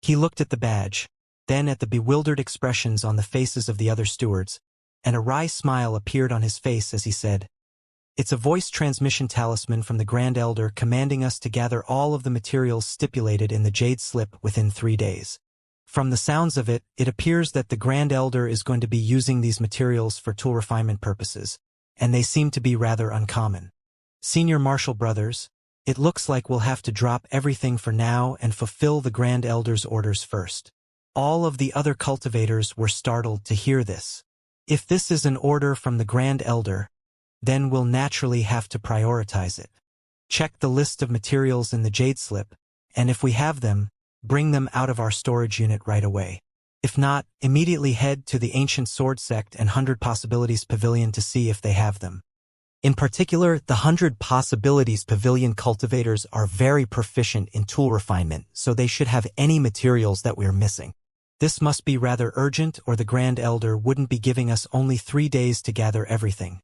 He looked at the badge, then at the bewildered expressions on the faces of the other stewards, and a wry smile appeared on his face as he said, "It's a voice transmission talisman from the Grand Elder commanding us to gather all of the materials stipulated in the Jade Slip within 3 days. From the sounds of it, it appears that the Grand Elder is going to be using these materials for tool refinement purposes, and they seem to be rather uncommon. Senior Marshal Brothers, it looks like we'll have to drop everything for now and fulfill the Grand Elder's orders first." All of the other cultivators were startled to hear this. If this is an order from the Grand Elder, then we'll naturally have to prioritize it. Check the list of materials in the Jade Slip, and if we have them, bring them out of our storage unit right away. If not, immediately head to the Ancient Sword Sect and 100 Possibilities Pavilion to see if they have them. In particular, the 100 Possibilities Pavilion cultivators are very proficient in tool refinement, so they should have any materials that we're missing. This must be rather urgent, or the Grand Elder wouldn't be giving us only 3 days to gather everything.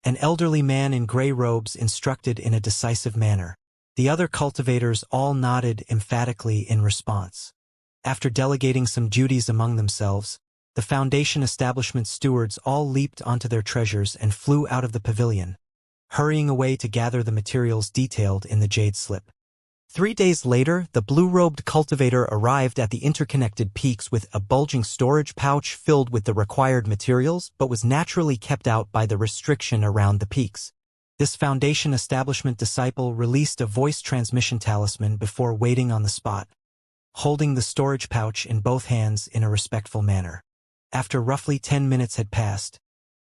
An elderly man in gray robes instructed in a decisive manner. The other cultivators all nodded emphatically in response. After delegating some duties among themselves, the Foundation establishment stewards all leaped onto their treasures and flew out of the pavilion, hurrying away to gather the materials detailed in the Jade Slip. 3 days later, the blue-robed cultivator arrived at the interconnected peaks with a bulging storage pouch filled with the required materials, but was naturally kept out by the restriction around the peaks. This Foundation establishment disciple released a voice transmission talisman before waiting on the spot, holding the storage pouch in both hands in a respectful manner. After roughly 10 minutes had passed,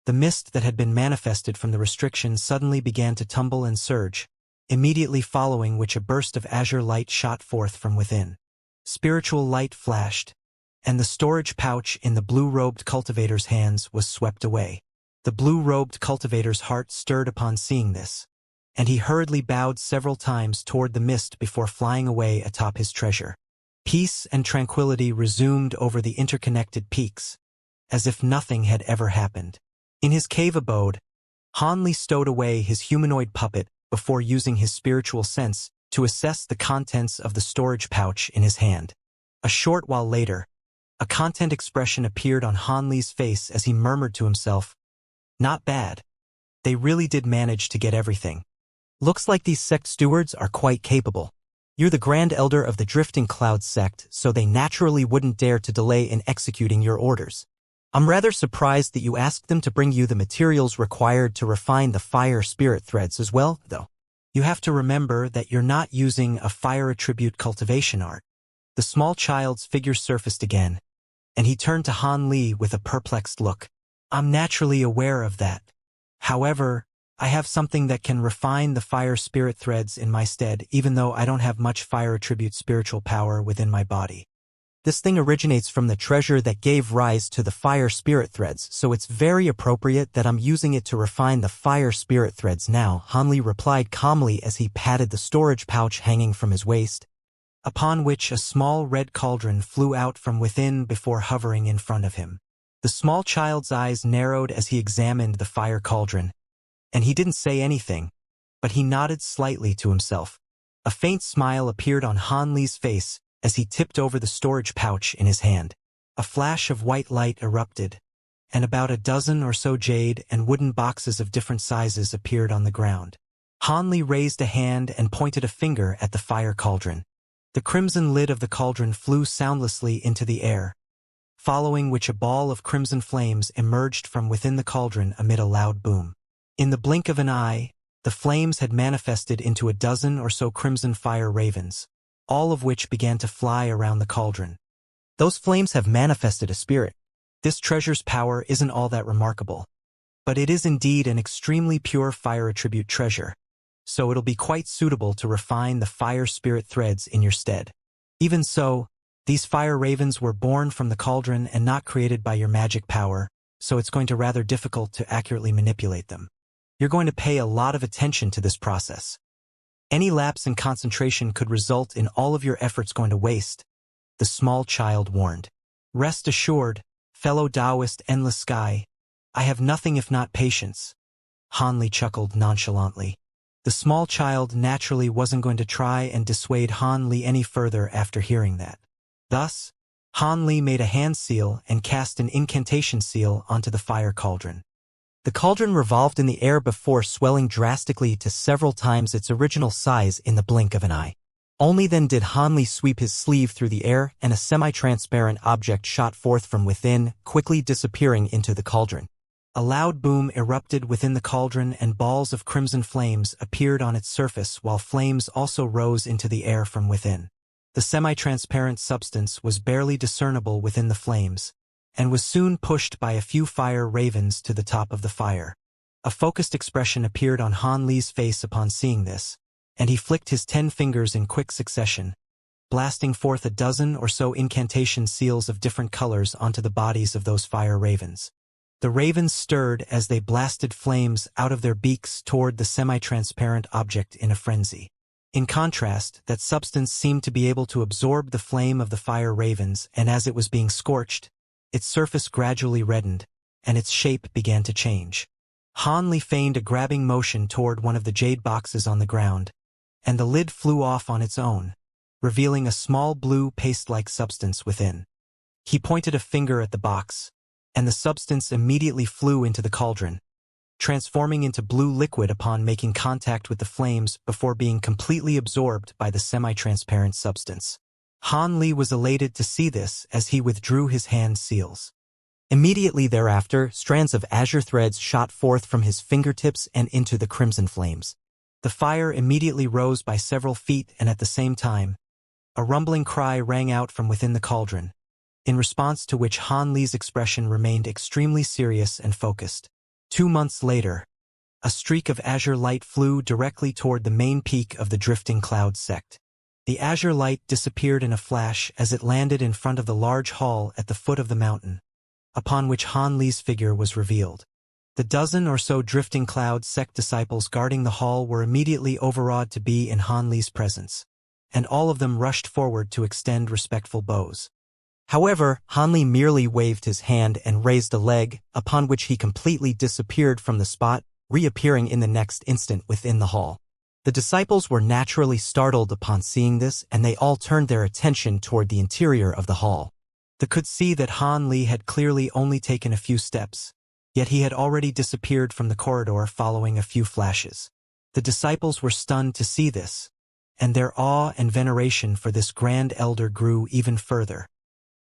the mist that had been manifested from the restriction suddenly began to tumble and surge, immediately following which a burst of azure light shot forth from within. Spiritual light flashed, and the storage pouch in the blue-robed cultivator's hands was swept away. The blue-robed cultivator's heart stirred upon seeing this, and he hurriedly bowed several times toward the mist before flying away atop his treasure. Peace and tranquility resumed over the interconnected peaks, as if nothing had ever happened. In his cave abode, Han Li stowed away his humanoid puppet before using his spiritual sense to assess the contents of the storage pouch in his hand. A short while later, a content expression appeared on Han Li's face as he murmured to himself, "Not bad. They really did manage to get everything. Looks like these sect stewards are quite capable. You're the Grand Elder of the Drifting Cloud sect, so they naturally wouldn't dare to delay in executing your orders. I'm rather surprised that you asked them to bring you the materials required to refine the fire spirit threads as well, though. You have to remember that you're not using a fire attribute cultivation art." The small child's figure surfaced again, and he turned to Han Li with a perplexed look. "I'm naturally aware of that. However, I have something that can refine the fire spirit threads in my stead, even though I don't have much fire attribute spiritual power within my body. This thing originates from the treasure that gave rise to the fire spirit threads, so it's very appropriate that I'm using it to refine the fire spirit threads now," Han Li replied calmly as he patted the storage pouch hanging from his waist, upon which a small red cauldron flew out from within before hovering in front of him. The small child's eyes narrowed as he examined the fire cauldron, and he didn't say anything, but he nodded slightly to himself. A faint smile appeared on Han Li's face as he tipped over the storage pouch in his hand. A flash of white light erupted, and about a dozen or so jade and wooden boxes of different sizes appeared on the ground. Han Li raised a hand and pointed a finger at the fire cauldron. The crimson lid of the cauldron flew soundlessly into the air, following which a ball of crimson flames emerged from within the cauldron amid a loud boom. In the blink of an eye, the flames had manifested into a dozen or so crimson fire ravens, all of which began to fly around the cauldron. "Those flames have manifested a spirit. This treasure's power isn't all that remarkable, but it is indeed an extremely pure fire attribute treasure, so it'll be quite suitable to refine the fire spirit threads in your stead. Even so, these fire ravens were born from the cauldron and not created by your magic power, so it's going to be rather difficult to accurately manipulate them. You're going to pay a lot of attention to this process. Any lapse in concentration could result in all of your efforts going to waste," the small child warned. "Rest assured, fellow Taoist Endless Sky, I have nothing if not patience." Han Li chuckled nonchalantly. The small child naturally wasn't going to try and dissuade Han Li any further after hearing that. Thus, Han Li made a hand seal and cast an incantation seal onto the fire cauldron. The cauldron revolved in the air before swelling drastically to several times its original size in the blink of an eye. Only then did Han Li sweep his sleeve through the air and a semi-transparent object shot forth from within, quickly disappearing into the cauldron. A loud boom erupted within the cauldron and balls of crimson flames appeared on its surface while flames also rose into the air from within. The semi-transparent substance was barely discernible within the flames, and was soon pushed by a few fire ravens to the top of the fire. A focused expression appeared on Han Li's face upon seeing this, and he flicked his 10 fingers in quick succession, blasting forth a dozen or so incantation seals of different colors onto the bodies of those fire ravens. The ravens stirred as they blasted flames out of their beaks toward the semi-transparent object in a frenzy. In contrast, that substance seemed to be able to absorb the flame of the fire ravens, and as it was being scorched, its surface gradually reddened, and its shape began to change. Han Li feigned a grabbing motion toward one of the jade boxes on the ground, and the lid flew off on its own, revealing a small blue paste-like substance within. He pointed a finger at the box, and the substance immediately flew into the cauldron, transforming into blue liquid upon making contact with the flames before being completely absorbed by the semi-transparent substance. Han Li was elated to see this as he withdrew his hand seals. Immediately thereafter, strands of azure threads shot forth from his fingertips and into the crimson flames. The fire immediately rose by several feet, and at the same time, a rumbling cry rang out from within the cauldron, in response to which Han Li's expression remained extremely serious and focused. 2 months later, a streak of azure light flew directly toward the main peak of the drifting cloud sect. The azure light disappeared in a flash as it landed in front of the large hall at the foot of the mountain, upon which Han Li's figure was revealed. The dozen or so drifting cloud sect disciples guarding the hall were immediately overawed to be in Han Li's presence, and all of them rushed forward to extend respectful bows. However, Han Li merely waved his hand and raised a leg, upon which he completely disappeared from the spot, reappearing in the next instant within the hall. The disciples were naturally startled upon seeing this, and they all turned their attention toward the interior of the hall. They could see that Han Li had clearly only taken a few steps, yet he had already disappeared from the corridor following a few flashes. The disciples were stunned to see this, and their awe and veneration for this grand elder grew even further.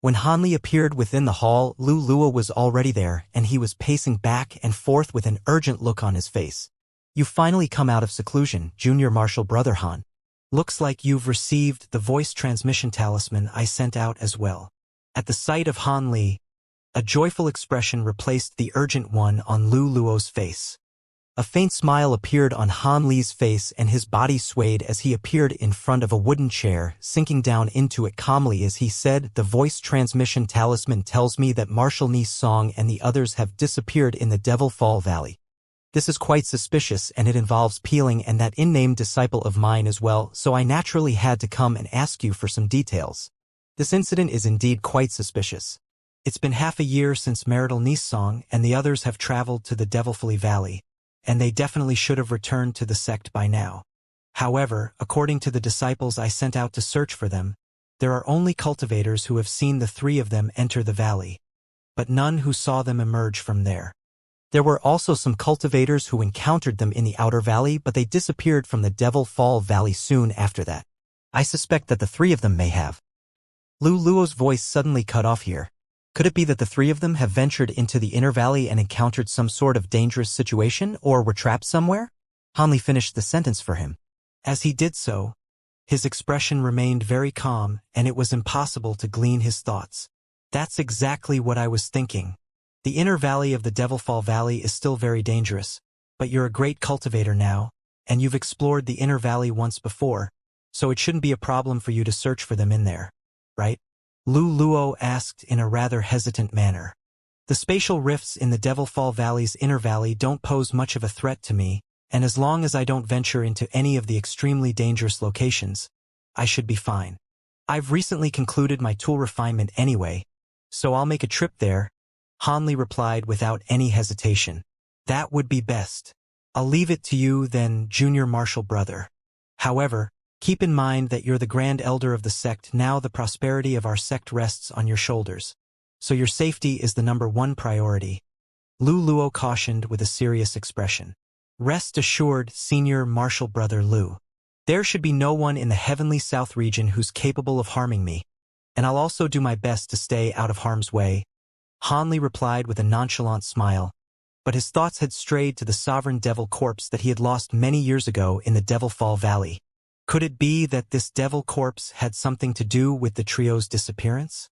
When Han Li appeared within the hall, Lu Luo was already there, and he was pacing back and forth with an urgent look on his face. "You've finally come out of seclusion, Junior Marshal Brother Han. Looks like you've received the voice transmission talisman I sent out as well." At the sight of Han Li, a joyful expression replaced the urgent one on Lu Luo's face. A faint smile appeared on Han Li's face, and his body swayed as he appeared in front of a wooden chair, sinking down into it calmly as he said, "The voice transmission talisman tells me that Marshal Ni's song and the others have disappeared in the Devil Fall Valley. This is quite suspicious, and it involves Peeling and that unnamed disciple of mine as well, so I naturally had to come and ask you for some details. This incident is indeed quite suspicious. It's been half a year since Marital Ni's song, and the others have traveled to the Devilfully Valley, and they definitely should have returned to the sect by now. However, according to the disciples I sent out to search for them, there are only cultivators who have seen the 3 of them enter the valley, but none who saw them emerge from there. There were also some cultivators who encountered them in the outer valley, but they disappeared from the Devil Fall Valley soon after that. I suspect that the 3 of them may have." Lu Luo's voice suddenly cut off here. Could it be that the 3 of them have ventured into the inner valley and encountered some sort of dangerous situation, or were trapped somewhere? Han Li finished the sentence for him. As he did so, his expression remained very calm, and it was impossible to glean his thoughts. "That's exactly what I was thinking. The inner valley of the Devilfall Valley is still very dangerous, but you're a great cultivator now, and you've explored the inner valley once before, so it shouldn't be a problem for you to search for them in there, right?" Lu Luo asked in a rather hesitant manner. "The spatial rifts in the Devilfall Valley's inner valley don't pose much of a threat to me, and as long as I don't venture into any of the extremely dangerous locations, I should be fine. I've recently concluded my tool refinement anyway, so I'll make a trip there," Han Li replied without any hesitation. "That would be best. I'll leave it to you then, Junior Marshal Brother. However, Keep in mind that you're the Grand Elder of the sect. Now the prosperity of our sect rests on your shoulders. So your safety is the #1 priority. Lu Luo cautioned with a serious expression. Rest assured, Senior Martial Brother Lu. There should be no one in the Heavenly South region who's capable of harming me, and I'll also do my best to stay out of harm's way. Han Li replied with a nonchalant smile, but his thoughts had strayed to the sovereign devil corpse that he had lost many years ago in the Devil Fall Valley. Could it be that this devil corpse had something to do with the trio's disappearance?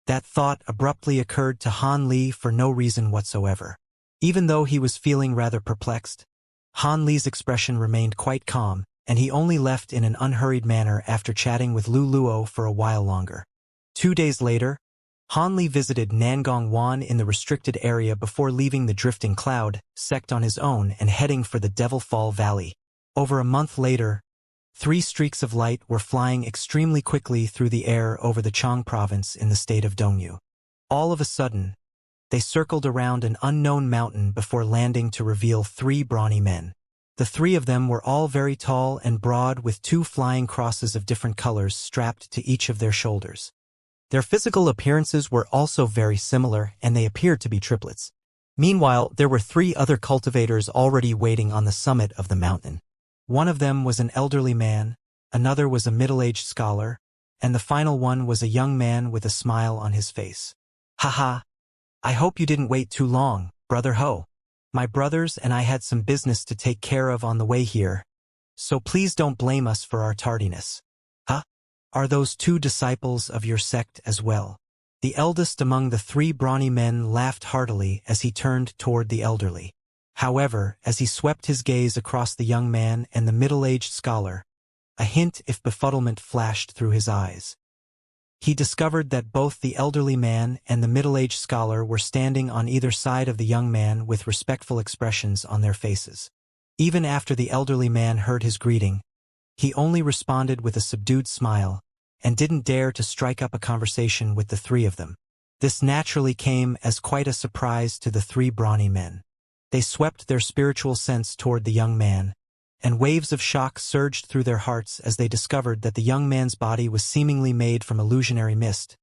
That thought abruptly occurred to Han Li for no reason whatsoever. Even though he was feeling rather perplexed, Han Li's expression remained quite calm, and he only left in an unhurried manner after chatting with Lu Luo for a while longer. 2 days later, Han Li visited Nangong Wan in the restricted area before leaving the Drifting Cloud sect on his own and heading for the Devil Fall Valley. Over a month later, 3 streaks of light were flying extremely quickly through the air over the Chang province in the state of Dongyu. All of a sudden, they circled around an unknown mountain before landing to reveal 3 brawny men. The 3 of them were all very tall and broad, with 2 flying crosses of different colors strapped to each of their shoulders. Their physical appearances were also very similar, and they appeared to be triplets. Meanwhile, there were 3 other cultivators already waiting on the summit of the mountain. One of them was an elderly man, another was a middle-aged scholar, and the final one was a young man with a smile on his face. Haha, I hope you didn't wait too long, Brother Ho. My brothers and I had some business to take care of on the way here, so please don't blame us for our tardiness. Huh? Are those 2 disciples of your sect as well? The eldest among the 3 brawny men laughed heartily as he turned toward the elderly. However, as he swept his gaze across the young man and the middle-aged scholar, a hint of befuddlement flashed through his eyes. He discovered that both the elderly man and the middle-aged scholar were standing on either side of the young man with respectful expressions on their faces. Even after the elderly man heard his greeting, he only responded with a subdued smile and didn't dare to strike up a conversation with the 3 of them. This naturally came as quite a surprise to the 3 brawny men. They swept their spiritual sense toward the young man, and waves of shock surged through their hearts as they discovered that the young man's body was seemingly made from illusionary mist,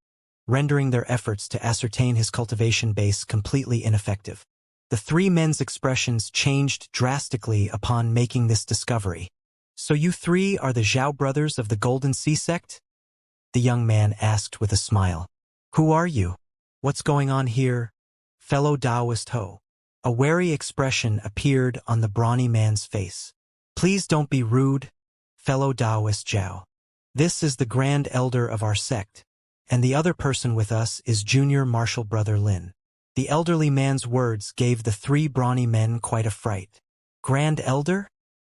rendering their efforts to ascertain his cultivation base completely ineffective. The 3 men's expressions changed drastically upon making this discovery. So you 3 are the Zhao brothers of the Golden Sea sect? The young man asked with a smile. Who are you? What's going on here, fellow Taoist Ho? A wary expression appeared on the brawny man's face. Please don't be rude, fellow Taoist Zhao. This is the Grand Elder of our sect, and the other person with us is Junior Martial Brother Lin. The elderly man's words gave the 3 brawny men quite a fright. Grand Elder?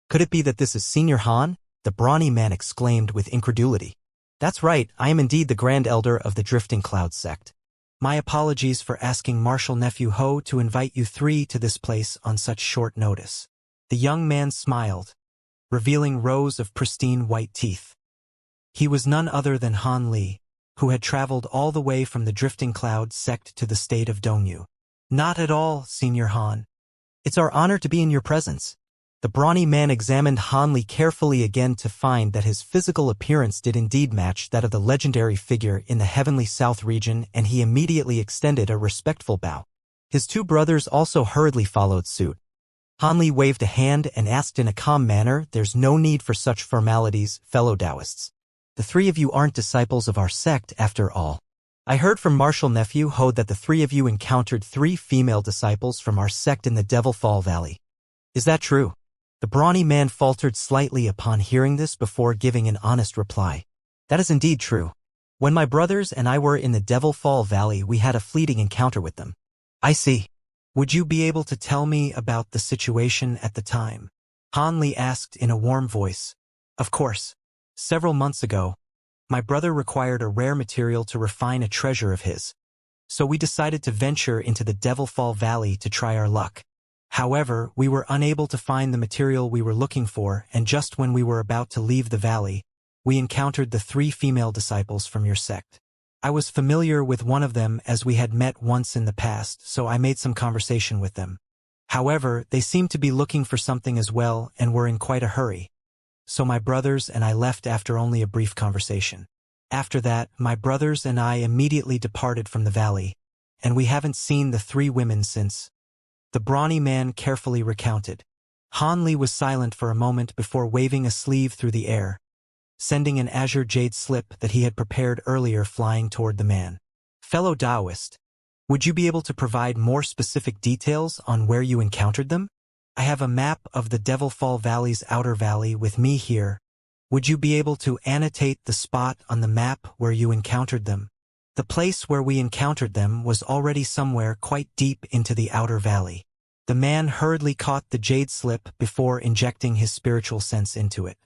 Could it be that this is Senior Han? The brawny man exclaimed with incredulity. That's right, I am indeed the Grand Elder of the Drifting Cloud sect. My apologies for asking Martial Nephew Ho to invite you 3 to this place on such short notice. The young man smiled, revealing rows of pristine white teeth. He was none other than Han Li, who had traveled all the way from the Drifting Cloud sect to the state of Dongyu. Not at all, Senior Han. It's our honor to be in your presence. The brawny man examined Han Li carefully again to find that his physical appearance did indeed match that of the legendary figure in the Heavenly South region, and he immediately extended a respectful bow. His 2 brothers also hurriedly followed suit. Han Li waved a hand and asked in a calm manner, There's no need for such formalities, fellow Taoists. The 3 of you aren't disciples of our sect after all. I heard from Martial Nephew Ho that the 3 of you encountered 3 female disciples from our sect in the Devil Fall Valley. Is that true? The brawny man faltered slightly upon hearing this before giving an honest reply. That is indeed true. When my brothers and I were in the Devil Fall Valley, we had a fleeting encounter with them. I see. Would you be able to tell me about the situation at the time? Han Li asked in a warm voice. Of course. Several months ago, my brother required a rare material to refine a treasure of his. So we decided to venture into the Devil Fall Valley to try our luck. However, we were unable to find the material we were looking for, and just when we were about to leave the valley, we encountered the 3 female disciples from your sect. I was familiar with one of them as we had met once in the past, so I made some conversation with them. However, they seemed to be looking for something as well and were in quite a hurry. so my brothers and I left after only a brief conversation. After that, my brothers and I immediately departed from the valley, and we haven't seen the 3 women since." The brawny man carefully recounted. Han Li was silent for a moment before waving a sleeve through the air, sending an azure jade slip that he had prepared earlier flying toward the man. "Fellow Taoist, would you be able to provide more specific details on where you encountered them? I have a map of the Devil Fall Valley's outer valley with me here. Would you be able to annotate the spot on the map where you encountered them?" The place where we encountered them was already somewhere quite deep into the outer valley. The man hurriedly caught the jade slip before injecting his spiritual sense into it.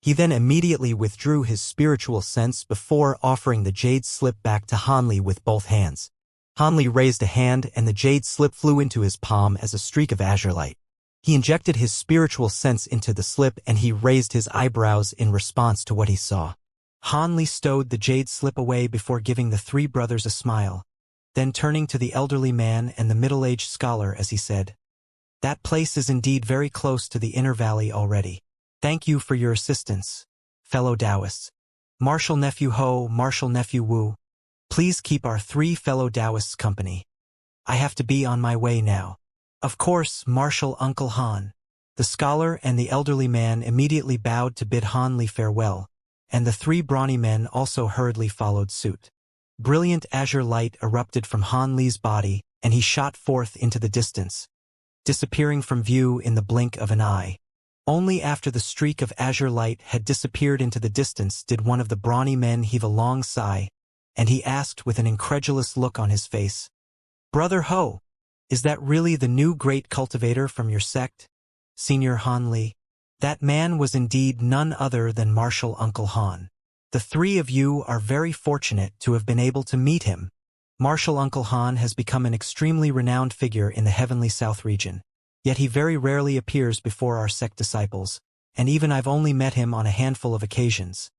He then immediately withdrew his spiritual sense before offering the jade slip back to Han Li with both hands. Han Li raised a hand and the jade slip flew into his palm as a streak of azure light. He injected his spiritual sense into the slip and he raised his eyebrows in response to what he saw. Han Li stowed the jade slip away before giving the 3 brothers a smile, then turning to the elderly man and the middle-aged scholar as he said, "That place is indeed very close to the inner valley already. Thank you for your assistance, fellow Taoists. Martial Nephew Ho, Martial Nephew Wu, please keep our 3 fellow Taoists company. I have to be on my way now." "Of course, Martial Uncle Han." The scholar and the elderly man immediately bowed to bid Han Li farewell, and the 3 brawny men also hurriedly followed suit. Brilliant azure light erupted from Han Li's body, and he shot forth into the distance, disappearing from view in the blink of an eye. Only after the streak of azure light had disappeared into the distance did one of the brawny men heave a long sigh, and he asked with an incredulous look on his face, "Brother Ho, is that really the new great cultivator from your sect, Senior Han Li?" That man was indeed none other than Martial Uncle Han. "The 3 of you are very fortunate to have been able to meet him. Martial Uncle Han has become an extremely renowned figure in the Heavenly South region, yet he very rarely appears before our sect disciples, and even I've only met him on a handful of occasions,"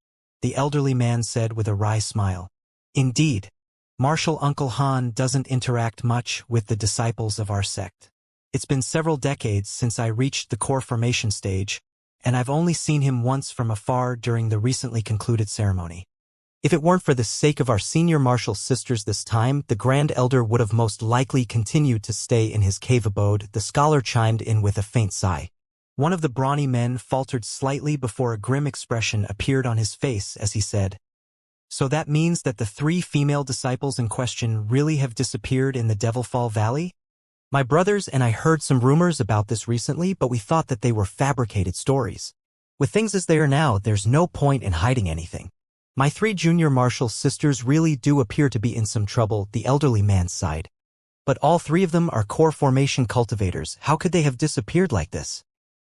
the elderly man said with a wry smile. "Indeed, Martial Uncle Han doesn't interact much with the disciples of our sect. It's been several decades since I reached the core formation stage, and I've only seen him once from afar during the recently concluded ceremony. If it weren't for the sake of our senior martial sisters this time, the Grand Elder would have most likely continued to stay in his cave abode," the scholar chimed in with a faint sigh. One of the brawny men faltered slightly before a grim expression appeared on his face as he said, "So that means that the 3 female disciples in question really have disappeared in the Devil Fall Valley? My brothers and I heard some rumors about this recently, but we thought that they were fabricated stories. With things as they are now, there's no point in hiding anything. My 3 junior martial sisters really do appear to be in some trouble," the elderly man sighed. "But all 3 of them are core formation cultivators. How could they have disappeared like this?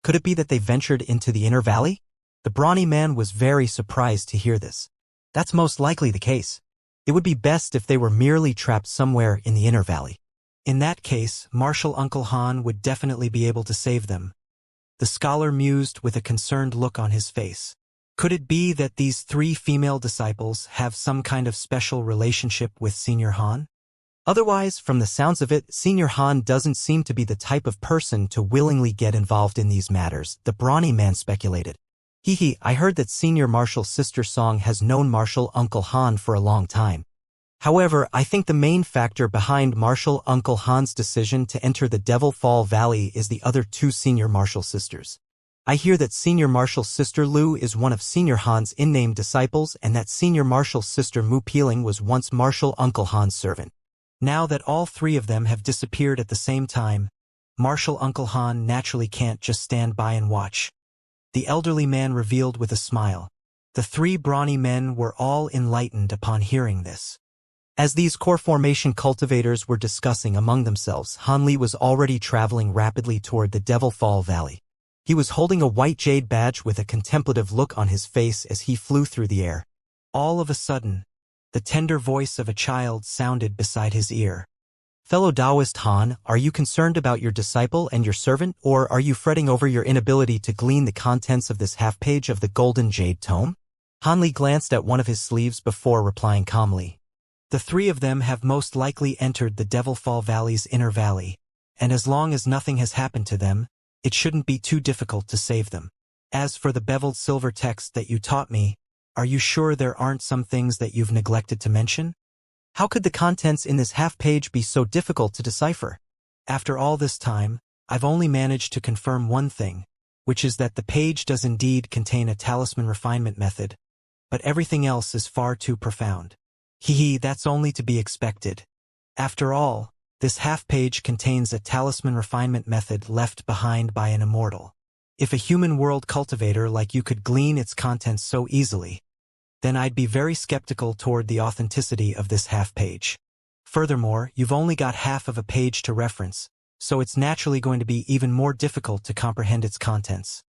Could it be that they ventured into the inner valley?" The brawny man was very surprised to hear this. "That's most likely the case. It would be best if they were merely trapped somewhere in the inner valley. In that case, Martial Uncle Han would definitely be able to save them." The scholar mused with a concerned look on his face. Could it be that these 3 female disciples have some kind of special relationship with Senior Han? Otherwise, from the sounds of it, Senior Han doesn't seem to be the type of person to willingly get involved in these matters, the brawny man speculated. "Hee, I heard that Senior Martial Sister Song has known Martial Uncle Han for a long time. However, I think the main factor behind Martial Uncle Han's decision to enter the Devil Fall Valley is the other 2 Senior Martial Sisters. I hear that Senior Martial Sister Lu is one of Senior Han's in-name disciples and that Senior Martial Sister Mu Peeling was once Martial Uncle Han's servant. Now that all 3 of them have disappeared at the same time, Martial Uncle Han naturally can't just stand by and watch," the elderly man revealed with a smile. The 3 brawny men were all enlightened upon hearing this. As these core formation cultivators were discussing among themselves, Han Li was already traveling rapidly toward the Devil Fall Valley. He was holding a white jade badge with a contemplative look on his face as he flew through the air. All of a sudden, the tender voice of a child sounded beside his ear. "Fellow Taoist Han, are you concerned about your disciple and your servant, or are you fretting over your inability to glean the contents of this half-page of the Golden Jade Tome?" Han Li glanced at one of his sleeves before replying calmly. "The 3 of them have most likely entered the Devil Fall Valley's inner valley, and as long as nothing has happened to them, it shouldn't be too difficult to save them. As for the beveled silver text that you taught me, are you sure there aren't some things that you've neglected to mention? How could the contents in this half-page be so difficult to decipher? After all this time, I've only managed to confirm one thing, which is that the page does indeed contain a talisman refinement method, but everything else is far too profound. That's only to be expected. After all, this half-page contains a talisman refinement method left behind by an immortal. If a human world cultivator like you could glean its contents so easily, then I'd be very skeptical toward the authenticity of this half-page. Furthermore, you've only got half of a page to reference, so it's naturally going to be even more difficult to comprehend its contents.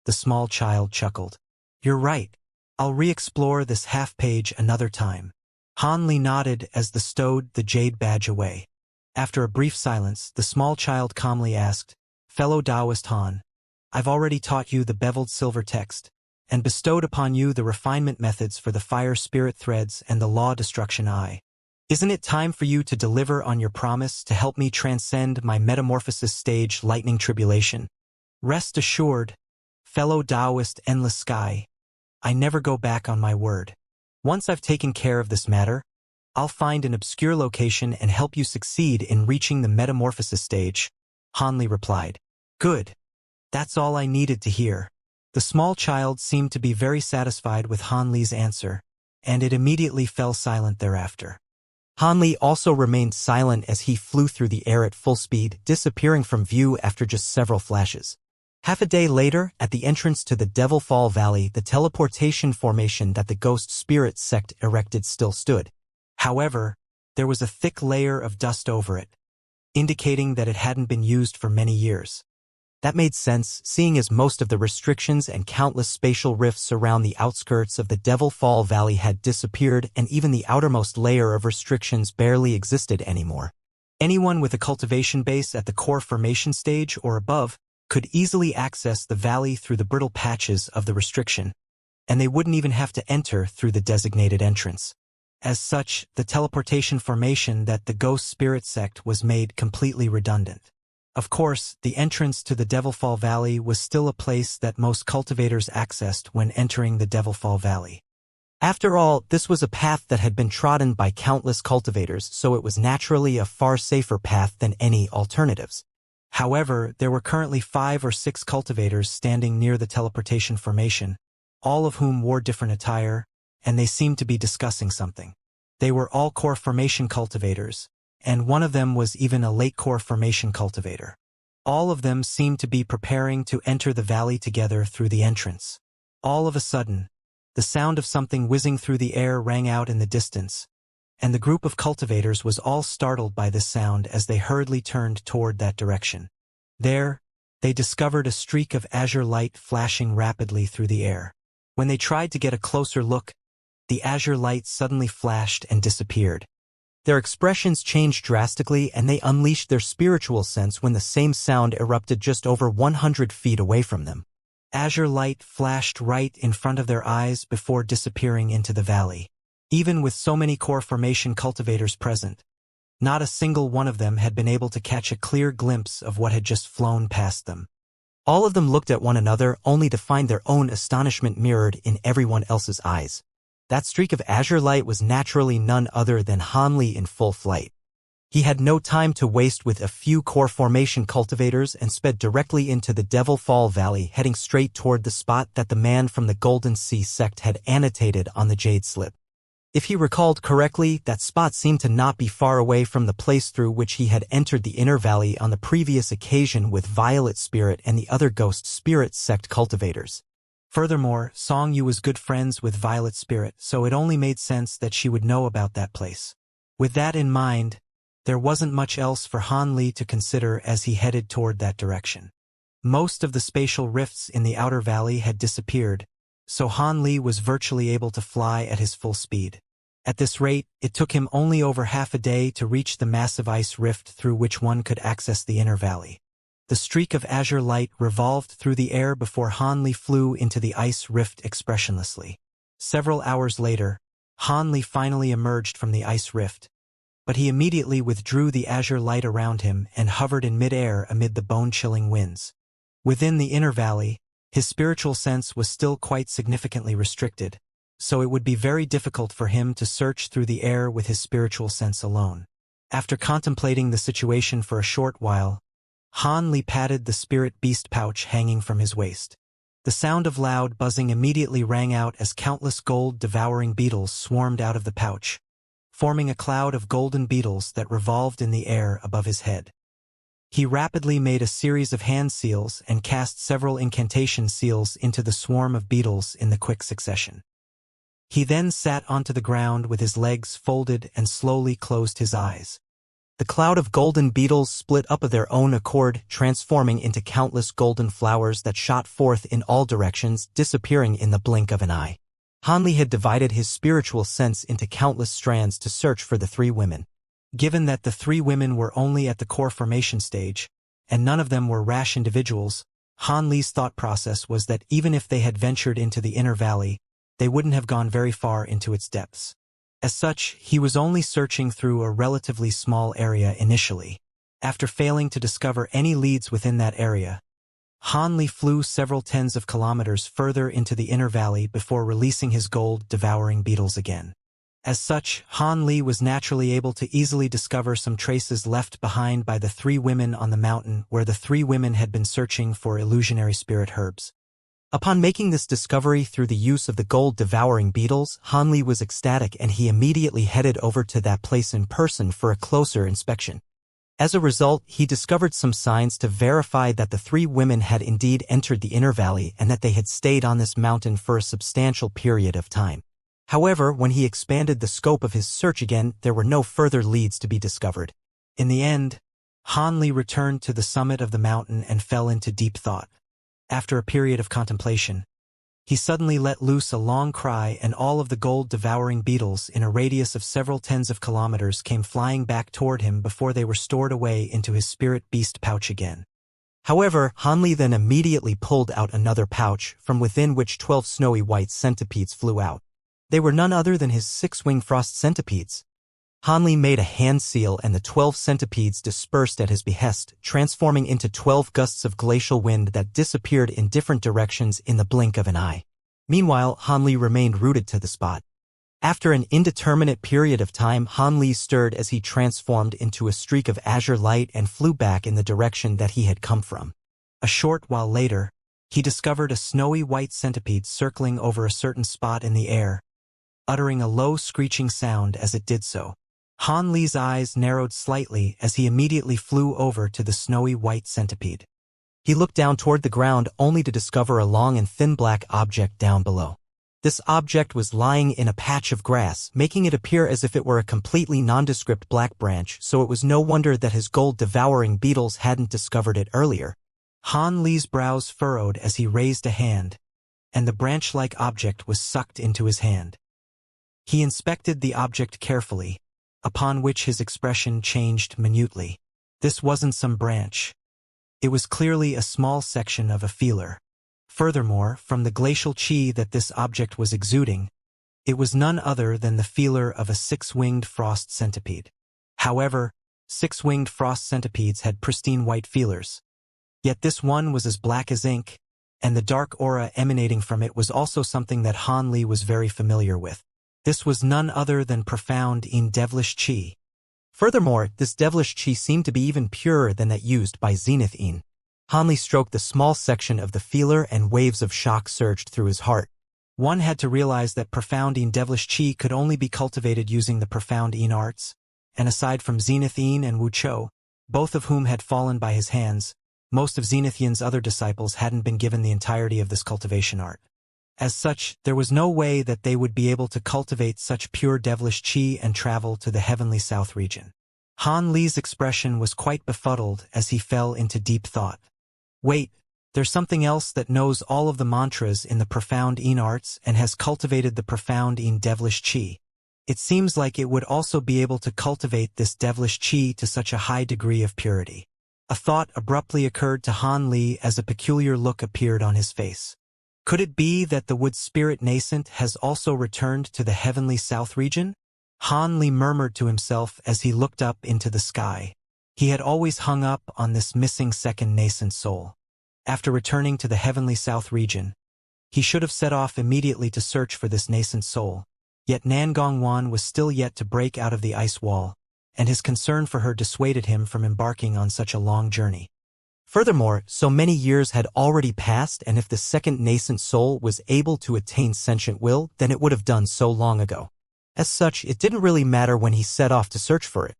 The small child chuckled. You're right. I'll re-explore this half-page another time. Han Li nodded as they stowed the jade badge away. After a brief silence, the small child calmly asked, Fellow Taoist Han, I've already taught you the beveled silver text, and bestowed upon you the refinement methods for the fire spirit threads and the law destruction eye. Isn't it time for you to deliver on your promise to help me transcend my metamorphosis stage lightning tribulation? Rest assured, fellow Taoist endless sky, I never go back on my word. Once I've taken care of this matter, I'll find an obscure location and help you succeed in reaching the metamorphosis stage, Han Li replied. Good. That's all I needed to hear. The small child seemed to be very satisfied with Han Li's answer, and it immediately fell silent thereafter. Han Li also remained silent as he flew through the air at full speed, disappearing from view after just several flashes. Half a day later, at the entrance to the Devil Fall Valley, the teleportation formation that the Ghost Spirit sect erected still stood. However, there was a thick layer of dust over it, indicating that it hadn't been used for many years. That made sense, seeing as most of the restrictions and countless spatial rifts around the outskirts of the Devil Fall Valley had disappeared and even the outermost layer of restrictions barely existed anymore. Anyone with a cultivation base at the core formation stage or above could easily access the valley through the brittle patches of the restriction, and they wouldn't even have to enter through the designated entrance. As such, the teleportation formation that the Ghost Spirit sect was made completely redundant. Of course, the entrance to the Devilfall Valley was still a place that most cultivators accessed when entering the Devilfall Valley. After all, this was a path that had been trodden by countless cultivators, so it was naturally a far safer path than any alternatives. However, there were currently 5 or 6 cultivators standing near the teleportation formation, all of whom wore different attire, and they seemed to be discussing something. They were all core formation cultivators, and one of them was even a late core formation cultivator. All of them seemed to be preparing to enter the valley together through the entrance. All of a sudden, the sound of something whizzing through the air rang out in the distance, and the group of cultivators was all startled by this sound as they hurriedly turned toward that direction. There, they discovered a streak of azure light flashing rapidly through the air. When they tried to get a closer look, the azure light suddenly flashed and disappeared. Their expressions changed drastically, and they unleashed their spiritual sense when the same sound erupted just over 100 feet away from them. Azure light flashed right in front of their eyes before disappearing into the valley. Even with so many core formation cultivators present, not a single one of them had been able to catch a clear glimpse of what had just flown past them. All of them looked at one another only to find their own astonishment mirrored in everyone else's eyes. That streak of azure light was naturally none other than Han Li in full flight. He had no time to waste with a few core formation cultivators and sped directly into the Devil Fall Valley, heading straight toward the spot that the man from the Golden Sea sect had annotated on the jade slip. If he recalled correctly, that spot seemed to not be far away from the place through which he had entered the inner valley on the previous occasion with Violet Spirit and the other Ghost Spirit sect cultivators. Furthermore, Song Yu was good friends with Violet Spirit, so it only made sense that she would know about that place. With that in mind, there wasn't much else for Han Li to consider as he headed toward that direction. Most of the spatial rifts in the outer valley had disappeared, so Han Li was virtually able to fly at his full speed. At this rate, it took him only over half a day to reach the massive ice rift through which one could access the inner valley. The streak of azure light revolved through the air before Han Li flew into the ice rift expressionlessly. Several hours later, Han Li finally emerged from the ice rift, but he immediately withdrew the azure light around him and hovered in mid-air amid the bone-chilling winds. Within the inner valley, His spiritual sense was still quite significantly restricted, so it would be very difficult for him to search through the air with his spiritual sense alone. After contemplating the situation for a short while, Han Li patted the spirit beast pouch hanging from his waist. The sound of loud buzzing immediately rang out as countless gold-devouring beetles swarmed out of the pouch, forming a cloud of golden beetles that revolved in the air above his head. He rapidly made a series of hand seals and cast several incantation seals into the swarm of beetles in the quick succession. He then sat onto the ground with his legs folded and slowly closed his eyes. The cloud of golden beetles split up of their own accord, transforming into countless golden flowers that shot forth in all directions, disappearing in the blink of an eye. Han Li had divided his spiritual sense into countless strands to search for the three women. Given that the three women were only at the core formation stage, and none of them were rash individuals, Han Li's thought process was that even if they had ventured into the inner valley, they wouldn't have gone very far into its depths. As such, he was only searching through a relatively small area initially. After failing to discover any leads within that area, Han Li flew several tens of kilometers further into the inner valley before releasing his gold-devouring beetles again. As such, Han Li was naturally able to easily discover some traces left behind by the three women on the mountain where the three women had been searching for illusionary spirit herbs. Upon making this discovery through the use of the gold-devouring beetles, Han Li was ecstatic and he immediately headed over to that place in person for a closer inspection. As a result, he discovered some signs to verify that the three women had indeed entered the inner valley and that they had stayed on this mountain for a substantial period of time. However, when he expanded the scope of his search again, there were no further leads to be discovered. In the end, Han Li returned to the summit of the mountain and fell into deep thought. After a period of contemplation, he suddenly let loose a long cry and all of the gold-devouring beetles in a radius of several tens of kilometers came flying back toward him before they were stored away into his spirit beast pouch again. However, Han Li then immediately pulled out another pouch, from within which 12 snowy white centipedes flew out. They were none other than his 6-winged frost centipedes. Han Li made a hand seal and the 12 centipedes dispersed at his behest, transforming into 12 gusts of glacial wind that disappeared in different directions in the blink of an eye. Meanwhile, Han Li remained rooted to the spot. After an indeterminate period of time, Han Li stirred as he transformed into a streak of azure light and flew back in the direction that he had come from. A short while later, he discovered a snowy white centipede circling over a certain spot in the air, uttering a low screeching sound as it did so. Han Li's eyes narrowed slightly as he immediately flew over to the snowy white centipede. He looked down toward the ground only to discover a long and thin black object down below. This object was lying in a patch of grass, making it appear as if it were a completely nondescript black branch, so it was no wonder that his gold-devouring beetles hadn't discovered it earlier. Han Li's brows furrowed as he raised a hand, and the branch-like object was sucked into his hand. He inspected the object carefully, upon which his expression changed minutely. This wasn't some branch. It was clearly a small section of a feeler. Furthermore, from the glacial chi that this object was exuding, it was none other than the feeler of a 6-winged frost centipede. However, 6-winged frost centipedes had pristine white feelers. Yet this one was as black as ink, and the dark aura emanating from it was also something that Han Li was very familiar with. This was none other than profound devilish chi. Furthermore, this devilish chi seemed to be even purer than that used by Zenith In. Han Li stroked the small section of the feeler and waves of shock surged through his heart. One had to realize that profound devilish chi could only be cultivated using the profound arts, and aside from Zenith In and Wuxia, both of whom had fallen by his hands, most of Zenith Yin's other disciples hadn't been given the entirety of this cultivation art. As such, there was no way that they would be able to cultivate such pure devilish chi and travel to the heavenly south region. Han Li's expression was quite befuddled as he fell into deep thought. Wait, there's something else that knows all of the mantras in the profound arts and has cultivated the profound devilish chi. It seems like it would also be able to cultivate this devilish chi to such a high degree of purity. A thought abruptly occurred to Han Li as a peculiar look appeared on his face. Could it be that the wood spirit nascent has also returned to the heavenly south region? Han Li murmured to himself as he looked up into the sky. He had always hung up on this missing second nascent soul. After returning to the heavenly south region, he should have set off immediately to search for this nascent soul. Yet Nangongwan was still yet to break out of the ice wall, and his concern for her dissuaded him from embarking on such a long journey. Furthermore, so many years had already passed, and if the second nascent soul was able to attain sentient will, then it would have done so long ago. As such, it didn't really matter when he set off to search for it.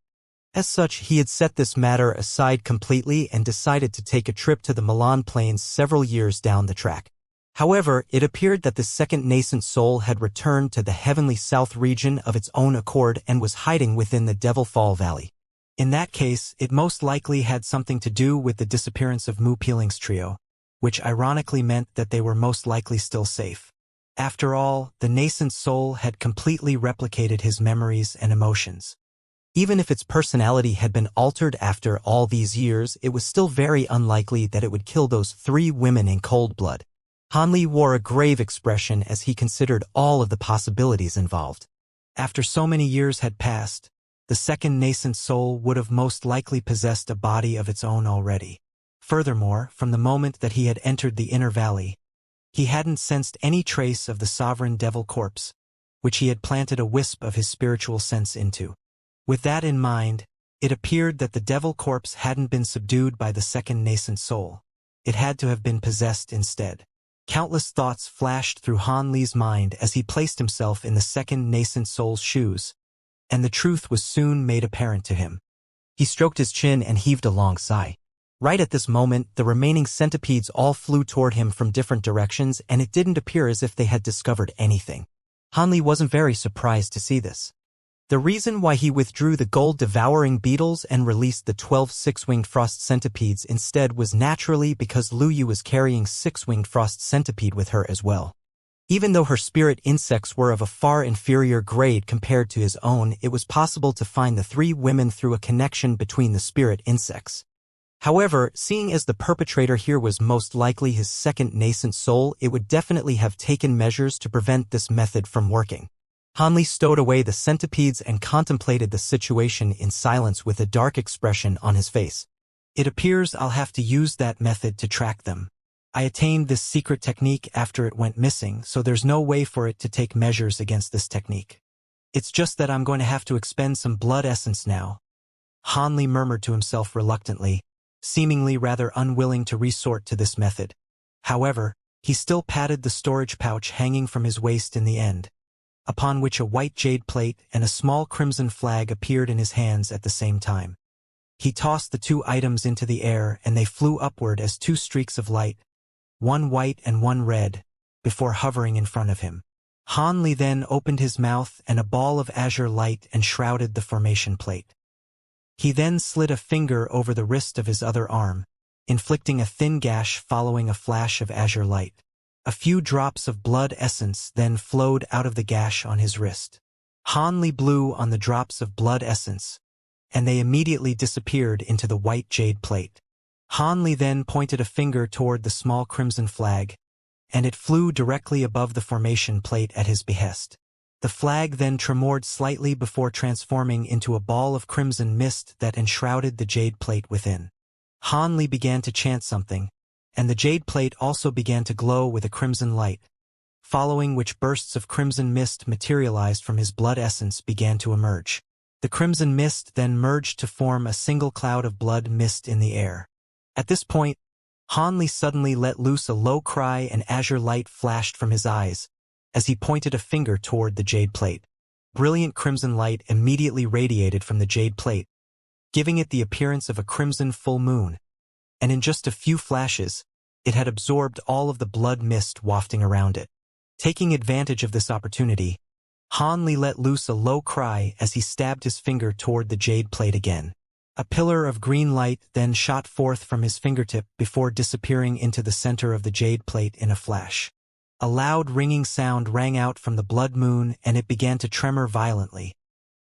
As such, he had set this matter aside completely and decided to take a trip to the Milan Plains several years down the track. However, it appeared that the second nascent soul had returned to the heavenly south region of its own accord and was hiding within the Devil Fall Valley. In that case, it most likely had something to do with the disappearance of Mu Peeling's trio, which ironically meant that they were most likely still safe. After all, the nascent soul had completely replicated his memories and emotions. Even if its personality had been altered after all these years, it was still very unlikely that it would kill those 3 women in cold blood. Hanli wore a grave expression as he considered all of the possibilities involved. After so many years had passed, the second nascent soul would have most likely possessed a body of its own already. Furthermore, from the moment that he had entered the inner valley, he hadn't sensed any trace of the sovereign devil corpse, which he had planted a wisp of his spiritual sense into. With that in mind, it appeared that the devil corpse hadn't been subdued by the second nascent soul. It had to have been possessed instead. Countless thoughts flashed through Han Li's mind as he placed himself in the second nascent soul's shoes, and the truth was soon made apparent to him. He stroked his chin and heaved a long sigh. Right at this moment, the remaining centipedes all flew toward him from different directions, and it didn't appear as if they had discovered anything. Han Li wasn't very surprised to see this. The reason why he withdrew the gold-devouring beetles and released the 12 six-winged frost centipedes instead was naturally because Lu Yu was carrying 6-winged frost centipede with her as well. Even though her spirit insects were of a far inferior grade compared to his own, it was possible to find the 3 women through a connection between the spirit insects. However, seeing as the perpetrator here was most likely his second nascent soul, it would definitely have taken measures to prevent this method from working. Han Li stowed away the centipedes and contemplated the situation in silence with a dark expression on his face. It appears I'll have to use that method to track them. I attained this secret technique after it went missing, so there's no way for it to take measures against this technique. It's just that I'm going to have to expend some blood essence now. Han Li murmured to himself reluctantly, seemingly rather unwilling to resort to this method. However, he still patted the storage pouch hanging from his waist in the end, upon which a white jade plate and a small crimson flag appeared in his hands at the same time. He tossed the 2 items into the air and they flew upward as 2 streaks of light, one white and one red, before hovering in front of him. Han Li then opened his mouth and a ball of azure light enshrouded the formation plate. He then slid a finger over the wrist of his other arm, inflicting a thin gash following a flash of azure light. A few drops of blood essence then flowed out of the gash on his wrist. Han Li blew on the drops of blood essence, and they immediately disappeared into the white jade plate. Han Li then pointed a finger toward the small crimson flag, and it flew directly above the formation plate at his behest. The flag then tremored slightly before transforming into a ball of crimson mist that enshrouded the jade plate within. Han Li began to chant something, and the jade plate also began to glow with a crimson light, following which bursts of crimson mist materialized from his blood essence began to emerge. The crimson mist then merged to form a single cloud of blood mist in the air. At this point, Han Li suddenly let loose a low cry and azure light flashed from his eyes, as he pointed a finger toward the jade plate. Brilliant crimson light immediately radiated from the jade plate, giving it the appearance of a crimson full moon, and in just a few flashes, it had absorbed all of the blood mist wafting around it. Taking advantage of this opportunity, Han Li let loose a low cry as he stabbed his finger toward the jade plate again. A pillar of green light then shot forth from his fingertip before disappearing into the center of the jade plate in a flash. A loud ringing sound rang out from the blood moon and it began to tremor violently,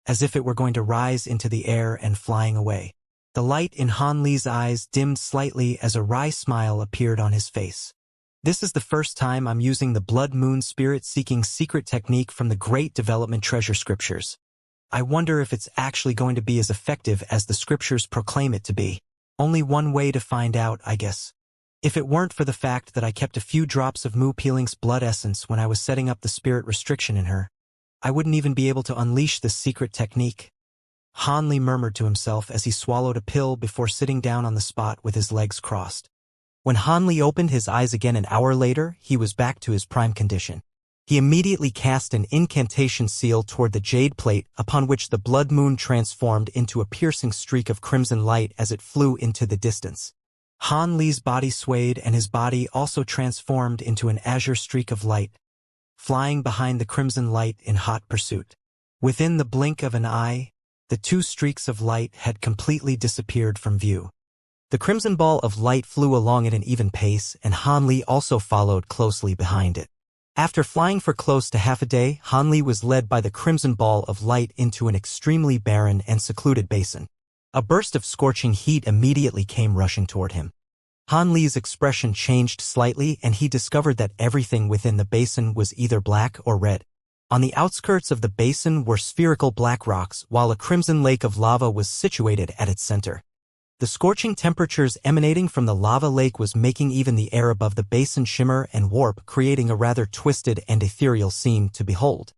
as if it were going to rise into the air and flying away. The light in Han Li's eyes dimmed slightly as a wry smile appeared on his face. This is the first time I'm using the Blood Moon Spirit-Seeking secret technique from the Great Development Treasure Scriptures. I wonder if it's actually going to be as effective as the scriptures proclaim it to be. Only one way to find out, I guess. If it weren't for the fact that I kept a few drops of Mu Peeling's blood essence when I was setting up the spirit restriction in her, I wouldn't even be able to unleash this secret technique. Han Li murmured to himself as he swallowed a pill before sitting down on the spot with his legs crossed. When Han Li opened his eyes again an hour later, he was back to his prime condition. He immediately cast an incantation seal toward the jade plate, upon which the blood moon transformed into a piercing streak of crimson light as it flew into the distance. Han Li's body swayed and his body also transformed into an azure streak of light, flying behind the crimson light in hot pursuit. Within the blink of an eye, the two streaks of light had completely disappeared from view. The crimson ball of light flew along at an even pace, and Han Li also followed closely behind it. After flying for close to half a day, Han Li was led by the crimson ball of light into an extremely barren and secluded basin. A burst of scorching heat immediately came rushing toward him. Han Li's expression changed slightly, and he discovered that everything within the basin was either black or red. On the outskirts of the basin were spherical black rocks, while a crimson lake of lava was situated at its center. The scorching temperatures emanating from the lava lake was making even the air above the basin shimmer and warp, creating a rather twisted and ethereal scene to behold.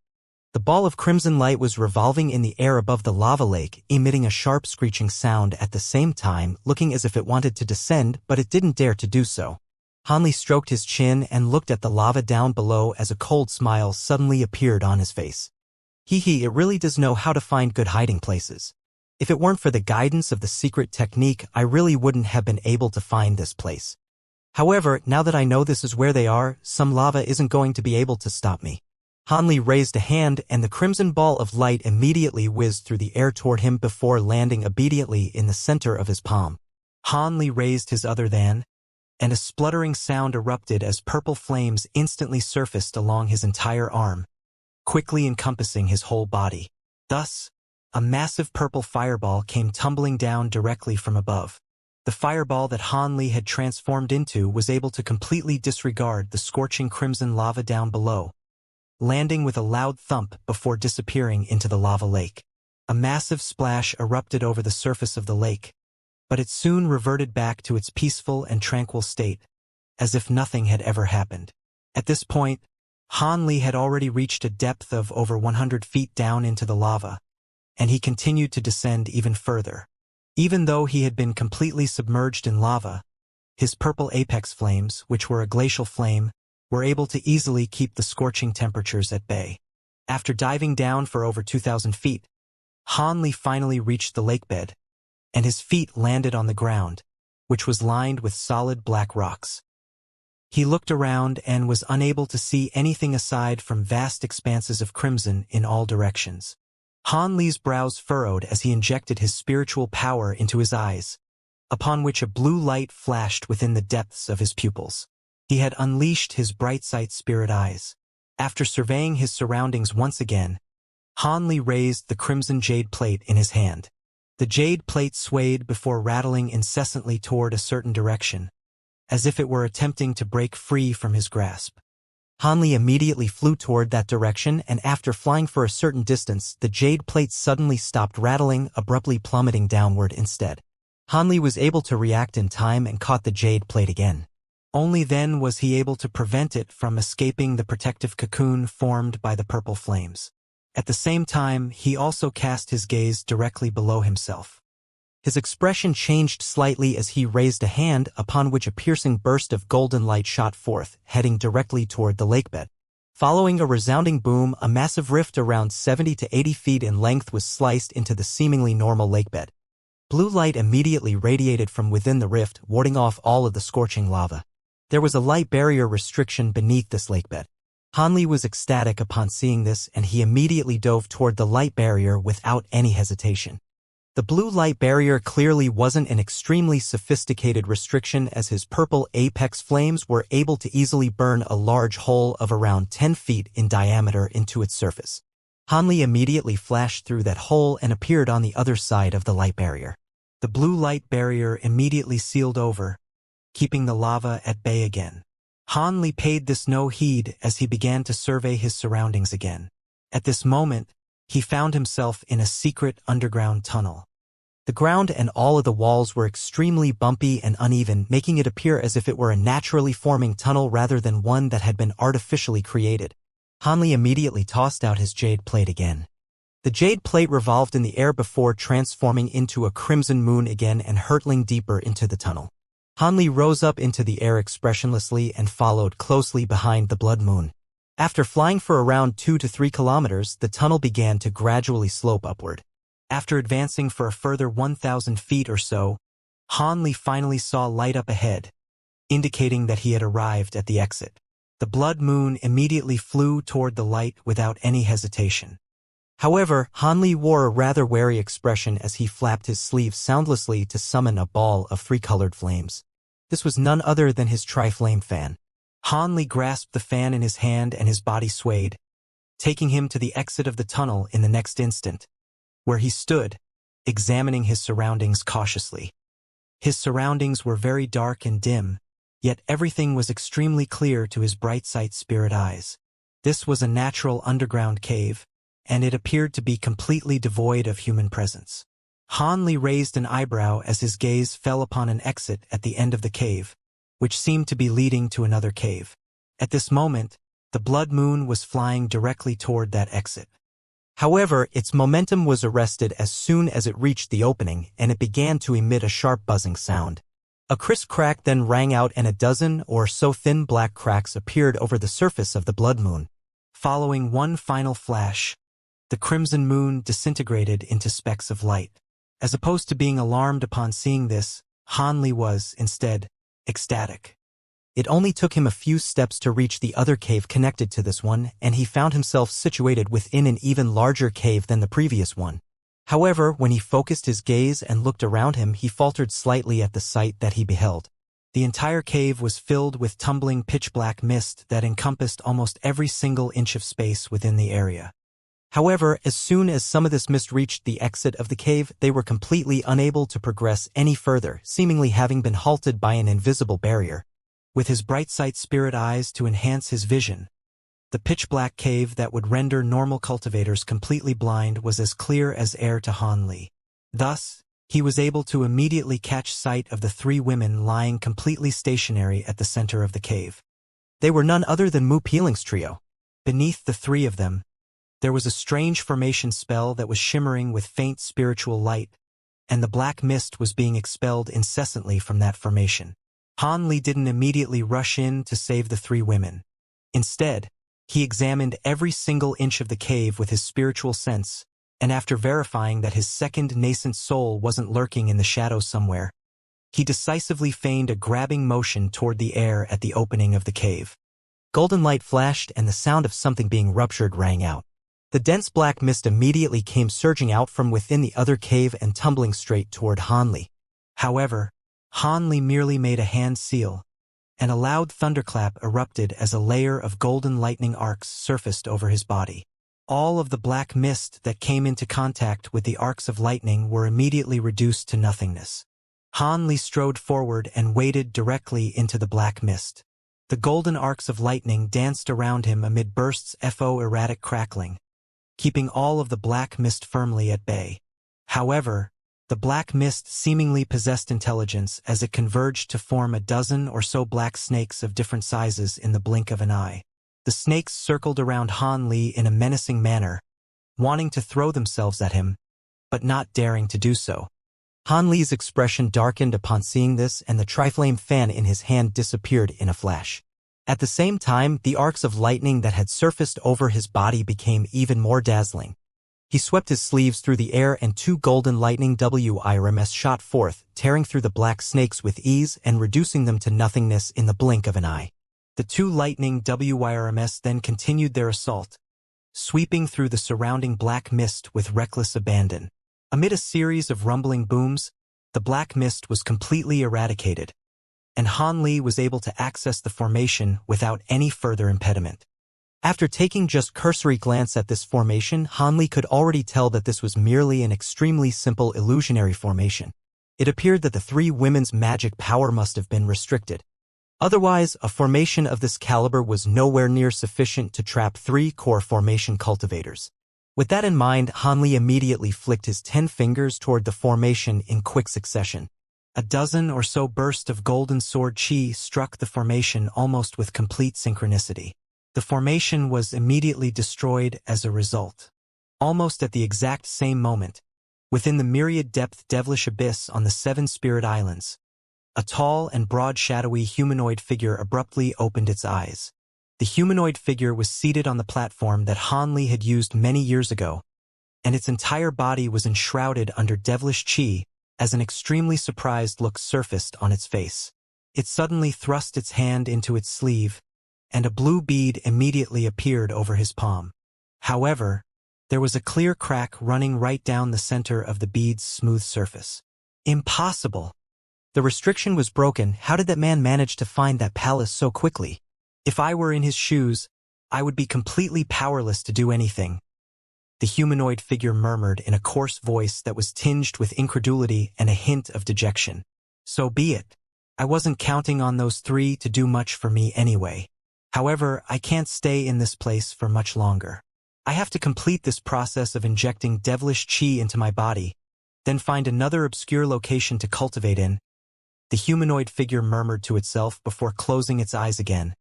The ball of crimson light was revolving in the air above the lava lake, emitting a sharp screeching sound at the same time, looking as if it wanted to descend, but it didn't dare to do so. Han Li stroked his chin and looked at the lava down below as a cold smile suddenly appeared on his face. It really does know how to find good hiding places. If it weren't for the guidance of the secret technique, I really wouldn't have been able to find this place. However, now that I know this is where they are, some lava isn't going to be able to stop me. Han Li raised a hand, and the crimson ball of light immediately whizzed through the air toward him before landing obediently in the center of his palm. Han Li raised his other hand, and a spluttering sound erupted as purple flames instantly surfaced along his entire arm, quickly encompassing his whole body. Thus, a massive purple fireball came tumbling down directly from above. The fireball that Han Li had transformed into was able to completely disregard the scorching crimson lava down below, landing with a loud thump before disappearing into the lava lake. A massive splash erupted over the surface of the lake, but it soon reverted back to its peaceful and tranquil state, as if nothing had ever happened. At this point, Han Li had already reached a depth of over 100 feet down into the lava, and he continued to descend even further. Even though he had been completely submerged in lava, his purple apex flames, which were a glacial flame, were able to easily keep the scorching temperatures at bay. After diving down for over 2,000 feet, Han Li finally reached the lakebed, and his feet landed on the ground, which was lined with solid black rocks. He looked around and was unable to see anything aside from vast expanses of crimson in all directions. Han Li's brows furrowed as he injected his spiritual power into his eyes, upon which a blue light flashed within the depths of his pupils. He had unleashed his bright sight spirit eyes. After surveying his surroundings once again, Han Li raised the crimson jade plate in his hand. The jade plate swayed before rattling incessantly toward a certain direction, as if it were attempting to break free from his grasp. Han Li immediately flew toward that direction, and after flying for a certain distance, the jade plate suddenly stopped rattling, abruptly plummeting downward instead. Han Li was able to react in time and caught the jade plate again. Only then was he able to prevent it from escaping the protective cocoon formed by the purple flames. At the same time, he also cast his gaze directly below himself. His expression changed slightly as he raised a hand, upon which a piercing burst of golden light shot forth, heading directly toward the lakebed. Following a resounding boom, a massive rift around 70 to 80 feet in length was sliced into the seemingly normal lakebed. Blue light immediately radiated from within the rift, warding off all of the scorching lava. There was a light barrier restriction beneath this lakebed. Han Li was ecstatic upon seeing this, and he immediately dove toward the light barrier without any hesitation. The blue light barrier clearly wasn't an extremely sophisticated restriction, as his purple apex flames were able to easily burn a large hole of around 10 feet in diameter into its surface. Han Li immediately flashed through that hole and appeared on the other side of the light barrier. The blue light barrier immediately sealed over, keeping the lava at bay again. Han Li paid this no heed as he began to survey his surroundings again. At this moment, he found himself in a secret underground tunnel. The ground and all of the walls were extremely bumpy and uneven, making it appear as if it were a naturally forming tunnel rather than one that had been artificially created. Hanli immediately tossed out his jade plate again. The jade plate revolved in the air before transforming into a crimson moon again and hurtling deeper into the tunnel. Hanli rose up into the air expressionlessly and followed closely behind the blood moon. After flying for around 2 to 3 kilometers, the tunnel began to gradually slope upward. After advancing for a further 1,000 feet or so, Hanli finally saw light up ahead, indicating that he had arrived at the exit. The blood moon immediately flew toward the light without any hesitation. However, Hanli wore a rather wary expression as he flapped his sleeves soundlessly to summon a ball of 3-colored flames. This was none other than his tri-flame fan. Hanli grasped the fan in his hand and his body swayed, taking him to the exit of the tunnel in the next instant, where he stood, examining his surroundings cautiously. His surroundings were very dark and dim, yet everything was extremely clear to his bright sight spirit eyes. This was a natural underground cave, and it appeared to be completely devoid of human presence. Hanli raised an eyebrow as his gaze fell upon an exit at the end of the cave, which seemed to be leading to another cave. At this moment, the blood moon was flying directly toward that exit. However, its momentum was arrested as soon as it reached the opening, and it began to emit a sharp buzzing sound. A crisp crack then rang out, and a dozen or so thin black cracks appeared over the surface of the blood moon. Following one final flash, the crimson moon disintegrated into specks of light. As opposed to being alarmed upon seeing this, Hanli was, instead, ecstatic. It only took him a few steps to reach the other cave connected to this one, and he found himself situated within an even larger cave than the previous one. However, when he focused his gaze and looked around him, he faltered slightly at the sight that he beheld. The entire cave was filled with tumbling pitch-black mist that encompassed almost every single inch of space within the area. However, as soon as some of this mist reached the exit of the cave, they were completely unable to progress any further, seemingly having been halted by an invisible barrier. With his bright sight spirit eyes to enhance his vision, the pitch-black cave that would render normal cultivators completely blind was as clear as air to Hanli. Thus, he was able to immediately catch sight of the 3 women lying completely stationary at the center of the cave. They were none other than Mu Peeling's trio. Beneath the 3 of them, there was a strange formation spell that was shimmering with faint spiritual light, and the black mist was being expelled incessantly from that formation. Hanli didn't immediately rush in to save the 3 women. Instead, he examined every single inch of the cave with his spiritual sense, and after verifying that his second nascent soul wasn't lurking in the shadows somewhere, he decisively feigned a grabbing motion toward the air at the opening of the cave. Golden light flashed and the sound of something being ruptured rang out. The dense black mist immediately came surging out from within the other cave and tumbling straight toward Hanli. However, Hanli merely made a hand seal, and a loud thunderclap erupted as a layer of golden lightning arcs surfaced over his body. All of the black mist that came into contact with the arcs of lightning were immediately reduced to nothingness. Hanli strode forward and waded directly into the black mist. The golden arcs of lightning danced around him amid bursts of erratic crackling, keeping all of the black mist firmly at bay. However, the black mist seemingly possessed intelligence as it converged to form a dozen or so black snakes of different sizes in the blink of an eye. The snakes circled around Hanli in a menacing manner, wanting to throw themselves at him, but not daring to do so. Hanli's expression darkened upon seeing this, and the triflame fan in his hand disappeared in a flash. At the same time, the arcs of lightning that had surfaced over his body became even more dazzling. He swept his sleeves through the air and 2 golden lightning WIRMs shot forth, tearing through the black snakes with ease and reducing them to nothingness in the blink of an eye. The 2 lightning WIRMs then continued their assault, sweeping through the surrounding black mist with reckless abandon. Amid a series of rumbling booms, the black mist was completely eradicated, and Hanli was able to access the formation without any further impediment. After taking just cursory glance at this formation, Hanli could already tell that this was merely an extremely simple illusionary formation. It appeared that the 3 women's magic power must have been restricted. Otherwise, a formation of this caliber was nowhere near sufficient to trap 3 core formation cultivators. With that in mind, Han Li immediately flicked his 10 fingers toward the formation in quick succession. A dozen or so bursts of golden sword chi struck the formation almost with complete synchronicity. The formation was immediately destroyed as a result. Almost at the exact same moment, within the myriad-depth devilish abyss on the 7 Spirit Islands, a tall and broad shadowy humanoid figure abruptly opened its eyes. The humanoid figure was seated on the platform that Han Li had used many years ago, and its entire body was enshrouded under devilish chi as an extremely surprised look surfaced on its face. It suddenly thrust its hand into its sleeve, and a blue bead immediately appeared over his palm. However, there was a clear crack running right down the center of the bead's smooth surface. Impossible! The restriction was broken. How did that man manage to find that palace so quickly? If I were in his shoes, I would be completely powerless to do anything. The humanoid figure murmured in a coarse voice that was tinged with incredulity and a hint of dejection. So be it. I wasn't counting on those 3 to do much for me anyway. However, I can't stay in this place for much longer. I have to complete this process of injecting devilish chi into my body, then find another obscure location to cultivate in. The humanoid figure murmured to itself before closing its eyes again,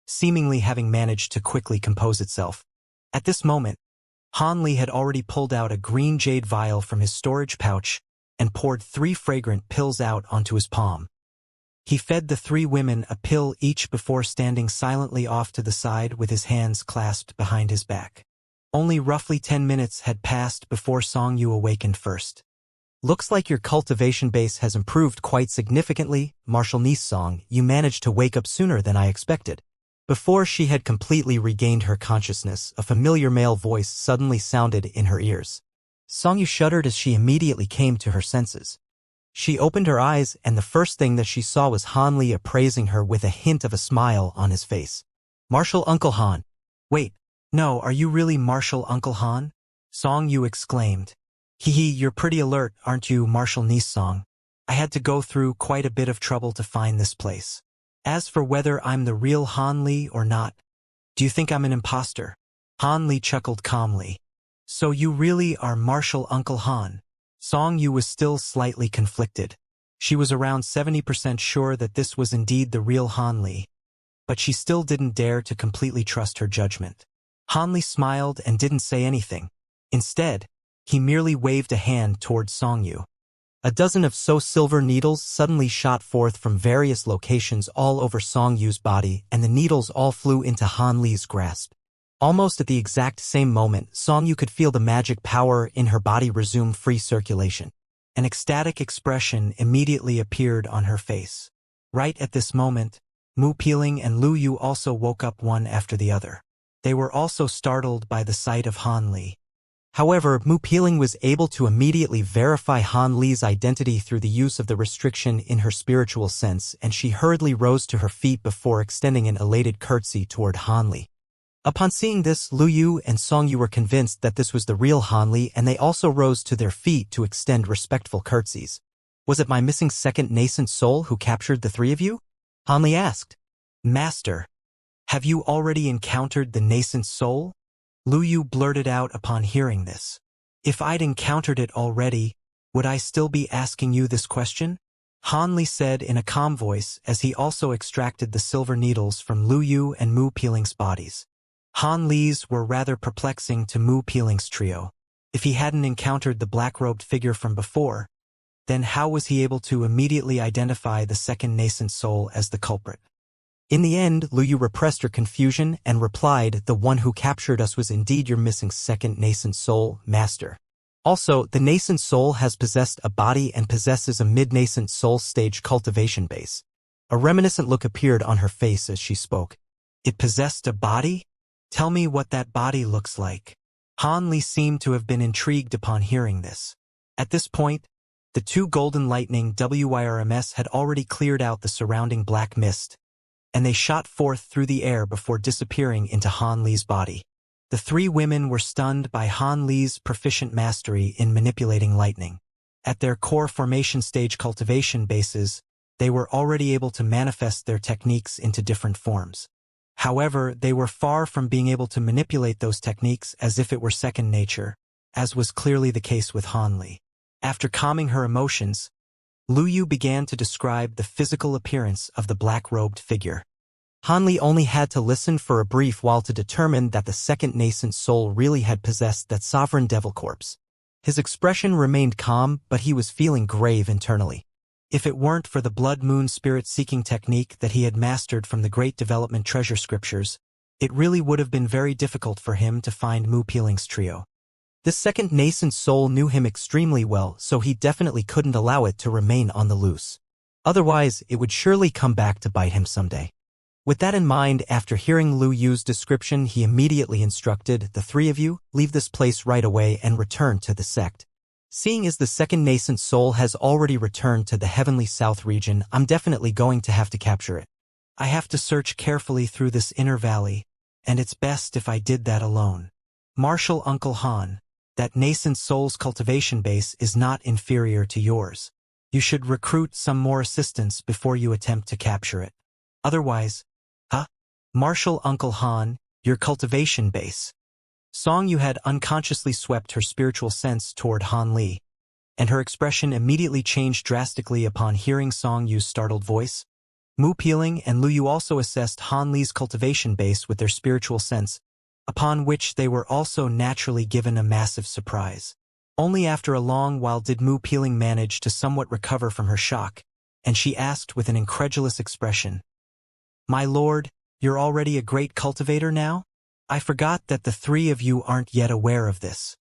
seemingly having managed to quickly compose itself. At this moment, Han Li had already pulled out a green jade vial from his storage pouch and poured 3 fragrant pills out onto his palm. He fed the 3 women a pill each before standing silently off to the side with his hands clasped behind his back. Only roughly 10 minutes had passed before Song Yu awakened first. Looks like your cultivation base has improved quite significantly, Marshal Niece Song. You managed to wake up sooner than I expected. Before she had completely regained her consciousness, a familiar male voice suddenly sounded in her ears. Song Yu shuddered as she immediately came to her senses. She opened her eyes, and the first thing that she saw was Han Li appraising her with a hint of a smile on his face. Marshal Uncle Han. Wait, no, are you really Marshal Uncle Han? Song Yu exclaimed. Hee, you're pretty alert, aren't you, Marshal Niece Song? I had to go through quite a bit of trouble to find this place. As for whether I'm the real Han Li or not, do you think I'm an imposter? Han Li chuckled calmly. So you really are Marshal Uncle Han? Song Yu was still slightly conflicted. She was around 70% sure that this was indeed the real Han Li, but she still didn't dare to completely trust her judgment. Han Li smiled and didn't say anything. Instead, he merely waved a hand towards Song Yu. A dozen of silver needles suddenly shot forth from various locations all over Song Yu's body, and the needles all flew into Han Li's grasp. Almost at the exact same moment, Song Yu could feel the magic power in her body resume free circulation. An ecstatic expression immediately appeared on her face. Right at this moment, Mu Peeling and Lu Yu also woke up one after the other. They were also startled by the sight of Han Li. However, Mu Peeling was able to immediately verify Han Li's identity through the use of the restriction in her spiritual sense, and she hurriedly rose to her feet before extending an elated curtsy toward Han Li. Upon seeing this, Lu Yu and Song Yu were convinced that this was the real Han Li, and they also rose to their feet to extend respectful curtsies. Was it my missing second nascent soul who captured the 3 of you? Han Li asked. Master, have you already encountered the nascent soul? Lu Yu blurted out upon hearing this. If I'd encountered it already, would I still be asking you this question? Han Li said in a calm voice as he also extracted the silver needles from Lu Yu and Mu Peeling's bodies. Han Li's were rather perplexing to Mu Peeling's trio. If he hadn't encountered the black-robed figure from before, then how was he able to immediately identify the second nascent soul as the culprit? In the end, Lu Yu repressed her confusion and replied, the one who captured us was indeed your missing second nascent soul, Master. Also, the nascent soul has possessed a body and possesses a mid-nascent soul stage cultivation base. A reminiscent look appeared on her face as she spoke. It possessed a body? Tell me what that body looks like. Han Li seemed to have been intrigued upon hearing this. At this point, the 2 golden lightning WIRMS had already cleared out the surrounding black mist, and they shot forth through the air before disappearing into Han Li's body. The 3 women were stunned by Han Li's proficient mastery in manipulating lightning. At their core formation stage cultivation bases, they were already able to manifest their techniques into different forms. However, they were far from being able to manipulate those techniques as if it were second nature, as was clearly the case with Han Li. After calming her emotions, Lu Yu began to describe the physical appearance of the black-robed figure. Han Li only had to listen for a brief while to determine that the second nascent soul really had possessed that sovereign devil corpse. His expression remained calm, but he was feeling grave internally. If it weren't for the blood moon spirit-seeking technique that he had mastered from the Great Development Treasure Scriptures, it really would have been very difficult for him to find Mu Peeling's trio. This second nascent soul knew him extremely well, so he definitely couldn't allow it to remain on the loose. Otherwise, it would surely come back to bite him someday. With that in mind, after hearing Lu Yu's description, he immediately instructed, "The three of you, leave this place right away and return to the sect. Seeing as the second nascent soul has already returned to the Heavenly South region, I'm definitely going to have to capture it. I have to search carefully through this inner valley, and it's best if I did that alone. Marshal Uncle Han, that nascent soul's cultivation base is not inferior to yours. You should recruit some more assistants before you attempt to capture it. Otherwise, Marshal Uncle Han, your cultivation base." Song Yu had unconsciously swept her spiritual sense toward Han Li, and her expression immediately changed drastically upon hearing Song Yu's startled voice. Mu Peeling and Lu Yu also assessed Han Li's cultivation base with their spiritual sense, upon which they were also naturally given a massive surprise. Only after a long while did Mu Peeling manage to somewhat recover from her shock, and she asked with an incredulous expression, "My lord, you're already a great cultivator now? I forgot that the three of you aren't yet aware of this.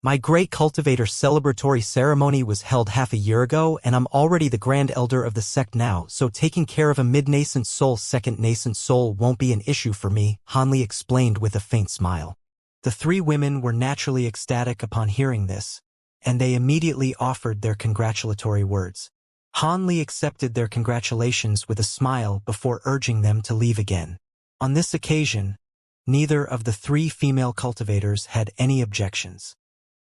My great cultivator celebratory ceremony was held half a year ago, and I'm already the grand elder of the sect now, so taking care of a mid-nascent soul, second nascent soul won't be an issue for me," Han Li explained with a faint smile. The three women were naturally ecstatic upon hearing this, and they immediately offered their congratulatory words. Han Li accepted their congratulations with a smile before urging them to leave again. On this occasion, neither of the three female cultivators had any objections.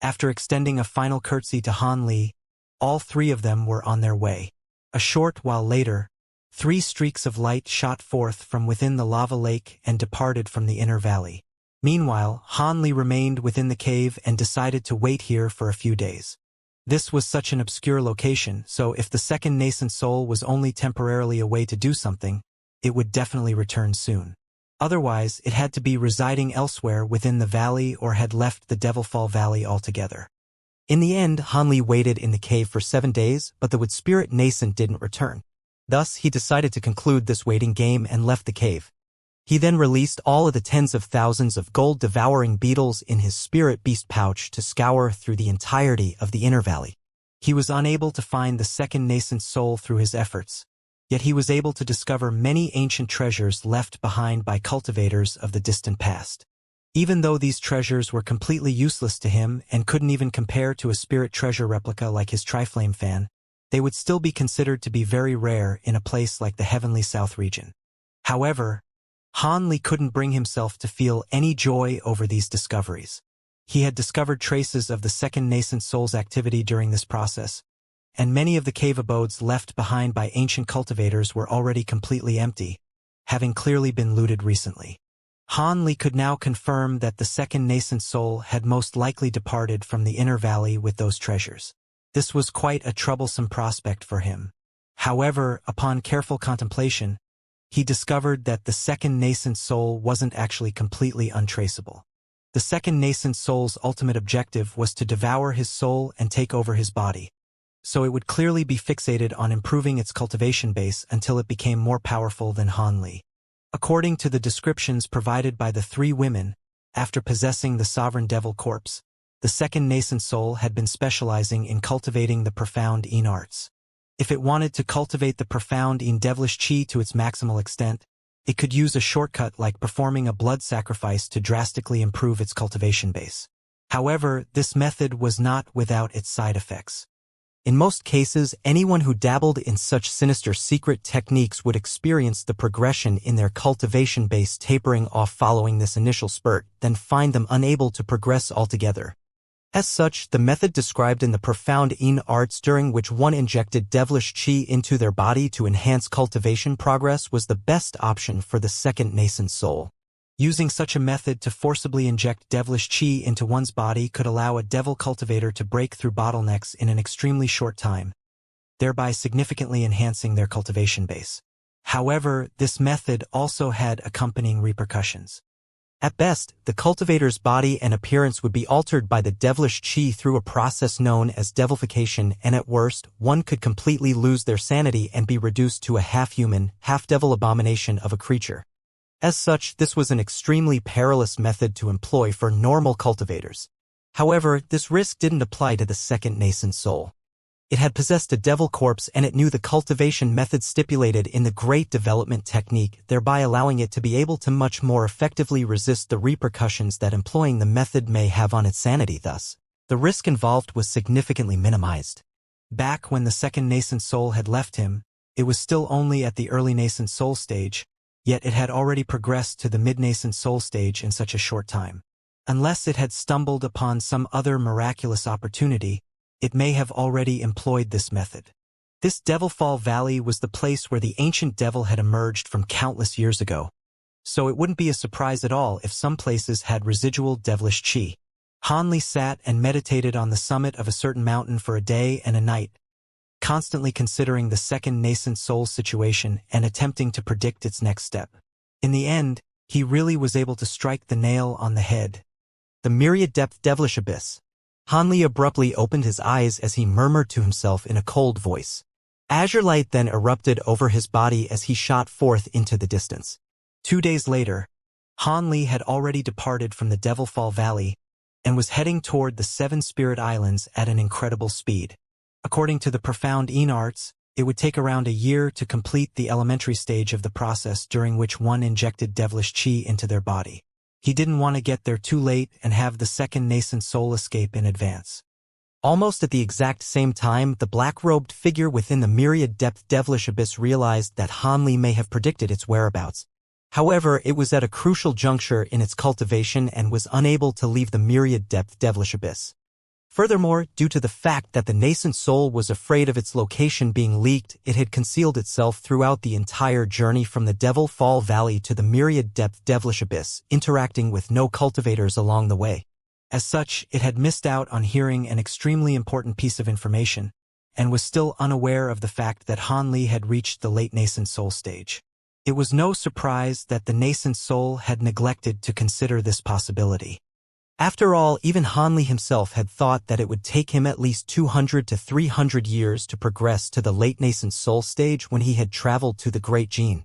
After extending a final curtsy to Han Li, all three of them were on their way. A short while later, 3 streaks of light shot forth from within the lava lake and departed from the inner valley. Meanwhile, Han Li remained within the cave and decided to wait here for a few days. This was such an obscure location, so if the second nascent soul was only temporarily away to do something, it would definitely return soon. Otherwise, it had to be residing elsewhere within the valley or had left the Devilfall Valley altogether. In the end, Han Li waited in the cave for 7 days, but the wood spirit nascent didn't return. Thus, he decided to conclude this waiting game and left the cave. He then released all of the tens of thousands of gold-devouring beetles in his spirit beast pouch to scour through the entirety of the inner valley. He was unable to find the second nascent soul through his efforts, yet he was able to discover many ancient treasures left behind by cultivators of the distant past. Even though these treasures were completely useless to him and couldn't even compare to a spirit treasure replica like his Triflame fan, they would still be considered to be very rare in a place like the Heavenly South region. However, Han Li couldn't bring himself to feel any joy over these discoveries. He had discovered traces of the second nascent soul's activity during this process, and many of the cave abodes left behind by ancient cultivators were already completely empty, having clearly been looted recently. Han Li could now confirm that the second nascent soul had most likely departed from the inner valley with those treasures. This was quite a troublesome prospect for him. However, upon careful contemplation, he discovered that the second nascent soul wasn't actually completely untraceable. The second nascent soul's ultimate objective was to devour his soul and take over his body, so it would clearly be fixated on improving its cultivation base until it became more powerful than Han Li. According to the descriptions provided by the 3 women, after possessing the sovereign devil corpse, the second nascent soul had been specializing in cultivating the profound Yin arts. If it wanted to cultivate the profound Yin devilish chi to its maximal extent, it could use a shortcut like performing a blood sacrifice to drastically improve its cultivation base. However, this method was not without its side effects. In most cases, anyone who dabbled in such sinister secret techniques would experience the progression in their cultivation base tapering off following this initial spurt, then find them unable to progress altogether. As such, the method described in the profound in arts during which one injected devilish qi into their body to enhance cultivation progress was the best option for the second nascent soul. Using such a method to forcibly inject devilish qi into one's body could allow a devil cultivator to break through bottlenecks in an extremely short time, thereby significantly enhancing their cultivation base. However, this method also had accompanying repercussions. At best, the cultivator's body and appearance would be altered by the devilish qi through a process known as devilification, and at worst, one could completely lose their sanity and be reduced to a half-human, half-devil abomination of a creature. As such, this was an extremely perilous method to employ for normal cultivators. However, this risk didn't apply to the second nascent soul. It had possessed a devil corpse and it knew the cultivation method stipulated in the Great Development Technique, thereby allowing it to be able to much more effectively resist the repercussions that employing the method may have on its sanity. Thus, the risk involved was significantly minimized. Back when the second nascent soul had left him, it was still only at the early nascent soul stage, yet it had already progressed to the mid-nascent soul stage in such a short time. Unless it had stumbled upon some other miraculous opportunity, it may have already employed this method. This Devilfall Valley was the place where the ancient devil had emerged from countless years ago, so it wouldn't be a surprise at all if some places had residual devilish qi. Han Li sat and meditated on the summit of a certain mountain for a day and a night, constantly considering the second nascent soul situation and attempting to predict its next step. In the end, he really was able to strike the nail on the head. The myriad depth devilish abyss. Han Li abruptly opened his eyes as he murmured to himself in a cold voice. Azure light then erupted over his body as he shot forth into the distance. 2 days later, Han Li had already departed from the Devilfall Valley and was heading toward the Seven Spirit Islands at an incredible speed. According to the profound in arts, it would take around a year to complete the elementary stage of the process during which one injected devilish qi into their body. He didn't want to get there too late and have the second nascent soul escape in advance. Almost at the exact same time, the black-robed figure within the myriad depth devilish abyss realized that Han Li may have predicted its whereabouts. However, it was at a crucial juncture in its cultivation and was unable to leave the myriad depth devilish abyss. Furthermore, due to the fact that the nascent soul was afraid of its location being leaked, it had concealed itself throughout the entire journey from the Devilfall Valley to the myriad depth devilish abyss, interacting with no cultivators along the way. As such, it had missed out on hearing an extremely important piece of information, and was still unaware of the fact that Han Li had reached the late nascent soul stage. It was no surprise that the nascent soul had neglected to consider this possibility. After all, even Han Li himself had thought that it would take him at least 200 to 300 years to progress to the late nascent soul stage when he had traveled to the Great Gene.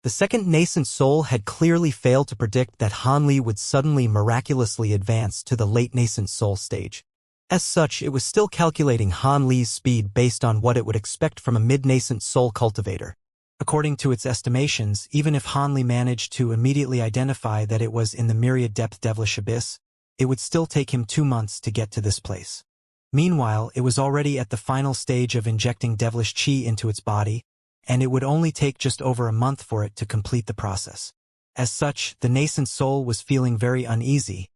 The second nascent soul had clearly failed to predict that Han Li would suddenly miraculously advance to the late nascent soul stage. As such, it was still calculating Han Li's speed based on what it would expect from a mid-nascent soul cultivator. According to its estimations, even if Han Li managed to immediately identify that it was in the myriad depth devilish abyss, it would still take him 2 months to get to this place. Meanwhile, it was already at the final stage of injecting devilish qi into its body, and it would only take just over a month for it to complete the process. As such, the nascent soul was feeling very uneasy,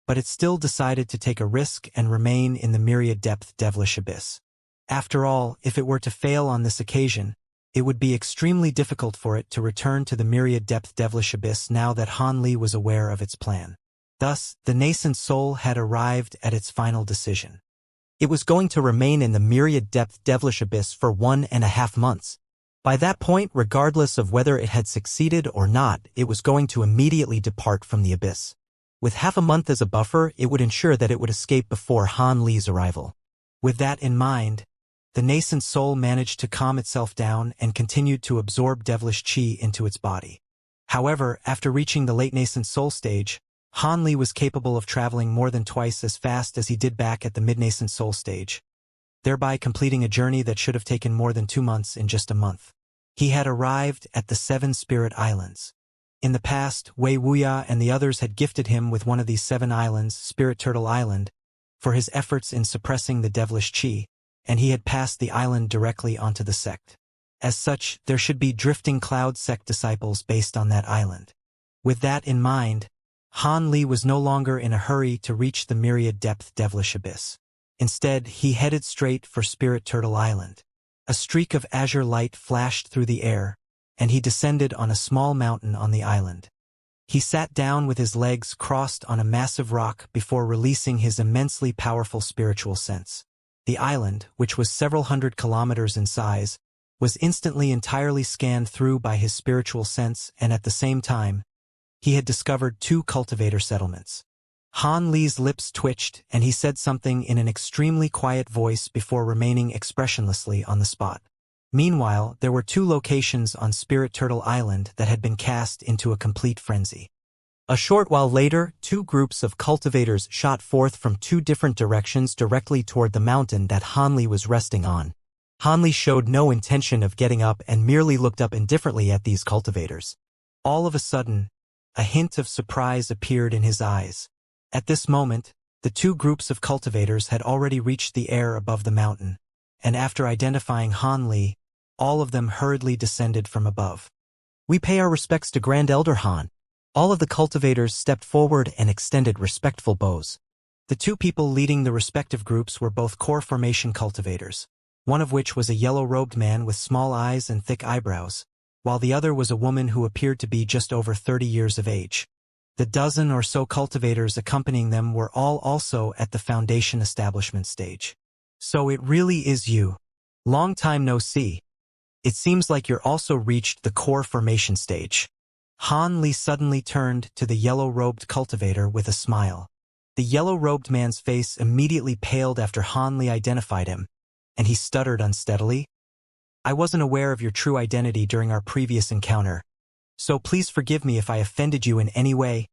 but it still decided to take a risk and remain in the myriad depth devilish abyss. After all, if it were to fail on this occasion, it would be extremely difficult for it to return to the myriad depth devilish abyss now that Han Li was aware of its plan. Thus, the nascent soul had arrived at its final decision. It was going to remain in the myriad depth devilish abyss for 1.5 months. By that point, regardless of whether it had succeeded or not, it was going to immediately depart from the abyss. With half a month as a buffer, it would ensure that it would escape before Han Li's arrival. With that in mind, the nascent soul managed to calm itself down and continued to absorb devilish qi into its body. However, after reaching the late nascent soul stage, Han Li was capable of traveling more than twice as fast as he did back at the mid-nascent soul stage, thereby completing a journey that should have taken more than 2 months in just a month. He had arrived at the Seven Spirit Islands. In the past, Wuxia and the others had gifted him with one of these 7 islands, Spirit Turtle Island, for his efforts in suppressing the devilish qi, and he had passed the island directly onto the sect. As such, there should be drifting cloud sect disciples based on that island. With that in mind, Han Li was no longer in a hurry to reach the myriad-depth devilish abyss. Instead, he headed straight for Spirit Turtle Island. A streak of azure light flashed through the air, and he descended on a small mountain on the island. He sat down with his legs crossed on a massive rock before releasing his immensely powerful spiritual sense. The island, which was several hundred kilometers in size, was instantly entirely scanned through by his spiritual sense, and at the same time, he had discovered 2 cultivator settlements. Han Li's lips twitched, and he said something in an extremely quiet voice before remaining expressionlessly on the spot. Meanwhile, there were 2 locations on Spirit Turtle Island that had been cast into a complete frenzy. A short while later, 2 groups of cultivators shot forth from 2 different directions directly toward the mountain that Han Li was resting on. Han Li showed no intention of getting up and merely looked up indifferently at these cultivators. All of a sudden, a hint of surprise appeared in his eyes. At this moment, the 2 groups of cultivators had already reached the air above the mountain, and after identifying Han Li, all of them hurriedly descended from above. "We pay our respects to Grand Elder Han." All of the cultivators stepped forward and extended respectful bows. The 2 people leading the respective groups were both core formation cultivators, one of which was a yellow-robed man with small eyes and thick eyebrows, while the other was a woman who appeared to be just over 30 years of age. The dozen or so cultivators accompanying them were all also at the foundation establishment stage. "So it really is you. Long time no see. It seems like you're also reached the core formation stage." Han Li suddenly turned to the yellow-robed cultivator with a smile. The yellow-robed man's face immediately paled after Han Li identified him, and he stuttered unsteadily. "I wasn't aware of your true identity during our previous encounter, so please forgive me if I offended you in any way."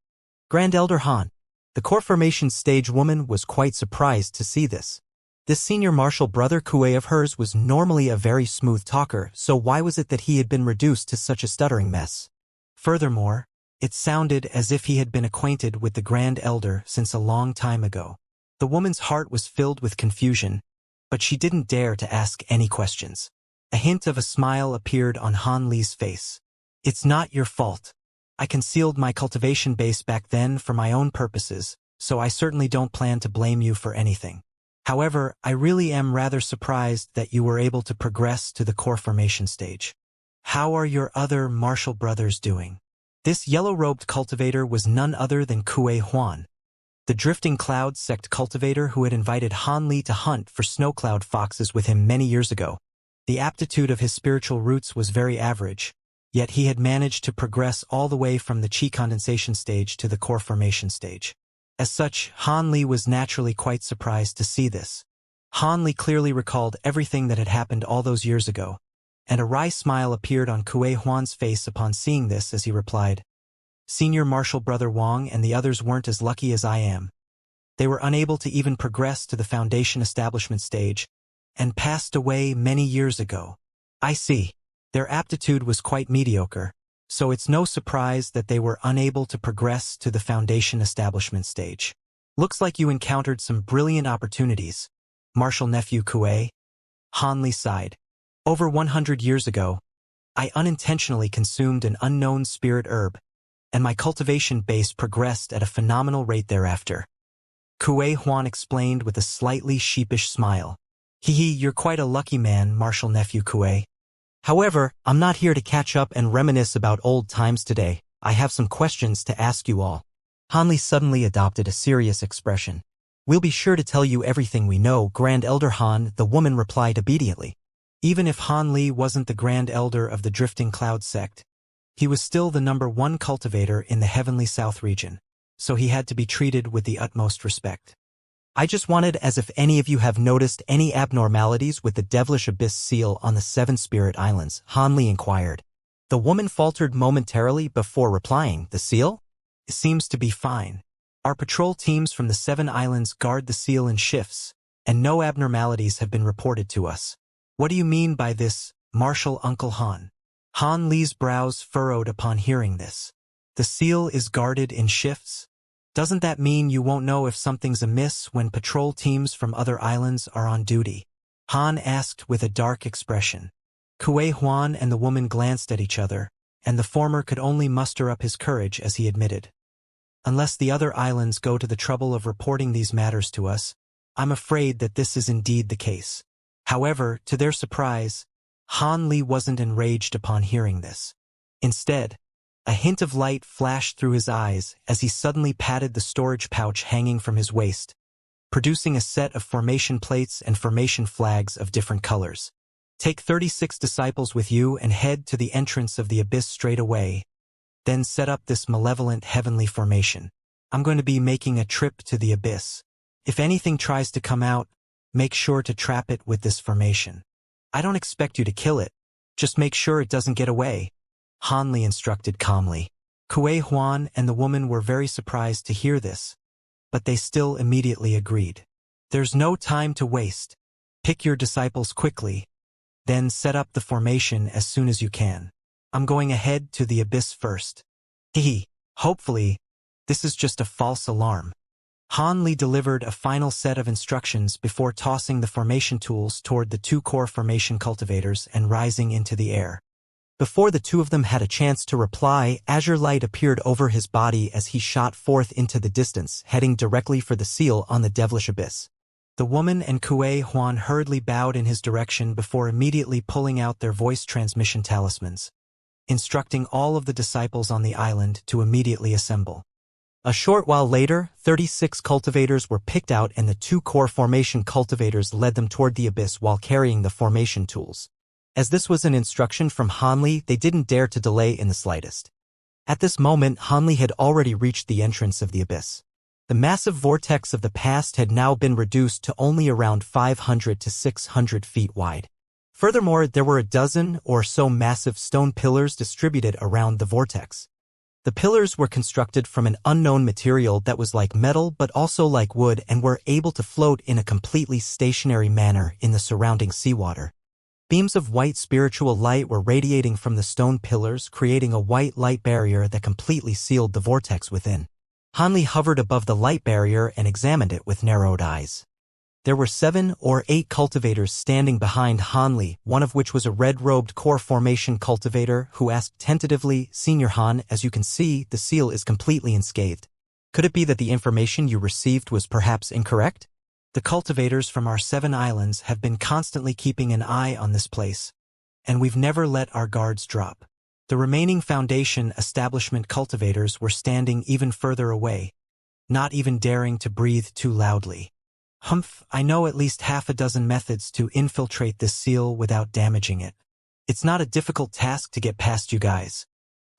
"Grand Elder Han." The core formation stage woman was quite surprised to see this. This senior martial brother Kuei of hers was normally a very smooth talker, so why was it that he had been reduced to such a stuttering mess? Furthermore, it sounded as if he had been acquainted with the Grand Elder since a long time ago. The woman's heart was filled with confusion, but she didn't dare to ask any questions. A hint of a smile appeared on Han Li's face. "It's not your fault. I concealed my cultivation base back then for my own purposes, so I certainly don't plan to blame you for anything. However, I really am rather surprised that you were able to progress to the core formation stage. How are your other martial brothers doing?" This yellow-robed cultivator was none other than Kuei Huan, the Drifting Cloud sect cultivator who had invited Han Li to hunt for snow-cloud foxes with him many years ago. The aptitude of his spiritual roots was very average, yet he had managed to progress all the way from the chi condensation stage to the core formation stage. As such, Han Li was naturally quite surprised to see this. Han Li clearly recalled everything that had happened all those years ago, and a wry smile appeared on Kuei Huan's face upon seeing this as he replied, "Senior Martial Brother Wang and the others weren't as lucky as I am. They were unable to even progress to the foundation establishment stage, and passed away many years ago." "I see. Their aptitude was quite mediocre, so it's no surprise that they were unable to progress to the foundation establishment stage. Looks like you encountered some brilliant opportunities, Martial Nephew Kuei." Han Li sighed. "Over 100 years ago, I unintentionally consumed an unknown spirit herb, and my cultivation base progressed at a phenomenal rate thereafter." Kuei Huan explained with a slightly sheepish smile. "Hee, you're quite a lucky man, Martial Nephew Kuei. However, I'm not here to catch up and reminisce about old times today. I have some questions to ask you all." Han Li suddenly adopted a serious expression. "We'll be sure to tell you everything we know, Grand Elder Han," the woman replied obediently. Even if Han Li wasn't the Grand Elder of the Drifting Cloud sect, he was still the #1 cultivator in the Heavenly South region, so he had to be treated with the utmost respect. "I just wanted as if any of you have noticed any abnormalities with the Devilish Abyss seal on the 7 Spirit Islands," Han Li inquired. The woman faltered momentarily before replying, "The seal? It seems to be fine. Our patrol teams from the 7 islands guard the seal in shifts, and no abnormalities have been reported to us." "What do you mean by this, Martial Uncle Han?" Han Li's brows furrowed upon hearing this. "The seal is guarded in shifts? Doesn't that mean you won't know if something's amiss when patrol teams from other islands are on duty?" Han asked with a dark expression. Kuei Huan and the woman glanced at each other, and the former could only muster up his courage as he admitted, Unless the other islands go to the trouble of reporting these matters to us, I'm afraid that this is indeed the case. However, to their surprise, Han Li wasn't enraged upon hearing this. Instead, a hint of light flashed through his eyes as he suddenly patted the storage pouch hanging from his waist, producing a set of formation plates and formation flags of different colors. Take 36 disciples with you and head to the entrance of the abyss straight away, then set up this malevolent heavenly formation. I'm going to be making a trip to the abyss. If anything tries to come out, make sure to trap it with this formation. I don't expect you to kill it. Just make sure it doesn't get away, Han Li instructed calmly. Kuei Huan and the woman were very surprised to hear this, but they still immediately agreed. There's no time to waste. Pick your disciples quickly, then set up the formation as soon as you can. I'm going ahead to the abyss first. Hopefully, this is just a false alarm. Han Li delivered a final set of instructions before tossing the formation tools toward the two core formation cultivators and rising into the air. Before the two of them had a chance to reply, azure light appeared over his body as he shot forth into the distance, heading directly for the seal on the devilish abyss. The woman and Kuei Huan hurriedly bowed in his direction before immediately pulling out their voice transmission talismans, instructing all of the disciples on the island to immediately assemble. A short while later, 36 cultivators were picked out and the two core formation cultivators led them toward the abyss while carrying the formation tools. As this was an instruction from Han Li, they didn't dare to delay in the slightest. At this moment, Han Li had already reached the entrance of the abyss. The massive vortex of the past had now been reduced to only around 500 to 600 feet wide. Furthermore, there were a dozen or so massive stone pillars distributed around the vortex. The pillars were constructed from an unknown material that was like metal but also like wood and were able to float in a completely stationary manner in the surrounding seawater. Beams of white spiritual light were radiating from the stone pillars, creating a white light barrier that completely sealed the vortex within. Han Li hovered above the light barrier and examined it with narrowed eyes. There were 7 or 8 cultivators standing behind Han Li, one of which was a red-robed core formation cultivator who asked tentatively, "Senior Han, as you can see, the seal is completely unscathed. Could it be that the information you received was perhaps incorrect? The cultivators from our 7 islands have been constantly keeping an eye on this place, and we've never let our guards drop." The remaining Foundation establishment cultivators were standing even further away, not even daring to breathe too loudly. I know at least half a dozen methods to infiltrate this seal without damaging it. It's not a difficult task to get past you guys.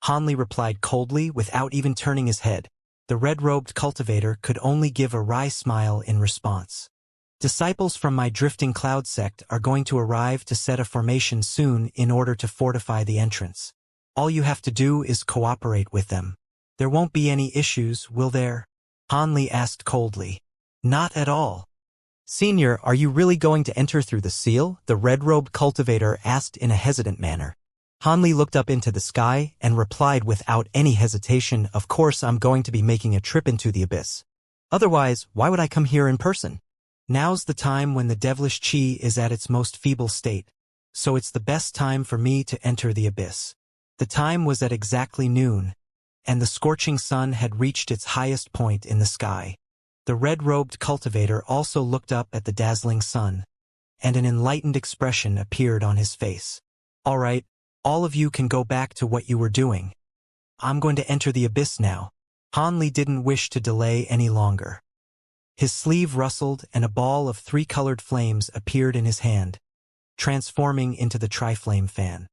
Han Li replied coldly without even turning his head. The red-robed cultivator could only give a wry smile in response. Disciples from my drifting cloud sect are going to arrive to set a formation soon in order to fortify the entrance. All you have to do is cooperate with them. There won't be any issues, will there? Han Li asked coldly. Not at all. Senior, are you really going to enter through the seal? The red-robed cultivator asked in a hesitant manner. Han Li looked up into the sky and replied without any hesitation, "Of course I'm going to be making a trip into the abyss. Otherwise, why would I come here in person? Now's the time when the devilish chi is at its most feeble state, so it's the best time for me to enter the abyss." The time was at exactly noon, and the scorching sun had reached its highest point in the sky. The red-robed cultivator also looked up at the dazzling sun, and an enlightened expression appeared on his face. "All right, all of you can go back to what you were doing. I'm going to enter the abyss now." Han Li didn't wish to delay any longer. His sleeve rustled and a ball of 3-colored flames appeared in his hand, transforming into the Tri-Flame fan.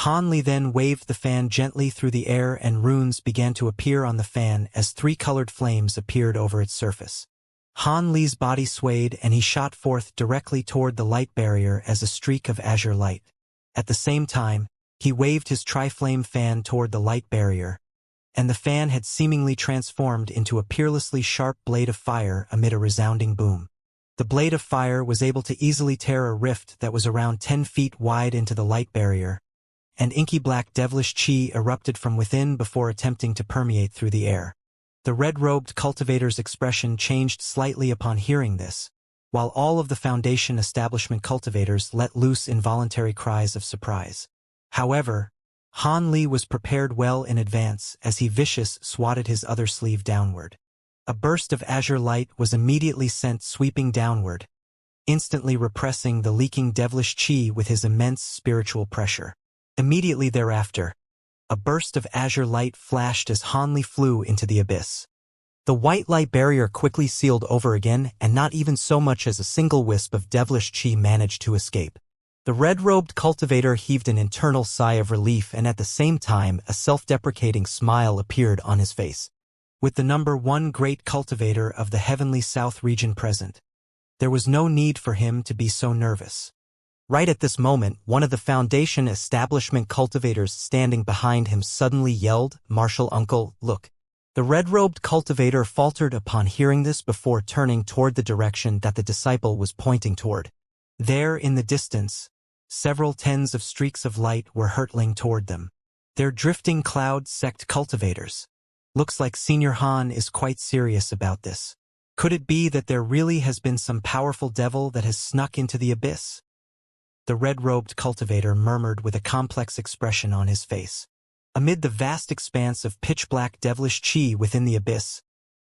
Han Li then waved the fan gently through the air and runes began to appear on the fan as 3-colored flames appeared over its surface. Han Li's body swayed and he shot forth directly toward the light barrier as a streak of azure light. At the same time, he waved his Tri-Flame fan toward the light barrier, and the fan had seemingly transformed into a peerlessly sharp blade of fire amid a resounding boom. The blade of fire was able to easily tear a rift that was around 10 feet wide into the light barrier, and inky black devilish chi erupted from within before attempting to permeate through the air. The red-robed cultivator's expression changed slightly upon hearing this, while all of the Foundation establishment cultivators let loose involuntary cries of surprise. However, Han Li was prepared well in advance as he swatted his other sleeve downward. A burst of azure light was immediately sent sweeping downward, instantly repressing the leaking devilish chi with his immense spiritual pressure. Immediately thereafter, a burst of azure light flashed as Han Li flew into the abyss. The white light barrier quickly sealed over again, and not even so much as a single wisp of devilish chi managed to escape. The red-robed cultivator heaved an internal sigh of relief, and at the same time a self-deprecating smile appeared on his face. With the number 1 great cultivator of the heavenly south region present, there was no need for him to be so nervous. Right at this moment, one of the Foundation establishment cultivators standing behind him suddenly yelled, "Marshal Uncle, look." The red-robed cultivator faltered upon hearing this before turning toward the direction that the disciple was pointing toward. There, in the distance, several tens of streaks of light were hurtling toward them. They're drifting cloud sect cultivators. Looks like Senior Han is quite serious about this. Could it be that there really has been some powerful devil that has snuck into the abyss? The red-robed cultivator murmured with a complex expression on his face. Amid the vast expanse of pitch-black devilish chi within the abyss,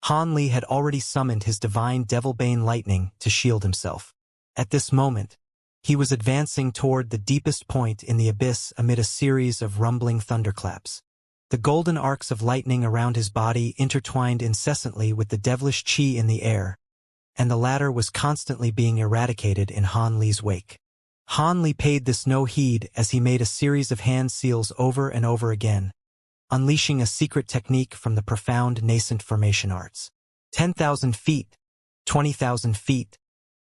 Han Li had already summoned his divine Devilbane lightning to shield himself. At this moment, he was advancing toward the deepest point in the abyss amid a series of rumbling thunderclaps. The golden arcs of lightning around his body intertwined incessantly with the devilish chi in the air, and the latter was constantly being eradicated in Han Li's wake. Han Li paid this no heed as he made a series of hand seals over and over again, unleashing a secret technique from the profound nascent formation arts. 10,000 feet, 20,000 feet,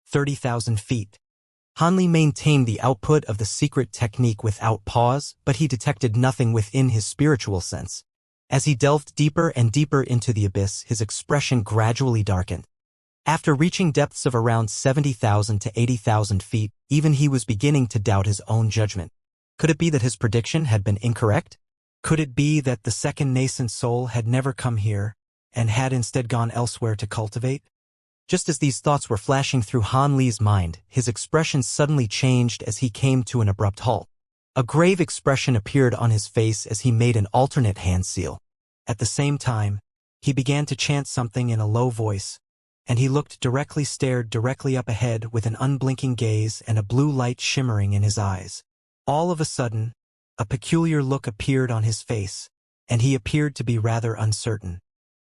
30,000 feet. Han Li maintained the output of the secret technique without pause, but he detected nothing within his spiritual sense. As he delved deeper and deeper into the abyss, his expression gradually darkened. After reaching depths of around 70,000 to 80,000 feet, even he was beginning to doubt his own judgment. Could it be that his prediction had been incorrect? Could it be that the second nascent soul had never come here, and had instead gone elsewhere to cultivate? Just as these thoughts were flashing through Han Li's mind, his expression suddenly changed as he came to an abrupt halt. A grave expression appeared on his face as he made an alternate hand seal. At the same time, he began to chant something in a low voice, and he stared directly up ahead with an unblinking gaze and a blue light shimmering in his eyes. All of a sudden, a peculiar look appeared on his face, and he appeared to be rather uncertain.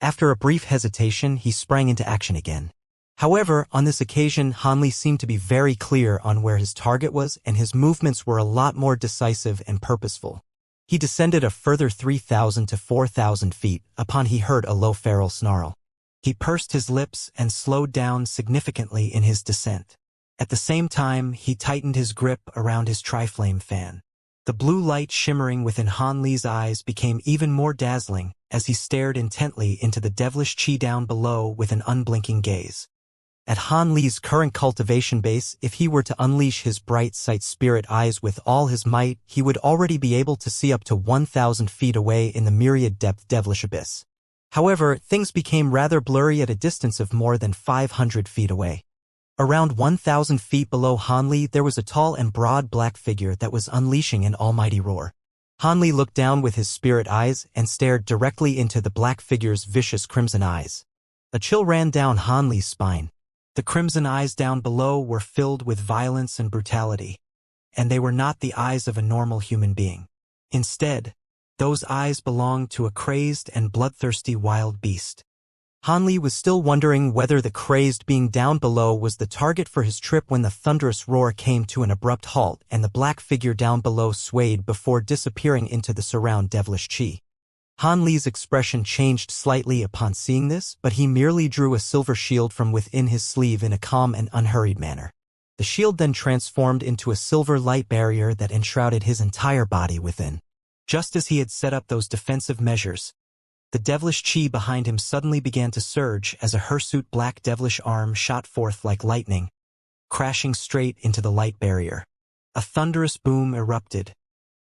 After a brief hesitation, he sprang into action again. However, on this occasion, Han Li seemed to be very clear on where his target was, and his movements were a lot more decisive and purposeful. He descended a further 3,000 to 4,000 feet upon he heard a low feral snarl. He pursed his lips and slowed down significantly in his descent. At the same time, he tightened his grip around his triflame fan. The blue light shimmering within Han Li's eyes became even more dazzling as he stared intently into the devilish chi down below with an unblinking gaze. At Han Li's current cultivation base, if he were to unleash his bright sight spirit eyes with all his might, he would already be able to see up to 1,000 feet away in the myriad depth devilish abyss. However, things became rather blurry at a distance of more than 500 feet away. Around 1,000 feet below Han Li, there was a tall and broad black figure that was unleashing an almighty roar. Han Li looked down with his spirit eyes and stared directly into the black figure's vicious crimson eyes. A chill ran down Han Li's spine. The crimson eyes down below were filled with violence and brutality, and they were not the eyes of a normal human being. Instead, those eyes belonged to a crazed and bloodthirsty wild beast. Han Li was still wondering whether the crazed being down below was the target for his trip when the thunderous roar came to an abrupt halt and the black figure down below swayed before disappearing into the surround devilish chi. Han Li's expression changed slightly upon seeing this, but he merely drew a silver shield from within his sleeve in a calm and unhurried manner. The shield then transformed into a silver light barrier that enshrouded his entire body within. Just as he had set up those defensive measures, the devilish chi behind him suddenly began to surge as a hirsute black devilish arm shot forth like lightning, crashing straight into the light barrier. A thunderous boom erupted,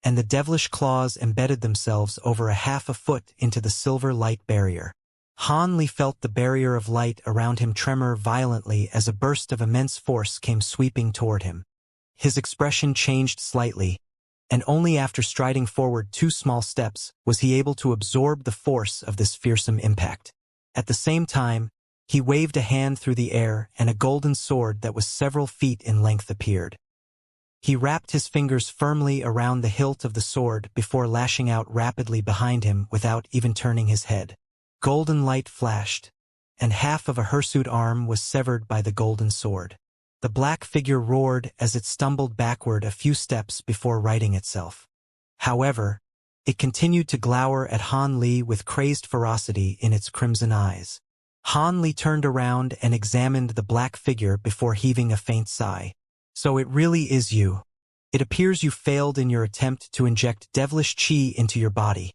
and the devilish claws embedded themselves over a half a foot into the silver light barrier. Han Li felt the barrier of light around him tremor violently as a burst of immense force came sweeping toward him. His expression changed slightly, and only after striding forward 2 small steps was he able to absorb the force of this fearsome impact. At the same time, he waved a hand through the air and a golden sword that was several feet in length appeared. He wrapped his fingers firmly around the hilt of the sword before lashing out rapidly behind him without even turning his head. Golden light flashed, and half of a hirsute arm was severed by the golden sword. The black figure roared as it stumbled backward a few steps before righting itself. However, it continued to glower at Han Li with crazed ferocity in its crimson eyes. Han Li turned around and examined the black figure before heaving a faint sigh. So it really is you. It appears you failed in your attempt to inject devilish qi into your body,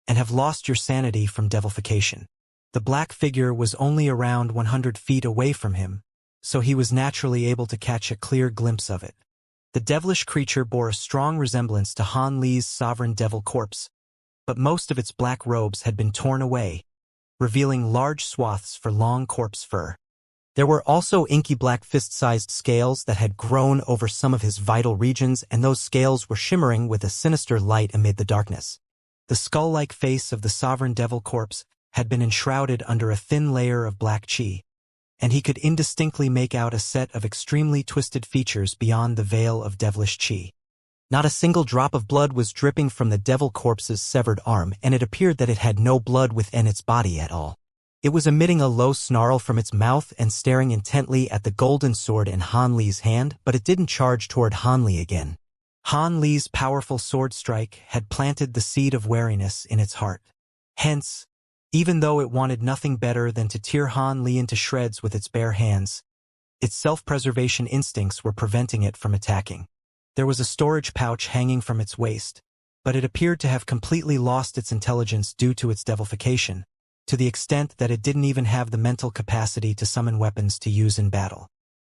and have lost your sanity from devilification. The black figure was only around 100 feet away from him, so he was naturally able to catch a clear glimpse of it. The devilish creature bore a strong resemblance to Han Li's sovereign devil corpse, but most of its black robes had been torn away, revealing large swaths for long corpse fur. There were also inky black fist-sized scales that had grown over some of his vital regions, and those scales were shimmering with a sinister light amid the darkness. The skull-like face of the sovereign devil corpse had been enshrouded under a thin layer of black qi, and he could indistinctly make out a set of extremely twisted features beyond the veil of devilish qi. Not a single drop of blood was dripping from the devil corpse's severed arm, and it appeared that it had no blood within its body at all. It was emitting a low snarl from its mouth and staring intently at the golden sword in Han Li's hand, but it didn't charge toward Han Li again. Han Li's powerful sword strike had planted the seed of wariness in its heart. Hence, even though it wanted nothing better than to tear Han Li into shreds with its bare hands, its self-preservation instincts were preventing it from attacking. There was a storage pouch hanging from its waist, but it appeared to have completely lost its intelligence due to its devilification, to the extent that it didn't even have the mental capacity to summon weapons to use in battle.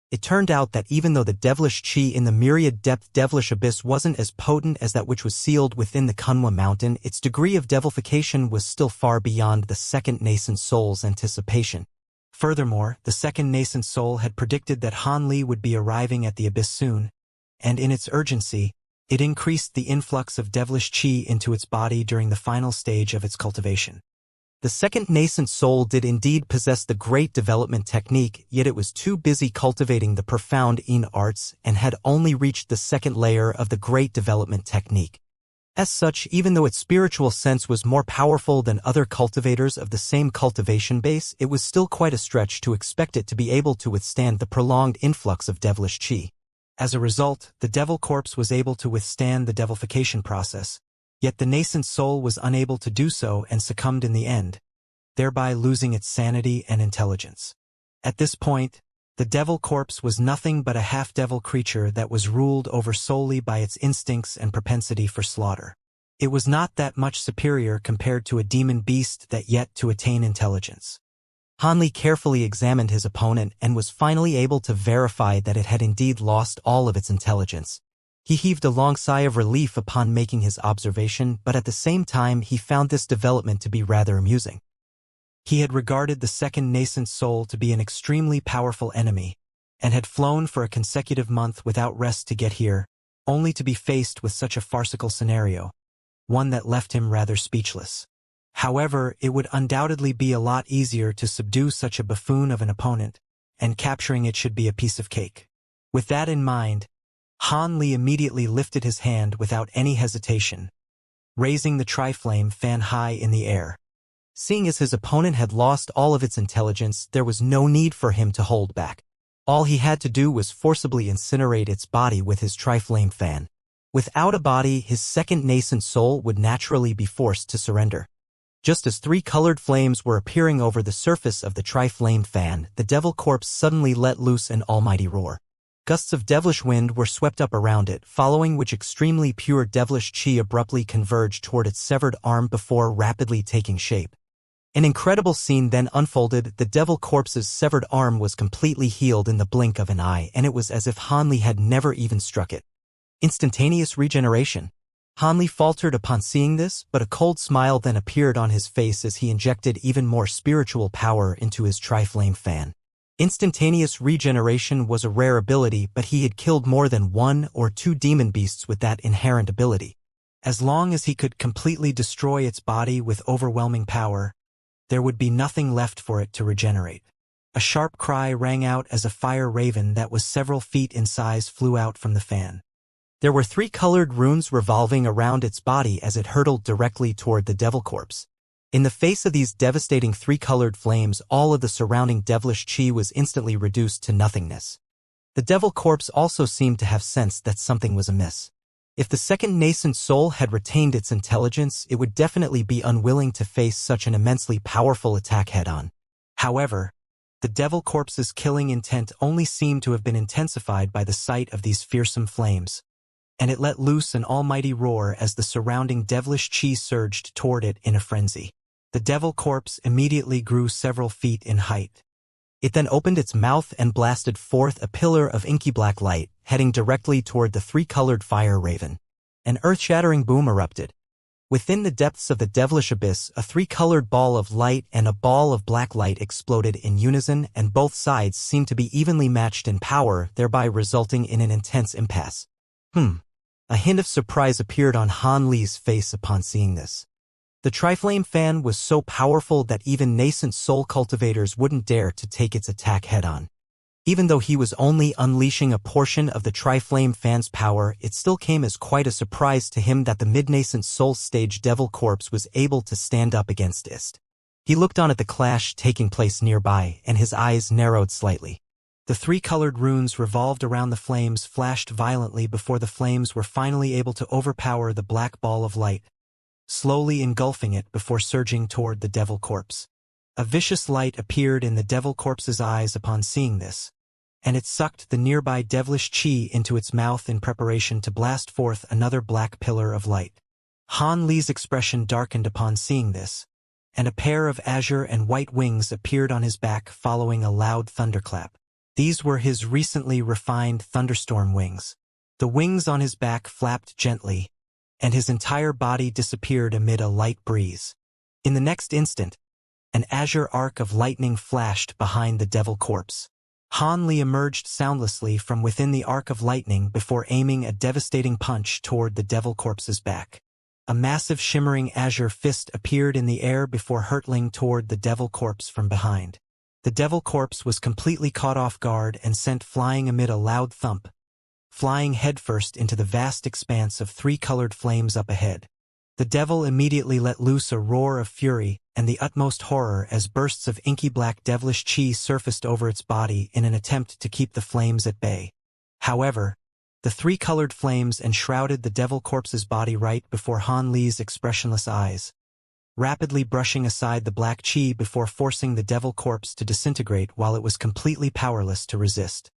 It turned out that even though the devilish qi in the myriad-depth devilish abyss wasn't as potent as that which was sealed within the Kunwa mountain, its degree of devilification was still far beyond the second nascent soul's anticipation. Furthermore, the second nascent soul had predicted that Han Li would be arriving at the abyss soon, and in its urgency, it increased the influx of devilish qi into its body during the final stage of its cultivation. The second nascent soul did indeed possess the great development technique, yet it was too busy cultivating the profound Yin arts and had only reached the second layer of the great development technique. As such, even though its spiritual sense was more powerful than other cultivators of the same cultivation base, it was still quite a stretch to expect it to be able to withstand the prolonged influx of devilish qi. As a result, the devil corpse was able to withstand the devilification process, yet the nascent soul was unable to do so and succumbed in the end, thereby losing its sanity and intelligence. At this point, the devil corpse was nothing but a half-devil creature that was ruled over solely by its instincts and propensity for slaughter. It was not that much superior compared to a demon beast that yet to attain intelligence. Han Li carefully examined his opponent and was finally able to verify that it had indeed lost all of its intelligence. He heaved a long sigh of relief upon making his observation, but at the same time he found this development to be rather amusing. He had regarded the second nascent soul to be an extremely powerful enemy, and had flown for a consecutive month without rest to get here, only to be faced with such a farcical scenario, one that left him rather speechless. However, it would undoubtedly be a lot easier to subdue such a buffoon of an opponent, and capturing it should be a piece of cake. With that in mind, Han Li immediately lifted his hand without any hesitation, raising the tri-flame fan high in the air. Seeing as his opponent had lost all of its intelligence, there was no need for him to hold back. All he had to do was forcibly incinerate its body with his tri-flame fan. Without a body, his second nascent soul would naturally be forced to surrender. Just as 3 colored flames were appearing over the surface of the tri-flame fan, the devil corpse suddenly let loose an almighty roar. Gusts of devilish wind were swept up around it, following which extremely pure devilish qi abruptly converged toward its severed arm before rapidly taking shape. An incredible scene then unfolded. The devil corpse's severed arm was completely healed in the blink of an eye, and it was as if Han Li had never even struck it. Instantaneous regeneration. Han Li faltered upon seeing this, but a cold smile then appeared on his face as he injected even more spiritual power into his tri-flame fan. Instantaneous regeneration was a rare ability, but he had killed more than 1 or 2 demon beasts with that inherent ability. As long as he could completely destroy its body with overwhelming power, there would be nothing left for it to regenerate. A sharp cry rang out as a fire raven that was several feet in size flew out from the fan. There were 3 colored runes revolving around its body as it hurtled directly toward the devil corpse. In the face of these devastating 3-colored flames, all of the surrounding devilish chi was instantly reduced to nothingness. The devil corpse also seemed to have sensed that something was amiss. If the second nascent soul had retained its intelligence, it would definitely be unwilling to face such an immensely powerful attack head-on. However, the devil corpse's killing intent only seemed to have been intensified by the sight of these fearsome flames, and it let loose an almighty roar as the surrounding devilish chi surged toward it in a frenzy. The devil corpse immediately grew several feet in height. It then opened its mouth and blasted forth a pillar of inky black light, heading directly toward the 3-colored fire raven. An earth-shattering boom erupted. Within the depths of the devilish abyss, a 3-colored ball of light and a ball of black light exploded in unison, and both sides seemed to be evenly matched in power, thereby resulting in an intense impasse. A hint of surprise appeared on Han Li's face upon seeing this. The Triflame fan was so powerful that even nascent soul cultivators wouldn't dare to take its attack head-on. Even though he was only unleashing a portion of the Triflame fan's power, it still came as quite a surprise to him that the mid-nascent soul stage devil corpse was able to stand up against it. He looked on at the clash taking place nearby, and his eyes narrowed slightly. The 3-colored runes revolved around the flames, flashed violently before the flames were finally able to overpower the black ball of light, slowly engulfing it before surging toward the devil corpse. A vicious light appeared in the devil corpse's eyes upon seeing this, and it sucked the nearby devilish chi into its mouth in preparation to blast forth another black pillar of light. Han Li's expression darkened upon seeing this, and a pair of azure and white wings appeared on his back following a loud thunderclap. These were his recently refined thunderstorm wings. The wings on his back flapped gently, and his entire body disappeared amid a light breeze. In the next instant, an azure arc of lightning flashed behind the devil corpse. Han Li emerged soundlessly from within the arc of lightning before aiming a devastating punch toward the devil corpse's back. A massive shimmering azure fist appeared in the air before hurtling toward the devil corpse from behind. The devil corpse was completely caught off guard and sent flying amid a loud thump, flying headfirst into the vast expanse of 3-colored flames up ahead. The devil immediately let loose a roar of fury and the utmost horror as bursts of inky black devilish chi surfaced over its body in an attempt to keep the flames at bay. However, the 3-colored flames enshrouded the devil corpse's body right before Han Li's expressionless eyes, rapidly brushing aside the black chi before forcing the devil corpse to disintegrate while it was completely powerless to resist.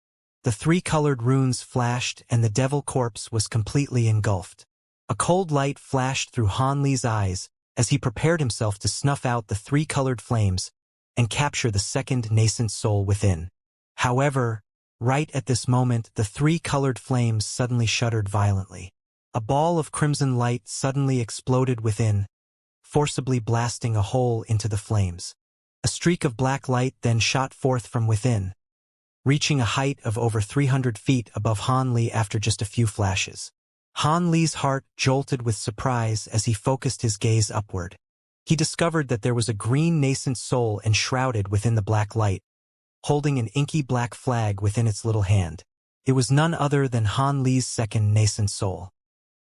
The 3-colored runes flashed and the devil corpse was completely engulfed. A cold light flashed through Han Li's eyes as he prepared himself to snuff out the 3-colored flames and capture the second nascent soul within. However, right at this moment, the 3-colored flames suddenly shuddered violently. A ball of crimson light suddenly exploded within, forcibly blasting a hole into the flames. A streak of black light then shot forth from within, reaching a height of over 300 feet above Han Li after just a few flashes. Han Li's heart jolted with surprise as he focused his gaze upward. He discovered that there was a green nascent soul enshrouded within the black light, holding an inky black flag within its little hand. It was none other than Han Li's second nascent soul.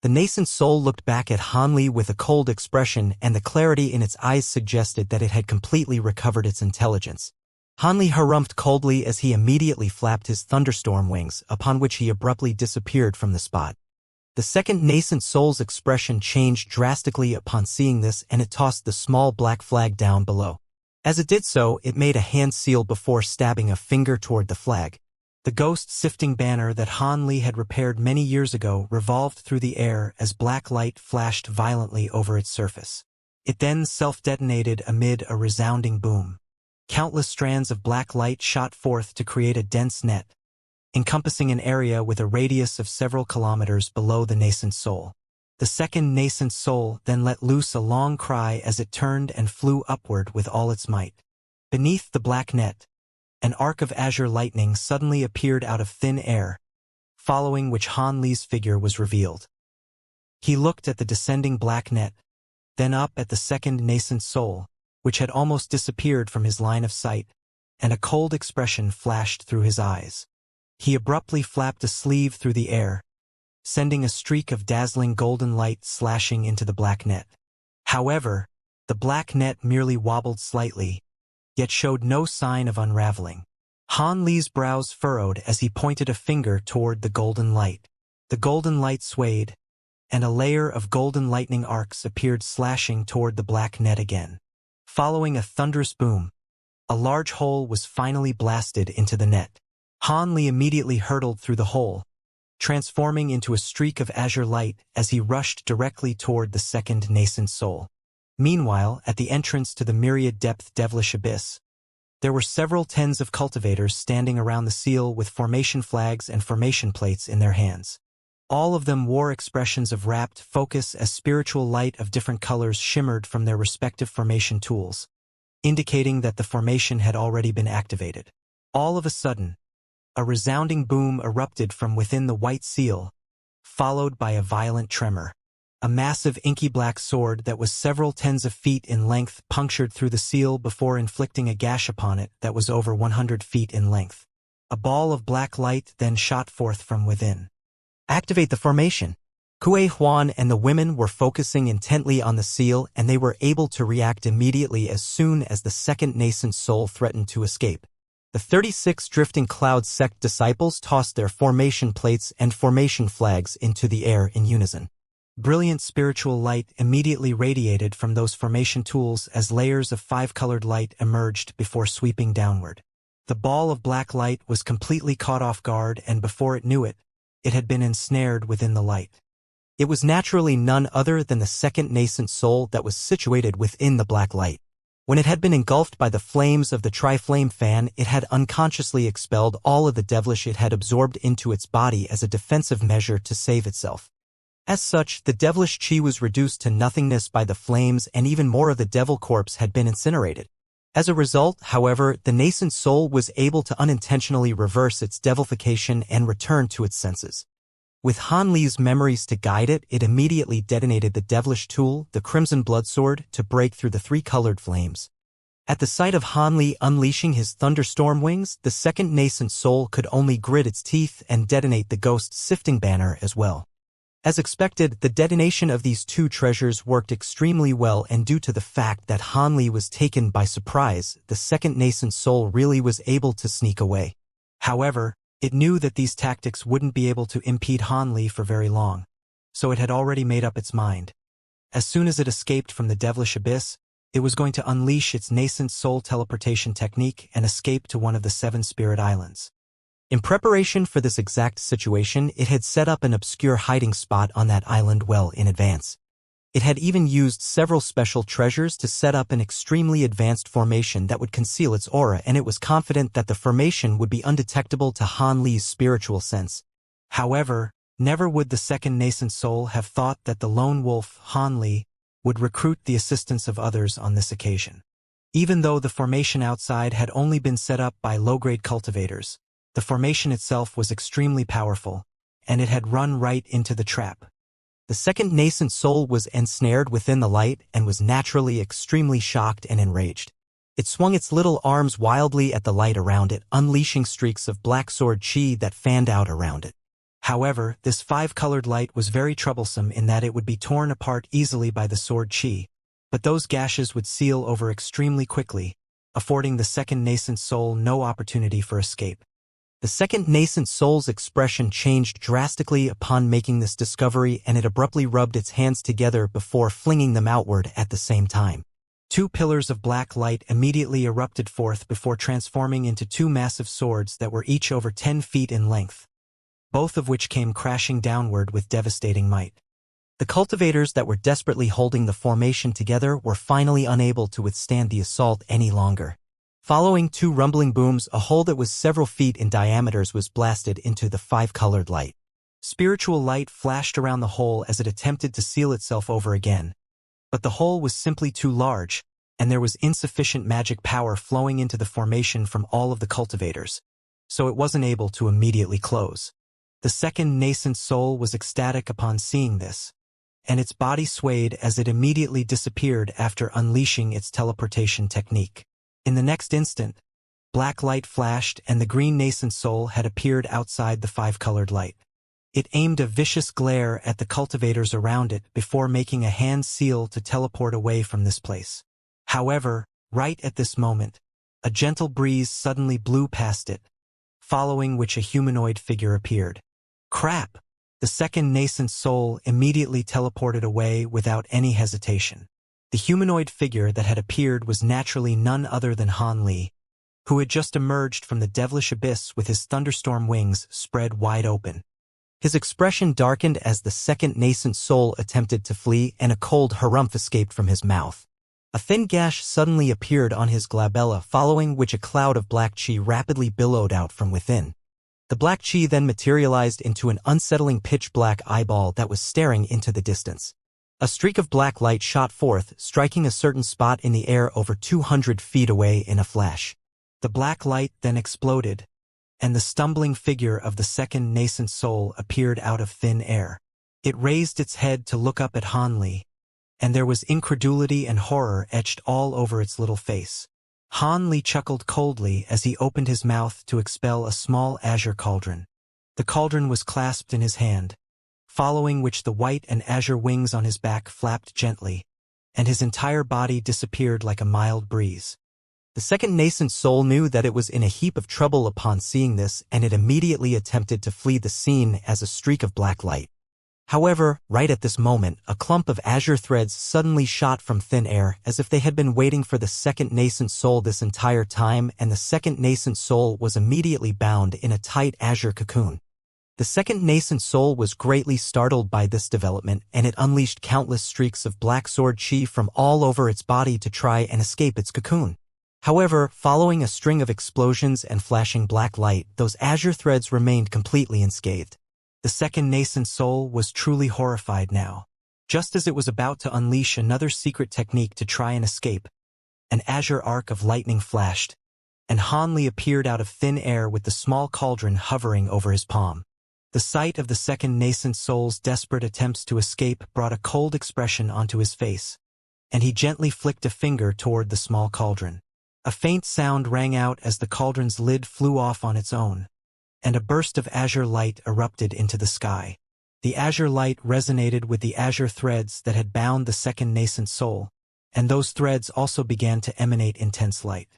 The nascent soul looked back at Han Li with a cold expression, and the clarity in its eyes suggested that it had completely recovered its intelligence. Han Li harumphed coldly as he immediately flapped his thunderstorm wings, upon which he abruptly disappeared from the spot. The second nascent soul's expression changed drastically upon seeing this, and it tossed the small black flag down below. As it did so, it made a hand seal before stabbing a finger toward the flag. The ghost-sifting banner that Han Li had repaired many years ago revolved through the air as black light flashed violently over its surface. It then self-detonated amid a resounding boom. Countless strands of black light shot forth to create a dense net, encompassing an area with a radius of several kilometers below the nascent soul. The second nascent soul then let loose a long cry as it turned and flew upward with all its might. Beneath the black net, An arc of azure lightning suddenly appeared out of thin air, following which Han Li's figure was revealed. He looked at the descending black net, then up at the second nascent soul, which had almost disappeared from his line of sight, and a cold expression flashed through his eyes. He abruptly flapped a sleeve through the air, sending a streak of dazzling golden light slashing into the black net. However, the black net merely wobbled slightly, yet showed no sign of unraveling. Han Li's brows furrowed as he pointed a finger toward the golden light. The golden light swayed, and a layer of golden lightning arcs appeared slashing toward the black net again. Following a thunderous boom, a large hole was finally blasted into the net. Han Li immediately hurtled through the hole, transforming into a streak of azure light as he rushed directly toward the second nascent soul. Meanwhile, at the entrance to the myriad-depth devilish abyss, there were several tens of cultivators standing around the seal with formation flags and formation plates in their hands. All of them wore expressions of rapt focus as spiritual light of different colors shimmered from their respective formation tools, indicating that the formation had already been activated. All of a sudden, a resounding boom erupted from within the white seal, followed by a violent tremor. A massive inky black sword that was several tens of feet in length punctured through the seal before inflicting a gash upon it that was over 100 feet in length. A ball of black light then shot forth from within. Activate the formation. Kuei Huan and the women were focusing intently on the seal, and they were able to react immediately as soon as the second nascent soul threatened to escape. The 36 drifting cloud sect disciples tossed their formation plates and formation flags into the air in unison. Brilliant spiritual light immediately radiated from those formation tools as layers of five-colored light emerged before sweeping downward. The ball of black light was completely caught off guard, and before it knew it, it had been ensnared within the light. It was naturally none other than the second nascent soul that was situated within the black light. When it had been engulfed by the flames of the tri-flame fan, it had unconsciously expelled all of the devilish it had absorbed into its body as a defensive measure to save itself. As such, the devilish chi was reduced to nothingness by the flames, and even more of the devil corpse had been incinerated. As a result, however, the nascent soul was able to unintentionally reverse its devilification and return to its senses. With Han Li's memories to guide it, it immediately detonated the devilish tool, the Crimson Bloodsword, to break through the three-colored flames. At the sight of Han Li unleashing his thunderstorm wings, the second nascent soul could only grit its teeth and detonate the ghost sifting banner as well. As expected, the detonation of these two treasures worked extremely well, and due to the fact that Han Li was taken by surprise, the second nascent soul really was able to sneak away. However, it knew that these tactics wouldn't be able to impede Han Li for very long, so it had already made up its mind. As soon as it escaped from the devilish abyss, it was going to unleash its nascent soul teleportation technique and escape to one of the 7 spirit islands. In preparation for this exact situation, it had set up an obscure hiding spot on that island well in advance. It had even used several special treasures to set up an extremely advanced formation that would conceal its aura, and it was confident that the formation would be undetectable to Han Li's spiritual sense. However, never would the second nascent soul have thought that the lone wolf, Han Li, would recruit the assistance of others on this occasion. Even though the formation outside had only been set up by low-grade cultivators, the formation itself was extremely powerful, and it had run right into the trap. The second nascent soul was ensnared within the light and was naturally extremely shocked and enraged. It swung its little arms wildly at the light around it, unleashing streaks of black sword chi that fanned out around it. However, this 5-colored light was very troublesome in that it would be torn apart easily by the sword chi, but those gashes would seal over extremely quickly, affording the second nascent soul no opportunity for escape. The second nascent soul's expression changed drastically upon making this discovery, and it abruptly rubbed its hands together before flinging them outward at the same time. 2 pillars of black light immediately erupted forth before transforming into 2 massive swords that were each over 10 feet in length, both of which came crashing downward with devastating might. The cultivators that were desperately holding the formation together were finally unable to withstand the assault any longer. Following 2 rumbling booms, a hole that was several feet in diameter was blasted into the 5-colored light. Spiritual light flashed around the hole as it attempted to seal itself over again, but the hole was simply too large, and there was insufficient magic power flowing into the formation from all of the cultivators, so it wasn't able to immediately close. The second nascent soul was ecstatic upon seeing this, and its body swayed as it immediately disappeared after unleashing its teleportation technique. In the next instant, black light flashed and the green nascent soul had appeared outside the five-colored light. It aimed a vicious glare at the cultivators around it before making a hand seal to teleport away from this place. However, right at this moment, a gentle breeze suddenly blew past it, following which a humanoid figure appeared. Crap! The second nascent soul immediately teleported away without any hesitation. The humanoid figure that had appeared was naturally none other than Han Li, who had just emerged from the devilish abyss with his thunderstorm wings spread wide open. His expression darkened as the second nascent soul attempted to flee and a cold harumph escaped from his mouth. A thin gash suddenly appeared on his glabella, following which a cloud of black chi rapidly billowed out from within. The black chi then materialized into an unsettling pitch-black eyeball that was staring into the distance. A streak of black light shot forth, striking a certain spot in the air over 200 feet away in a flash. The black light then exploded, and the stumbling figure of the second nascent soul appeared out of thin air. It raised its head to look up at Han Li, and there was incredulity and horror etched all over its little face. Han Li chuckled coldly as he opened his mouth to expel a small azure cauldron. The cauldron was clasped in his hand, following which the white and azure wings on his back flapped gently, and his entire body disappeared like a mild breeze. The second nascent soul knew that it was in a heap of trouble upon seeing this, and it immediately attempted to flee the scene as a streak of black light. However, right at this moment, a clump of azure threads suddenly shot from thin air as if they had been waiting for the second nascent soul this entire time, and the second nascent soul was immediately bound in a tight azure cocoon. The second nascent soul was greatly startled by this development, and it unleashed countless streaks of black sword chi from all over its body to try and escape its cocoon. However, following a string of explosions and flashing black light, those azure threads remained completely unscathed. The second nascent soul was truly horrified now. Just as it was about to unleash another secret technique to try and escape, an azure arc of lightning flashed, and Han Li appeared out of thin air with the small cauldron hovering over his palm. The sight of the second nascent soul's desperate attempts to escape brought a cold expression onto his face, and he gently flicked a finger toward the small cauldron. A faint sound rang out as the cauldron's lid flew off on its own, and a burst of azure light erupted into the sky. The azure light resonated with the azure threads that had bound the second nascent soul, and those threads also began to emanate intense light.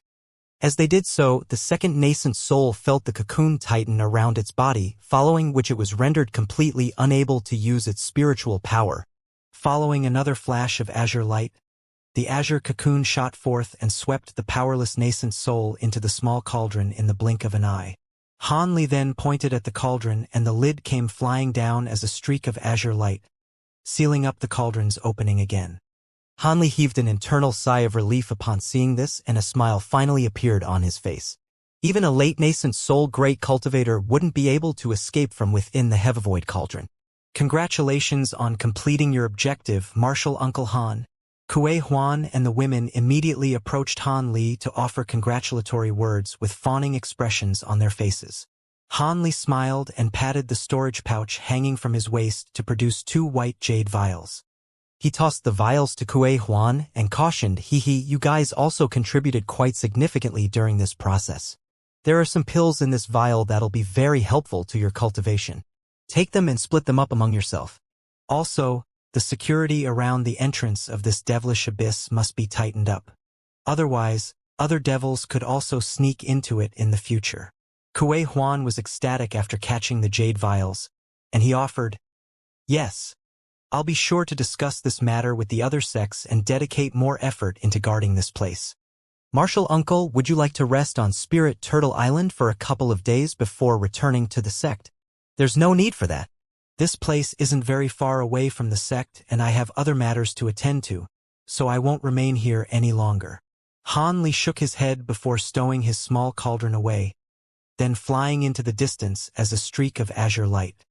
As they did so, the second nascent soul felt the cocoon tighten around its body, following which it was rendered completely unable to use its spiritual power. Following another flash of azure light, the azure cocoon shot forth and swept the powerless nascent soul into the small cauldron in the blink of an eye. Han Li then pointed at the cauldron, and the lid came flying down as a streak of azure light, sealing up the cauldron's opening again. Han Li heaved an internal sigh of relief upon seeing this, and a smile finally appeared on his face. Even a late nascent soul great cultivator wouldn't be able to escape from within the Heavivoid cauldron. Congratulations on completing your objective, Martial Uncle Han. Kuei Huan and the women immediately approached Han Li to offer congratulatory words with fawning expressions on their faces. Han Li smiled and patted the storage pouch hanging from his waist to produce 2 white jade vials. He tossed the vials to Kuei Huan and cautioned, you guys also contributed quite significantly during this process. There are some pills in this vial that'll be very helpful to your cultivation. Take them and split them up among yourself. Also, the security around the entrance of this devilish abyss must be tightened up. Otherwise, other devils could also sneak into it in the future. Kuei Huan was ecstatic after catching the jade vials, and he offered, "Yes, I'll be sure to discuss this matter with the other sects and dedicate more effort into guarding this place. Martial Uncle, would you like to rest on Spirit Turtle Island for a couple of days before returning to the sect? There's no need for that. This place isn't very far away from the sect, and I have other matters to attend to, so I won't remain here any longer." Han Li shook his head before stowing his small cauldron away, then flying into the distance as a streak of azure light.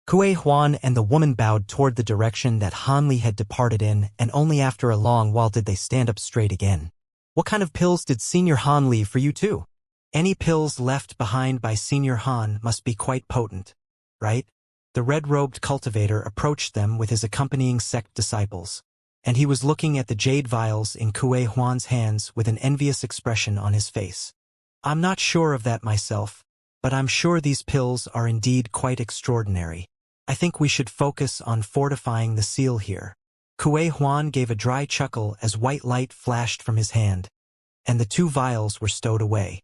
Kuei Huan and the woman bowed toward the direction that Han Li had departed in, and only after a long while did they stand up straight again. What kind of pills did Senior Han leave for you too? Any pills left behind by Senior Han must be quite potent, right? The red-robed cultivator approached them with his accompanying sect disciples, and he was looking at the jade vials in Kuei Huan's hands with an envious expression on his face. I'm not sure of that myself, but I'm sure these pills are indeed quite extraordinary. I think we should focus on fortifying the seal here. Kuei Huan gave a dry chuckle as white light flashed from his hand, and the 2 vials were stowed away.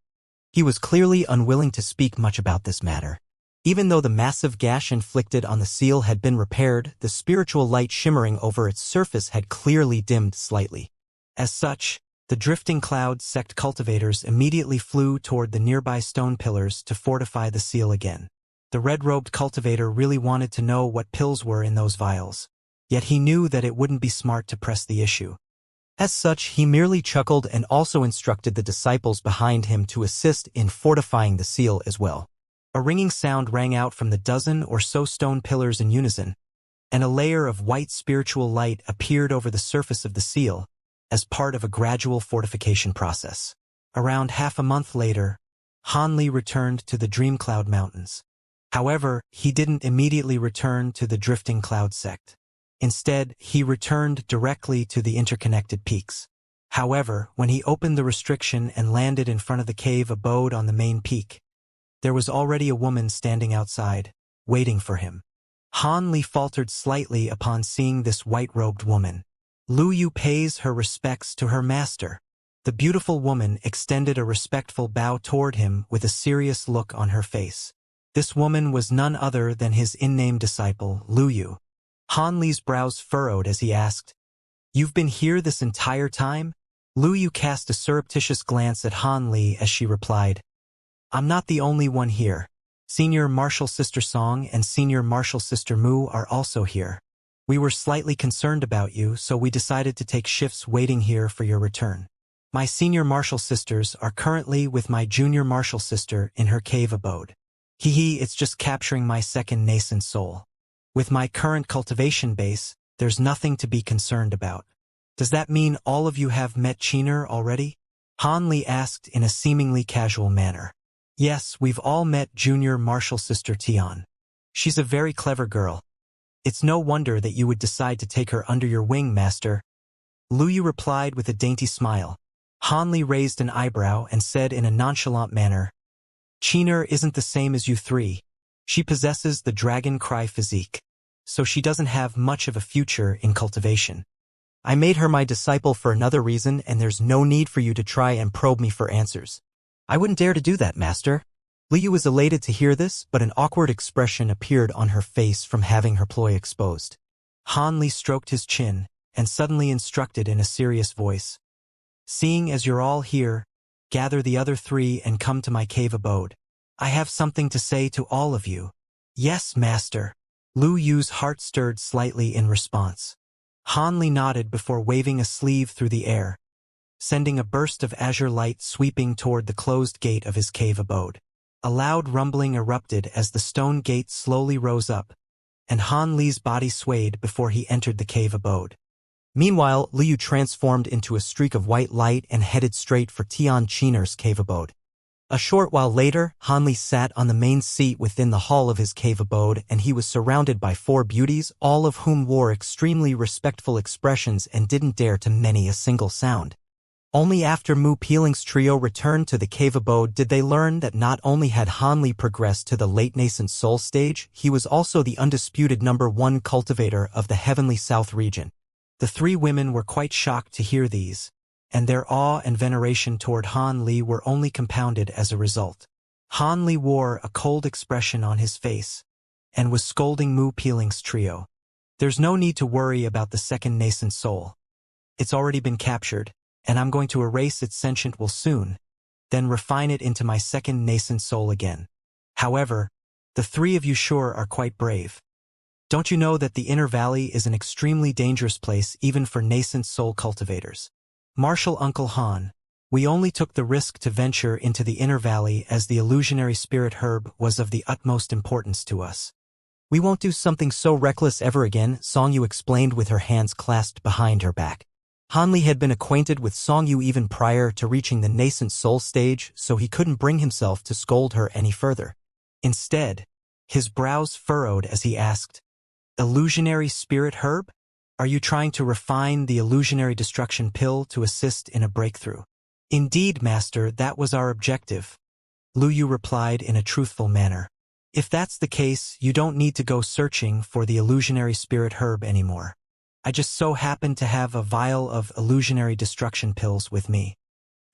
He was clearly unwilling to speak much about this matter. Even though the massive gash inflicted on the seal had been repaired, the spiritual light shimmering over its surface had clearly dimmed slightly. As such, the drifting cloud sect cultivators immediately flew toward the nearby stone pillars to fortify the seal again. The red-robed cultivator really wanted to know what pills were in those vials, yet he knew that it wouldn't be smart to press the issue. As such, he merely chuckled and also instructed the disciples behind him to assist in fortifying the seal as well. A ringing sound rang out from the dozen or so stone pillars in unison, and a layer of white spiritual light appeared over the surface of the seal as part of a gradual fortification process. Around half a month later, Han Li returned to the Dream Cloud Mountains. However, he didn't immediately return to the Drifting Cloud sect. Instead, he returned directly to the interconnected peaks. However, when he opened the restriction and landed in front of the cave abode on the main peak, there was already a woman standing outside, waiting for him. Han Li faltered slightly upon seeing this white-robed woman. Lu Yu pays her respects to her master. The beautiful woman extended a respectful bow toward him with a serious look on her face. This woman was none other than his in-name disciple, Lu Yu. Han Li's brows furrowed as he asked, "You've been here this entire time?" Lu Yu cast a surreptitious glance at Han Li as she replied, "I'm not the only one here. Senior Martial Sister Song and Senior Martial Sister Mu are also here. We were slightly concerned about you, so we decided to take shifts waiting here for your return. My Senior Martial Sisters are currently with my Junior Martial Sister in her cave abode. It's just capturing my second nascent soul. With my current cultivation base, there's nothing to be concerned about." "Does that mean all of you have met Chiner already?" Han Li asked in a seemingly casual manner. "Yes, we've all met Junior Martial Sister Tian. She's a very clever girl. It's no wonder that you would decide to take her under your wing, Master." Lu Yu replied with a dainty smile. Han Li raised an eyebrow and said in a nonchalant manner, "Chiner isn't the same as you 3. She possesses the dragon cry physique, so she doesn't have much of a future in cultivation. I made her my disciple for another reason, and there's no need for you to try and probe me for answers." "I wouldn't dare to do that, Master." Lu Yu was elated to hear this, but an awkward expression appeared on her face from having her ploy exposed. Han Li stroked his chin and suddenly instructed in a serious voice, "Seeing as you're all here, gather the other 3 and come to my cave abode. I have something to say to all of you." "Yes, Master." Lu Yu's heart stirred slightly in response. Han Li nodded before waving a sleeve through the air, sending a burst of azure light sweeping toward the closed gate of his cave abode. A loud rumbling erupted as the stone gate slowly rose up, and Han Li's body swayed before he entered the cave abode. Meanwhile, Lu Yu transformed into a streak of white light and headed straight for Tian Chiner's cave abode. A short while later, Han Li sat on the main seat within the hall of his cave abode, and he was surrounded by 4 beauties, all of whom wore extremely respectful expressions and didn't dare to many a single sound. Only after Mu Peeling's trio returned to the cave abode did they learn that not only had Han Li progressed to the late nascent soul stage, he was also the undisputed #1 cultivator of the Heavenly South region. The 3 women were quite shocked to hear these, and their awe and veneration toward Han Li were only compounded as a result. Han Li wore a cold expression on his face, and was scolding Mu Peeling's trio. "There's no need to worry about the second nascent soul. It's already been captured, and I'm going to erase its sentient will soon, then refine it into my second nascent soul again. However, the 3 of you sure are quite brave. Don't you know that the Inner Valley is an extremely dangerous place even for nascent soul cultivators? Martial Uncle Han, we only took the risk to venture into the Inner Valley as the illusionary spirit herb was of the utmost importance to us. We won't do something so reckless ever again, Songyu explained with her hands clasped behind her back. Hanli had been acquainted with Songyu even prior to reaching the nascent soul stage, so he couldn't bring himself to scold her any further. Instead, his brows furrowed as he asked, "Illusionary spirit herb? Are you trying to refine the illusionary destruction pill to assist in a breakthrough?" "Indeed, master, that was our objective," Lu Yu replied in a truthful manner. "If that's the case, you don't need to go searching for the illusionary spirit herb anymore. I just so happen to have a vial of illusionary destruction pills with me.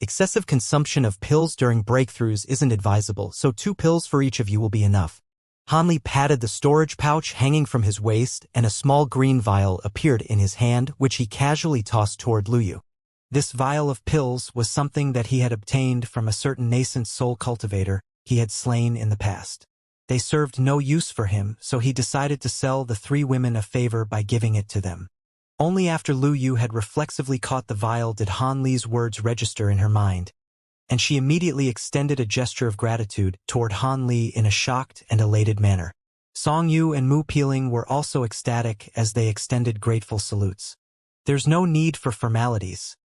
Excessive consumption of pills during breakthroughs isn't advisable, so 2 pills for each of you will be enough." Hanli patted the storage pouch hanging from his waist, and a small green vial appeared in his hand, which he casually tossed toward Lu Yu. This vial of pills was something that he had obtained from a certain nascent soul cultivator he had slain in the past. They served no use for him, so he decided to sell the 3 women a favor by giving it to them. Only after Lu Yu had reflexively caught the vial did Han Li's words register in her mind, and she immediately extended a gesture of gratitude toward Han Li in a shocked and elated manner. Song Yu and Mu Peeling were also ecstatic as they extended grateful salutes. "There's no need for formalities.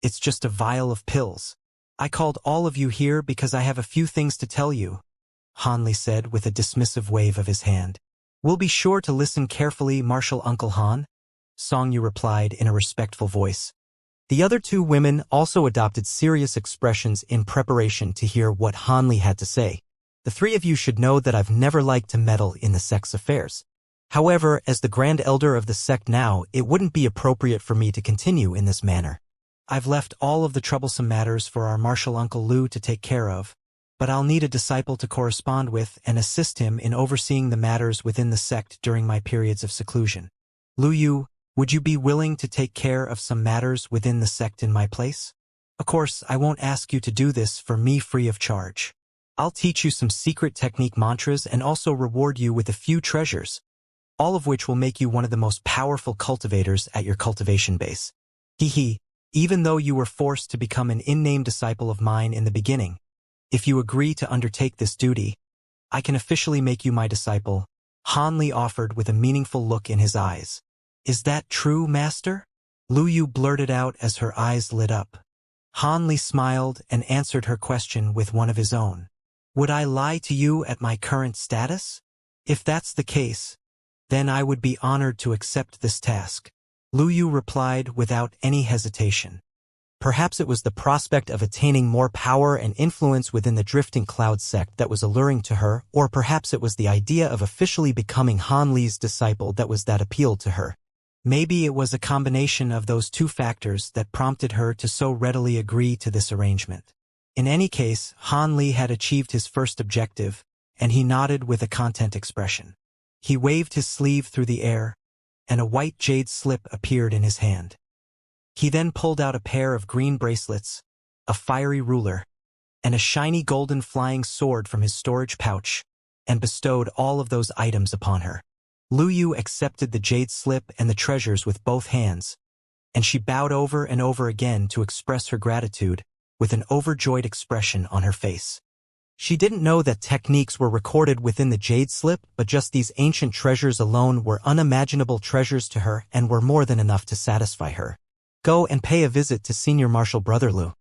It's just a vial of pills. I called all of you here because I have a few things to tell you," Han Li said with a dismissive wave of his hand. "We'll be sure to listen carefully, Marshal Uncle Han," Song Yu replied in a respectful voice. The other 2 women also adopted serious expressions in preparation to hear what Han Li had to say. "The 3 of you should know that I've never liked to meddle in the sect's affairs. However, as the Grand Elder of the sect now, it wouldn't be appropriate for me to continue in this manner. I've left all of the troublesome matters for our Marshal Uncle Lu to take care of, but I'll need a disciple to correspond with and assist him in overseeing the matters within the sect during my periods of seclusion. Lu Yu, would you be willing to take care of some matters within the sect in my place? Of course, I won't ask you to do this for me free of charge. I'll teach you some secret technique mantras and also reward you with a few treasures, all of which will make you one of the most powerful cultivators at your cultivation base. Hee. Even though you were forced to become an in-name disciple of mine in the beginning, if you agree to undertake this duty, I can officially make you my disciple," Han Li offered with a meaningful look in his eyes. "Is that true, master?" Lu Yu blurted out as her eyes lit up. Han Li smiled and answered her question with one of his own. "Would I lie to you at my current status? If that's the case, then I would be honored to accept this task," Lu Yu replied without any hesitation. Perhaps it was the prospect of attaining more power and influence within the Drifting Cloud sect that was alluring to her, or perhaps it was the idea of officially becoming Han Li's disciple that appealed to her. Maybe it was a combination of those 2 factors that prompted her to so readily agree to this arrangement. In any case, Han Li had achieved his first objective, and he nodded with a content expression. He waved his sleeve through the air, and a white jade slip appeared in his hand. He then pulled out a pair of green bracelets, a fiery ruler, and a shiny golden flying sword from his storage pouch, and bestowed all of those items upon her. Lu Yu accepted the jade slip and the treasures with both hands, and she bowed over and over again to express her gratitude with an overjoyed expression on her face. She didn't know that techniques were recorded within the jade slip, but just these ancient treasures alone were unimaginable treasures to her and were more than enough to satisfy her. "Go and pay a visit to Senior Marshal Brother Lu.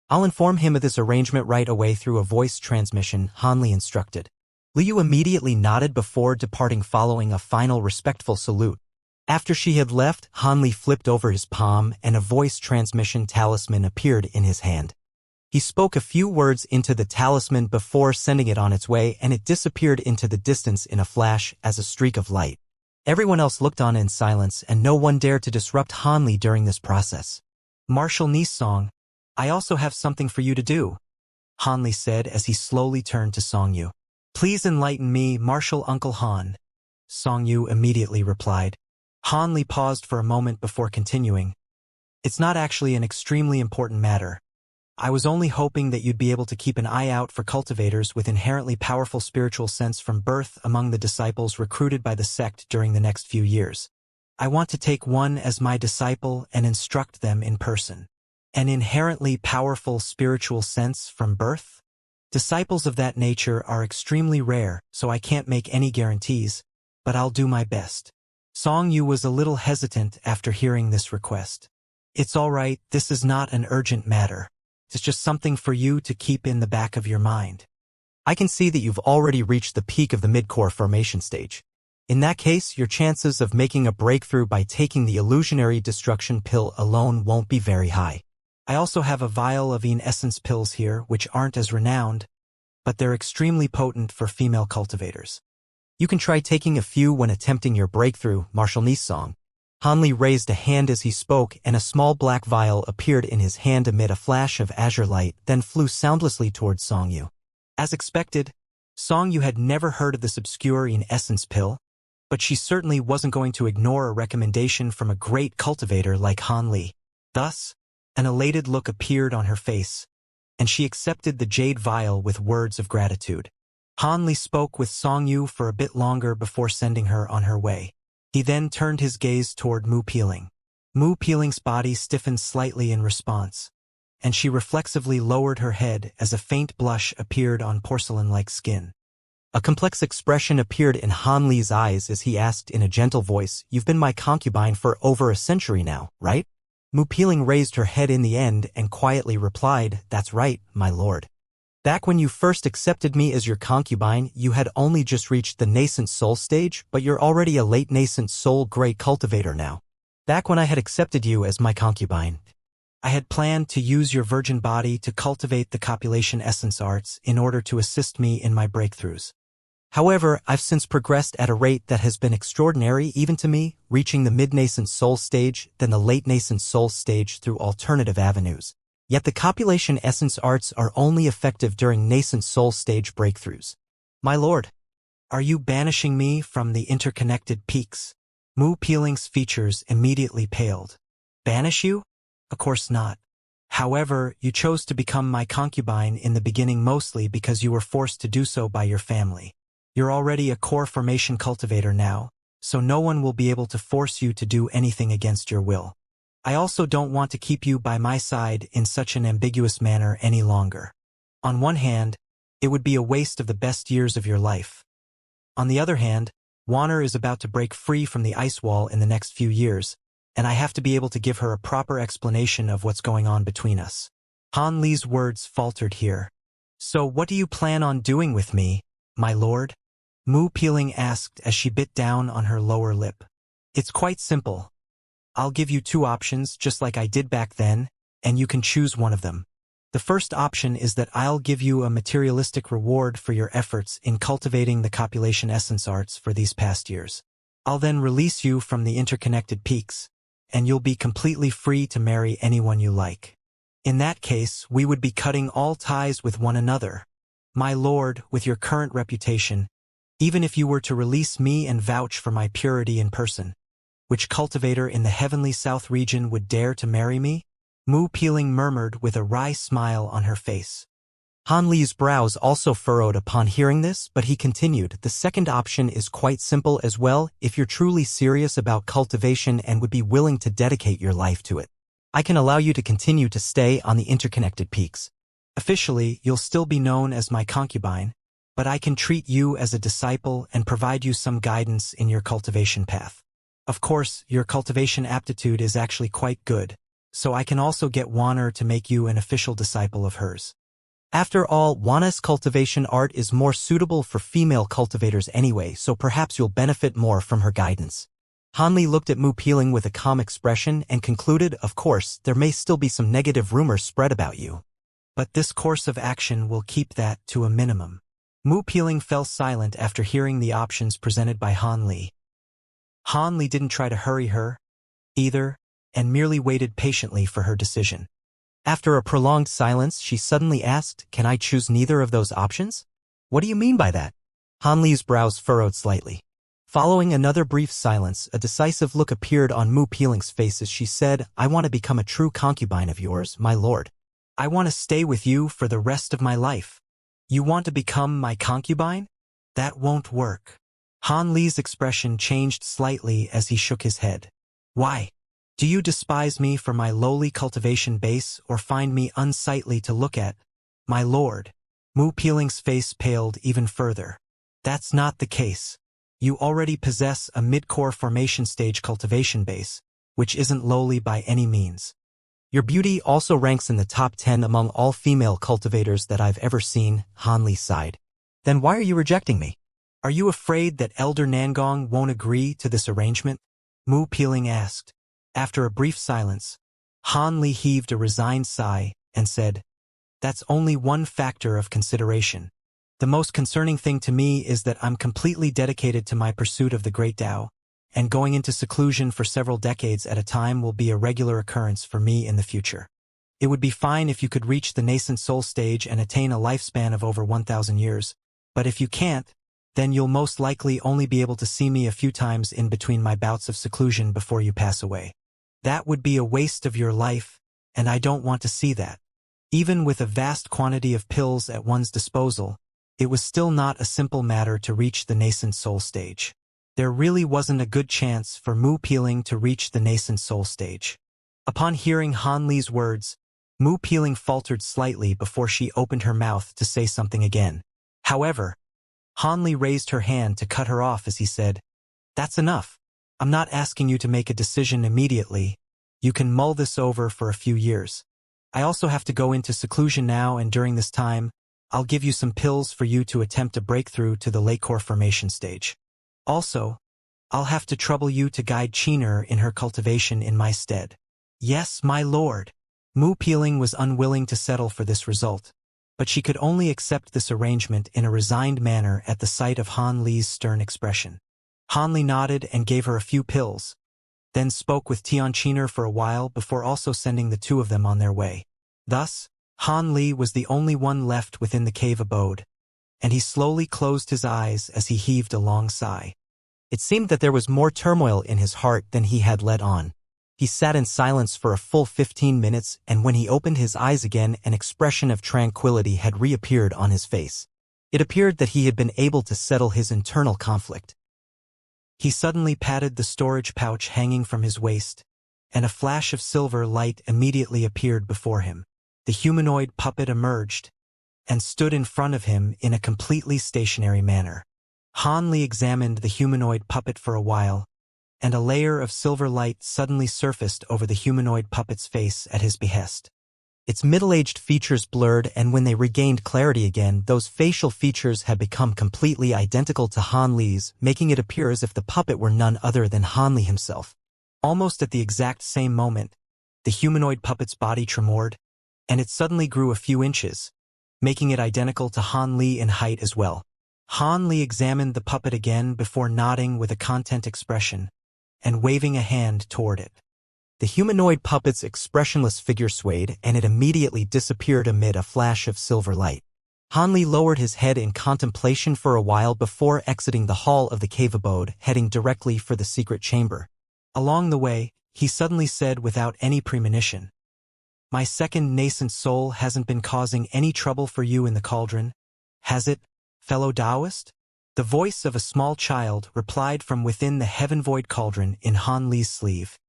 I'll inform him of this arrangement right away through a voice transmission," Han Li instructed. Lu Yu immediately nodded before departing following a final respectful salute. After she had left, Han Li flipped over his palm and a voice transmission talisman appeared in his hand. He spoke a few words into the talisman before sending it on its way, and it disappeared into the distance in a flash as a streak of light. Everyone else looked on in silence, and no one dared to disrupt Han Li during this process. "Marshal Nisong, I also have something for you to do," Han Li said as he slowly turned to Song Yu. "Please enlighten me, Marshal Uncle Han," Song Yu immediately replied. Han Li paused for a moment before continuing. "It's not actually an extremely important matter. I was only hoping that you'd be able to keep an eye out for cultivators with inherently powerful spiritual sense from birth among the disciples recruited by the sect during the next few years. I want to take one as my disciple and instruct them in person. An inherently powerful spiritual sense from birth? Disciples of that nature are extremely rare, so I can't make any guarantees," but I'll do my best. Song Yu was a little hesitant after hearing this request. It's all right, this is not an urgent matter. It's just something for you to keep in the back of your mind. I can see that you've already reached the peak of the mid-core formation stage. In that case, your chances of making a breakthrough by taking the illusionary destruction pill alone won't be very high. I also have a vial of essence pills here, which aren't as renowned, but they're extremely potent for female cultivators. You can try taking a few when attempting your breakthrough, Marshal Nisong. Hanli raised a hand as he spoke, and a small black vial appeared in his hand amid a flash of azure light, then flew soundlessly towards Song Yu. As expected, Song Yu had never heard of this obscure essence pill, but she certainly wasn't going to ignore a recommendation from a great cultivator like Han Li. Thus, an elated look appeared on her face, and she accepted the jade vial with words of gratitude. Han Li spoke with Song Yu for a bit longer before sending her on her way. He then turned his gaze toward Mu Peeling. Mu Peeling's body stiffened slightly in response, and she reflexively lowered her head as a faint blush appeared on porcelain-like skin. A complex expression appeared in Han Li's eyes as he asked in a gentle voice, "You've been my concubine for over a century now, right?" Mu Peeling raised her head in the end and quietly replied, "That's right, my lord. Back when you first accepted me as your concubine, you had only just reached the nascent soul stage, but you're already a late nascent soul gray cultivator now. Back when I had accepted you as my concubine, I had planned to use your virgin body to cultivate the copulation essence arts in order to assist me in my breakthroughs. However, I've since progressed at a rate that has been extraordinary even to me, reaching the mid-nascent soul stage, then the late nascent soul stage through alternative avenues. Yet the copulation essence arts are only effective during nascent soul stage breakthroughs. My lord, are you banishing me from the interconnected peaks?" Mu Peeling's features immediately paled. "Banish you? Of course not. However, you chose to become my concubine in the beginning mostly because you were forced to do so by your family. You're already a core formation cultivator now, so no one will be able to force you to do anything against your will. I also don't want to keep you by my side in such an ambiguous manner any longer. On one hand, it would be a waste of the best years of your life. On the other hand, Warner is about to break free from the ice wall in the next few years, and I have to be able to give her a proper explanation of what's going on between us." Han Li's words faltered here. "So what do you plan on doing with me, my lord?" Mu Peeling asked as she bit down on her lower lip. "It's quite simple. I'll give you two options just like I did back then, and you can choose one of them. The first option is that I'll give you a materialistic reward for your efforts in cultivating the copulation essence arts for these past years. I'll then release you from the interconnected peaks, and you'll be completely free to marry anyone you like. In that case, we would be cutting all ties with one another. My lord, with your current reputation, even if you were to release me and vouch for my purity in person, which cultivator in the heavenly south region would dare to marry me?" Mu Peeling murmured with a wry smile on her face. Han Li's brows also furrowed upon hearing this, but he continued, "The second option is quite simple as well. If you're truly serious about cultivation and would be willing to dedicate your life to it, I can allow you to continue to stay on the interconnected peaks. Officially, you'll still be known as my concubine, but I can treat you as a disciple and provide you some guidance in your cultivation path. Of course, your cultivation aptitude is actually quite good, so I can also get Warner to make you an official disciple of hers. After all, Wana's cultivation art is more suitable for female cultivators anyway, so perhaps you'll benefit more from her guidance." Hanli looked at Mu Peeling with a calm expression and concluded, "Of course, there may still be some negative rumors spread about you, but this course of action will keep that to a minimum." Mu Peeling fell silent after hearing the options presented by Han Li. Han Li didn't try to hurry her, either, and merely waited patiently for her decision. After a prolonged silence, she suddenly asked, "Can I choose neither of those options?" "What do you mean by that?" Han Li's brows furrowed slightly. Following another brief silence, a decisive look appeared on Mu Peeling's face as she said, "I want to become a true concubine of yours, my lord. I want to stay with you for the rest of my life." "You want to become my concubine? That won't work." Han Li's expression changed slightly as he shook his head. "Why? Do you despise me for my lowly cultivation base or find me unsightly to look at, my lord?" Mu Peeling's face paled even further. "That's not the case. You already possess a mid-core formation stage cultivation base, which isn't lowly by any means. Your beauty also ranks in the top 10 among all female cultivators that I've ever seen, Han Li sighed. Then why are you rejecting me? Are you afraid that Elder Nangong won't agree to this arrangement? Mu Peeling asked. After a brief silence, Han Li heaved a resigned sigh and said, "That's only one factor of consideration. The most concerning thing to me is that I'm completely dedicated to my pursuit of the Great Tao, and going into seclusion for several decades at a time will be a regular occurrence for me in the future. It would be fine if you could reach the nascent soul stage and attain a lifespan of over 1,000 years, but if you can't, then you'll most likely only be able to see me a few times in between my bouts of seclusion before you pass away. That would be a waste of your life, and I don't want to see that." Even with a vast quantity of pills at one's disposal, it was still not a simple matter to reach the nascent soul stage. There really wasn't a good chance for Mu Peeling to reach the nascent soul stage. Upon hearing Han Li's words, Mu Peeling faltered slightly before she opened her mouth to say something again. However, Han Li raised her hand to cut her off as he said, "That's enough. I'm not asking you to make a decision immediately. You can mull this over for a few years. I also have to go into seclusion now, and during this time, I'll give you some pills for you to attempt a breakthrough to the late core formation stage. Also, I'll have to trouble you to guide Qiner in her cultivation in my stead." "Yes, my lord." Mu Peeling was unwilling to settle for this result, but she could only accept this arrangement in a resigned manner at the sight of Han Li's stern expression. Han Li nodded and gave her a few pills, then spoke with Tian Qiner for a while before also sending the two of them on their way. Thus, Han Li was the only one left within the cave abode, and he slowly closed his eyes as he heaved a long sigh. It seemed that there was more turmoil in his heart than he had let on. He sat in silence for a full 15 minutes, and when he opened his eyes again, an expression of tranquility had reappeared on his face. It appeared that he had been able to settle his internal conflict. He suddenly patted the storage pouch hanging from his waist, and a flash of silver light immediately appeared before him. The humanoid puppet emerged and stood in front of him in a completely stationary manner. Han Li examined the humanoid puppet for a while, and a layer of silver light suddenly surfaced over the humanoid puppet's face at his behest. Its middle-aged features blurred, and when they regained clarity again, those facial features had become completely identical to Han Li's, making it appear as if the puppet were none other than Han Li himself. Almost at the exact same moment, the humanoid puppet's body tremored, and it suddenly grew a few inches, making it identical to Han Li in height as well. Han Li examined the puppet again before nodding with a content expression and waving a hand toward it. The humanoid puppet's expressionless figure swayed, and it immediately disappeared amid a flash of silver light. Han Li lowered his head in contemplation for a while before exiting the hall of the cave abode, heading directly for the secret chamber. Along the way, he suddenly said without any premonition, "My second nascent soul hasn't been causing any trouble for you in the cauldron, has it, fellow Taoist?" The voice of a small child replied from within the heaven-void cauldron in Han Li's sleeve.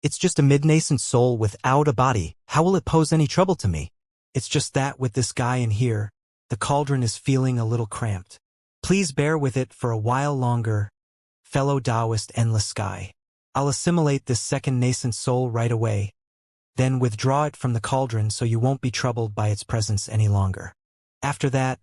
It's just a mid-nascent soul without a body. How will it pose any trouble to me? It's just that with this guy in here, the cauldron is feeling a little cramped. Please bear with it for a while longer, fellow Taoist Endless Sky. I'll assimilate this second nascent soul right away, then withdraw it from the cauldron so you won't be troubled by its presence any longer. After that,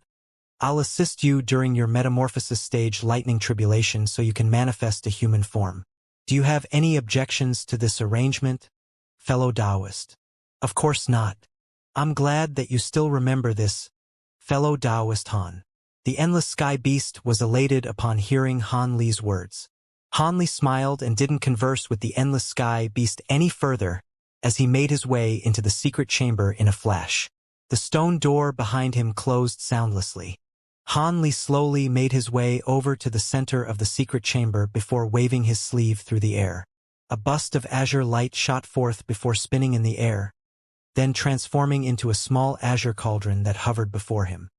I'll assist you during your metamorphosis stage lightning tribulation so you can manifest a human form. Do you have any objections to this arrangement, fellow Taoist? Of course not. I'm glad that you still remember this, fellow Taoist Han. The Endless Sky Beast was elated upon hearing Han Li's words. Han Li smiled and didn't converse with the Endless Sky Beast any further as he made his way into the secret chamber in a flash. The stone door behind him closed soundlessly. Han Li slowly made his way over to the center of the secret chamber before waving his sleeve through the air. A bust of azure light shot forth before spinning in the air, then transforming into a small azure cauldron that hovered before him.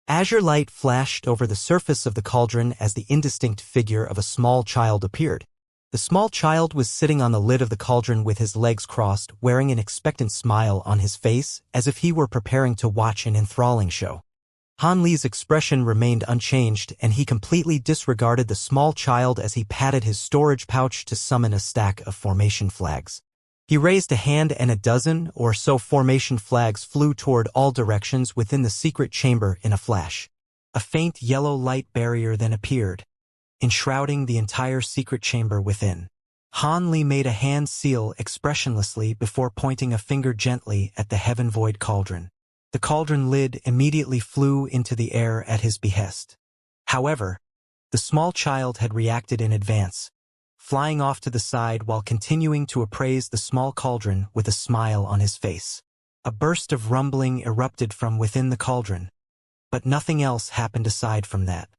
Azure light flashed over the surface of the cauldron as the indistinct figure of a small child appeared. The small child was sitting on the lid of the cauldron with his legs crossed, wearing an expectant smile on his face as if he were preparing to watch an enthralling show. Han Li's expression remained unchanged, and he completely disregarded the small child as he patted his storage pouch to summon a stack of formation flags. He raised a hand and a dozen or so formation flags flew toward all directions within the secret chamber in a flash. A faint yellow light barrier then appeared, enshrouding the entire secret chamber within. Han Li made a hand seal expressionlessly before pointing a finger gently at the heaven void cauldron. The cauldron lid immediately flew into the air at his behest. However, the small child had reacted in advance, flying off to the side while continuing to appraise the small cauldron with a smile on his face. A burst of rumbling erupted from within the cauldron, but nothing else happened aside from that.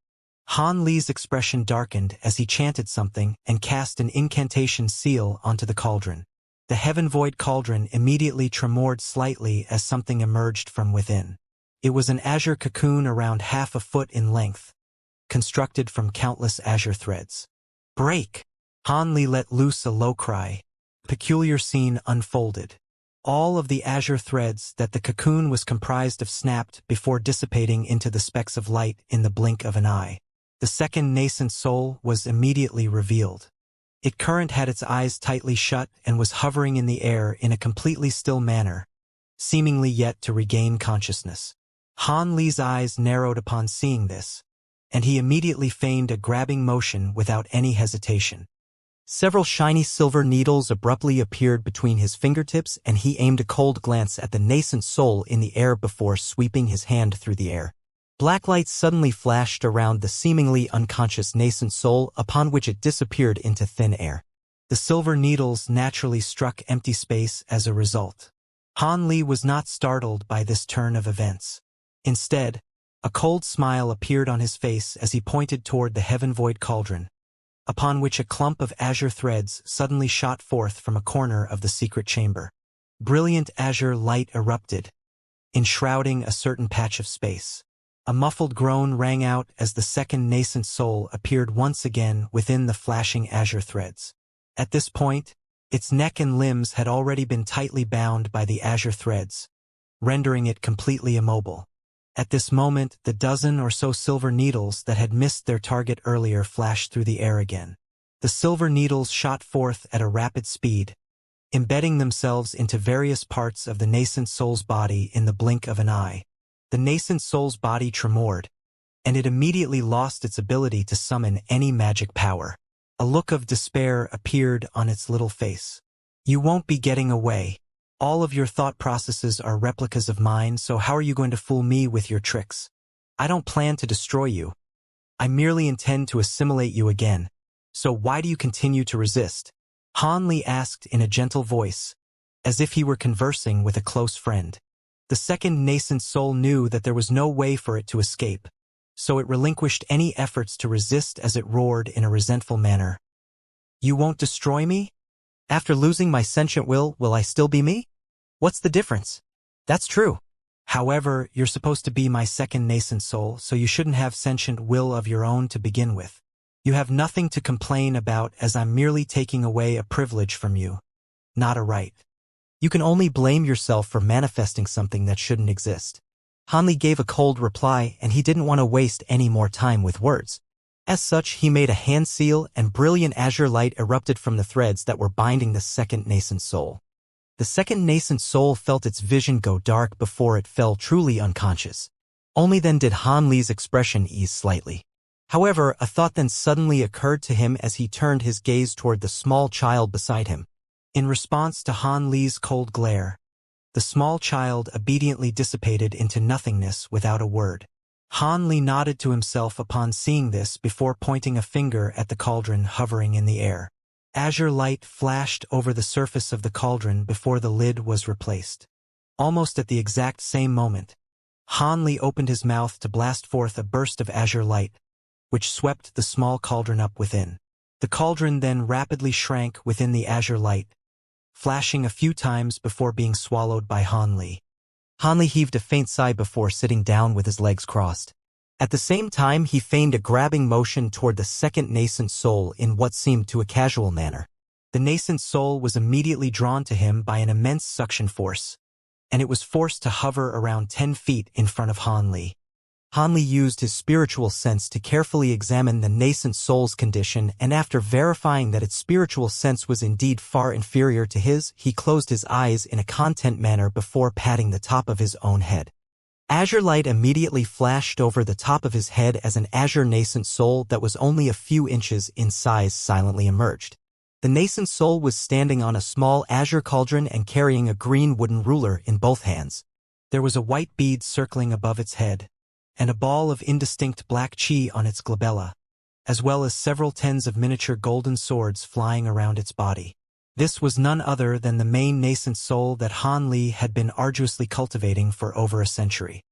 Han Li's expression darkened as he chanted something and cast an incantation seal onto the cauldron. The heaven void cauldron immediately tremored slightly as something emerged from within. It was an azure cocoon around half a foot in length, constructed from countless azure threads. Break! Han Li let loose a low cry. Peculiar scene unfolded. All of the azure threads that the cocoon was comprised of snapped before dissipating into the specks of light in the blink of an eye. The second nascent soul was immediately revealed. It current had its eyes tightly shut and was hovering in the air in a completely still manner, seemingly yet to regain consciousness. Han Li's eyes narrowed upon seeing this, and he immediately feigned a grabbing motion without any hesitation. Several shiny silver needles abruptly appeared between his fingertips, and he aimed a cold glance at the nascent soul in the air before sweeping his hand through the air. Black light suddenly flashed around the seemingly unconscious nascent soul, upon which it disappeared into thin air. The silver needles naturally struck empty space as a result. Han Li was not startled by this turn of events. Instead, a cold smile appeared on his face as he pointed toward the heaven void cauldron, upon which a clump of azure threads suddenly shot forth from a corner of the secret chamber. Brilliant azure light erupted, enshrouding a certain patch of space. A muffled groan rang out as the second nascent soul appeared once again within the flashing azure threads. At this point, its neck and limbs had already been tightly bound by the azure threads, rendering it completely immobile. At this moment, the dozen or so silver needles that had missed their target earlier flashed through the air again. The silver needles shot forth at a rapid speed, embedding themselves into various parts of the nascent soul's body in the blink of an eye. The nascent soul's body tremored, and it immediately lost its ability to summon any magic power. A look of despair appeared on its little face. You won't be getting away. All of your thought processes are replicas of mine, so how are you going to fool me with your tricks? I don't plan to destroy you. I merely intend to assimilate you again. So why do you continue to resist? Han Li asked in a gentle voice, as if he were conversing with a close friend. The second nascent soul knew that there was no way for it to escape, so it relinquished any efforts to resist as it roared in a resentful manner. You won't destroy me? After losing my sentient will I still be me? What's the difference? That's true. However, you're supposed to be my second nascent soul, so you shouldn't have sentient will of your own to begin with. You have nothing to complain about, as I'm merely taking away a privilege from you, not a right. You can only blame yourself for manifesting something that shouldn't exist. Han Li gave a cold reply, and he didn't want to waste any more time with words. As such, he made a hand seal, and brilliant azure light erupted from the threads that were binding the second nascent soul. The second nascent soul felt its vision go dark before it fell truly unconscious. Only then did Han Li's expression ease slightly. However, a thought then suddenly occurred to him as he turned his gaze toward the small child beside him. In response to Han Li's cold glare, the small child obediently dissipated into nothingness without a word. Han Li nodded to himself upon seeing this before pointing a finger at the cauldron hovering in the air. Azure light flashed over the surface of the cauldron before the lid was replaced. Almost at the exact same moment, Han Li opened his mouth to blast forth a burst of azure light, which swept the small cauldron up within. The cauldron then rapidly shrank within the azure light, flashing a few times before being swallowed by Han Li. Han Li heaved a faint sigh before sitting down with his legs crossed. At the same time, he feigned a grabbing motion toward the second nascent soul in what seemed to a casual manner. The nascent soul was immediately drawn to him by an immense suction force, and it was forced to hover around 10 feet in front of Han Li. Han Li used his spiritual sense to carefully examine the nascent soul's condition, and after verifying that its spiritual sense was indeed far inferior to his, he closed his eyes in a content manner before patting the top of his own head. Azure light immediately flashed over the top of his head as an azure nascent soul that was only a few inches in size silently emerged. The nascent soul was standing on a small azure cauldron and carrying a green wooden ruler in both hands. There was a white bead circling above its head, and a ball of indistinct black chi on its glabella, as well as several tens of miniature golden swords flying around its body. This was none other than the main nascent soul that Han Li had been arduously cultivating for over a century.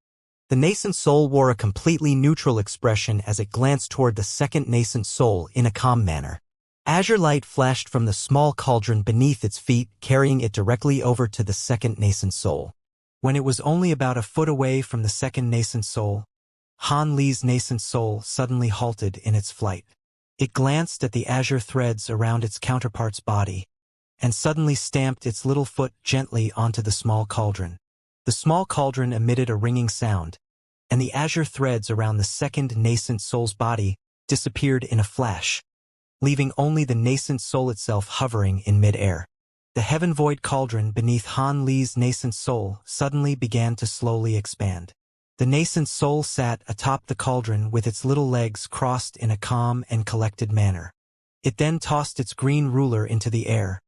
The nascent soul wore a completely neutral expression as it glanced toward the second nascent soul in a calm manner. Azure light flashed from the small cauldron beneath its feet, carrying it directly over to the second nascent soul. When it was only about a foot away from the second nascent soul, Han Li's nascent soul suddenly halted in its flight. It glanced at the azure threads around its counterpart's body, and suddenly stamped its little foot gently onto the small cauldron. The small cauldron emitted a ringing sound, and the azure threads around the second nascent soul's body disappeared in a flash, leaving only the nascent soul itself hovering in mid-air. The heaven-void cauldron beneath Han Li's nascent soul suddenly began to slowly expand. The nascent soul sat atop the cauldron with its little legs crossed in a calm and collected manner. It then tossed its green ruler into the air,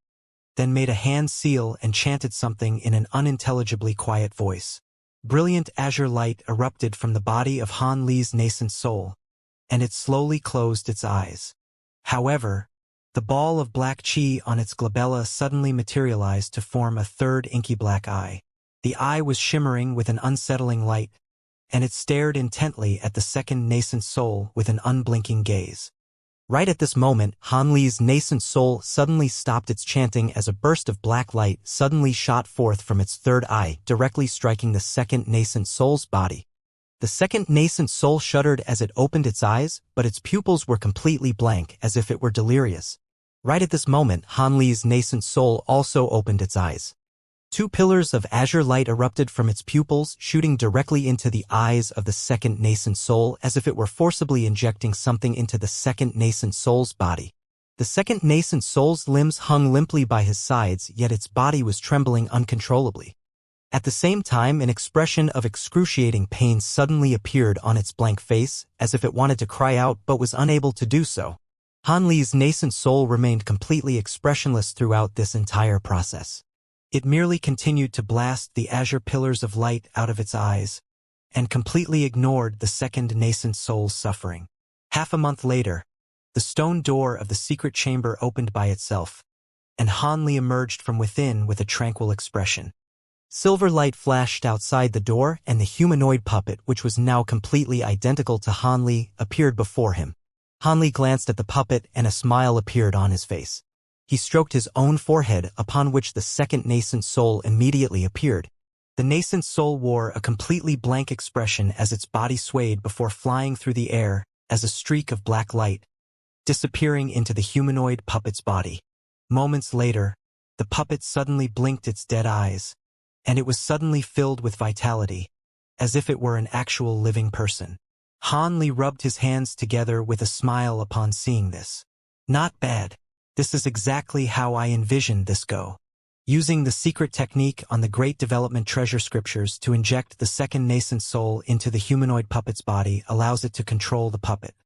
then made a hand seal and chanted something in an unintelligibly quiet voice. Brilliant azure light erupted from the body of Han Li's nascent soul, and it slowly closed its eyes. However, the ball of black chi on its glabella suddenly materialized to form a third inky black eye. The eye was shimmering with an unsettling light, and it stared intently at the second nascent soul with an unblinking gaze. Right at this moment, Han Li's nascent soul suddenly stopped its chanting as a burst of black light suddenly shot forth from its third eye, directly striking the second nascent soul's body. The second nascent soul shuddered as it opened its eyes, but its pupils were completely blank, as if it were delirious. Right at this moment, Han Li's nascent soul also opened its eyes. Two pillars of azure light erupted from its pupils, shooting directly into the eyes of the second nascent soul as if it were forcibly injecting something into the second nascent soul's body. The second nascent soul's limbs hung limply by his sides, yet its body was trembling uncontrollably. At the same time, an expression of excruciating pain suddenly appeared on its blank face, as if it wanted to cry out but was unable to do so. Han Li's nascent soul remained completely expressionless throughout this entire process. It merely continued to blast the azure pillars of light out of its eyes, and completely ignored the second nascent soul's suffering. Half a month later, the stone door of the secret chamber opened by itself, and Han Li emerged from within with a tranquil expression. Silver light flashed outside the door, and the humanoid puppet, which was now completely identical to Han Li, appeared before him. Han Li glanced at the puppet, and a smile appeared on his face. He stroked his own forehead, upon which the second nascent soul immediately appeared. The nascent soul wore a completely blank expression as its body swayed before flying through the air as a streak of black light, disappearing into the humanoid puppet's body. Moments later, the puppet suddenly blinked its dead eyes, and it was suddenly filled with vitality, as if it were an actual living person. Han Li rubbed his hands together with a smile upon seeing this. Not bad. This is exactly how I envisioned this go. Using the secret technique on the Great Development Treasure Scriptures to inject the second nascent soul into the humanoid puppet's body allows it to control the puppet.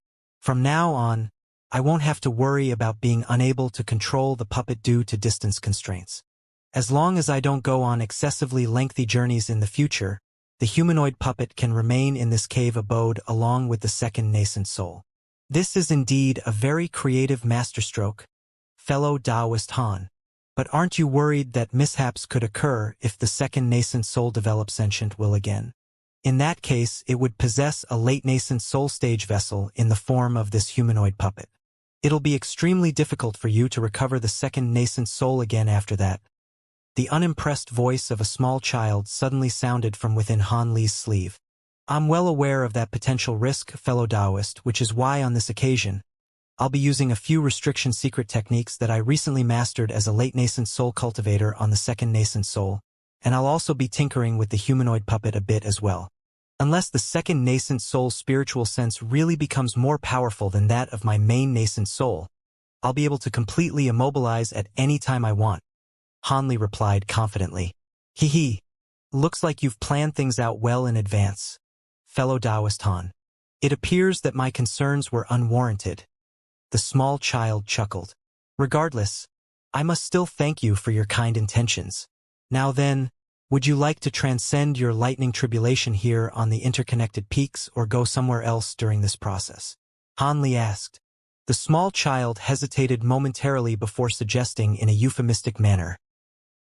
From now on, I won't have to worry about being unable to control the puppet due to distance constraints. As long as I don't go on excessively lengthy journeys in the future, the humanoid puppet can remain in this cave abode along with the second nascent soul. This is indeed a very creative masterstroke, fellow Taoist Han. But aren't you worried that mishaps could occur if the second nascent soul develops sentient will again? In that case, it would possess a late nascent soul stage vessel in the form of this humanoid puppet. It'll be extremely difficult for you to recover the second nascent soul again after that. The unimpressed voice of a small child suddenly sounded from within Han Li's sleeve. I'm well aware of that potential risk, fellow Taoist, which is why on this occasion, I'll be using a few restriction secret techniques that I recently mastered as a late nascent soul cultivator on the second nascent soul, and I'll also be tinkering with the humanoid puppet a bit as well. Unless the second nascent soul's spiritual sense really becomes more powerful than that of my main nascent soul, I'll be able to completely immobilize at any time I want. Hanli replied confidently. Hee. Looks like you've planned things out well in advance, fellow Taoist Han. It appears that my concerns were unwarranted. The small child chuckled. Regardless, I must still thank you for your kind intentions. Now then, would you like to transcend your lightning tribulation here on the interconnected peaks or go somewhere else during this process? Hanli asked. The small child hesitated momentarily before suggesting in a euphemistic manner.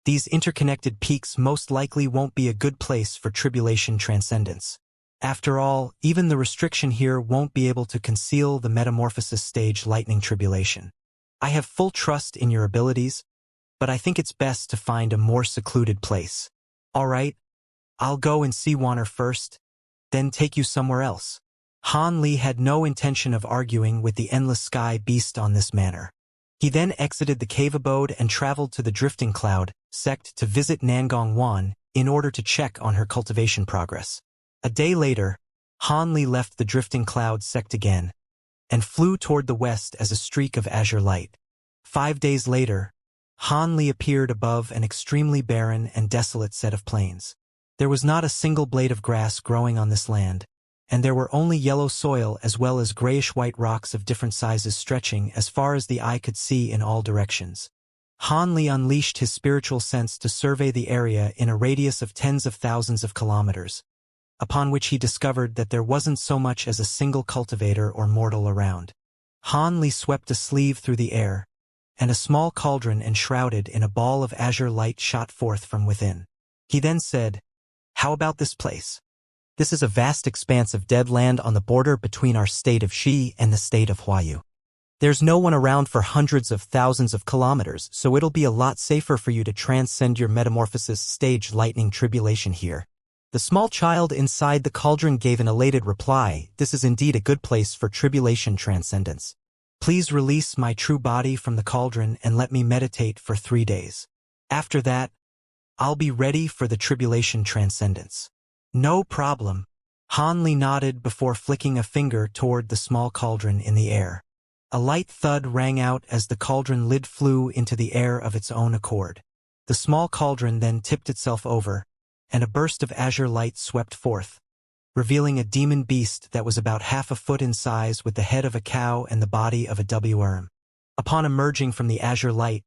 These interconnected peaks most likely won't be a good place for tribulation transcendence. After all, even the restriction here won't be able to conceal the metamorphosis stage lightning tribulation. I have full trust in your abilities, but I think it's best to find a more secluded place. All right, I'll go and see Wanner first, then take you somewhere else. Han Li had no intention of arguing with the endless sky beast on this manner. He then exited the cave abode and traveled to the drifting cloud sect to visit Nangong Wan in order to check on her cultivation progress. A day later, Han Li left the drifting cloud sect again and flew toward the west as a streak of azure light. 5 days later, Han Li appeared above an extremely barren and desolate set of plains. There was not a single blade of grass growing on this land, and there were only yellow soil as well as grayish-white rocks of different sizes stretching as far as the eye could see in all directions. Han Li unleashed his spiritual sense to survey the area in a radius of tens of thousands of kilometers, upon which he discovered that there wasn't so much as a single cultivator or mortal around. Han Li swept a sleeve through the air, and a small cauldron enshrouded in a ball of azure light shot forth from within. He then said, "How about this place? This is a vast expanse of dead land on the border between our state of Xi and the state of Huayu. There's no one around for hundreds of thousands of kilometers, so it'll be a lot safer for you to transcend your metamorphosis stage lightning tribulation here." The small child inside the cauldron gave an elated reply. "This is indeed a good place for tribulation transcendence. Please release my true body from the cauldron and let me meditate for 3 days. After that, I'll be ready for the tribulation transcendence." "No problem." Han Li nodded before flicking a finger toward the small cauldron in the air. A light thud rang out as the cauldron lid flew into the air of its own accord. The small cauldron then tipped itself over, and a burst of azure light swept forth, revealing a demon beast that was about half a foot in size with the head of a cow and the body of a worm. Upon emerging from the azure light,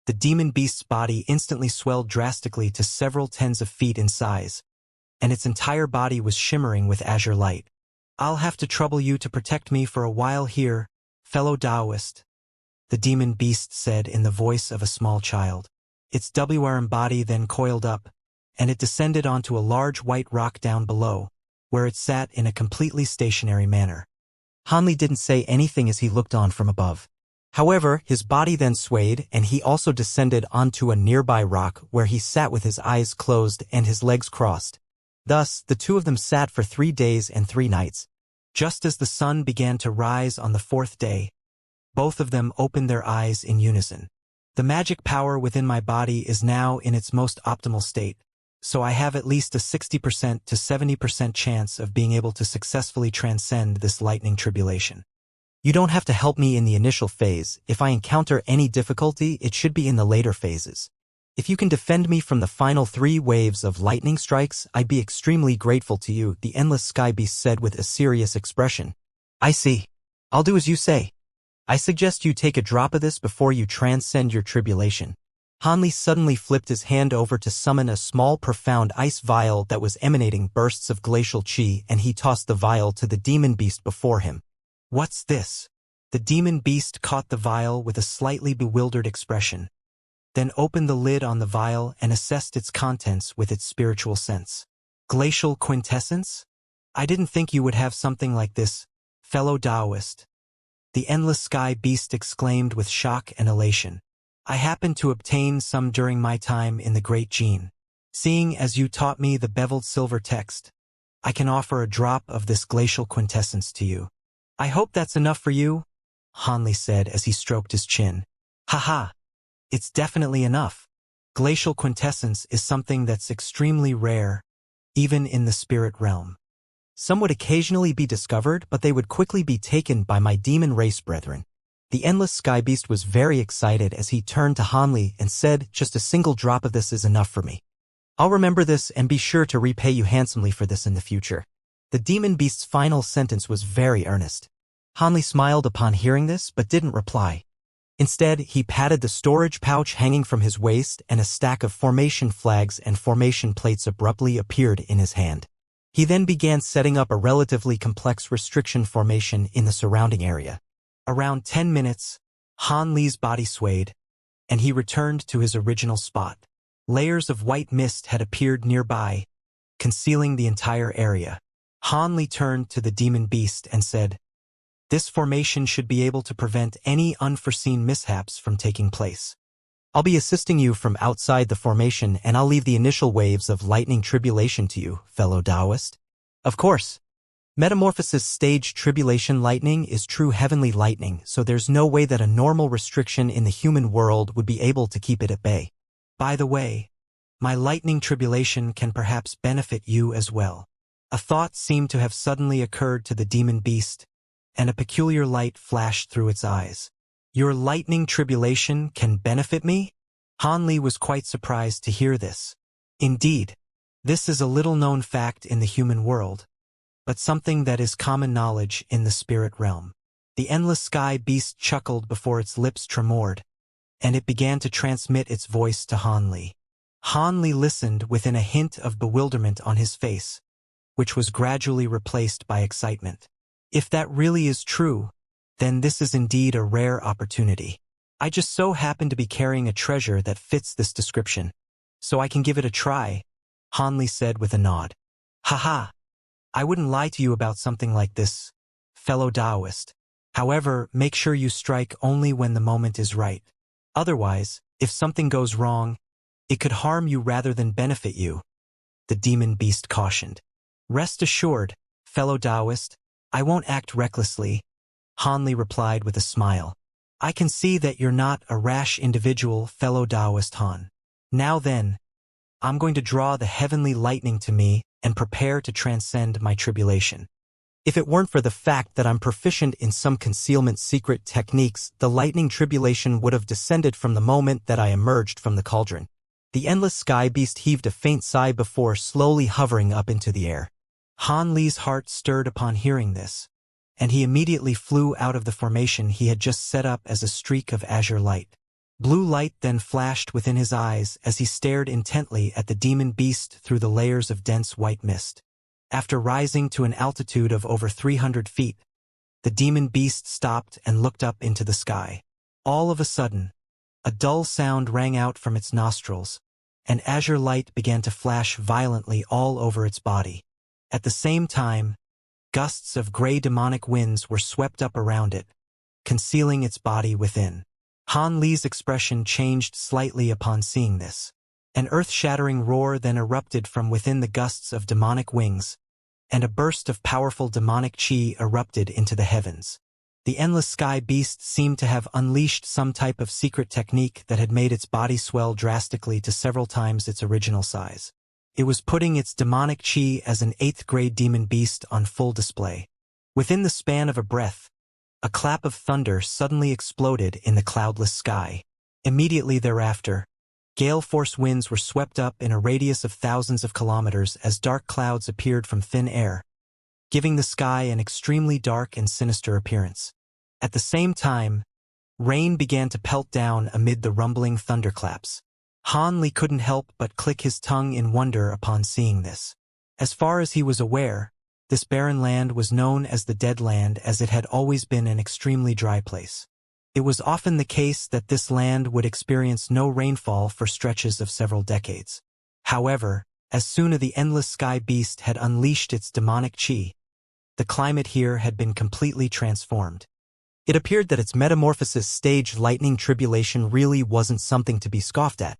the demon beast's body instantly swelled drastically to several tens of feet in size, and its entire body was shimmering with azure light. "I'll have to trouble you to protect me for a while here, fellow Taoist," the demon beast said in the voice of a small child. Its worm body then coiled up, and it descended onto a large white rock down below, where it sat in a completely stationary manner. Han Li didn't say anything as he looked on from above. However, his body then swayed, and he also descended onto a nearby rock where he sat with his eyes closed and his legs crossed. Thus, the two of them sat for 3 days and 3 nights. Just as the sun began to rise on the 4th day, both of them opened their eyes in unison. "The magic power within my body is now in its most optimal state, so I have at least a 60% to 70% chance of being able to successfully transcend this lightning tribulation. You don't have to help me in the initial phase. If I encounter any difficulty, it should be in the later phases. If you can defend me from the final 3 waves of lightning strikes, I'd be extremely grateful to you," the endless sky beast said with a serious expression. "I see. I'll do as you say. I suggest you take a drop of this before you transcend your tribulation." Han Li suddenly flipped his hand over to summon a small profound ice vial that was emanating bursts of glacial chi, and he tossed the vial to the demon beast before him. "What's this?" The demon beast caught the vial with a slightly bewildered expression, then opened the lid on the vial and assessed its contents with its spiritual sense. "Glacial quintessence? I didn't think you would have something like this, fellow Taoist," the endless sky beast exclaimed with shock and elation. "I happened to obtain some during my time in the Great Gene. Seeing as you taught me the beveled silver text, I can offer a drop of this glacial quintessence to you." "I hope that's enough for you," Han Li said as he stroked his chin. "Haha, it's definitely enough. Glacial quintessence is something that's extremely rare, even in the spirit realm. Some would occasionally be discovered, but they would quickly be taken by my demon race brethren. The endless sky beast was very excited as he turned to Hanli and said, "Just a single drop of this is enough for me. I'll remember this and be sure to repay you handsomely for this in the future." The demon beast's final sentence was very earnest. Hanli smiled upon hearing this, but didn't reply. Instead, he patted the storage pouch hanging from his waist, and a stack of formation flags and formation plates abruptly appeared in his hand. He then began setting up a relatively complex restriction formation in the surrounding area. Around 10 minutes, Han Li's body swayed, and he returned to his original spot. Layers of white mist had appeared nearby, concealing the entire area. Han Li turned to the demon beast and said, "This formation should be able to prevent any unforeseen mishaps from taking place. I'll be assisting you from outside the formation, and I'll leave the initial waves of lightning tribulation to you, fellow Taoist." Of course. Metamorphosis stage tribulation lightning is true heavenly lightning, so there's no way that a normal restriction in the human world would be able to keep it at bay. By the way, my lightning tribulation can perhaps benefit you as well. A thought seemed to have suddenly occurred to the demon beast, and a peculiar light flashed through its eyes. "Your lightning tribulation can benefit me?" Han Li was quite surprised to hear this. Indeed, this is a little-known fact in the human world, but something that is common knowledge in the spirit realm. The endless sky beast chuckled before its lips tremored, and it began to transmit its voice to Han Li. Han Li listened within a hint of bewilderment on his face, which was gradually replaced by excitement. If that really is true, then this is indeed a rare opportunity. I just so happen to be carrying a treasure that fits this description, so I can give it a try, Han Li said with a nod. Haha, I wouldn't lie to you about something like this, fellow Taoist. However, make sure you strike only when the moment is right. Otherwise, if something goes wrong, it could harm you rather than benefit you, the demon beast cautioned. Rest assured, fellow Taoist, I won't act recklessly, Han Li replied with a smile. I can see that you're not a rash individual, fellow Taoist Han. Now then, I'm going to draw the heavenly lightning to me and prepare to transcend my tribulation. If it weren't for the fact that I'm proficient in some concealment secret techniques, the lightning tribulation would have descended from the moment that I emerged from the cauldron. The endless sky beast heaved a faint sigh before slowly hovering up into the air. Han Li's heart stirred upon hearing this, and he immediately flew out of the formation he had just set up as a streak of azure light. Blue light then flashed within his eyes as he stared intently at the demon beast through the layers of dense white mist. After rising to an altitude of over 300 feet, the demon beast stopped and looked up into the sky. All of a sudden, a dull sound rang out from its nostrils, and azure light began to flash violently all over its body. At the same time, gusts of gray demonic winds were swept up around it, concealing its body within. Han Li's expression changed slightly upon seeing this. An earth-shattering roar then erupted from within the gusts of demonic wings, and a burst of powerful demonic chi erupted into the heavens. The endless sky beast seemed to have unleashed some type of secret technique that had made its body swell drastically to several times its original size. It was putting its demonic chi as an 8th-grade demon beast on full display. Within the span of a breath, a clap of thunder suddenly exploded in the cloudless sky. Immediately thereafter, gale-force winds were swept up in a radius of thousands of kilometers as dark clouds appeared from thin air, giving the sky an extremely dark and sinister appearance. At the same time, rain began to pelt down amid the rumbling thunderclaps. Han Li couldn't help but click his tongue in wonder upon seeing this. As far as he was aware, this barren land was known as the Dead Land as it had always been an extremely dry place. It was often the case that this land would experience no rainfall for stretches of several decades. However, as soon as the endless sky beast had unleashed its demonic chi, the climate here had been completely transformed. It appeared that its metamorphosis stage lightning tribulation really wasn't something to be scoffed at.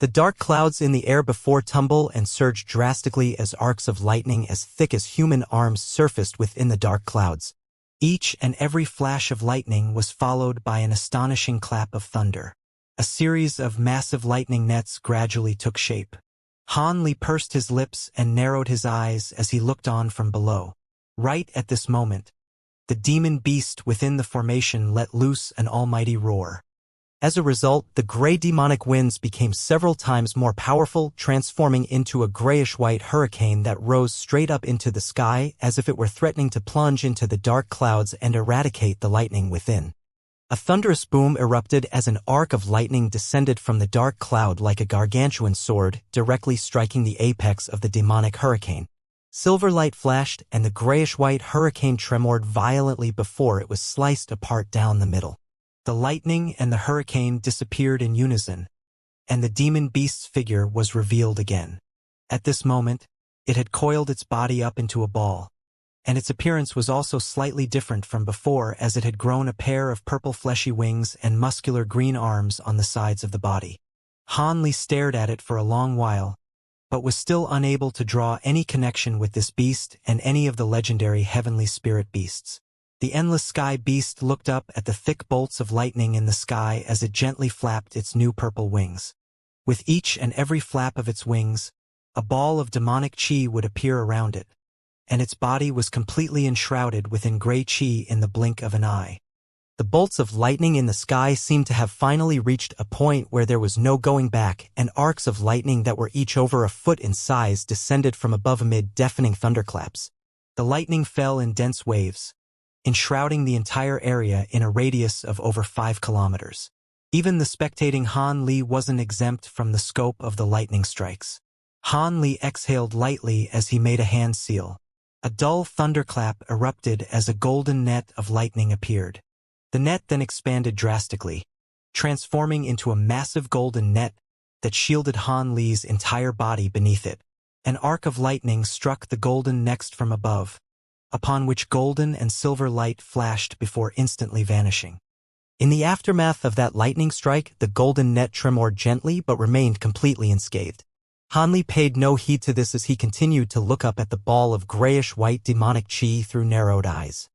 The dark clouds in the air before tumble and surge drastically as arcs of lightning as thick as human arms surfaced within the dark clouds. Each and every flash of lightning was followed by an astonishing clap of thunder. A series of massive lightning nets gradually took shape. Han Li pursed his lips and narrowed his eyes as he looked on from below. Right at this moment, the demon beast within the formation let loose an almighty roar. As a result, the gray demonic winds became several times more powerful, transforming into a grayish-white hurricane that rose straight up into the sky as if it were threatening to plunge into the dark clouds and eradicate the lightning within. A thunderous boom erupted as an arc of lightning descended from the dark cloud like a gargantuan sword, directly striking the apex of the demonic hurricane. Silver light flashed, and the grayish-white hurricane tremored violently before it was sliced apart down the middle. The lightning and the hurricane disappeared in unison, and the demon beast's figure was revealed again. At this moment, it had coiled its body up into a ball, and its appearance was also slightly different from before as it had grown a pair of purple fleshy wings and muscular green arms on the sides of the body. Han Li stared at it for a long while, but was still unable to draw any connection with this beast and any of the legendary heavenly spirit beasts. The endless sky beast looked up at the thick bolts of lightning in the sky as it gently flapped its new purple wings. With each and every flap of its wings, a ball of demonic chi would appear around it, and its body was completely enshrouded within gray chi in the blink of an eye. The bolts of lightning in the sky seemed to have finally reached a point where there was no going back, and arcs of lightning that were each over a foot in size descended from above amid deafening thunderclaps. The lightning fell in dense waves, enshrouding the entire area in a radius of over 5 kilometers. Even the spectating Han Li wasn't exempt from the scope of the lightning strikes. Han Li exhaled lightly as he made a hand seal. A dull thunderclap erupted as a golden net of lightning appeared. The net then expanded drastically, transforming into a massive golden net that shielded Han Li's entire body beneath it. An arc of lightning struck the golden next from above, upon which golden and silver light flashed before instantly vanishing. In the aftermath of that lightning strike, the golden net tremored gently but remained completely unscathed. Han Li paid no heed to this as he continued to look up at the ball of grayish-white demonic chi through narrowed eyes.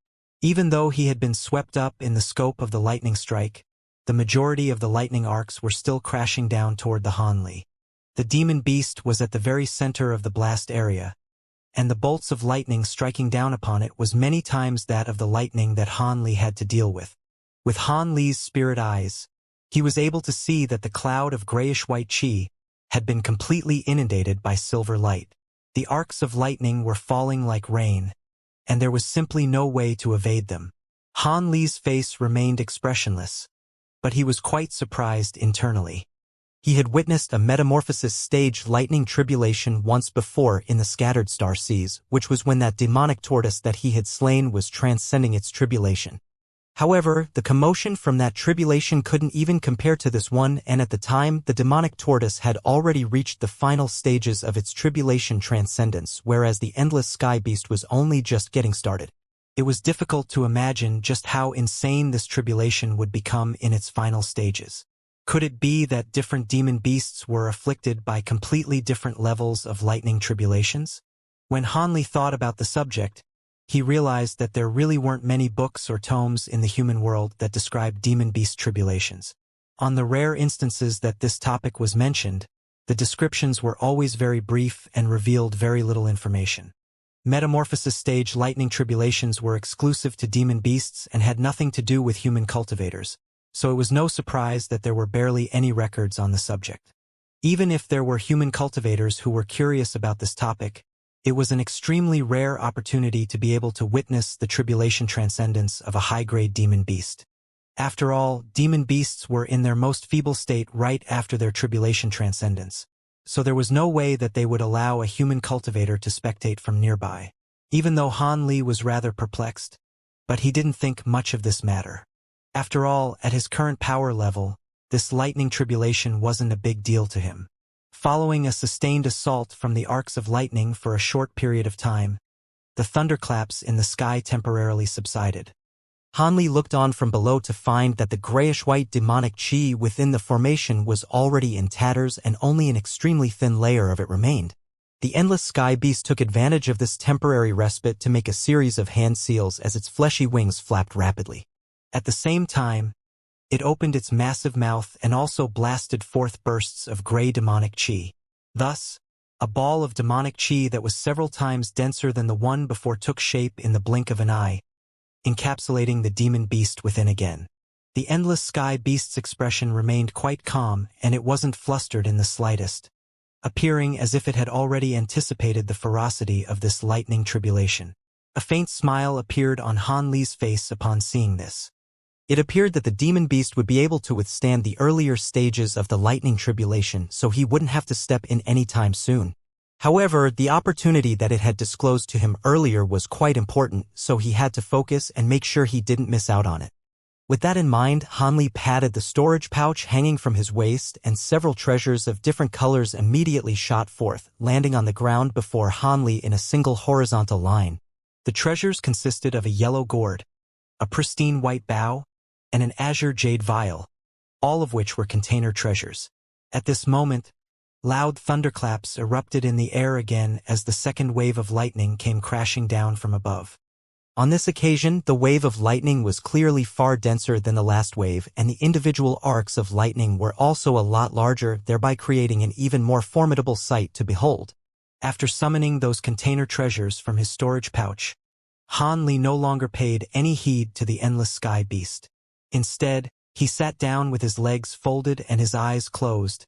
Even though he had been swept up in the scope of the lightning strike, the majority of the lightning arcs were still crashing down toward the Han Li. The demon beast was at the very center of the blast area, and the bolts of lightning striking down upon it was many times that of the lightning that Han Li had to deal with. With Han Li's spirit eyes, he was able to see that the cloud of grayish-white chi had been completely inundated by silver light. The arcs of lightning were falling like rain, and there was simply no way to evade them. Han Li's face remained expressionless, but he was quite surprised internally. He had witnessed a metamorphosis stage lightning tribulation once before in the Scattered Star Seas, which was when that demonic tortoise that he had slain was transcending its tribulation. However, the commotion from that tribulation couldn't even compare to this one, and at the time, the demonic tortoise had already reached the final stages of its tribulation transcendence, whereas the endless sky beast was only just getting started. It was difficult to imagine just how insane this tribulation would become in its final stages. Could it be that different demon beasts were afflicted by completely different levels of lightning tribulations? When Han Li thought about the subject, he realized that there really weren't many books or tomes in the human world that describe demon beast tribulations. On the rare instances that this topic was mentioned, the descriptions were always very brief and revealed very little information. Metamorphosis stage lightning tribulations were exclusive to demon beasts and had nothing to do with human cultivators, so it was no surprise that there were barely any records on the subject. Even if there were human cultivators who were curious about this topic, it was an extremely rare opportunity to be able to witness the tribulation transcendence of a high-grade demon beast. After all, demon beasts were in their most feeble state right after their tribulation transcendence, so there was no way that they would allow a human cultivator to spectate from nearby. Even though Han Li was rather perplexed, but he didn't think much of this matter. After all, at his current power level, this lightning tribulation wasn't a big deal to him. Following a sustained assault from the arcs of lightning for a short period of time, the thunderclaps in the sky temporarily subsided. Han Li looked on from below to find that the grayish-white demonic chi within the formation was already in tatters and only an extremely thin layer of it remained. The endless sky beast took advantage of this temporary respite to make a series of hand seals as its fleshy wings flapped rapidly. At the same time, it opened its massive mouth and also blasted forth bursts of gray demonic chi. Thus, a ball of demonic chi that was several times denser than the one before took shape in the blink of an eye, encapsulating the demon beast within again. The endless sky beast's expression remained quite calm, and it wasn't flustered in the slightest, appearing as if it had already anticipated the ferocity of this lightning tribulation. A faint smile appeared on Han Li's face upon seeing this. It appeared that the demon beast would be able to withstand the earlier stages of the lightning tribulation, so he wouldn't have to step in any time soon. However, the opportunity that it had disclosed to him earlier was quite important, so he had to focus and make sure he didn't miss out on it. With that in mind, Han Li patted the storage pouch hanging from his waist, and several treasures of different colors immediately shot forth, landing on the ground before Han Li in a single horizontal line. The treasures consisted of a yellow gourd, a pristine white bow, and an azure jade vial, all of which were container treasures. At this moment, loud thunderclaps erupted in the air again as the second wave of lightning came crashing down from above. On this occasion, the wave of lightning was clearly far denser than the last wave, and the individual arcs of lightning were also a lot larger, thereby creating an even more formidable sight to behold. After summoning those container treasures from his storage pouch, Han Li no longer paid any heed to the endless sky beast. Instead, he sat down with his legs folded and his eyes closed,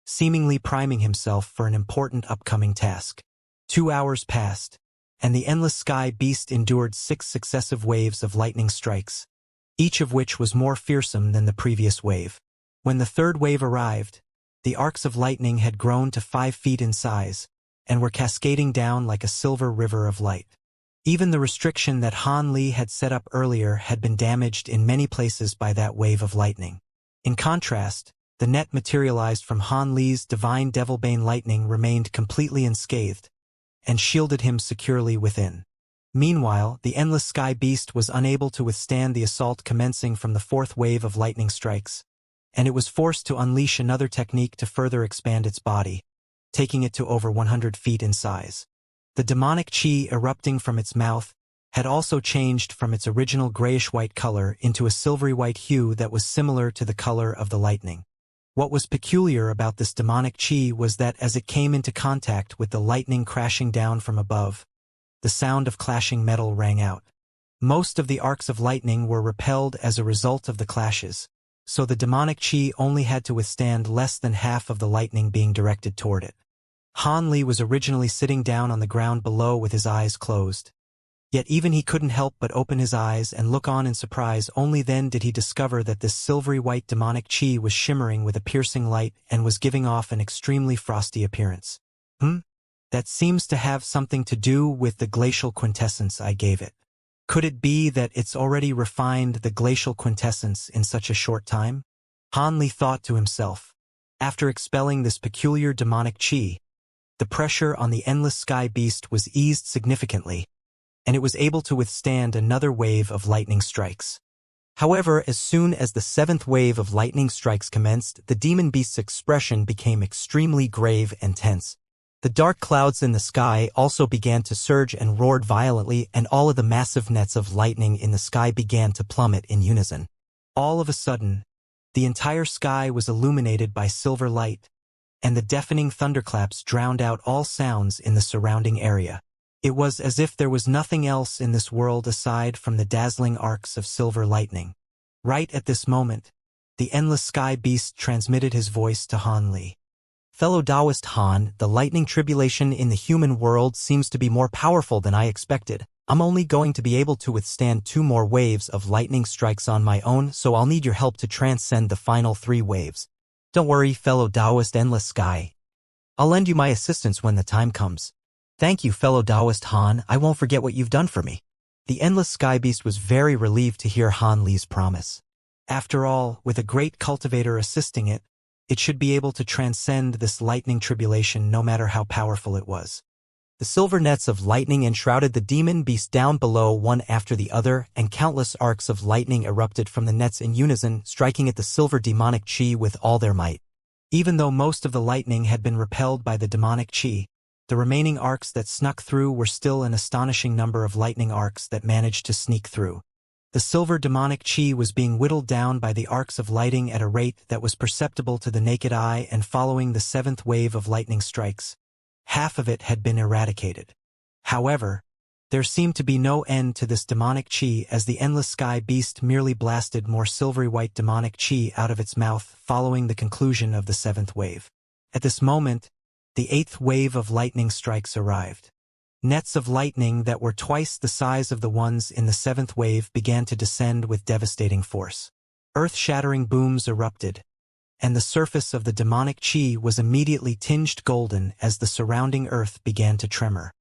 seemingly priming himself for an important upcoming task. 2 hours passed, and the endless sky beast endured 6 successive waves of lightning strikes, each of which was more fearsome than the previous wave. When the third wave arrived, the arcs of lightning had grown to 5 feet in size, and were cascading down like a silver river of light. Even the restriction that Han Li had set up earlier had been damaged in many places by that wave of lightning. In contrast, the net materialized from Han Li's divine Devilbane lightning remained completely unscathed, and shielded him securely within. Meanwhile, the endless sky beast was unable to withstand the assault commencing from the fourth wave of lightning strikes, and it was forced to unleash another technique to further expand its body, taking it to over 100 feet in size. The demonic chi erupting from its mouth had also changed from its original grayish-white color into a silvery white hue that was similar to the color of the lightning. What was peculiar about this demonic chi was that as it came into contact with the lightning crashing down from above, the sound of clashing metal rang out. Most of the arcs of lightning were repelled as a result of the clashes, so the demonic chi only had to withstand less than half of the lightning being directed toward it. Han Li was originally sitting down on the ground below with his eyes closed. Yet even he couldn't help but open his eyes and look on in surprise. Only then did he discover that this silvery white demonic chi was shimmering with a piercing light and was giving off an extremely frosty appearance. That seems to have something to do with the glacial quintessence I gave it. Could it be that it's already refined the glacial quintessence in such a short time? Han Li thought to himself. After expelling this peculiar demonic chi, the pressure on the endless sky beast was eased significantly, and it was able to withstand another wave of lightning strikes. However, as soon as the 7th wave of lightning strikes commenced, the demon beast's expression became extremely grave and tense. The dark clouds in the sky also began to surge and roared violently, and all of the massive nets of lightning in the sky began to plummet in unison. All of a sudden, the entire sky was illuminated by silver light, and the deafening thunderclaps drowned out all sounds in the surrounding area. It was as if there was nothing else in this world aside from the dazzling arcs of silver lightning. Right at this moment, the endless sky beast transmitted his voice to Han Li. Fellow Taoist Han, the lightning tribulation in the human world seems to be more powerful than I expected. I'm only going to be able to withstand 2 more waves of lightning strikes on my own, so I'll need your help to transcend the final 3 waves. Don't worry, fellow Taoist Endless Sky. I'll lend you my assistance when the time comes. Thank you, fellow Taoist Han, I won't forget what you've done for me. The Endless Sky Beast was very relieved to hear Han Li's promise. After all, with a great cultivator assisting it, it should be able to transcend this lightning tribulation no matter how powerful it was. The silver nets of lightning enshrouded the demon beast down below one after the other, and countless arcs of lightning erupted from the nets in unison, striking at the silver demonic chi with all their might. Even though most of the lightning had been repelled by the demonic chi, the remaining arcs that snuck through were still an astonishing number of lightning arcs that managed to sneak through. The silver demonic chi was being whittled down by the arcs of lighting at a rate that was perceptible to the naked eye, and following the 7th wave of lightning strikes, half of it had been eradicated. However, there seemed to be no end to this demonic chi as the endless sky beast merely blasted more silvery white demonic chi out of its mouth following the conclusion of the 7th wave. At this moment, the 8th wave of lightning strikes arrived. Nets of lightning that were twice the size of the ones in the 7th wave began to descend with devastating force. Earth-shattering booms erupted, and the surface of the demonic chi was immediately tinged golden as the surrounding earth began to tremor.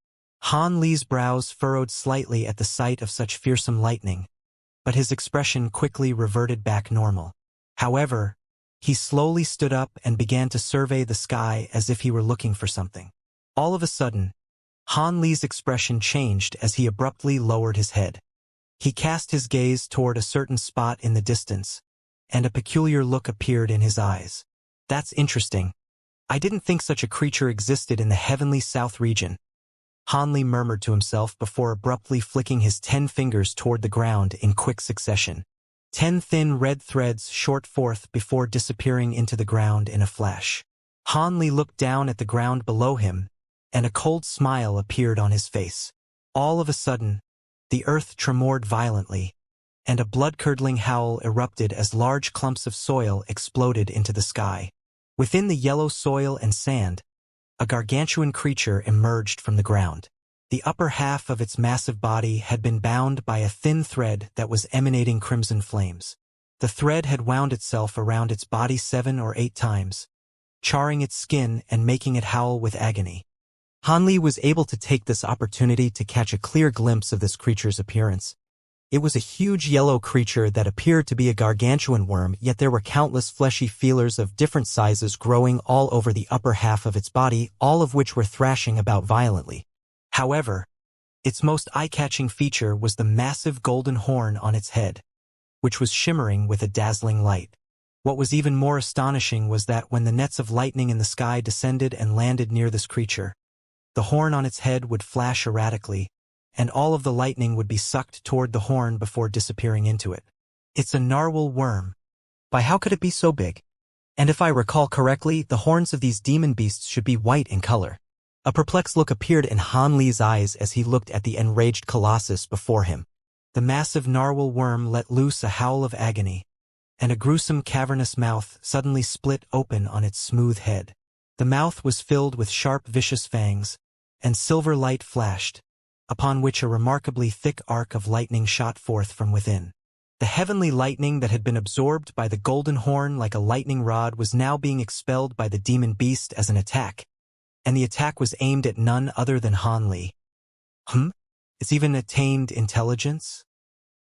Han Li's brows furrowed slightly at the sight of such fearsome lightning, but his expression quickly reverted back normal. However, he slowly stood up and began to survey the sky as if he were looking for something. All of a sudden, Han Li's expression changed as he abruptly lowered his head. He cast his gaze toward a certain spot in the distance, and a peculiar look appeared in his eyes. "That's interesting. I didn't think such a creature existed in the heavenly south region," Han Li murmured to himself before abruptly flicking his 10 fingers toward the ground in quick succession. 10 thin red threads shot forth before disappearing into the ground in a flash. Han Li looked down at the ground below him, and a cold smile appeared on his face. All of a sudden, the earth tremored violently, and a blood-curdling howl erupted as large clumps of soil exploded into the sky. Within the yellow soil and sand, a gargantuan creature emerged from the ground. The upper half of its massive body had been bound by a thin thread that was emanating crimson flames. The thread had wound itself around its body 7 or 8 times, charring its skin and making it howl with agony. Han Li was able to take this opportunity to catch a clear glimpse of this creature's appearance. It was a huge yellow creature that appeared to be a gargantuan worm, yet there were countless fleshy feelers of different sizes growing all over the upper half of its body, all of which were thrashing about violently. However, its most eye-catching feature was the massive golden horn on its head, which was shimmering with a dazzling light. What was even more astonishing was that when the nets of lightning in the sky descended and landed near this creature, the horn on its head would flash erratically, and all of the lightning would be sucked toward the horn before disappearing into it. "It's a narwhal worm. By how could it be so big? And if I recall correctly, the horns of these demon beasts should be white in color." A perplexed look appeared in Han Li's eyes as he looked at the enraged colossus before him. The massive narwhal worm let loose a howl of agony, and a gruesome cavernous mouth suddenly split open on its smooth head. The mouth was filled with sharp vicious fangs, and silver light flashed, upon which a remarkably thick arc of lightning shot forth from within. The heavenly lightning that had been absorbed by the golden horn like a lightning rod was now being expelled by the demon beast as an attack, and the attack was aimed at none other than Han Li. It's even attained intelligence?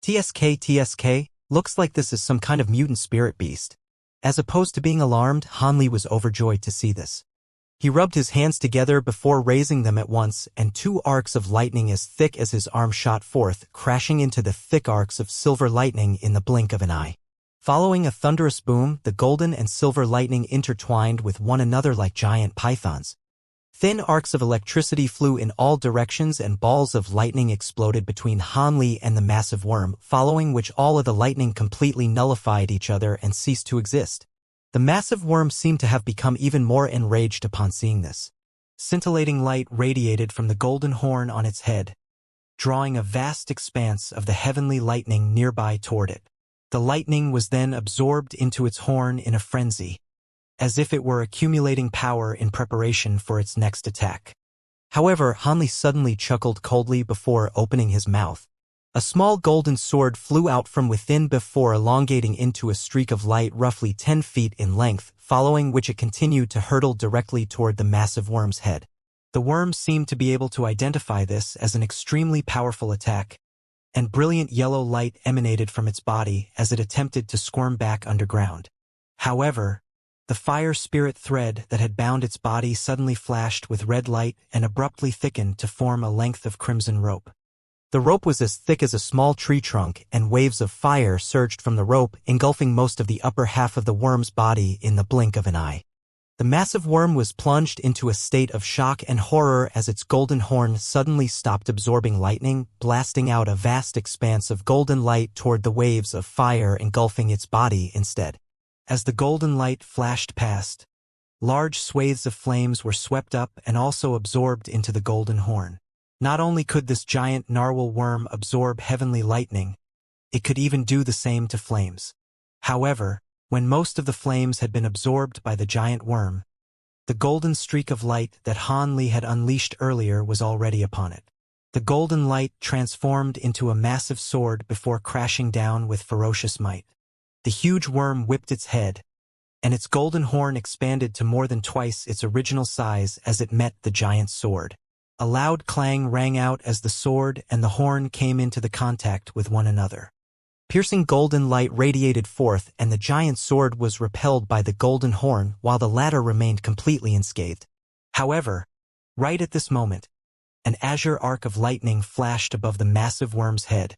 TSK, looks like this is some kind of mutant spirit beast. As opposed to being alarmed, Han Li was overjoyed to see this. He rubbed his hands together before raising them at once, and 2 arcs of lightning as thick as his arm shot forth, crashing into the thick arcs of silver lightning in the blink of an eye. Following a thunderous boom, the golden and silver lightning intertwined with one another like giant pythons. Thin arcs of electricity flew in all directions and balls of lightning exploded between Han Li and the massive worm, following which all of the lightning completely nullified each other and ceased to exist. The massive worm seemed to have become even more enraged upon seeing this. Scintillating light radiated from the golden horn on its head, drawing a vast expanse of the heavenly lightning nearby toward it. The lightning was then absorbed into its horn in a frenzy, as if it were accumulating power in preparation for its next attack. However, Han Li suddenly chuckled coldly before opening his mouth. A small golden sword flew out from within before elongating into a streak of light roughly 10 feet in length, following which it continued to hurtle directly toward the massive worm's head. The worm seemed to be able to identify this as an extremely powerful attack, and brilliant yellow light emanated from its body as it attempted to squirm back underground. However, the fire spirit thread that had bound its body suddenly flashed with red light and abruptly thickened to form a length of crimson rope. The rope was as thick as a small tree trunk, and waves of fire surged from the rope, engulfing most of the upper half of the worm's body in the blink of an eye. The massive worm was plunged into a state of shock and horror as its golden horn suddenly stopped absorbing lightning, blasting out a vast expanse of golden light toward the waves of fire engulfing its body instead. As the golden light flashed past, Large swathes of flames were swept up and also absorbed into the golden horn. Not only could this giant narwhal worm absorb heavenly lightning, it could even do the same to flames. However, when most of the flames had been absorbed by the giant worm, the golden streak of light that Han Li had unleashed earlier was already upon it. The golden light transformed into a massive sword before crashing down with ferocious might. The huge worm whipped its head, and its golden horn expanded to more than twice its original size as it met the giant's sword. A loud clang rang out as the sword and the horn came into the contact with one another. Piercing golden light radiated forth, and the giant's sword was repelled by the golden horn while the latter remained completely unscathed. However, right at this moment, an azure arc of lightning flashed above the massive worm's head,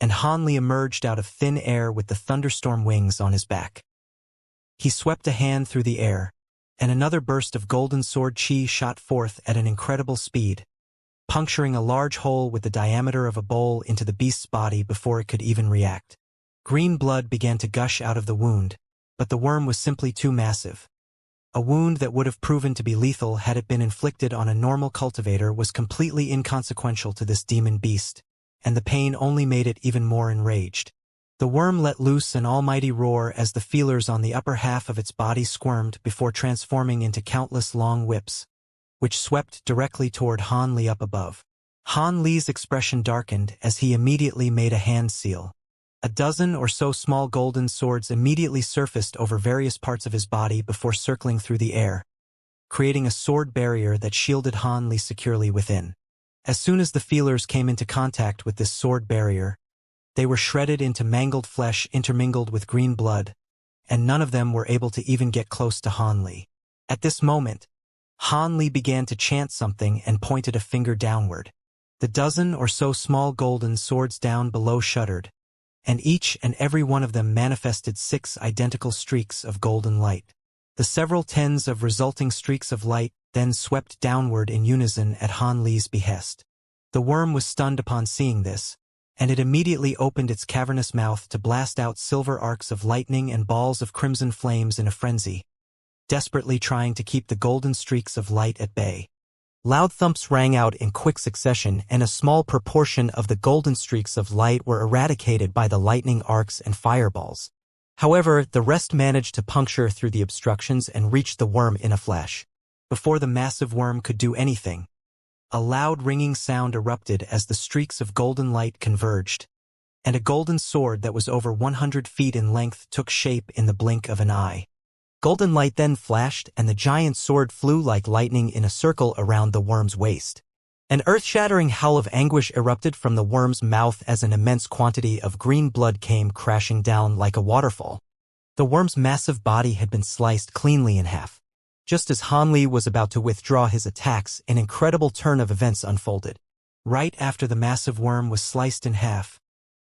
and Han Li emerged out of thin air with the thunderstorm wings on his back. He swept a hand through the air, and another burst of golden sword chi shot forth at an incredible speed, puncturing a large hole with the diameter of a bowl into the beast's body before it could even react. Green blood began to gush out of the wound, but the worm was simply too massive. A wound that would have proven to be lethal had it been inflicted on a normal cultivator was completely inconsequential to this demon beast, and the pain only made it even more enraged. The worm let loose an almighty roar as the feelers on the upper half of its body squirmed before transforming into countless long whips, which swept directly toward Han Li up above. Han Li's expression darkened as he immediately made a hand seal. A dozen or so small golden swords immediately surfaced over various parts of his body before circling through the air, creating a sword barrier that shielded Han Li securely within. As soon as the feelers came into contact with this sword barrier, they were shredded into mangled flesh intermingled with green blood, and none of them were able to even get close to Han Li. At this moment, Han Li began to chant something and pointed a finger downward. The dozen or so small golden swords down below shuddered, and each and every one of them manifested 6 identical streaks of golden light. The several tens of resulting streaks of light then swept downward in unison at Han Li's behest. The worm was stunned upon seeing this, and it immediately opened its cavernous mouth to blast out silver arcs of lightning and balls of crimson flames in a frenzy, desperately trying to keep the golden streaks of light at bay. Loud thumps rang out in quick succession, and a small proportion of the golden streaks of light were eradicated by the lightning arcs and fireballs. However, the rest managed to puncture through the obstructions and reach the worm in a flash. Before the massive worm could do anything, a loud ringing sound erupted as the streaks of golden light converged, and a golden sword that was over 100 feet in length took shape in the blink of an eye. Golden light then flashed, and the giant sword flew like lightning in a circle around the worm's waist. An earth-shattering howl of anguish erupted from the worm's mouth as an immense quantity of green blood came crashing down like a waterfall. The worm's massive body had been sliced cleanly in half. Just as Han Li was about to withdraw his attacks, an incredible turn of events unfolded. Right after the massive worm was sliced in half,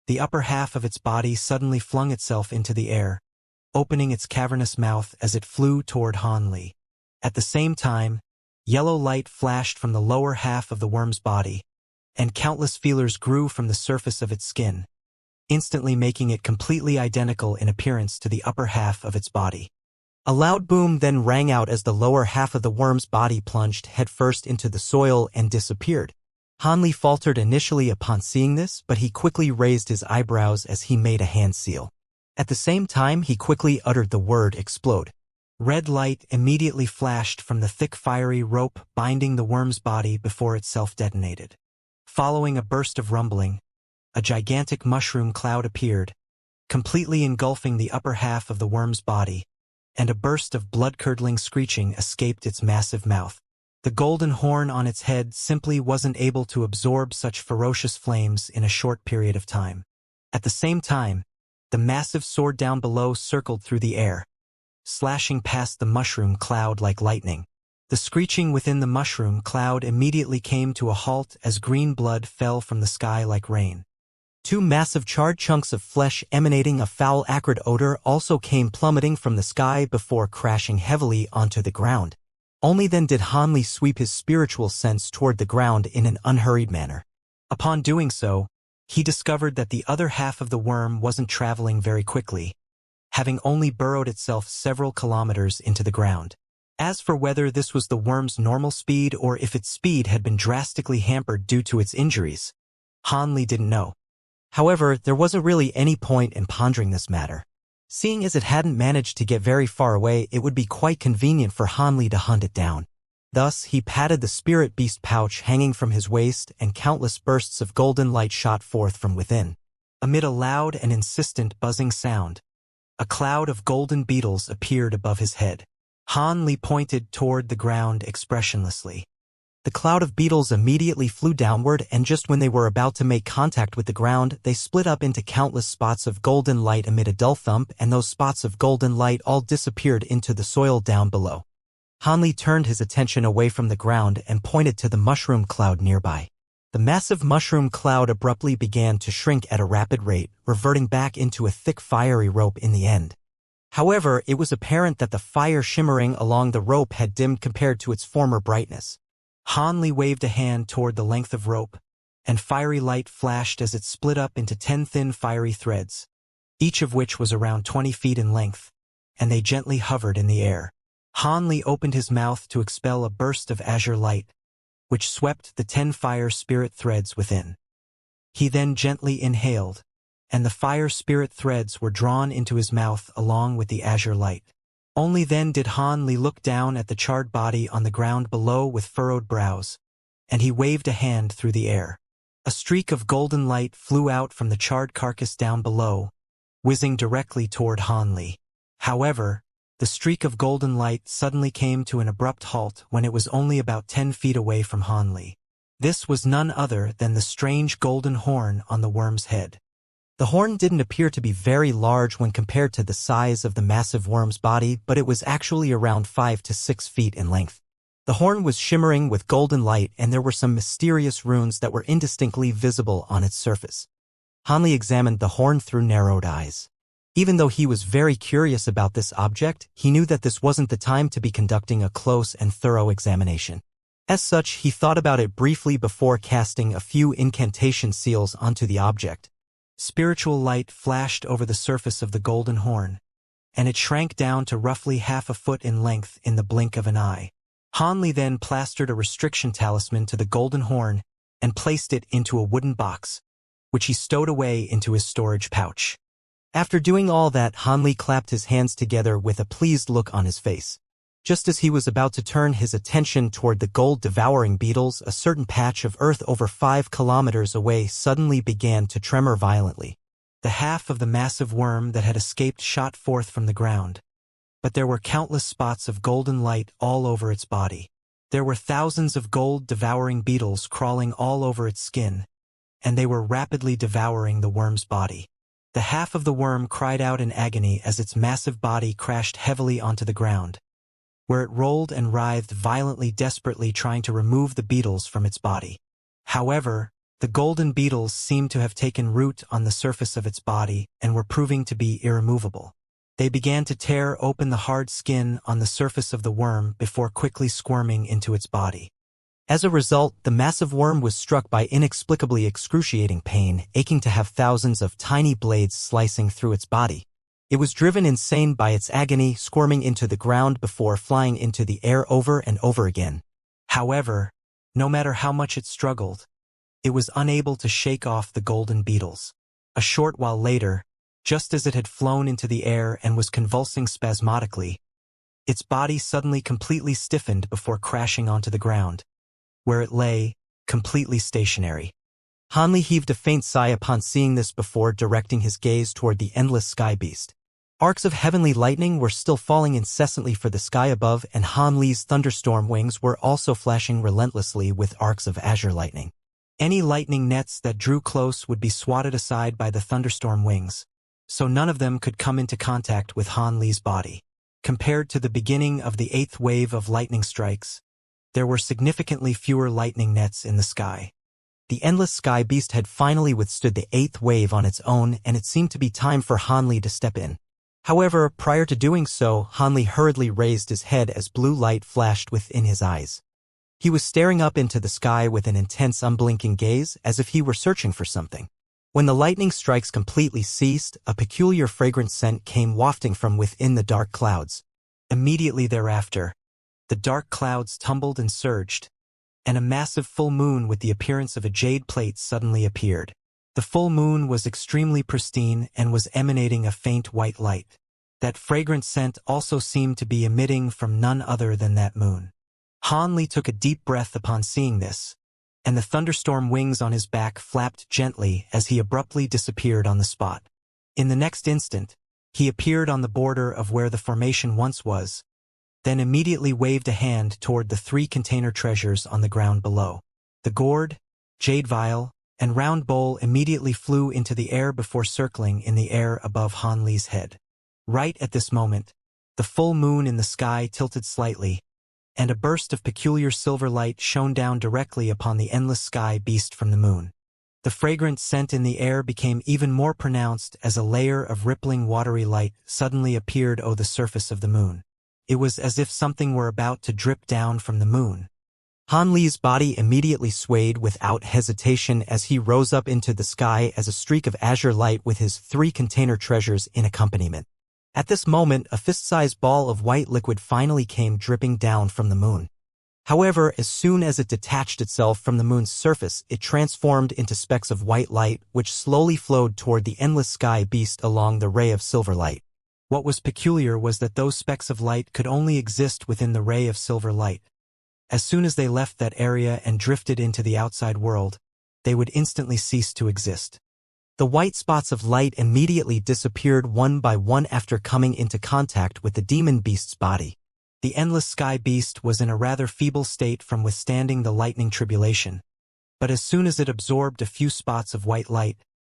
the upper half of its body suddenly flung itself into the air, opening its cavernous mouth as it flew toward Han Li. At the same time, yellow light flashed from the lower half of the worm's body, and countless feelers grew from the surface of its skin, instantly making it completely identical in appearance to the upper half of its body. A loud boom then rang out as the lower half of the worm's body plunged headfirst into the soil and disappeared. Han Li faltered initially upon seeing this, but he quickly raised his eyebrows as he made a hand seal. At the same time, he quickly uttered the word explode. Red light immediately flashed from the thick fiery rope binding the worm's body before it self-detonated. Following a burst of rumbling, a gigantic mushroom cloud appeared, completely engulfing the upper half of the worm's body, and a burst of blood-curdling screeching escaped its massive mouth. The golden horn on its head simply wasn't able to absorb such ferocious flames in a short period of time. At the same time, the massive sword down below circled through the air, slashing past the mushroom cloud like lightning. The screeching within the mushroom cloud immediately came to a halt as green blood fell from the sky like rain. 2 massive charred chunks of flesh emanating a foul acrid odor also came plummeting from the sky before crashing heavily onto the ground. Only then did Han Li sweep his spiritual sense toward the ground in an unhurried manner. Upon doing so, he discovered that the other half of the worm wasn't traveling very quickly, having only burrowed itself several kilometers into the ground. As for whether this was the worm's normal speed or if its speed had been drastically hampered due to its injuries, Han Li didn't know. However, there wasn't really any point in pondering this matter. Seeing as it hadn't managed to get very far away, it would be quite convenient for Han Li to hunt it down. Thus, he patted the spirit beast pouch hanging from his waist, and countless bursts of golden light shot forth from within. Amid a loud and insistent buzzing sound, a cloud of golden beetles appeared above his head. Han Li pointed toward the ground expressionlessly. The cloud of beetles immediately flew downward, and just when they were about to make contact with the ground, they split up into countless spots of golden light amid a dull thump, and those spots of golden light all disappeared into the soil down below. Han Li turned his attention away from the ground and pointed to the mushroom cloud nearby. The massive mushroom cloud abruptly began to shrink at a rapid rate, reverting back into a thick fiery rope in the end. However, it was apparent that the fire shimmering along the rope had dimmed compared to its former brightness. Han Li waved a hand toward the length of rope, and fiery light flashed as it split up into 10 thin fiery threads, each of which was around 20 feet in length, and they gently hovered in the air. Han Li opened his mouth to expel a burst of azure light, which swept the 10 fire spirit threads within. He then gently inhaled, and the fire spirit threads were drawn into his mouth along with the azure light. Only then did Han Li look down at the charred body on the ground below with furrowed brows, and he waved a hand through the air. A streak of golden light flew out from the charred carcass down below, whizzing directly toward Han Li. However, the streak of golden light suddenly came to an abrupt halt when it was only about 10 feet away from Han Li. This was none other than the strange golden horn on the worm's head. The horn didn't appear to be very large when compared to the size of the massive worm's body, but it was actually around 5 to 6 feet in length. The horn was shimmering with golden light, and there were some mysterious runes that were indistinctly visible on its surface. Han Li examined the horn through narrowed eyes. Even though he was very curious about this object, he knew that this wasn't the time to be conducting a close and thorough examination. As such, he thought about it briefly before casting a few incantation seals onto the object. Spiritual light flashed over the surface of the golden horn, and it shrank down to roughly half a foot in length in the blink of an eye. Han Li then plastered a restriction talisman to the golden horn and placed it into a wooden box, which he stowed away into his storage pouch. After doing all that, Han Li clapped his hands together with a pleased look on his face. Just as he was about to turn his attention toward the gold-devouring beetles, a certain patch of earth over 5 kilometers away suddenly began to tremor violently. The half of the massive worm that had escaped shot forth from the ground, but there were countless spots of golden light all over its body. There were thousands of gold-devouring beetles crawling all over its skin, and they were rapidly devouring the worm's body. The half of the worm cried out in agony as its massive body crashed heavily onto the ground, where it rolled and writhed violently, desperately trying to remove the beetles from its body. However, the golden beetles seemed to have taken root on the surface of its body and were proving to be irremovable. They began to tear open the hard skin on the surface of the worm before quickly squirming into its body. As a result, the massive worm was struck by inexplicably excruciating pain, aching to have thousands of tiny blades slicing through its body. It was driven insane by its agony, squirming into the ground before flying into the air over and over again. However, no matter how much it struggled, it was unable to shake off the golden beetles. A short while later, just as it had flown into the air and was convulsing spasmodically, its body suddenly completely stiffened before crashing onto the ground, where it lay, completely stationary. Han Li heaved a faint sigh upon seeing this before directing his gaze toward the endless sky beast. Arcs of heavenly lightning were still falling incessantly for the sky above, and Han Li's thunderstorm wings were also flashing relentlessly with arcs of azure lightning. Any lightning nets that drew close would be swatted aside by the thunderstorm wings, so none of them could come into contact with Han Li's body. Compared to the beginning of the 8th wave of lightning strikes, there were significantly fewer lightning nets in the sky. The endless sky beast had finally withstood the 8th wave on its own, and it seemed to be time for Han Li to step in. However, prior to doing so, Han Li hurriedly raised his head as blue light flashed within his eyes. He was staring up into the sky with an intense, unblinking gaze, as if he were searching for something. When the lightning strikes completely ceased, a peculiar fragrant scent came wafting from within the dark clouds. Immediately thereafter, the dark clouds tumbled and surged, and a massive full moon with the appearance of a jade plate suddenly appeared. The full moon was extremely pristine and was emanating a faint white light. That fragrant scent also seemed to be emitting from none other than that moon. Han Li took a deep breath upon seeing this, and the thunderstorm wings on his back flapped gently as he abruptly disappeared on the spot. In the next instant, he appeared on the border of where the formation once was, then immediately waved a hand toward the 3 container treasures on the ground below. The gourd, jade vial, and round bowl immediately flew into the air before circling in the air above Han Li's head. Right at this moment, the full moon in the sky tilted slightly, and a burst of peculiar silver light shone down directly upon the endless sky beast from the moon. The fragrant scent in the air became even more pronounced as a layer of rippling watery light suddenly appeared over the surface of the moon. It was as if something were about to drip down from the moon. Han Li's body immediately swayed without hesitation as he rose up into the sky as a streak of azure light with his 3 container treasures in accompaniment. At this moment, a fist-sized ball of white liquid finally came dripping down from the moon. However, as soon as it detached itself from the moon's surface, it transformed into specks of white light which slowly flowed toward the endless sky beast along the ray of silver light. What was peculiar was that those specks of light could only exist within the ray of silver light. As soon as they left that area and drifted into the outside world, they would instantly cease to exist. The white spots of light immediately disappeared one by one after coming into contact with the demon beast's body. The endless sky beast was in a rather feeble state from withstanding the lightning tribulation, but as soon as it absorbed a few spots of white light,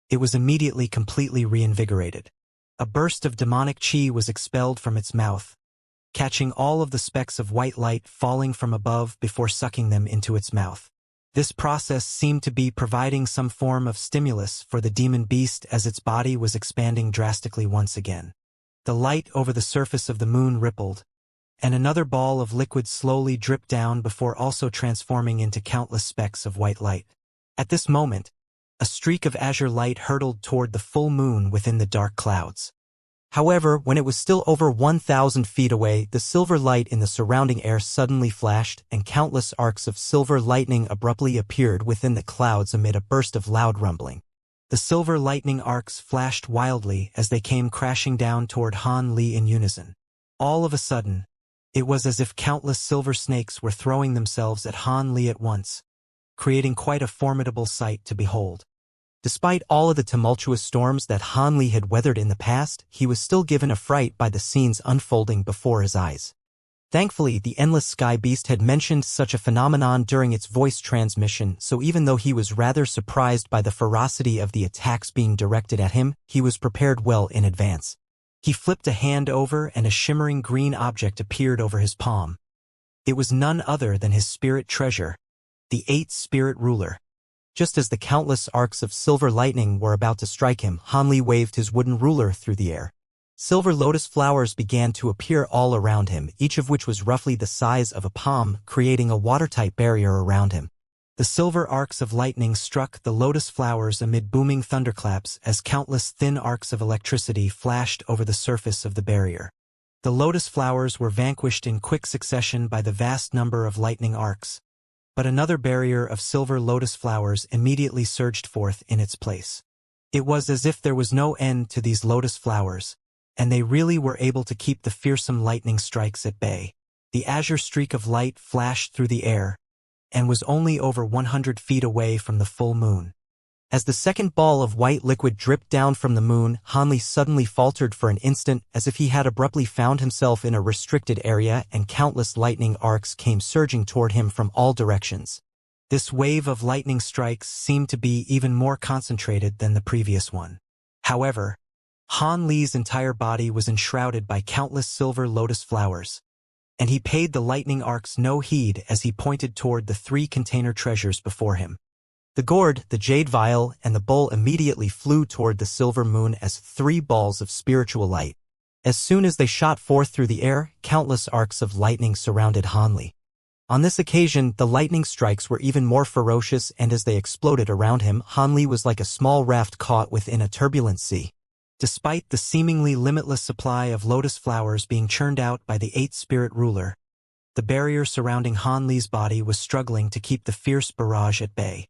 it was immediately completely reinvigorated. A burst of demonic chi was expelled from its mouth, catching all of the specks of white light falling from above before sucking them into its mouth. This process seemed to be providing some form of stimulus for the demon beast as its body was expanding drastically once again. The light over the surface of the moon rippled, and another ball of liquid slowly dripped down before also transforming into countless specks of white light. At this moment, a streak of azure light hurtled toward the full moon within the dark clouds. However, when it was still over 1,000 feet away, the silver light in the surrounding air suddenly flashed, and countless arcs of silver lightning abruptly appeared within the clouds amid a burst of loud rumbling. The silver lightning arcs flashed wildly as they came crashing down toward Han Li in unison. All of a sudden, it was as if countless silver snakes were throwing themselves at Han Li at once, creating quite a formidable sight to behold. Despite all of the tumultuous storms that Han Li had weathered in the past, he was still given a fright by the scenes unfolding before his eyes. Thankfully, the endless sky beast had mentioned such a phenomenon during its voice transmission, so even though he was rather surprised by the ferocity of the attacks being directed at him, he was prepared well in advance. He flipped a hand over and a shimmering green object appeared over his palm. It was none other than his spirit treasure, the 8th spirit ruler. Just as the countless arcs of silver lightning were about to strike him, Han Li waved his wooden ruler through the air. Silver lotus flowers began to appear all around him, each of which was roughly the size of a palm, creating a watertight barrier around him. The silver arcs of lightning struck the lotus flowers amid booming thunderclaps as countless thin arcs of electricity flashed over the surface of the barrier. The lotus flowers were vanquished in quick succession by the vast number of lightning arcs, but another barrier of silver lotus flowers immediately surged forth in its place. It was as if there was no end to these lotus flowers, and they really were able to keep the fearsome lightning strikes at bay. The azure streak of light flashed through the air, and was only over 100 feet away from the full moon. As the second ball of white liquid dripped down from the moon, Han Li suddenly faltered for an instant as if he had abruptly found himself in a restricted area, and countless lightning arcs came surging toward him from all directions. This wave of lightning strikes seemed to be even more concentrated than the previous one. However, Han Li's entire body was enshrouded by countless silver lotus flowers, and he paid the lightning arcs no heed as he pointed toward the 3 container treasures before him. The gourd, the jade vial, and the bowl immediately flew toward the silver moon as 3 balls of spiritual light. As soon as they shot forth through the air, countless arcs of lightning surrounded Han Li. On this occasion, the lightning strikes were even more ferocious, and as they exploded around him, Han Li was like a small raft caught within a turbulent sea. Despite the seemingly limitless supply of lotus flowers being churned out by the 8th spirit ruler, The barrier surrounding Han Li's body was struggling to keep the fierce barrage at bay.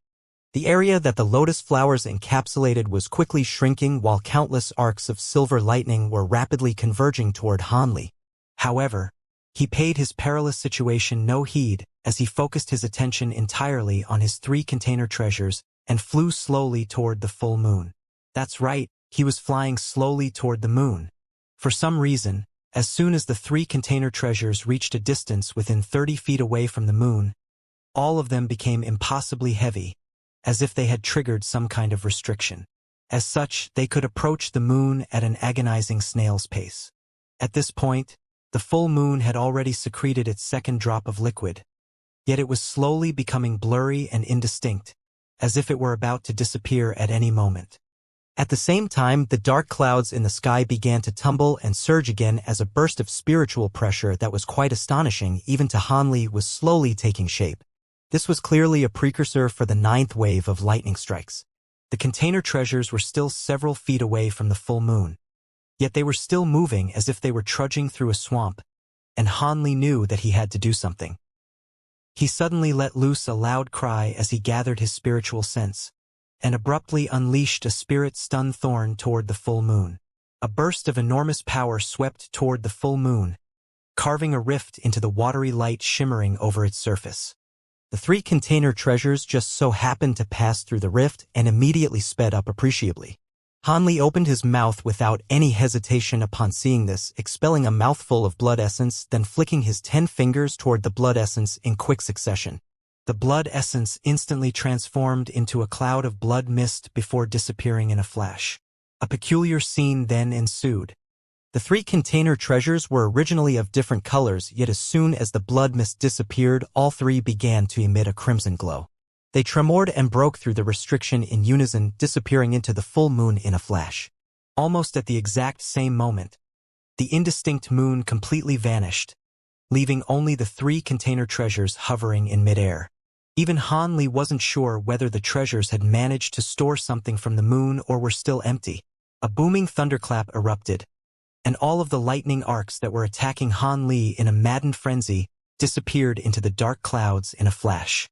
The area that the lotus flowers encapsulated was quickly shrinking while countless arcs of silver lightning were rapidly converging toward Han Li. However, he paid his perilous situation no heed as he focused his attention entirely on his 3 container treasures and flew slowly toward the full moon. That's right, he was flying slowly toward the moon. For some reason, as soon as the 3 container treasures reached a distance within 30 feet away from the moon, all of them became impossibly heavy, as if they had triggered some kind of restriction. As such, they could approach the moon at an agonizing snail's pace. At this point, the full moon had already secreted its second drop of liquid, yet it was slowly becoming blurry and indistinct, as if it were about to disappear at any moment. At the same time, the dark clouds in the sky began to tumble and surge again as a burst of spiritual pressure that was quite astonishing even to Han Li was slowly taking shape. This was clearly a precursor for the 9th wave of lightning strikes. The container treasures were still several feet away from the full moon, yet they were still moving as if they were trudging through a swamp, and Han Li knew that he had to do something. He suddenly let loose a loud cry as he gathered his spiritual sense, and abruptly unleashed a spirit-stun thorn toward the full moon. A burst of enormous power swept toward the full moon, carving a rift into the watery light shimmering over its surface. The 3 container treasures just so happened to pass through the rift and immediately sped up appreciably. Han Li opened his mouth without any hesitation upon seeing this, expelling a mouthful of blood essence, then flicking his 10 fingers toward the blood essence in quick succession. The blood essence instantly transformed into a cloud of blood mist before disappearing in a flash. A peculiar scene then ensued. The 3 container treasures were originally of different colors, yet as soon as the blood mist disappeared, all 3 began to emit a crimson glow. They tremored and broke through the restriction in unison, disappearing into the full moon in a flash. Almost at the exact same moment, the indistinct moon completely vanished, leaving only the 3 container treasures hovering in midair. Even Han Li wasn't sure whether the treasures had managed to store something from the moon or were still empty. A booming thunderclap erupted, and all of the lightning arcs that were attacking Han Li in a maddened frenzy disappeared into the dark clouds in a flash.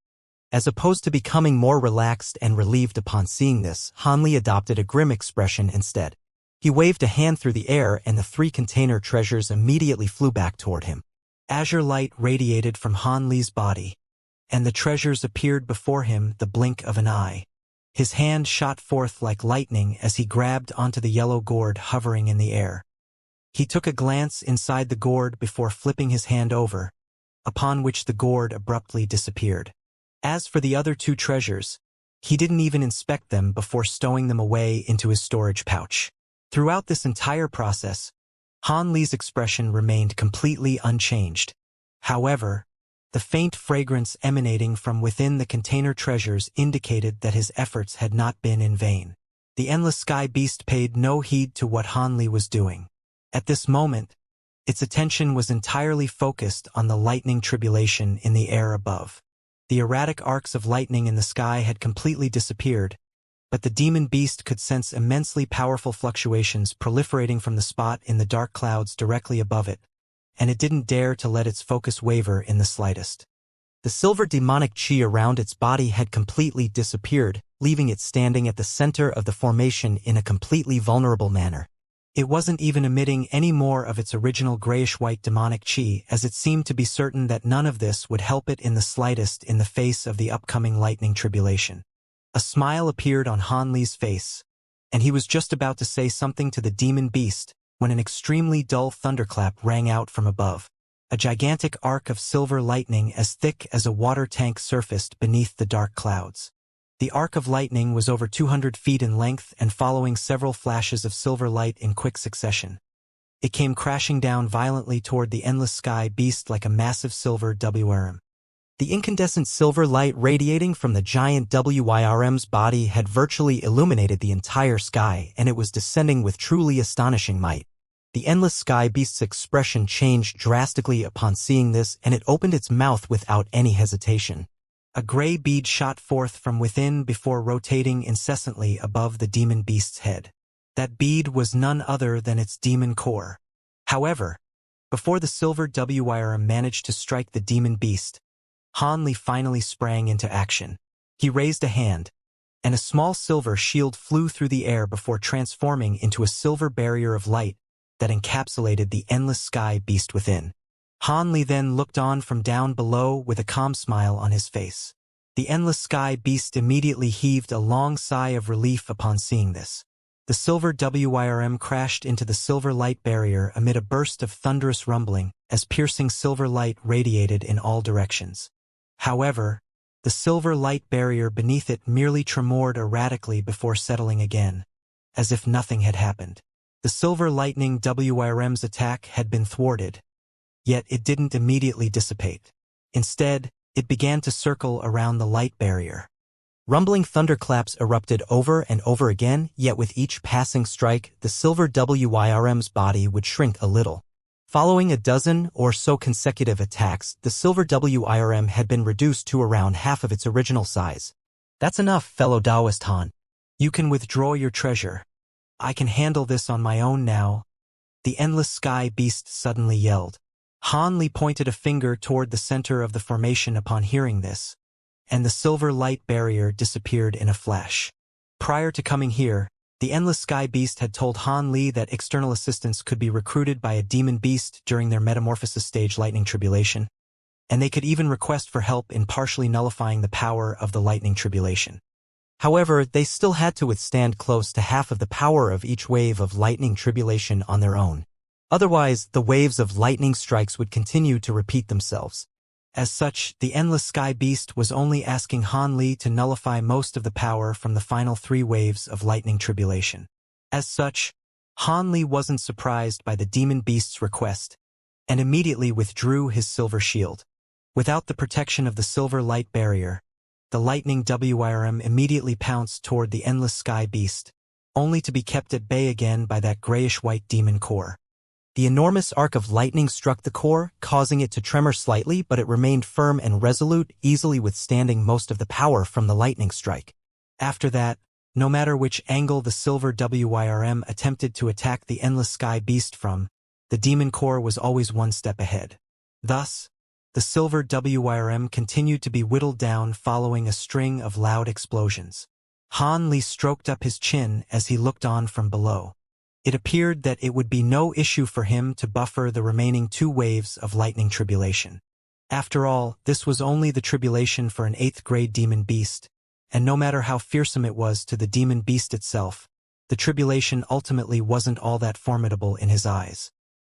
As opposed to becoming more relaxed and relieved upon seeing this, Han Li adopted a grim expression instead. He waved a hand through the air and the 3 container treasures immediately flew back toward him. Azure light radiated from Han Li's body, and the treasures appeared before him the blink of an eye. His hand shot forth like lightning as he grabbed onto the yellow gourd hovering in the air. He took a glance inside the gourd before flipping his hand over, upon which the gourd abruptly disappeared. As for the other 2 treasures, he didn't even inspect them before stowing them away into his storage pouch. Throughout this entire process, Han Li's expression remained completely unchanged. However, the faint fragrance emanating from within the container treasures indicated that his efforts had not been in vain. The endless sky beast paid no heed to what Han Li was doing. At this moment, its attention was entirely focused on the lightning tribulation in the air above. The erratic arcs of lightning in the sky had completely disappeared, but the demon beast could sense immensely powerful fluctuations proliferating from the spot in the dark clouds directly above it, and it didn't dare to let its focus waver in the slightest. The silver demonic chi around its body had completely disappeared, leaving it standing at the center of the formation in a completely vulnerable manner. It wasn't even emitting any more of its original grayish-white demonic chi, as it seemed to be certain that none of this would help it in the slightest in the face of the upcoming lightning tribulation. A smile appeared on Han Li's face, and he was just about to say something to the demon beast when an extremely dull thunderclap rang out from above. A gigantic arc of silver lightning as thick as a water tank surfaced beneath the dark clouds. The arc of lightning was over 200 feet in length and following several flashes of silver light in quick succession. It came crashing down violently toward the endless sky beast like a massive silver WRM. The incandescent silver light radiating from the giant WYRM's body had virtually illuminated the entire sky, and it was descending with truly astonishing might. The endless sky beast's expression changed drastically upon seeing this, and it opened its mouth without any hesitation. A gray bead shot forth from within before rotating incessantly above the demon beast's head. That bead was none other than its demon core. However, Before the silver WIRM managed to strike the demon beast, Han Li finally sprang into action. He raised a hand, and a small silver shield flew through the air before transforming into a silver barrier of light that encapsulated the endless sky beast within. Han Li then looked on from down below with a calm smile on his face. The endless sky beast immediately heaved a long sigh of relief upon seeing this. The silver WIRM crashed into the silver light barrier amid a burst of thunderous rumbling as piercing silver light radiated in all directions. However, the silver light barrier beneath it merely tremored erratically before settling again, as if nothing had happened. The silver lightning WIRM's attack had been thwarted, yet it didn't immediately dissipate. Instead, it began to circle around the light barrier. Rumbling thunderclaps erupted over and over again, yet with each passing strike, the silver WIRM's body would shrink a little. Following a dozen or so consecutive attacks, the silver WIRM had been reduced to around half of its original size. That's enough, fellow Taoist Han. You can withdraw your treasure. I can handle this on my own now. The endless sky beast suddenly yelled. Han Li pointed a finger toward the center of the formation upon hearing this, and the silver light barrier disappeared in a flash. Prior to coming here, the endless sky beast had told Han Li that external assistance could be recruited by a demon beast during their metamorphosis stage lightning tribulation, and they could even request for help in partially nullifying the power of the lightning tribulation. However, they still had to withstand close to half of the power of each wave of lightning tribulation on their own. Otherwise, the waves of lightning strikes would continue to repeat themselves. As such, the endless sky beast was only asking Han Li to nullify most of the power from the final 3 waves of lightning tribulation. As such, Han Li wasn't surprised by the demon beast's request, and immediately withdrew his silver shield. Without the protection of the silver light barrier, the lightning WIRM immediately pounced toward the endless sky beast, only to be kept at bay again by that grayish-white demon core. The enormous arc of lightning struck the core, causing it to tremor slightly, but it remained firm and resolute, easily withstanding most of the power from the lightning strike. After that, no matter which angle the silver WIRM attempted to attack the endless sky beast from, the demon core was always one step ahead. Thus, the silver WIRM continued to be whittled down following a string of loud explosions. Han Li stroked up his chin as he looked on from below. It appeared that it would be no issue for him to buffer the remaining 2 waves of lightning tribulation. After all, this was only the tribulation for an 8th-grade demon beast, and no matter how fearsome it was to the demon beast itself, the tribulation ultimately wasn't all that formidable in his eyes.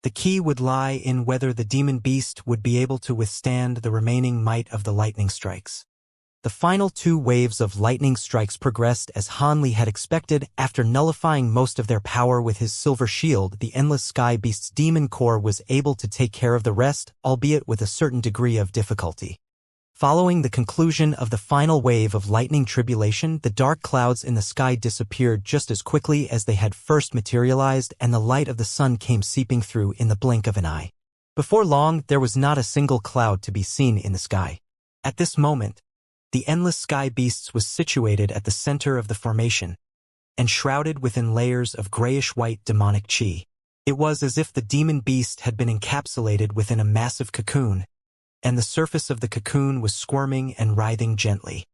The key would lie in whether the demon beast would be able to withstand the remaining might of the lightning strikes. The final 2 waves of lightning strikes progressed as Han Li had expected. After nullifying most of their power with his silver shield, the endless sky beast's demon core was able to take care of the rest, albeit with a certain degree of difficulty. Following the conclusion of the final wave of lightning tribulation, the dark clouds in the sky disappeared just as quickly as they had first materialized, and the light of the sun came seeping through in the blink of an eye. Before long, there was not a single cloud to be seen in the sky. At this moment, the endless sky beast was situated at the center of the formation, and shrouded within layers of grayish-white demonic chi. It was as if the demon beast had been encapsulated within a massive cocoon, and the surface of the cocoon was squirming and writhing gently.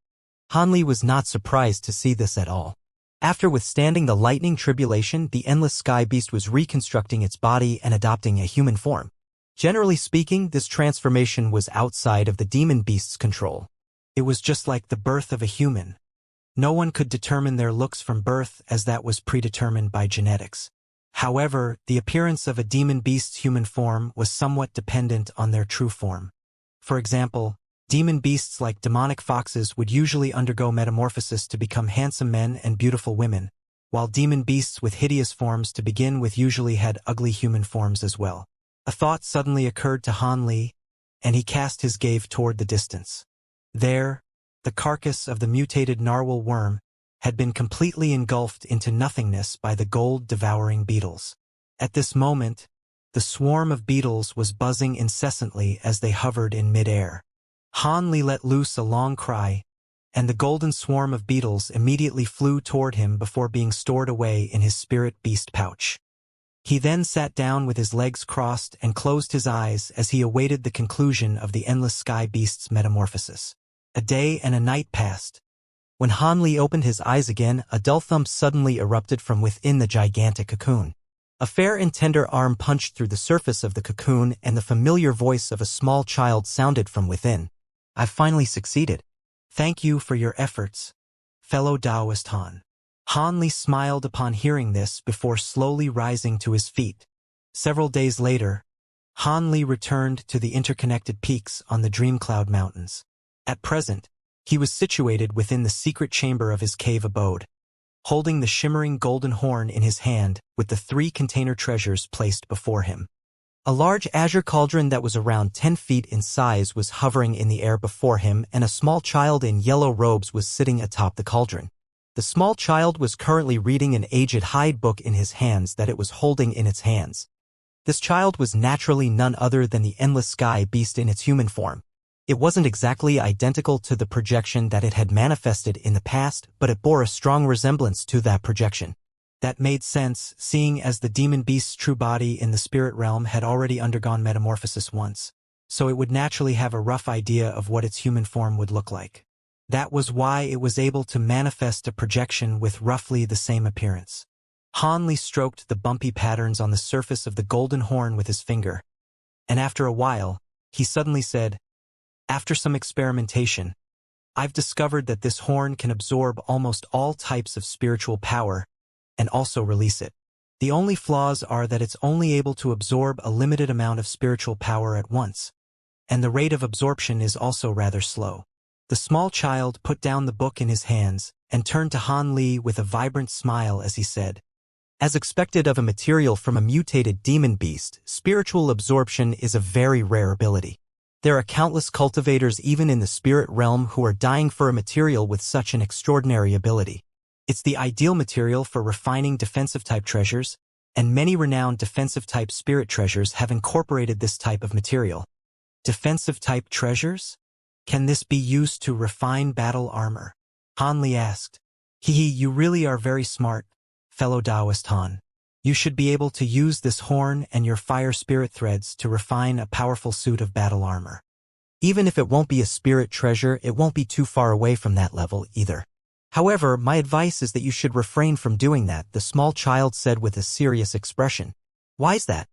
Han Li was not surprised to see this at all. After withstanding the lightning tribulation, the endless sky beast was reconstructing its body and adopting a human form. Generally speaking, this transformation was outside of the demon beast's control. It was just like the birth of a human. No one could determine their looks from birth, as that was predetermined by genetics. However, the appearance of a demon beast's human form was somewhat dependent on their true form. For example, demon beasts like demonic foxes would usually undergo metamorphosis to become handsome men and beautiful women, while demon beasts with hideous forms to begin with usually had ugly human forms as well. A thought suddenly occurred to Han Li, and he cast his gaze toward the distance. There, the carcass of the mutated narwhal worm had been completely engulfed into nothingness by the gold-devouring beetles. At this moment, the swarm of beetles was buzzing incessantly as they hovered in mid-air. Han Li let loose a long cry, and the golden swarm of beetles immediately flew toward him before being stored away in his spirit beast pouch. He then sat down with his legs crossed and closed his eyes as he awaited the conclusion of the endless sky beast's metamorphosis. A day and a night passed. When Han Li opened his eyes again, a dull thump suddenly erupted from within the gigantic cocoon. A fair and tender arm punched through the surface of the cocoon, and the familiar voice of a small child sounded from within. "I've finally succeeded. Thank you for your efforts, fellow Taoist Han." Han Li smiled upon hearing this before slowly rising to his feet. Several days later, Han Li returned to the interconnected peaks on the Dream Cloud Mountains. At present, he was situated within the secret chamber of his cave abode, holding the shimmering golden horn in his hand with the 3 container treasures placed before him. A large azure cauldron that was around 10 feet in size was hovering in the air before him, and a small child in yellow robes was sitting atop the cauldron. The small child was currently reading an aged hide book in his hands that it was holding in its hands. This child was naturally none other than the endless sky beast in its human form. It wasn't exactly identical to the projection that it had manifested in the past, but it bore a strong resemblance to that projection. That made sense, seeing as the demon beast's true body in the spirit realm had already undergone metamorphosis once, so it would naturally have a rough idea of what its human form would look like. That was why it was able to manifest a projection with roughly the same appearance. Han Li stroked the bumpy patterns on the surface of the golden horn with his finger, and after a while, he suddenly said, "After some experimentation, I've discovered that this horn can absorb almost all types of spiritual power and also release it. The only flaws are that it's only able to absorb a limited amount of spiritual power at once, and the rate of absorption is also rather slow." The small child put down the book in his hands and turned to Han Li with a vibrant smile as he said, "As expected of a material from a mutated demon beast, spiritual absorption is a very rare ability. There are countless cultivators even in the spirit realm who are dying for a material with such an extraordinary ability. It's the ideal material for refining defensive-type treasures, and many renowned defensive-type spirit treasures have incorporated this type of material." Defensive-type treasures? Can this be used to refine battle armor? Han Li asked. You really are very smart, fellow Taoist Han. You should be able to use this horn and your fire spirit threads to refine a powerful suit of battle armor. Even if it won't be a spirit treasure, it won't be too far away from that level either. However, my advice is that you should refrain from doing that, the small child said with a serious expression. Why's that?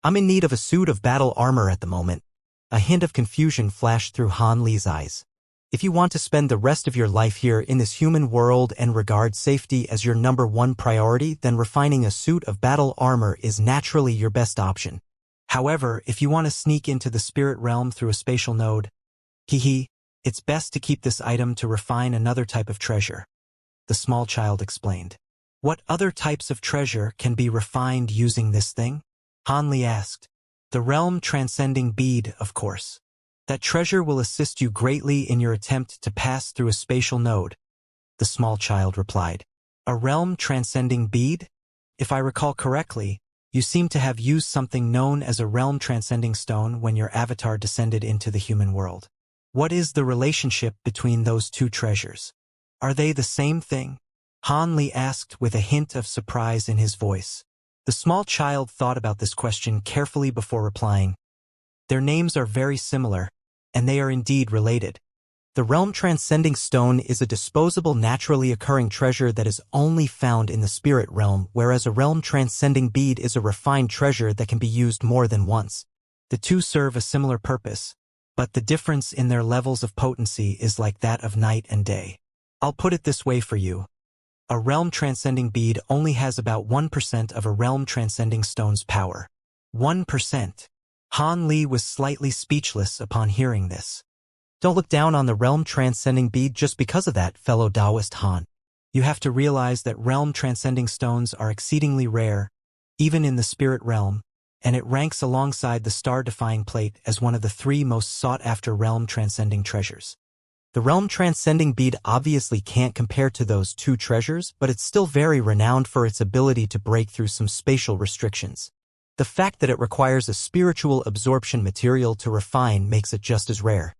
I'm in need of a suit of battle armor at the moment. A hint of confusion flashed through Han Li's eyes. If you want to spend the rest of your life here in this human world and regard safety as your #1 priority, then refining a suit of battle armor is naturally your best option. However, if you want to sneak into the spirit realm through a spatial node, it's best to keep this item to refine another type of treasure, the small child explained. What other types of treasure can be refined using this thing? Han Li asked. The realm transcending bead, of course. That treasure will assist you greatly in your attempt to pass through a spatial node, the small child replied. A realm transcending bead? If I recall correctly, you seem to have used something known as a realm transcending stone when your avatar descended into the human world. What is the relationship between those two treasures? Are they the same thing? Han Li asked with a hint of surprise in his voice. The small child thought about this question carefully before replying. Their names are very similar, and they are indeed related. The realm transcending stone is a disposable naturally occurring treasure that is only found in the spirit realm, whereas a realm transcending bead is a refined treasure that can be used more than once. The two serve a similar purpose, but the difference in their levels of potency is like that of night and day. I'll put it this way for you. A realm transcending bead only has about 1% of a realm transcending stone's power. 1%. Han Li was slightly speechless upon hearing this. Don't look down on the realm transcending bead just because of that, fellow Taoist Han. You have to realize that realm transcending stones are exceedingly rare, even in the spirit realm, and it ranks alongside the star-defying plate as one of the 3 most sought-after realm transcending treasures. The realm transcending bead obviously can't compare to those 2 treasures, but it's still very renowned for its ability to break through some spatial restrictions. The fact that it requires a spiritual absorption material to refine makes it just as rare.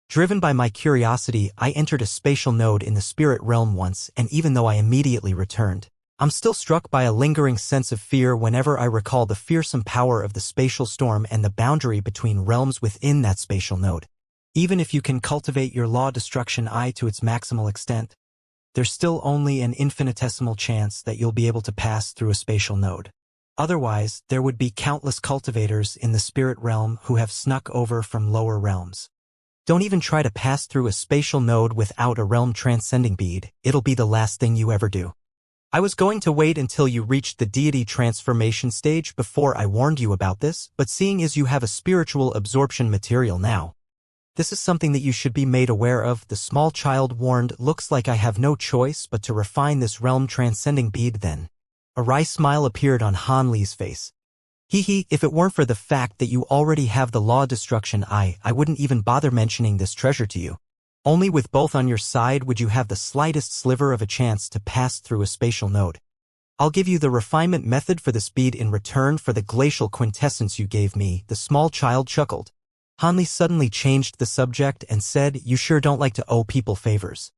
Driven by my curiosity, I entered a spatial node in the spirit realm once, and even though I immediately returned, I'm still struck by a lingering sense of fear whenever I recall the fearsome power of the spatial storm and the boundary between realms within that spatial node. Even if you can cultivate your law destruction eye to its maximal extent, there's still only an infinitesimal chance that you'll be able to pass through a spatial node. Otherwise, there would be countless cultivators in the spirit realm who have snuck over from lower realms. Don't even try to pass through a spatial node without a realm transcending bead. It'll be the last thing you ever do. I was going to wait until you reached the deity transformation stage before I warned you about this, but seeing as you have a spiritual absorption material now, this is something that you should be made aware of. The small child warned. Looks like I have no choice but to refine this realm transcending bead then. A wry smile appeared on Han Li's face. Hee, if it weren't for the fact that you already have the law destruction eye, I wouldn't even bother mentioning this treasure to you. Only with both on your side would you have the slightest sliver of a chance to pass through a spatial node. I'll give you the refinement method for this bead in return for the glacial quintessence you gave me. The small child chuckled. Han Li suddenly changed the subject and said, you sure don't like to owe people favors.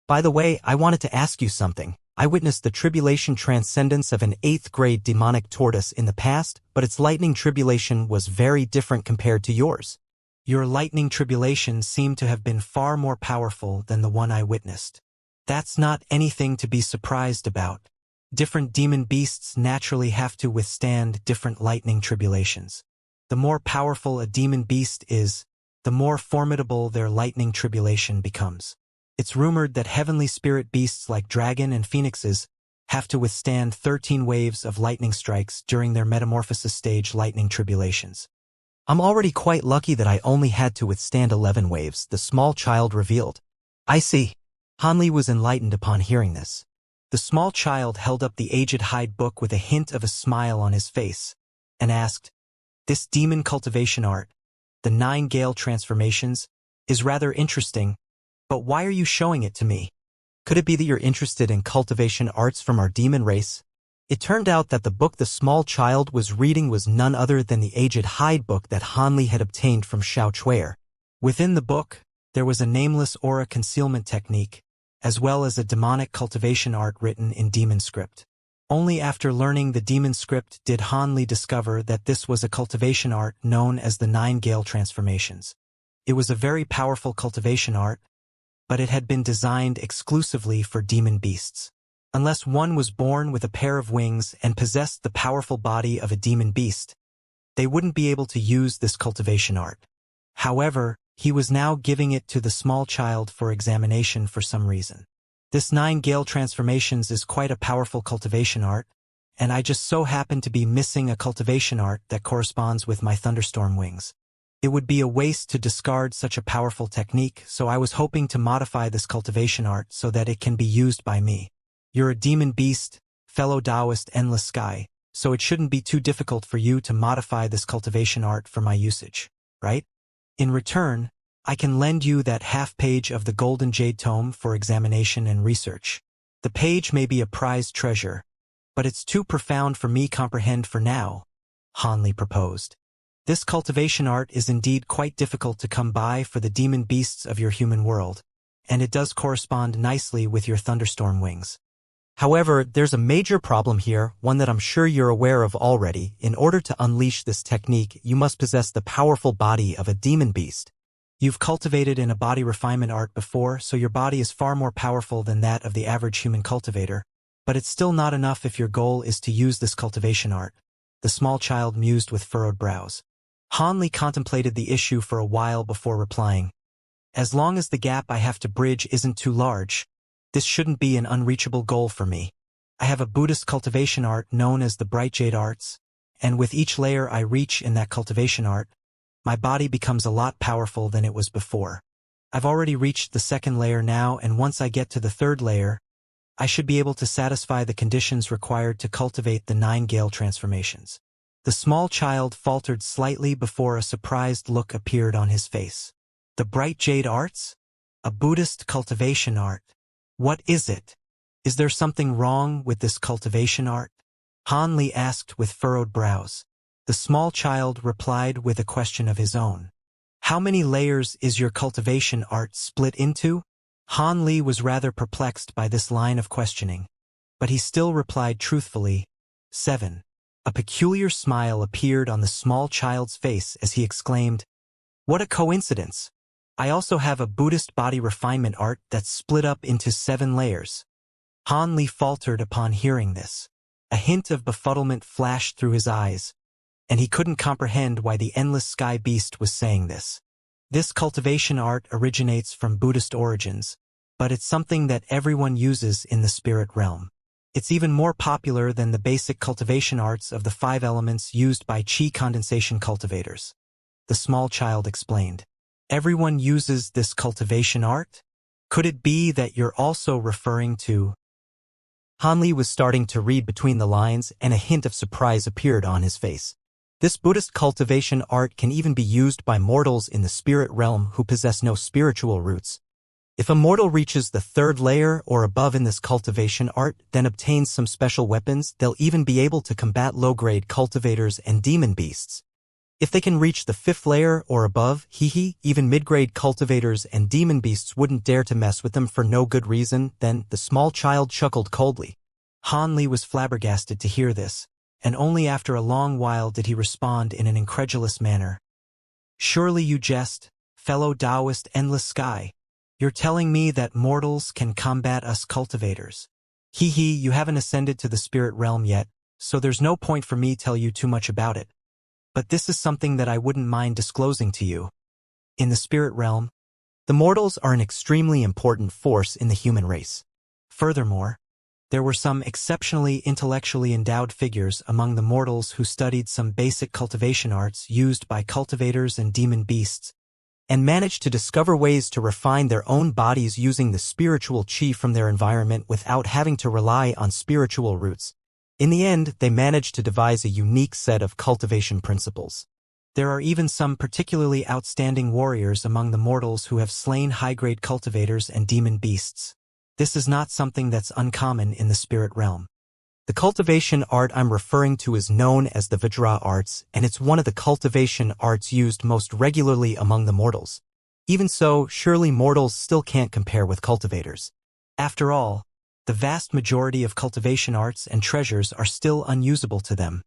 By the way, I wanted to ask you something. I witnessed the tribulation transcendence of an 8th grade demonic tortoise in the past, but its lightning tribulation was very different compared to yours. Your lightning tribulation seemed to have been far more powerful than the one I witnessed. That's not anything to be surprised about. Different demon beasts naturally have to withstand different lightning tribulations. The more powerful a demon beast is, the more formidable their lightning tribulation becomes. It's rumored that heavenly spirit beasts like dragon and phoenixes have to withstand 13 waves of lightning strikes during their metamorphosis stage lightning tribulations. I'm already quite lucky that I only had to withstand 11 waves, the small child revealed. I see. Han Li was enlightened upon hearing this. The small child held up the aged hide book with a hint of a smile on his face, and asked, this demon cultivation art, the 9 Gale transformations, is rather interesting, but why are you showing it to me? Could it be that you're interested in cultivation arts from our demon race? It turned out that the book the small child was reading was none other than the aged hide book that Han Li had obtained from Xianxia. Within the book, there was a nameless aura concealment technique, as well as a demonic cultivation art written in demon script. Only after learning the demon script did Han Li discover that this was a cultivation art known as the 9 Gale transformations. It was a very powerful cultivation art, but it had been designed exclusively for demon beasts. Unless one was born with a pair of wings and possessed the powerful body of a demon beast, they wouldn't be able to use this cultivation art. However, he was now giving it to the small child for examination for some reason. This 9 Gale transformations is quite a powerful cultivation art, and I just so happen to be missing a cultivation art that corresponds with my thunderstorm wings. It would be a waste to discard such a powerful technique, so I was hoping to modify this cultivation art so that it can be used by me. You're a demon beast, fellow Taoist Endless Sky, so it shouldn't be too difficult for you to modify this cultivation art for my usage, right? In return, I can lend you that half-page of the Golden Jade Tome for examination and research. The page may be a prized treasure, but it's too profound for me to comprehend for now, Han Li proposed. This cultivation art is indeed quite difficult to come by for the demon beasts of your human world, and it does correspond nicely with your thunderstorm wings. However, there's a major problem here, one that I'm sure you're aware of already. In order to unleash this technique, you must possess the powerful body of a demon beast. You've cultivated in a body refinement art before, so your body is far more powerful than that of the average human cultivator, but it's still not enough if your goal is to use this cultivation art. The small child mused with furrowed brows. Han Li contemplated the issue for a while before replying. As long as the gap I have to bridge isn't too large, this shouldn't be an unreachable goal for me. I have a Buddhist cultivation art known as the Bright Jade Arts, and with each layer I reach in that cultivation art, my body becomes a lot powerful than it was before. I've already reached the 2nd layer now, and once I get to the 3rd layer, I should be able to satisfy the conditions required to cultivate the 9 Gale transformations. The small child faltered slightly before a surprised look appeared on his face. The Bright Jade Arts? A Buddhist cultivation art. What is it? Is there something wrong with this cultivation art? Han Li asked with furrowed brows. The small child replied with a question of his own. How many layers is your cultivation art split into? Han Li was rather perplexed by this line of questioning. but he still replied truthfully, 7. A peculiar smile appeared on the small child's face as he exclaimed, "What a coincidence! I also have a Buddhist body refinement art that's split up into 7 layers." Han Li faltered upon hearing this. A hint of befuddlement flashed through his eyes, and he couldn't comprehend why the endless sky beast was saying this. This cultivation art originates from Buddhist origins, but it's something that everyone uses in the spirit realm. It's even more popular than the basic cultivation arts of the 5 elements used by chi condensation cultivators. The small child explained. Everyone uses this cultivation art? Could it be that you're also referring to... Han Li was starting to read between the lines, and a hint of surprise appeared on his face. This Buddhist cultivation art can even be used by mortals in the spirit realm who possess no spiritual roots. If a mortal reaches the 3rd layer or above in this cultivation art, then obtains some special weapons, they'll even be able to combat low-grade cultivators and demon beasts. If they can reach the 5th layer or above, even mid-grade cultivators and demon beasts wouldn't dare to mess with them for no good reason. Then the small child chuckled coldly. Han Li was flabbergasted to hear this, and only after a long while did he respond in an incredulous manner. "Surely you jest, fellow Taoist endless sky. You're telling me that mortals can combat us cultivators. You haven't ascended to the spirit realm yet, so there's no point for me tell you too much about it. But this is something that I wouldn't mind disclosing to you. In the spirit realm, the mortals are an extremely important force in the human race. Furthermore, there were some exceptionally intellectually endowed figures among the mortals who studied some basic cultivation arts used by cultivators and demon beasts, and managed to discover ways to refine their own bodies using the spiritual chi from their environment without having to rely on spiritual roots. In the end, they managed to devise a unique set of cultivation principles. There are even some particularly outstanding warriors among the mortals who have slain high-grade cultivators and demon beasts. This is not something that's uncommon in the spirit realm. The cultivation art I'm referring to is known as the Vajra arts, and it's one of the cultivation arts used most regularly among the mortals. Even so, surely mortals still can't compare with cultivators. After all, the vast majority of cultivation arts and treasures are still unusable to them.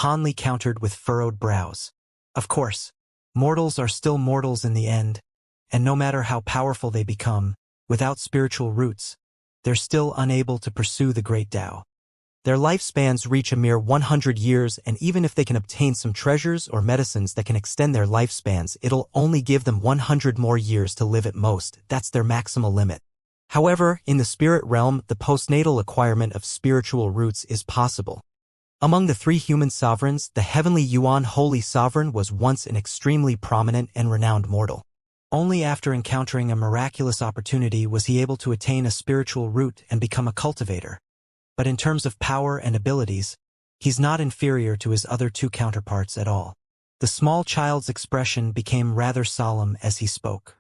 Han Li countered with furrowed brows. Of course, mortals are still mortals in the end, and no matter how powerful they become, without spiritual roots, they're still unable to pursue the great Tao. Their lifespans reach a mere 100 years, and even if they can obtain some treasures or medicines that can extend their lifespans, it'll only give them 100 more years to live at most. That's their maximal limit. However, in the spirit realm, the postnatal acquirement of spiritual roots is possible. Among the 3 human sovereigns, the heavenly Yuan Holy Sovereign was once an extremely prominent and renowned mortal. Only after encountering a miraculous opportunity was he able to attain a spiritual root and become a cultivator. But in terms of power and abilities, he's not inferior to his other 2 counterparts at all. The small child's expression became rather solemn as he spoke.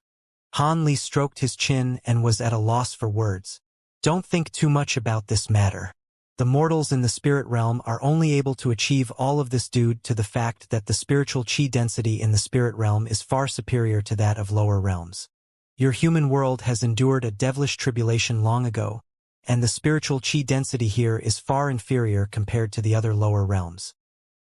Han Li stroked his chin and was at a loss for words. Don't think too much about this matter. The mortals in the spirit realm are only able to achieve all of this due to the fact that the spiritual chi density in the spirit realm is far superior to that of lower realms. Your human world has endured a devilish tribulation long ago, and the spiritual chi density here is far inferior compared to the other lower realms.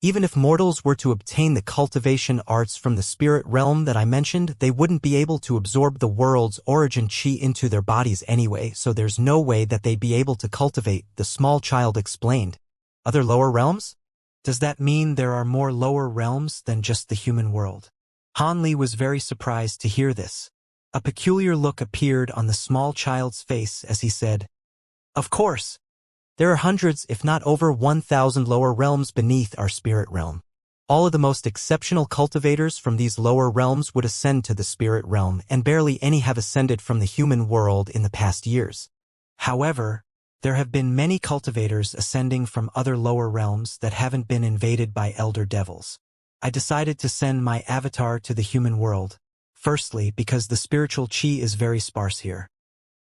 Even if mortals were to obtain the cultivation arts from the spirit realm that I mentioned, they wouldn't be able to absorb the world's origin chi into their bodies anyway, so there's no way that they'd be able to cultivate, the small child explained. Other lower realms? Does that mean there are more lower realms than just the human world? Han Li was very surprised to hear this. A peculiar look appeared on the small child's face as he said, "Of course. There are hundreds, if not over 1,000 lower realms beneath our spirit realm. All of the most exceptional cultivators from these lower realms would ascend to the spirit realm, and barely any have ascended from the human world in the past years. However, there have been many cultivators ascending from other lower realms that haven't been invaded by elder devils. I decided to send my avatar to the human world, firstly because the spiritual chi is very sparse here.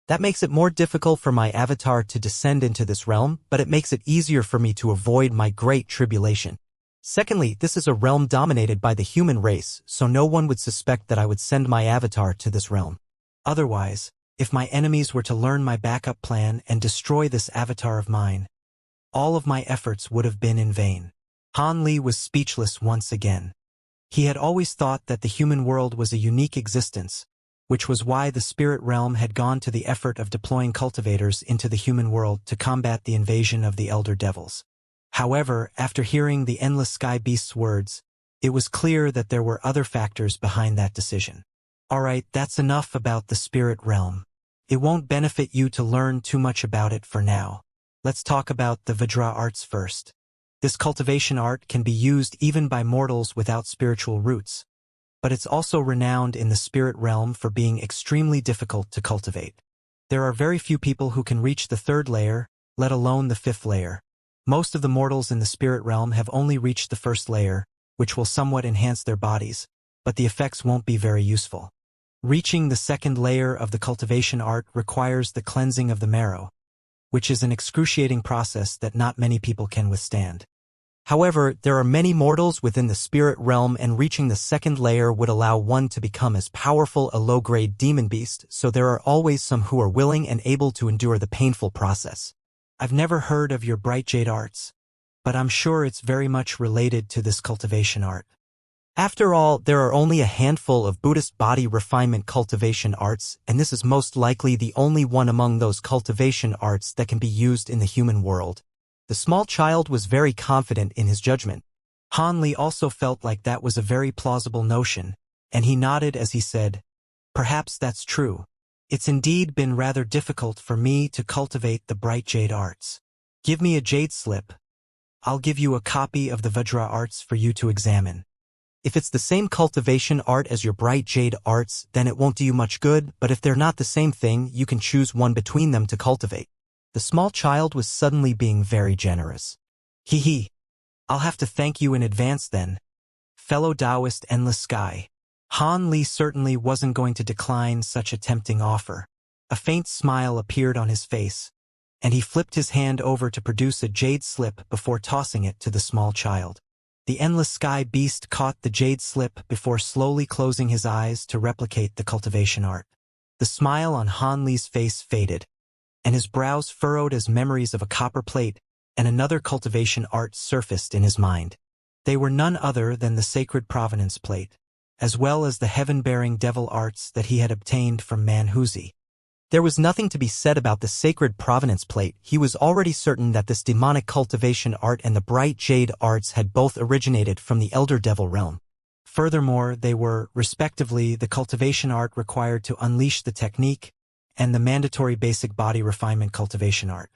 That makes it more difficult for my avatar to descend into this realm, but it makes it easier for me to avoid my great tribulation. Secondly, this is a realm dominated by the human race, so no one would suspect that I would send my avatar to this realm. Otherwise, If my enemies were to learn my backup plan and destroy this avatar of mine, all of my efforts would have been in vain. Han Li was speechless once again. He had always thought that the human world was a unique existence, which was why the spirit realm had gone to the effort of deploying cultivators into the human world to combat the invasion of the elder devils. However, after hearing the endless sky beast's words, it was clear that there were other factors behind that decision. Alright, that's enough about the spirit realm. It won't benefit you to learn too much about it for now. Let's talk about the Vajra arts first. This cultivation art can be used even by mortals without spiritual roots, but it's also renowned in the spirit realm for being extremely difficult to cultivate. There are very few people who can reach the 3rd layer, let alone the 5th layer. Most of the mortals in the spirit realm have only reached the 1st layer, which will somewhat enhance their bodies, but the effects won't be very useful. Reaching the 2nd layer of the cultivation art requires the cleansing of the marrow, which is an excruciating process that not many people can withstand. However, there are many mortals within the spirit realm, and reaching the 2nd layer would allow one to become as powerful a low-grade demon beast, so there are always some who are willing and able to endure the painful process. I've never heard of your bright jade arts, but I'm sure it's very much related to this cultivation art. After all, there are only a handful of Buddhist body refinement cultivation arts, and this is most likely the only one among those cultivation arts that can be used in the human world. The small child was very confident in his judgment. Han Li also felt like that was a very plausible notion, and he nodded as he said, "Perhaps that's true. It's indeed been rather difficult for me to cultivate the bright jade arts. Give me a jade slip. I'll give you a copy of the Vajra arts for you to examine. If it's the same cultivation art as your bright jade arts, then it won't do you much good, but if they're not the same thing, you can choose one between them to cultivate." The small child was suddenly being very generous. Hee. I'll have to thank you in advance then, fellow Taoist Endless Sky. Han Li certainly wasn't going to decline such a tempting offer. A faint smile appeared on his face, and he flipped his hand over to produce a jade slip before tossing it to the small child. The Endless Sky beast caught the jade slip before slowly closing his eyes to replicate the cultivation art. The smile on Han Li's face faded, and his brows furrowed as memories of a copper plate and another cultivation art surfaced in his mind. They were none other than the sacred provenance plate, as well as the heaven-bearing devil arts that he had obtained from Wuxia. There was nothing to be said about the sacred provenance plate. He was already certain that this demonic cultivation art and the bright jade arts had both originated from the elder devil realm. Furthermore, they were, respectively, the cultivation art required to unleash the technique and the mandatory basic body refinement cultivation art.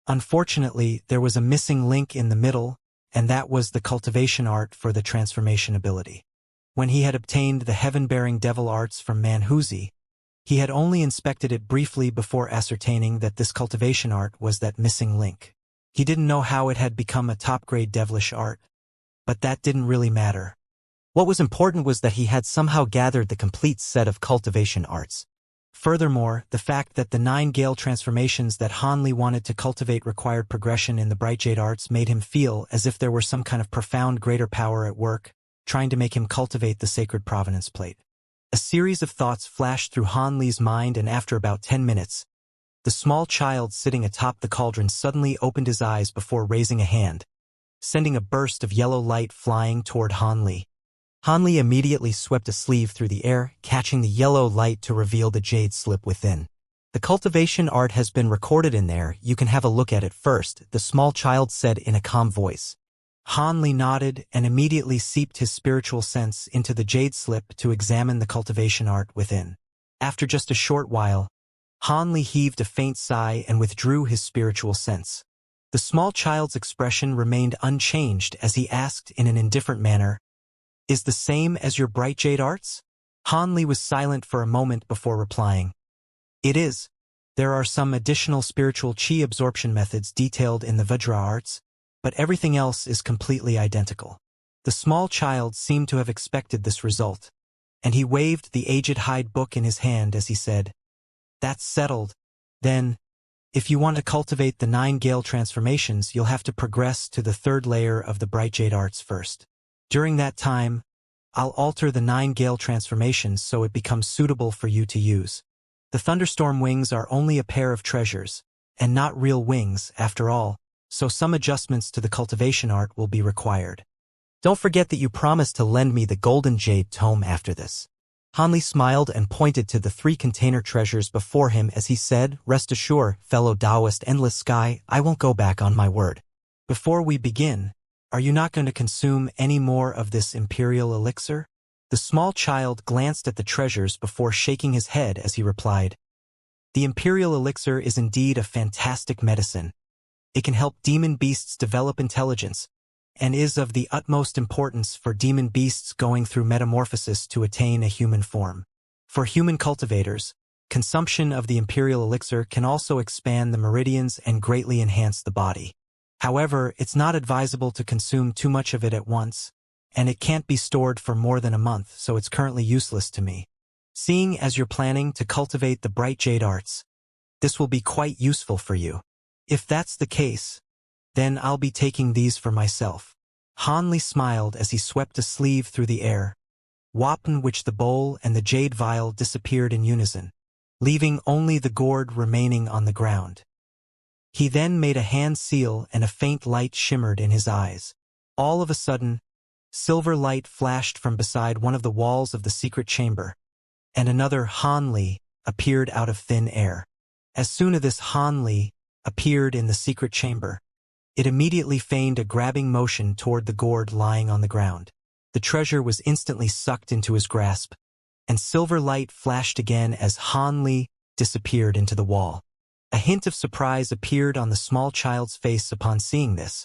Unfortunately, there was a missing link in the middle, and that was the cultivation art for the transformation ability. When he had obtained the heaven-bearing devil arts from Wuxia, he had only inspected it briefly before ascertaining that this cultivation art was that missing link. He didn't know how it had become a top-grade devilish art, but that didn't really matter. What was important was that he had somehow gathered the complete set of cultivation arts. Furthermore, the fact that the 9 Gale transformations that Han Li wanted to cultivate required progression in the bright jade arts made him feel as if there were some kind of profound greater power at work, trying to make him cultivate the sacred provenance plate. A series of thoughts flashed through Han Li's mind, and after about 10 minutes, the small child sitting atop the cauldron suddenly opened his eyes before raising a hand, sending a burst of yellow light flying toward Han Li. Han Li immediately swept a sleeve through the air, catching the yellow light to reveal the jade slip within. "The cultivation art has been recorded in there, you can have a look at it first," the small child said in a calm voice. Han Li nodded and immediately seeped his spiritual sense into the jade slip to examine the cultivation art within. After just a short while, Han Li heaved a faint sigh and withdrew his spiritual sense. The small child's expression remained unchanged as he asked in an indifferent manner, "Is the same as your bright jade arts?" Han Li was silent for a moment before replying, "It is. There are some additional spiritual chi absorption methods detailed in the Vajra arts, but everything else is completely identical." The small child seemed to have expected this result, and he waved the aged hide book in his hand as he said, "That's settled. Then, if you want to cultivate the 9 Gale transformations, you'll have to progress to the 3rd layer of the bright jade arts first. During that time, I'll alter the 9 Gale transformations so it becomes suitable for you to use." The thunderstorm wings are only a pair of treasures, and not real wings, after all, so some adjustments to the cultivation art will be required. Don't forget that you promised to lend me the golden jade tome after this. Hanli smiled and pointed to the 3 container treasures before him as he said, "Rest assured, fellow Taoist Endless Sky, I won't go back on my word." Before we begin, are you not going to consume any more of this imperial elixir? The small child glanced at the treasures before shaking his head as he replied, "The imperial elixir is indeed a fantastic medicine. It can help demon beasts develop intelligence, and is of the utmost importance for demon beasts going through metamorphosis to attain a human form. For human cultivators, consumption of the imperial elixir can also expand the meridians and greatly enhance the body. However, it's not advisable to consume too much of it at once, and it can't be stored for more than a month, so it's currently useless to me. Seeing as you're planning to cultivate the bright jade arts, this will be quite useful for you. If that's the case, then I'll be taking these for myself." Hanli smiled as he swept a sleeve through the air, whopping which the bowl and the jade vial disappeared in unison, leaving only the gourd remaining on the ground. He then made a hand seal and a faint light shimmered in his eyes. All of a sudden, silver light flashed from beside one of the walls of the secret chamber, and another Hanli appeared out of thin air. As soon as this Hanli appeared in the secret chamber, it immediately feigned a grabbing motion toward the gourd lying on the ground. The treasure was instantly sucked into his grasp, and silver light flashed again as Hanli disappeared into the wall. A hint of surprise appeared on the small child's face upon seeing this,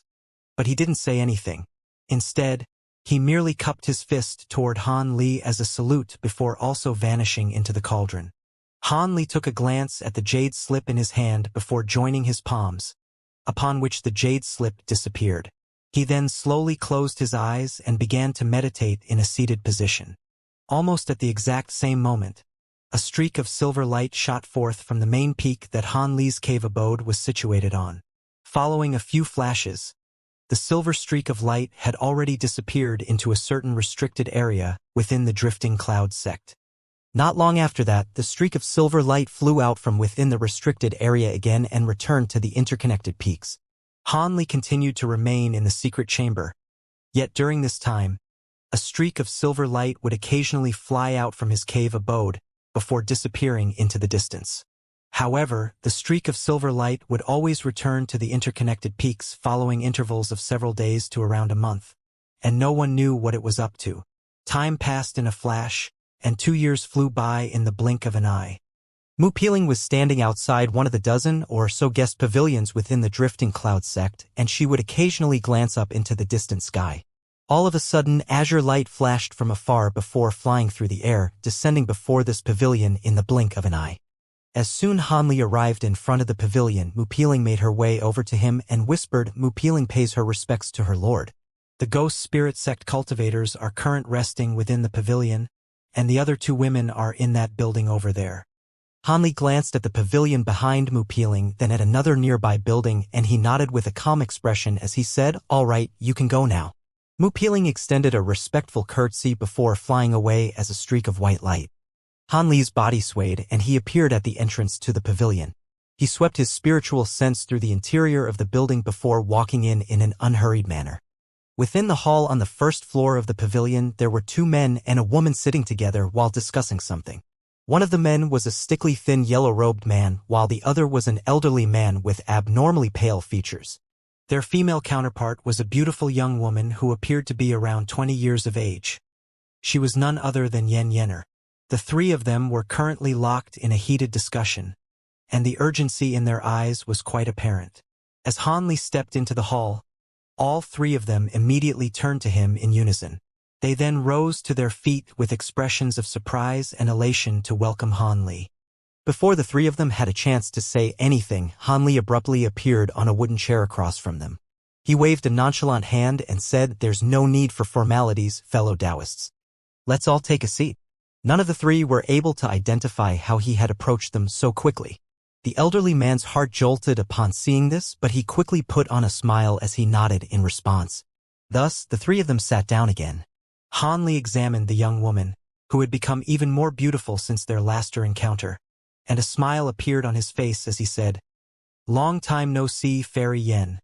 but he didn't say anything. Instead, he merely cupped his fist toward Hanli as a salute before also vanishing into the cauldron. Hanli took a glance at the jade slip in his hand before joining his palms, upon which the jade slip disappeared. He then slowly closed his eyes and began to meditate in a seated position. Almost at the exact same moment, a streak of silver light shot forth from the main peak that Hanli's cave abode was situated on. Following a few flashes, the silver streak of light had already disappeared into a certain restricted area within the drifting cloud sect. Not long after that, the streak of silver light flew out from within the restricted area again and returned to the interconnected peaks. Hanli continued to remain in the secret chamber, yet during this time, a streak of silver light would occasionally fly out from his cave abode before disappearing into the distance. However, the streak of silver light would always return to the interconnected peaks following intervals of several days to around a month, and no one knew what it was up to. Time passed in a flash, and 2 years flew by in the blink of an eye. Mu Peeling was standing outside one of the dozen or so guest pavilions within the drifting cloud sect, and she would occasionally glance up into the distant sky. All of a sudden, azure light flashed from afar before flying through the air, descending before this pavilion in the blink of an eye. As soon Hanli arrived in front of the pavilion, Mu Peeling made her way over to him and whispered, "Mu Peeling pays her respects to her lord. The ghost spirit sect cultivators are current resting within the pavilion, and the other 2 women are in that building over there." Hanli glanced at the pavilion behind Mu Peeling, then at another nearby building, and he nodded with a calm expression as he said, "All right, you can go now." Mu Peeling extended a respectful curtsy before flying away as a streak of white light. Hanli's body swayed, and he appeared at the entrance to the pavilion. He swept his spiritual sense through the interior of the building before walking in an unhurried manner. Within the hall on the first floor of the pavilion, there were 2 men and a woman sitting together while discussing something. One of the men was a stickly thin yellow-robed man, while the other was an elderly man with abnormally pale features. Their female counterpart was a beautiful young woman who appeared to be around 20 years of age. She was none other than Yen Yenner. The 3 of them were currently locked in a heated discussion, and the urgency in their eyes was quite apparent. As Hanli stepped into the hall, all 3 of them immediately turned to him in unison. They then rose to their feet with expressions of surprise and elation to welcome Hanli. Before the 3 of them had a chance to say anything, Hanli abruptly appeared on a wooden chair across from them. He waved a nonchalant hand and said, "There's no need for formalities, fellow Taoists. Let's all take a seat." None of the 3 were able to identify how he had approached them so quickly. The elderly man's heart jolted upon seeing this, but he quickly put on a smile as he nodded in response. Thus, the 3 of them sat down again. Hanli examined the young woman, who had become even more beautiful since their last encounter, and a smile appeared on his face as he said, "Long time no see, Fairy Yen.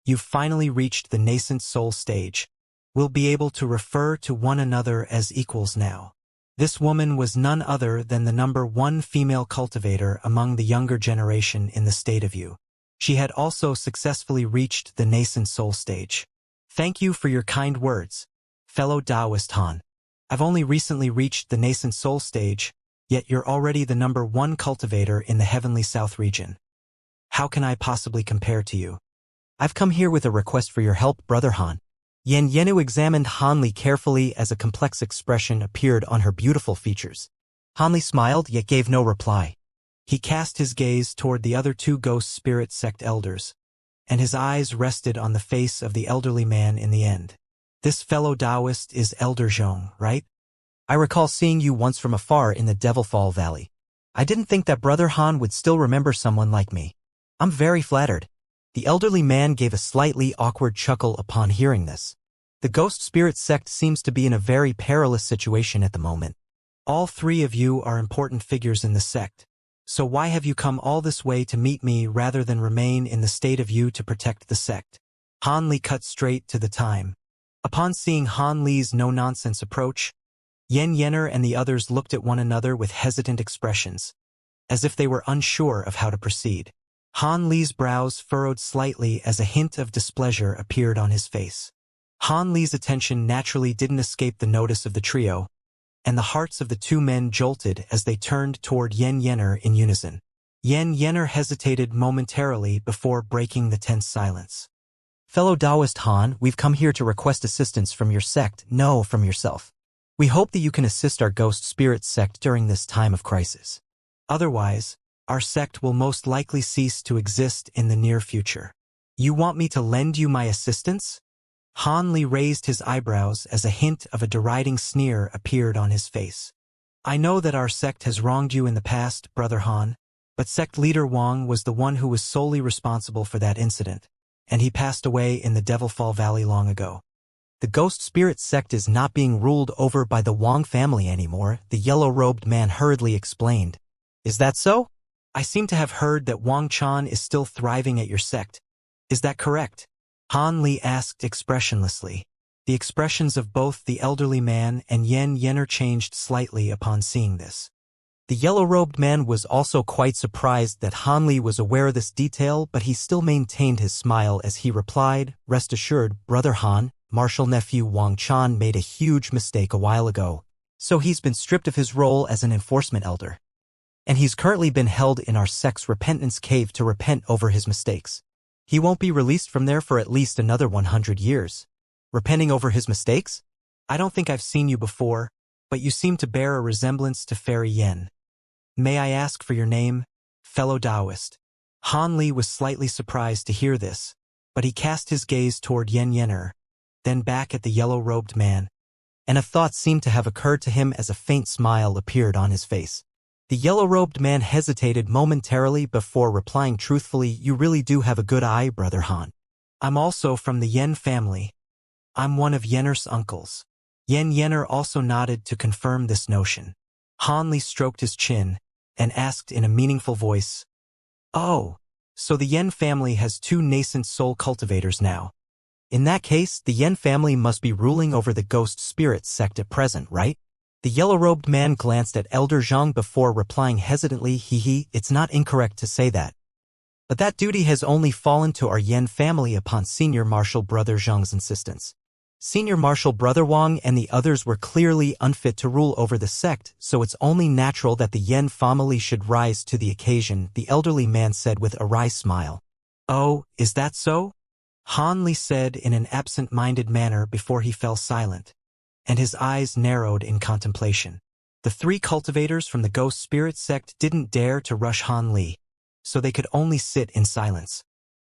You've finally reached the nascent soul stage. We'll be able to refer to one another as equals now." This woman was none other than the #1 female cultivator among the younger generation in the state of Yu. She had also successfully reached the nascent soul stage. "Thank you for your kind words, fellow Taoist Han. I've only recently reached the nascent soul stage, yet you're already the #1 cultivator in the heavenly south region. How can I possibly compare to you? I've come here with a request for your help, Brother Han." Yen Yenu examined Han Li carefully as a complex expression appeared on her beautiful features. Han Li smiled yet gave no reply. He cast his gaze toward the other 2 ghost spirit sect elders, and his eyes rested on the face of the elderly man in the end. "This fellow Taoist is Elder Zhong, right? I recall seeing you once from afar in the Devilfall Valley. I didn't think that Brother Han would still remember someone like me. I'm very flattered." The elderly man gave a slightly awkward chuckle upon hearing this. The ghost spirit sect seems to be in a very perilous situation at the moment. All 3 of you are important figures in the sect, so why have you come all this way to meet me rather than remain in the state of Yu to protect the sect? Han Li cut straight to the time. Upon seeing Han Li's no-nonsense approach, Yen Yener and the others looked at one another with hesitant expressions, as if they were unsure of how to proceed. Han Li's brows furrowed slightly as a hint of displeasure appeared on his face. Han Li's attention naturally didn't escape the notice of the trio, and the hearts of the 2 men jolted as they turned toward Yen Yener in unison. Yen Yener hesitated momentarily before breaking the tense silence. "Fellow Taoist Han, we've come here to request assistance from your sect, no, from yourself. We hope that you can assist our ghost spirit sect during this time of crisis. Otherwise, our sect will most likely cease to exist in the near future. You want me to lend you my assistance?" Han Li raised his eyebrows as a hint of a deriding sneer appeared on his face. "I know that our sect has wronged you in the past, Brother Han, but sect leader Wang was the one who was solely responsible for that incident, and he passed away in the Devilfall Valley long ago. The ghost spirit sect is not being ruled over by the Wang family anymore," the yellow-robed man hurriedly explained. "Is that so? I seem to have heard that Wang Chan is still thriving at your sect. Is that correct?" Han Li asked expressionlessly. The expressions of both the elderly man and Yen Yener changed slightly upon seeing this. The yellow-robed man was also quite surprised that Han Li was aware of this detail, but he still maintained his smile as he replied, "Rest assured, Brother Han, Martial Nephew Wang Chan made a huge mistake a while ago, so he's been stripped of his role as an enforcement elder. And he's currently been held in our sect's repentance cave to repent over his mistakes. He won't be released from there for at least another 100 years. Repenting over his mistakes? I don't think I've seen you before, but you seem to bear a resemblance to Fairy Yen. May I ask for your name, fellow Taoist?" Han Li was slightly surprised to hear this, but he cast his gaze toward Yen Yener, then back at the yellow-robed man, and a thought seemed to have occurred to him as a faint smile appeared on his face. The yellow-robed man hesitated momentarily before replying truthfully, "You really do have a good eye, Brother Han. I'm also from the Yen family. I'm one of Yener's uncles." Yen Yener also nodded to confirm this notion. Han Li stroked his chin and asked in a meaningful voice, "Oh, so the Yen family has 2 nascent soul cultivators now. In that case, the Yen family must be ruling over the ghost spirit sect at present, right?" The yellow-robed man glanced at Elder Zhang before replying hesitantly, "It's not incorrect to say that. But that duty has only fallen to our Yen family upon Senior Martial Brother Zhang's insistence. Senior Martial Brother Wang and the others were clearly unfit to rule over the sect, so it's only natural that the Yen family should rise to the occasion," the elderly man said with a wry smile. "Oh, is that so?" Han Li said in an absent-minded manner before he fell silent, and his eyes narrowed in contemplation. The 3 cultivators from the ghost spirit sect didn't dare to rush Han Li, so they could only sit in silence.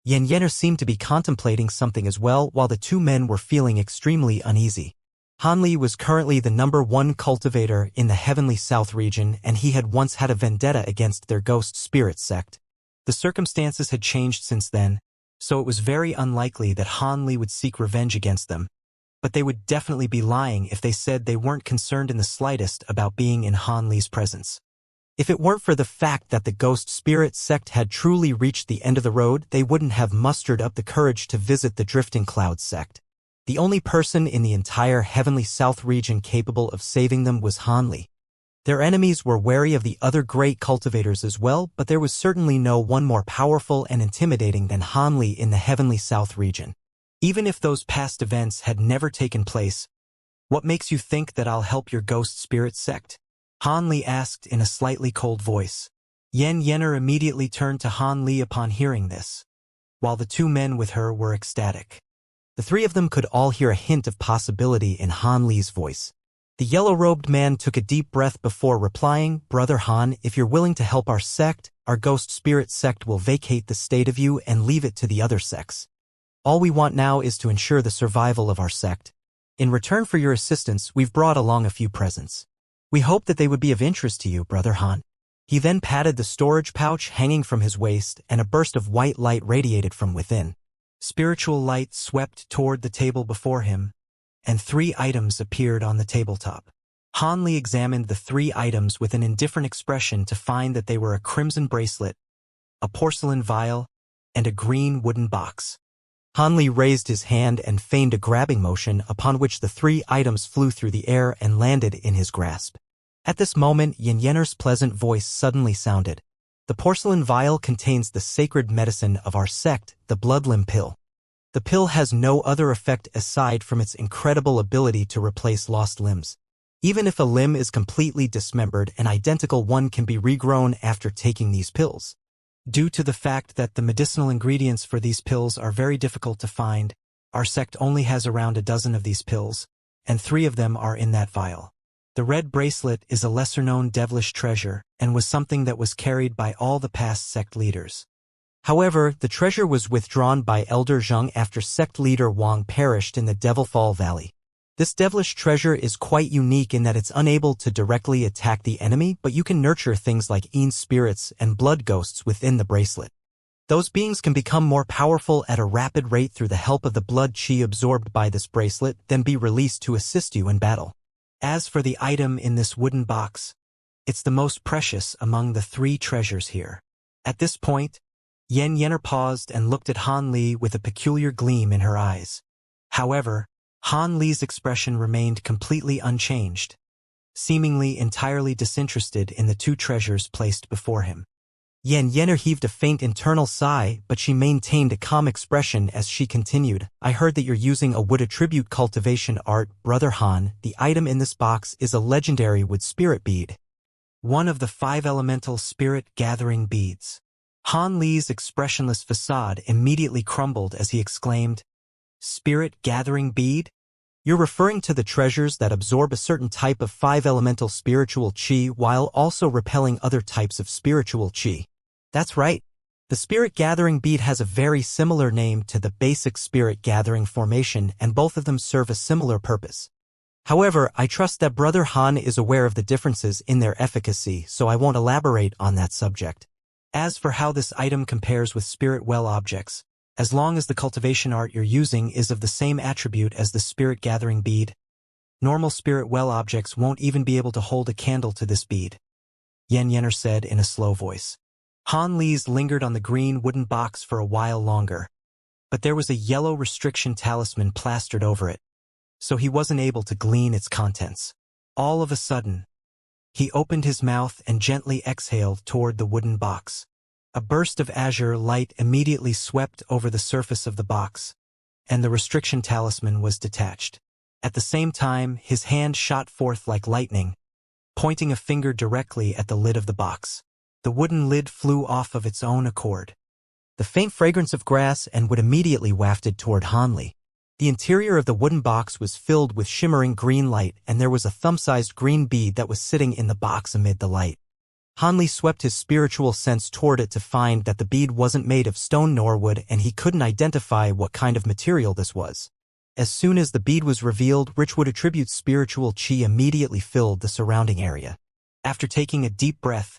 Yen Yener seemed to be contemplating something as well, while the 2 men were feeling extremely uneasy. Han Li was currently the #1 cultivator in the Heavenly South region, and he had once had a vendetta against their ghost spirit sect. The circumstances had changed since then, so it was very unlikely that Han Li would seek revenge against them, but they would definitely be lying if they said they weren't concerned in the slightest about being in Han Li's presence. If it weren't for the fact that the ghost spirit sect had truly reached the end of the road, they wouldn't have mustered up the courage to visit the Drifting Cloud sect. The only person in the entire Heavenly South region capable of saving them was Hanli. Their enemies were wary of the other great cultivators as well, but there was certainly no one more powerful and intimidating than Hanli in the Heavenly South region. Even if those past events had never taken place, what makes you think that I'll help your ghost spirit sect? Hanli asked in a slightly cold voice. Xianxia immediately turned to Hanli upon hearing this, while the two men with her were ecstatic. The three of them could all hear a hint of possibility in Hanli's voice. The yellow-robed man took a deep breath before replying, "Brother Han, if you're willing to help our sect, our ghost spirit sect will vacate the state of you and leave it to the other sects. All we want now is to ensure the survival of our sect. In return for your assistance, we've brought along a few presents. We hope that they would be of interest to you, Brother Han." He then patted the storage pouch hanging from his waist, and a burst of white light radiated from within. Spiritual light swept toward the table before him, and 3 items appeared on the tabletop. Hanli examined the 3 items with an indifferent expression to find that they were a crimson bracelet, a porcelain vial, and a green wooden box. Hanli raised his hand and feigned a grabbing motion, upon which the 3 items flew through the air and landed in his grasp. At this moment, Xianxia's pleasant voice suddenly sounded. "The porcelain vial contains the sacred medicine of our sect, the blood limb pill. The pill has no other effect aside from its incredible ability to replace lost limbs. Even if a limb is completely dismembered, an identical one can be regrown after taking these pills. Due to the fact that the medicinal ingredients for these pills are very difficult to find, our sect only has around a dozen of these pills, and 3 of them are in that vial. The red bracelet is a lesser-known devilish treasure and was something that was carried by all the past sect leaders. However, the treasure was withdrawn by Elder Zheng after sect leader Wang perished in the Devilfall Valley. This devilish treasure is quite unique in that it's unable to directly attack the enemy, but you can nurture things like Een spirits and blood ghosts within the bracelet. Those beings can become more powerful at a rapid rate through the help of the blood chi absorbed by this bracelet, then be released to assist you in battle. As for the item in this wooden box, it's the most precious among the 3 treasures here." At this point, Xianxia paused and looked at Hanli with a peculiar gleam in her eyes. However, Hanli's expression remained completely unchanged, seemingly entirely disinterested in the 2 treasures placed before him. Xianxia heaved a faint internal sigh, but she maintained a calm expression as she continued, "I heard that you're using a wood attribute cultivation art, Brother Han. The item in this box is a legendary wood spirit bead, one of the 5 elemental spirit gathering beads." Hanli's expressionless facade immediately crumbled as he exclaimed, "Spirit gathering bead? You're referring to the treasures that absorb a certain type of 5 elemental spiritual chi while also repelling other types of spiritual chi." That's right. The spirit gathering bead has a very similar name to the basic spirit gathering formation, and both of them serve a similar purpose. However, I trust that Brother Han is aware of the differences in their efficacy, so I won't elaborate on that subject. As for how this item compares with spirit well objects, as long as the cultivation art you're using is of the same attribute as the spirit gathering bead, normal spirit well objects won't even be able to hold a candle to this bead," Xianxia said in a slow voice. Hanli's lingered on the green wooden box for a while longer, but there was a yellow restriction talisman plastered over it, so he wasn't able to glean its contents. All of a sudden, he opened his mouth and gently exhaled toward the wooden box. A burst of azure light immediately swept over the surface of the box, and the restriction talisman was detached. At the same time, his hand shot forth like lightning, pointing a finger directly at the lid of the box. The wooden lid flew off of its own accord. The faint fragrance of grass and wood immediately wafted toward Hanli. The interior of the wooden box was filled with shimmering green light, and there was a thumb-sized green bead that was sitting in the box amid the light. Hanli swept his spiritual sense toward it to find that the bead wasn't made of stone nor wood, and he couldn't identify what kind of material this was. As soon as the bead was revealed, Richwood Attribute's spiritual chi immediately filled the surrounding area. After taking a deep breath,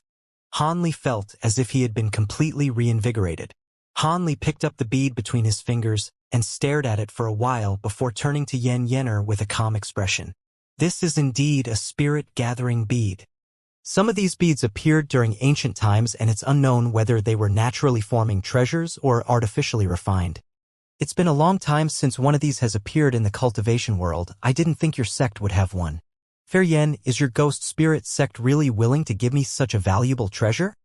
Hanli felt as if he had been completely reinvigorated. Hanli picked up the bead between his fingers and stared at it for a while before turning to Xianxia with a calm expression. "This is indeed a spirit-gathering bead. Some of these beads appeared during ancient times, and it's unknown whether they were naturally forming treasures or artificially refined. It's been a long time since one of these has appeared in the cultivation world. I didn't think your sect would have one. Fair Yen, is your ghost spirit sect really willing to give me such a valuable treasure?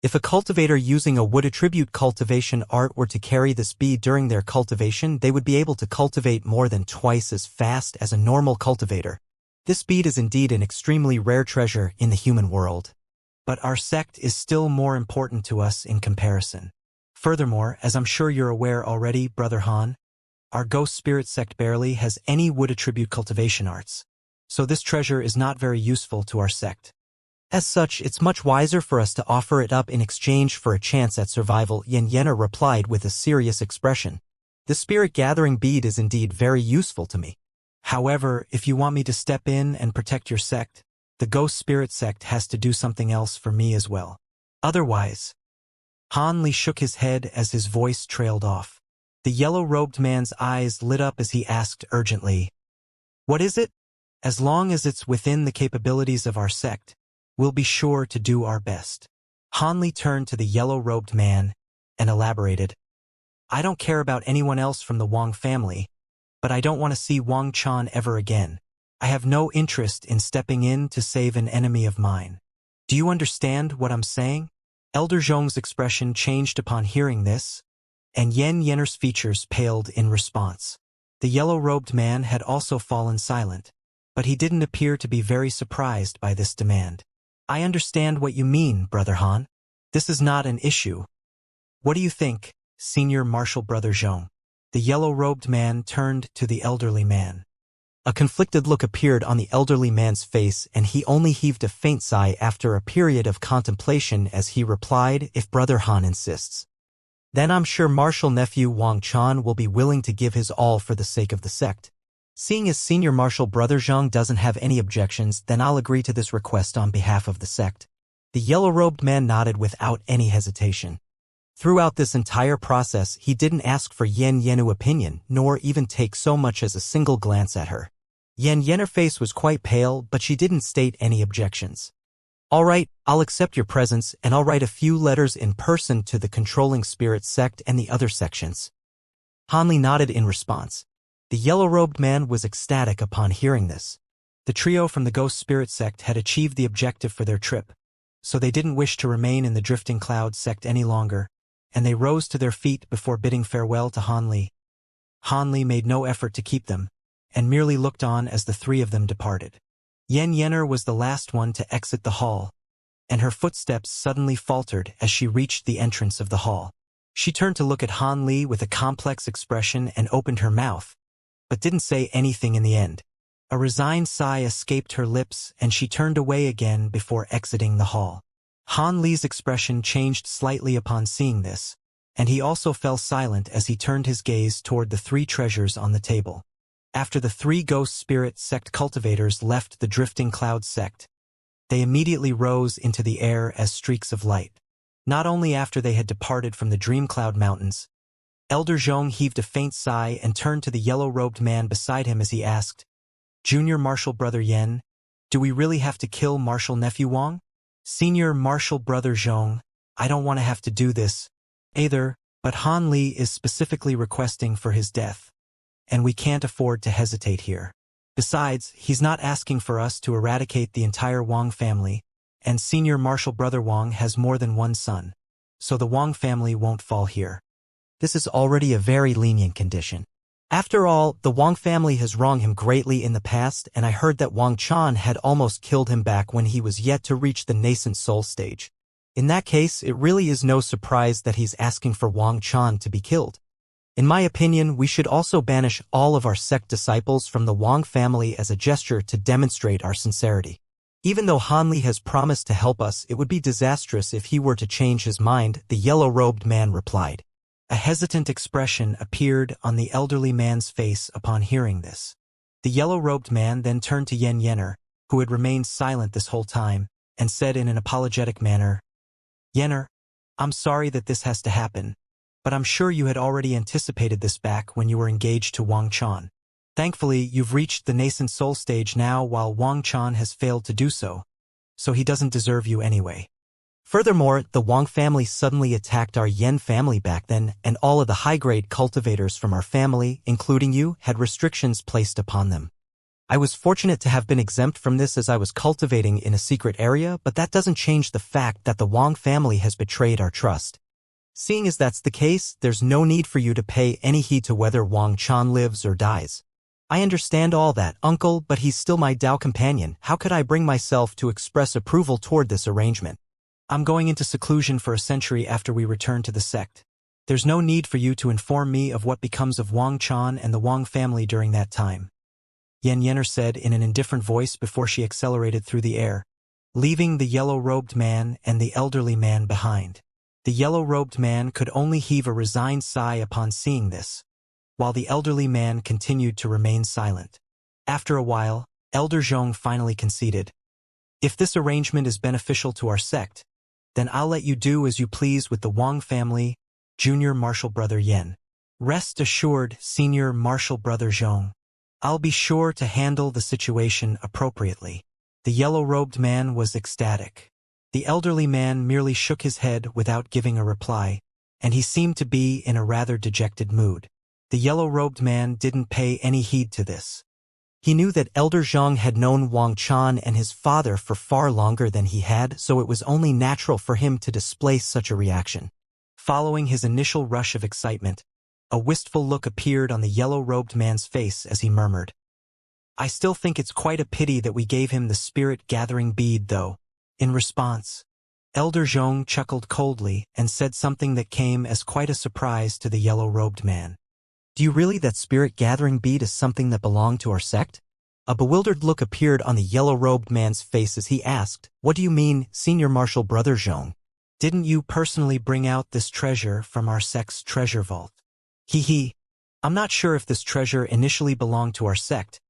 If a cultivator using a wood attribute cultivation art were to carry this bead during their cultivation, they would be able to cultivate more than twice as fast as a normal cultivator. This bead is indeed an extremely rare treasure in the human world. But our sect is still more important to us in comparison. Furthermore, as I'm sure you're aware already, Brother Han, our ghost spirit sect barely has any wood attribute cultivation arts. So this treasure is not very useful to our sect. As such, it's much wiser for us to offer it up in exchange for a chance at survival, Xianxia replied with a serious expression. The spirit-gathering bead is indeed very useful to me. However, if you want me to step in and protect your sect, the ghost spirit sect has to do something else for me as well. Otherwise, Han Li shook his head as his voice trailed off. The yellow-robed man's eyes lit up as he asked urgently, "What is it? As long as it's within the capabilities of our sect, we'll be sure to do our best." Han Li turned to the yellow-robed man and elaborated, "I don't care about anyone else from the Wang family, but I don't want to see Wang Chan ever again. I have no interest in stepping in to save an enemy of mine. Do you understand what I'm saying?" Elder Zhong's expression changed upon hearing this, and Xianxia's features paled in response. The yellow-robed man had also fallen silent, but he didn't appear to be very surprised by this demand. "I understand what you mean, Brother Han. This is not an issue. What do you think, Senior Marshal Brother Zhong?" The yellow-robed man turned to the elderly man. A conflicted look appeared on the elderly man's face, and he only heaved a faint sigh after a period of contemplation as he replied, "If Brother Han insists, then I'm sure Marshal Nephew Wang Chan will be willing to give his all for the sake of the sect. Seeing as Senior Marshal Brother Zhang doesn't have any objections, then I'll agree to this request on behalf of the sect." The yellow-robed man nodded without any hesitation. Throughout this entire process, he didn't ask for Xianxia's opinion, nor even take so much as a single glance at her. Xianxia's face was quite pale, but she didn't state any objections. "All right, I'll accept your presence, and I'll write a few letters in person to the controlling spirit sect and the other sections." Han Li nodded in response. The yellow-robed man was ecstatic upon hearing this. The trio from the ghost spirit sect had achieved the objective for their trip, so they didn't wish to remain in the drifting cloud sect any longer, and they rose to their feet before bidding farewell to Han Li. Han Li made no effort to keep them, and merely looked on as the three of them departed. Xianxia was the last one to exit the hall, and her footsteps suddenly faltered as she reached the entrance of the hall. She turned to look at Han Li with a complex expression and opened her mouth, but didn't say anything in the end. A resigned sigh escaped her lips, and she turned away again before exiting the hall. Han Li's expression changed slightly upon seeing this, and he also fell silent as he turned his gaze toward the three treasures on the table. After the three ghost spirit sect cultivators left the drifting cloud sect, they immediately rose into the air as streaks of light. Not only after they had departed from the Dream Cloud Mountains, Elder Zhong heaved a faint sigh and turned to the yellow-robed man beside him as he asked, "Junior Marshal Brother Yen, do we really have to kill Marshal Nephew Wang?" "Senior Marshal Brother Zhong, I don't want to have to do this either, but Han Li is specifically requesting for his death, and we can't afford to hesitate here. Besides, he's not asking for us to eradicate the entire Wang family, and Senior Marshal Brother Wang has more than one son, so the Wang family won't fall here. This is already a very lenient condition. After all, the Wang family has wronged him greatly in the past, and I heard that Wang Chan had almost killed him back when he was yet to reach the nascent soul stage. In that case, it really is no surprise that he's asking for Wang Chan to be killed. In my opinion, we should also banish all of our sect disciples from the Wang family as a gesture to demonstrate our sincerity. Even though Han Li has promised to help us, it would be disastrous if he were to change his mind," the yellow-robed man replied. A hesitant expression appeared on the elderly man's face upon hearing this. The yellow-robed man then turned to Xianxia, who had remained silent this whole time, and said in an apologetic manner, "Xianxia, I'm sorry that this has to happen, but I'm sure you had already anticipated this back when you were engaged to Wang Chan. Thankfully, you've reached the nascent soul stage now while Wang Chan has failed to do so. so he doesn't deserve you anyway. Furthermore, the Wang family suddenly attacked our Yen family back then, and all of the high-grade cultivators from our family, including you, had restrictions placed upon them. I was fortunate to have been exempt from this as I was cultivating in a secret area, but that doesn't change the fact that the Wang family has betrayed our trust. Seeing as that's the case, there's no need for you to pay any heed to whether Wang Chan lives or dies. I understand all that, uncle, but he's still my Dao companion. How could I bring myself to express approval toward this arrangement? I'm going into seclusion for a century after we return to the sect. There's no need for you to inform me of what becomes of Wang Chan and the Wang family during that time. Yan Yener said in an indifferent voice before she accelerated through the air, leaving the yellow-robed man and the elderly man behind. The yellow-robed man could only heave a resigned sigh upon seeing this, while the elderly man continued to remain silent. After a while, Elder Zhong finally conceded, "If this arrangement is beneficial to our sect, then I'll let you do as you please with the Wang family, Junior Martial Brother Yan. Rest assured, Senior Martial Brother Zhong. I'll be sure to handle the situation appropriately." The yellow-robed man was ecstatic. The elderly man merely shook his head without giving a reply, and he seemed to be in a rather dejected mood. The yellow-robed man didn't pay any heed to this. He knew that Elder Zhang had known Wang Chan and his father for far longer than he had, so it was only natural for him to display such a reaction. Following his initial rush of excitement, a wistful look appeared on the yellow-robed man's face as he murmured, "I still think it's quite a pity that we gave him the spirit-gathering bead, though." In response, Elder Zhong chuckled coldly and said something that came as quite a surprise to the yellow-robed man. "Do you really that spirit-gathering bead is something that belonged to our sect?" A bewildered look appeared on the yellow-robed man's face as he asked, "What do you mean, Senior Martial Brother Zhong? Didn't you personally bring out this treasure from our sect's treasure vault?" Hee. I'm not sure if this treasure initially belonged to our sect,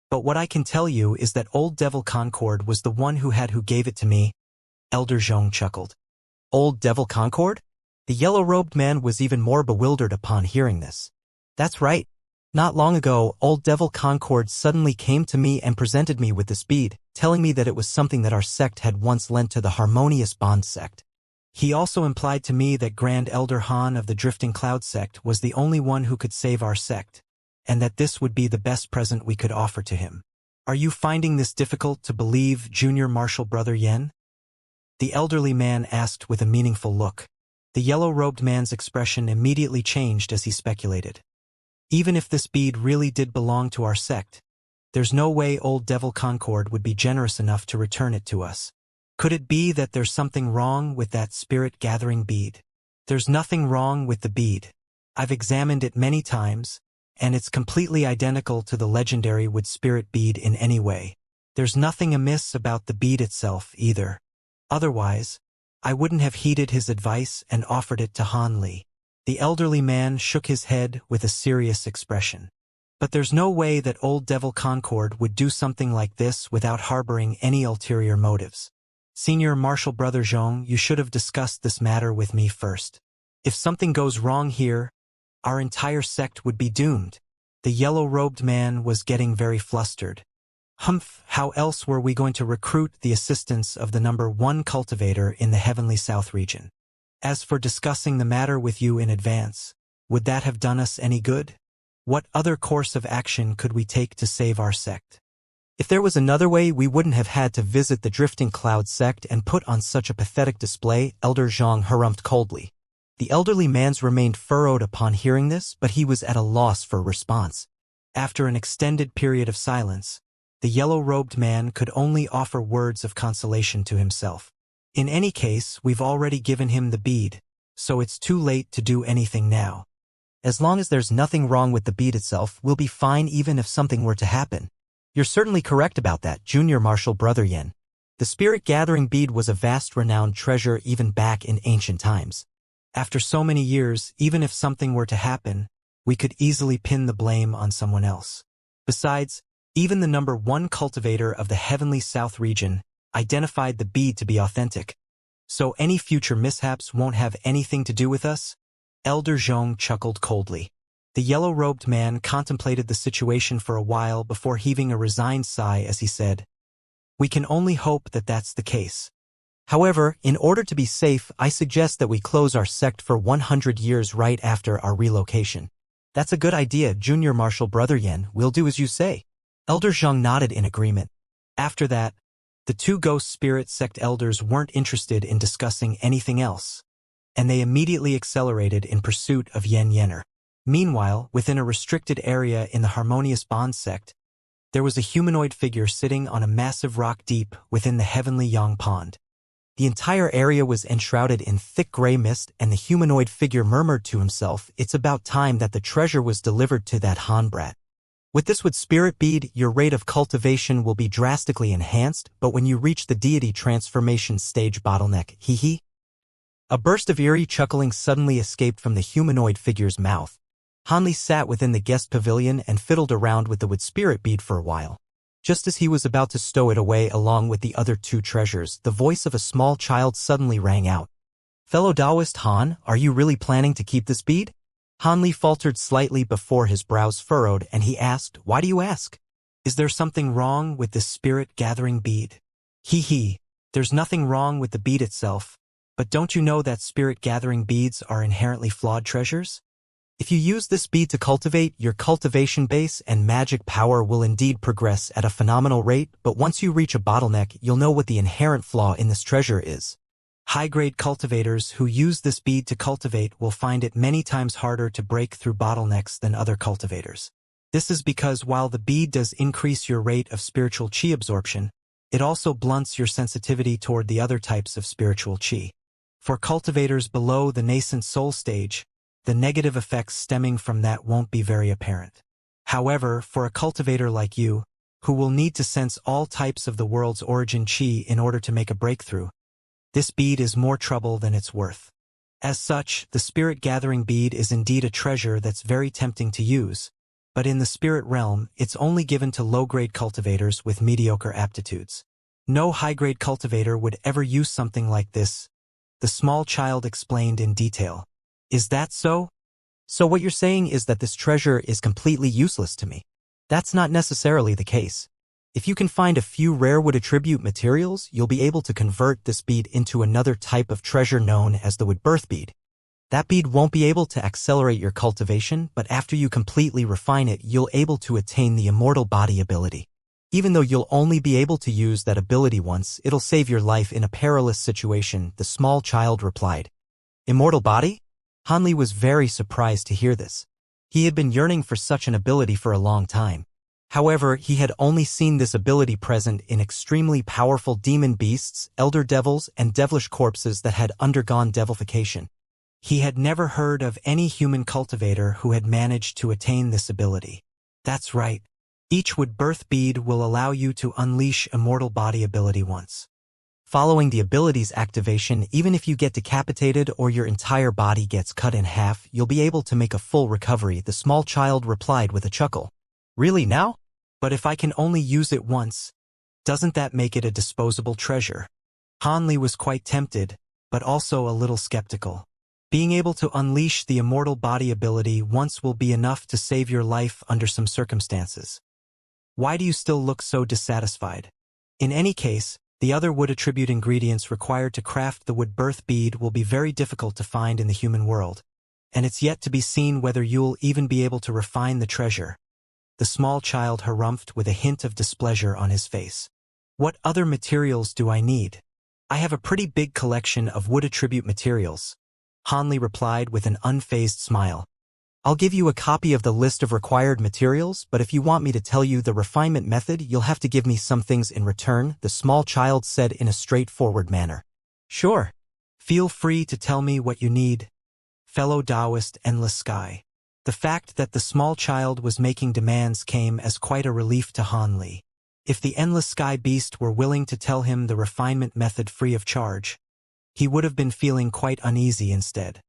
but what I can tell you is that Old Devil Concord was the one who gave it to me." Elder Zhong chuckled. "Old Devil Concord?" The yellow-robed man was even more bewildered upon hearing this. "That's right. Not long ago, Old Devil Concord suddenly came to me and presented me with this bead, telling me that it was something that our sect had once lent to the Harmonious Bond sect. He also implied to me that Grand Elder Han of the Drifting Cloud sect was the only one who could save our sect, and that this would be the best present we could offer to him. Are you finding this difficult to believe, Junior Martial Brother Yen?" The elderly man asked with a meaningful look. The yellow-robed man's expression immediately changed as he speculated. "Even if this bead really did belong to our sect, there's no way Old Devil Concord would be generous enough to return it to us. Could it be that there's something wrong with that spirit-gathering bead?" "There's nothing wrong with the bead. I've examined it many times, and it's completely identical to the legendary Wood Spirit bead in any way. There's nothing amiss about the bead itself either. Otherwise, I wouldn't have heeded his advice and offered it to Han Li." The elderly man shook his head with a serious expression. "But there's no way that Old Devil Concord would do something like this without harboring any ulterior motives. Senior Martial Brother Zhong, you should have discussed this matter with me first. If something goes wrong here, our entire sect would be doomed." The yellow-robed man was getting very flustered. "Humph, how else were we going to recruit the assistance of the #1 cultivator in the Heavenly South region? As for discussing the matter with you in advance, would that have done us any good? What other course of action could we take to save our sect? If there was another way, we wouldn't have had to visit the Drifting Cloud sect and put on such a pathetic display," Elder Zhang harumphed coldly. The elderly man's remained furrowed upon hearing this, but he was at a loss for a response. After an extended period of silence, the yellow-robed man could only offer words of consolation to himself. "In any case, we've already given him the bead, so it's too late to do anything now. As long as there's nothing wrong with the bead itself, we'll be fine even if something were to happen." "You're certainly correct about that, Junior Martial Brother Yen. The spirit-gathering bead was a vast renowned treasure even back in ancient times. After so many years, even if something were to happen, we could easily pin the blame on someone else. Besides, even the #1 cultivator of the Heavenly South region identified the bead to be authentic. So any future mishaps won't have anything to do with us?" Elder Zhong chuckled coldly. The yellow-robed man contemplated the situation for a while before heaving a resigned sigh as he said, We can only hope that that's the case. However, in order to be safe, I suggest that we close our sect for 100 years right after our relocation. That's a good idea, Junior Marshal Brother Yen. We'll do as you say. Elder Zhang nodded in agreement. After that, the two ghost spirit sect elders weren't interested in discussing anything else, and they immediately accelerated in pursuit of Yen Yener. Meanwhile, within a restricted area in the Harmonious Bond sect, there was a humanoid figure sitting on a massive rock deep within the heavenly Yang Pond. The entire area was enshrouded in thick gray mist, and the humanoid figure murmured to himself, "It's about time that the treasure was delivered to that Han brat. With this wood spirit bead, your rate of cultivation will be drastically enhanced, but when you reach the deity transformation stage bottleneck, hee." A burst of eerie chuckling suddenly escaped from the humanoid figure's mouth. Hanli sat within the guest pavilion and fiddled around with the wood spirit bead for a while. Just as he was about to stow it away along with the other two treasures, the voice of a small child suddenly rang out. "Fellow Taoist Han, are you really planning to keep this bead?" Hanli faltered slightly before his brows furrowed, and he asked, "Why do you ask? Is there something wrong with this spirit-gathering bead?" Hee. There's nothing wrong with the bead itself, but don't you know that spirit-gathering beads are inherently flawed treasures? If you use this bead to cultivate, your cultivation base and magic power will indeed progress at a phenomenal rate, but once you reach a bottleneck, you'll know what the inherent flaw in this treasure is. High-grade cultivators who use this bead to cultivate will find it many times harder to break through bottlenecks than other cultivators. This is because while the bead does increase your rate of spiritual chi absorption, it also blunts your sensitivity toward the other types of spiritual chi. For cultivators below the nascent soul stage, the negative effects stemming from that won't be very apparent. However, for a cultivator like you, who will need to sense all types of the world's origin chi in order to make a breakthrough, this bead is more trouble than it's worth. As such, the spirit-gathering bead is indeed a treasure that's very tempting to use, but in the spirit realm, it's only given to low-grade cultivators with mediocre aptitudes. No high-grade cultivator would ever use something like this, the small child explained in detail. Is that so? So what you're saying is that this treasure is completely useless to me. That's not necessarily the case. If you can find a few rare wood attribute materials, you'll be able to convert this bead into another type of treasure known as the wood birth bead. That bead won't be able to accelerate your cultivation, but after you completely refine it, you'll able to attain the immortal body ability. Even though you'll only be able to use that ability once, it'll save your life in a perilous situation, the small child replied. Immortal body? Hanli was very surprised to hear this. He had been yearning for such an ability for a long time. However, he had only seen this ability present in extremely powerful demon beasts, elder devils, and devilish corpses that had undergone devilification. He had never heard of any human cultivator who had managed to attain this ability. That's right. Each wood birth bead will allow you to unleash immortal body ability once. Following the ability's activation, even if you get decapitated or your entire body gets cut in half, you'll be able to make a full recovery, the small child replied with a chuckle. Really now? But if I can only use it once, doesn't that make it a disposable treasure? Hanli was quite tempted, but also a little skeptical. Being able to unleash the immortal body ability once will be enough to save your life under some circumstances. Why do you still look so dissatisfied? In any case, the other wood attribute ingredients required to craft the wood birth bead will be very difficult to find in the human world, and it's yet to be seen whether you'll even be able to refine the treasure. The small child harumphed with a hint of displeasure on his face. What other materials do I need? I have a pretty big collection of wood attribute materials, Hanli replied with an unfazed smile. I'll give you a copy of the list of required materials, but if you want me to tell you the refinement method, you'll have to give me some things in return, the small child said in a straightforward manner. Sure. Feel free to tell me what you need. Fellow Taoist Endless Sky. The fact that the small child was making demands came as quite a relief to Hanli. If the Endless Sky beast were willing to tell him the refinement method free of charge, he would have been feeling quite uneasy instead.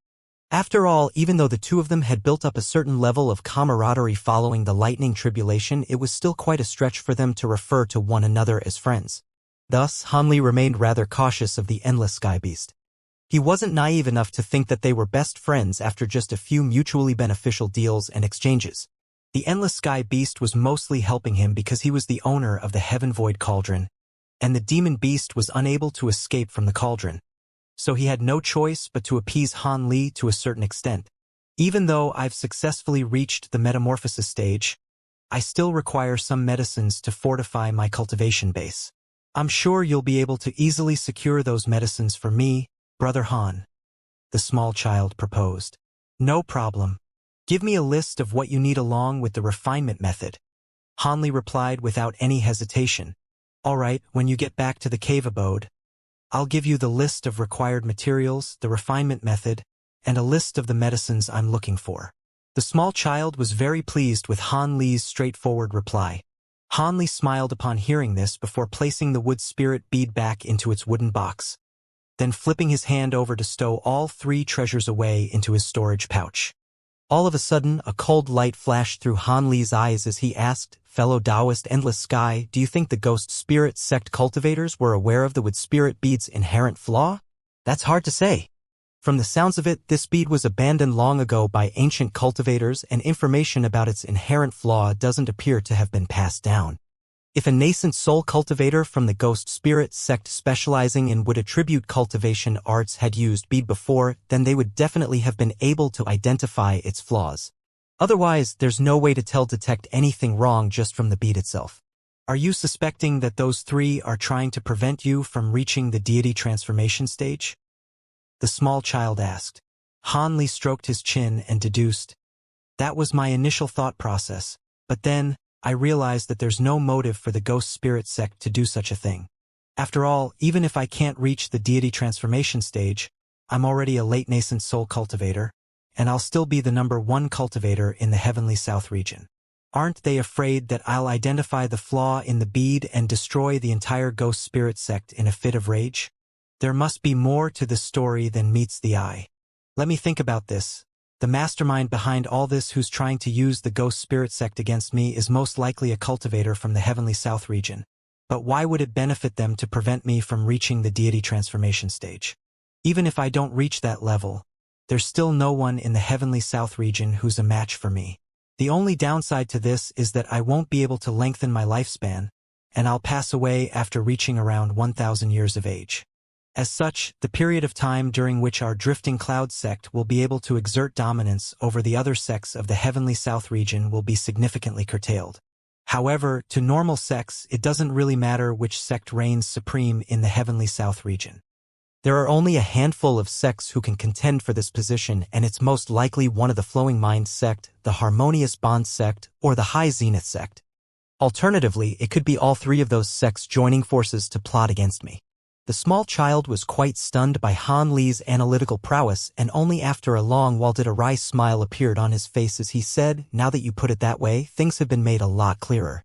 After all, even though the two of them had built up a certain level of camaraderie following the lightning tribulation, it was still quite a stretch for them to refer to one another as friends. Thus, Hanli remained rather cautious of the Endless Sky Beast. He wasn't naive enough to think that they were best friends after just a few mutually beneficial deals and exchanges. The Endless Sky Beast was mostly helping him because he was the owner of the Heaven Void Cauldron, and the demon beast was unable to escape from the cauldron. So he had no choice but to appease Han Li to a certain extent. Even though I've successfully reached the metamorphosis stage, I still require some medicines to fortify my cultivation base. I'm sure you'll be able to easily secure those medicines for me, Brother Han, the small child proposed. No problem. Give me a list of what you need along with the refinement method. Han Li replied without any hesitation. All right, when you get back to the cave abode, I'll give you the list of required materials, the refinement method, and a list of the medicines I'm looking for. The small child was very pleased with Han Li's straightforward reply. Han Li smiled upon hearing this before placing the wood spirit bead back into its wooden box, then flipping his hand over to stow all 3 treasures away into his storage pouch. All of a sudden, a cold light flashed through Han Li's eyes as he asked, "Fellow Taoist Endless Sky, do you think the ghost spirit sect cultivators were aware of the wood spirit bead's inherent flaw?" "That's hard to say. From the sounds of it, this bead was abandoned long ago by ancient cultivators, and information about its inherent flaw doesn't appear to have been passed down. If a nascent soul cultivator from the ghost spirit sect specializing in wood attribute cultivation arts had used bead before, then they would definitely have been able to identify its flaws. Otherwise, there's no way to detect anything wrong just from the bead itself. Are you suspecting that those 3 are trying to prevent you from reaching the deity transformation stage?" the small child asked. Han Li stroked his chin and deduced, "That was my initial thought process, but then I realized that there's no motive for the ghost spirit sect to do such a thing. After all, even if I can't reach the deity transformation stage, I'm already a late nascent soul cultivator, and I'll still be the #1 cultivator in the Heavenly South region. Aren't they afraid that I'll identify the flaw in the bead and destroy the entire ghost spirit sect in a fit of rage? There must be more to the story than meets the eye. Let me think about this. The mastermind behind all this who's trying to use the ghost spirit sect against me is most likely a cultivator from the Heavenly South region. But why would it benefit them to prevent me from reaching the deity transformation stage? Even if I don't reach that level, there's still no one in the Heavenly South region who's a match for me. The only downside to this is that I won't be able to lengthen my lifespan, and I'll pass away after reaching around 1,000 years of age. As such, the period of time during which our drifting cloud sect will be able to exert dominance over the other sects of the Heavenly South region will be significantly curtailed. However, to normal sects, it doesn't really matter which sect reigns supreme in the Heavenly South region. There are only a handful of sects who can contend for this position, and it's most likely one of the Flowing Mind sect, the Harmonious Bond sect, or the High Zenith sect. Alternatively, it could be all 3 of those sects joining forces to plot against me. The small child was quite stunned by Han Li's analytical prowess, and only after a long while did a wry smile appeared on his face as he said, "Now that you put it that way, things have been made a lot clearer.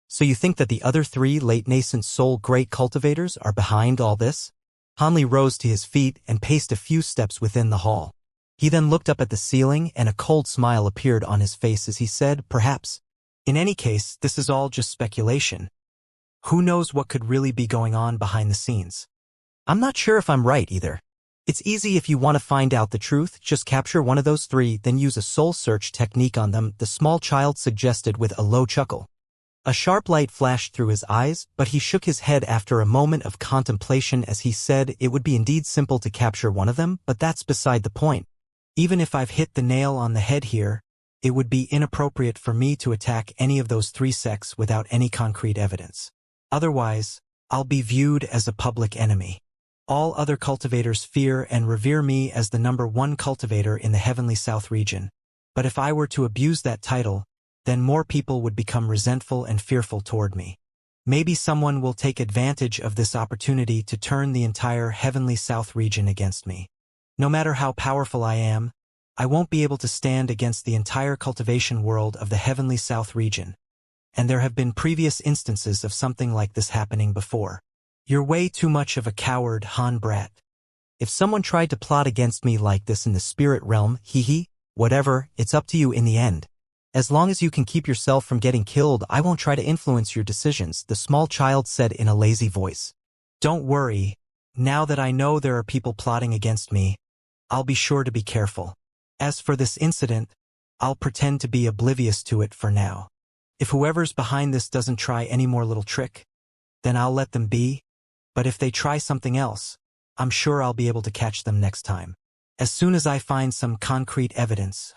So you think that the other 3 late nascent soul great cultivators are behind all this?" Han Li rose to his feet and paced a few steps within the hall. He then looked up at the ceiling, and a cold smile appeared on his face as he said, "Perhaps. In any case, this is all just speculation. Who knows what could really be going on behind the scenes? I'm not sure if I'm right either. It's easy if you want to find out the truth, just capture one of those 3, then use a soul search technique on them," the small child suggested with a low chuckle. A sharp light flashed through his eyes, but he shook his head after a moment of contemplation as he said, "It would be indeed simple to capture one of them, but that's beside the point. Even if I've hit the nail on the head here, it would be inappropriate for me to attack any of those 3 sects without any concrete evidence. Otherwise, I'll be viewed as a public enemy. All other cultivators fear and revere me as the #1 cultivator in the Heavenly South region. But if I were to abuse that title, then more people would become resentful and fearful toward me. Maybe someone will take advantage of this opportunity to turn the entire Heavenly South region against me. No matter how powerful I am, I won't be able to stand against the entire cultivation world of the Heavenly South region. And there have been previous instances of something like this happening before. You're way too much of a coward, Han Brat. If someone tried to plot against me like this in the spirit realm, whatever, it's up to you in the end. As long as you can keep yourself from getting killed, I won't try to influence your decisions," the small child said in a lazy voice. "Don't worry. Now that I know there are people plotting against me, I'll be sure to be careful. As for this incident, I'll pretend to be oblivious to it for now. If whoever's behind this doesn't try any more little trick, then I'll let them be. But if they try something else, I'm sure I'll be able to catch them next time. As soon as I find some concrete evidence,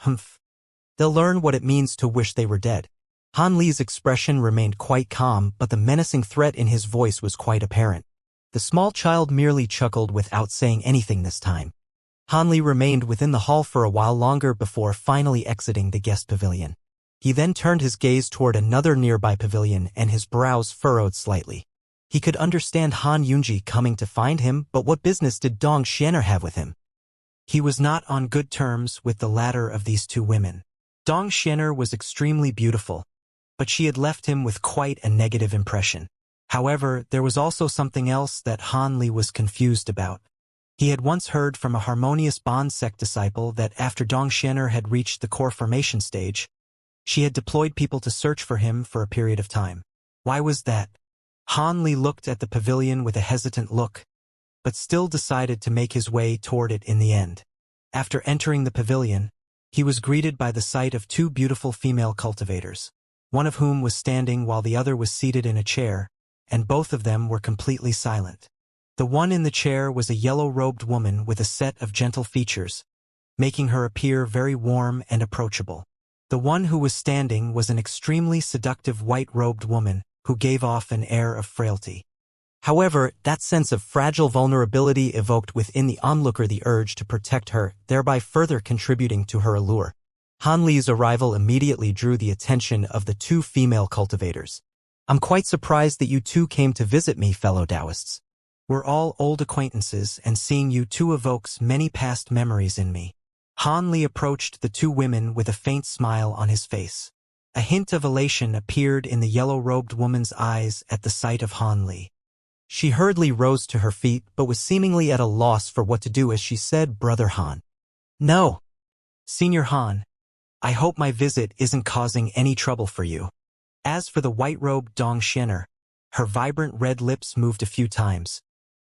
they'll learn what it means to wish they were dead. Han Li's expression remained quite calm, but the menacing threat in his voice was quite apparent. The small child merely chuckled without saying anything this time. Han Li remained within the hall for a while longer before finally exiting the guest pavilion. He then turned his gaze toward another nearby pavilion and his brows furrowed slightly. He could understand Han Yunji coming to find him, but what business did Dong Xianer have with him? He was not on good terms with the latter of these two women. Dong Xianer was extremely beautiful, but she had left him with quite a negative impression. However, there was also something else that Han Li was confused about. He had once heard from a harmonious bond sect disciple that after Dong Xianer had reached the core formation stage, she had deployed people to search for him for a period of time. Why was that? Han Li looked at the pavilion with a hesitant look, but still decided to make his way toward it in the end. After entering the pavilion, he was greeted by the sight of two beautiful female cultivators, one of whom was standing while the other was seated in a chair, and both of them were completely silent. The one in the chair was a yellow-robed woman with a set of gentle features, making her appear very warm and approachable. The one who was standing was an extremely seductive white-robed woman who gave off an air of frailty. However, that sense of fragile vulnerability evoked within the onlooker the urge to protect her, thereby further contributing to her allure. Han Li's arrival immediately drew the attention of the two female cultivators. I'm quite surprised that you two came to visit me, fellow Taoists. We're all old acquaintances, and seeing you two evokes many past memories in me. Han Li approached the two women with a faint smile on his face. A hint of elation appeared in the yellow-robed woman's eyes at the sight of Han Li. She hurriedly rose to her feet but was seemingly at a loss for what to do as she said, "Brother Han." "No. Senior Han, I hope my visit isn't causing any trouble for you." As for the white-robed Dong Xianer, her vibrant red lips moved a few times,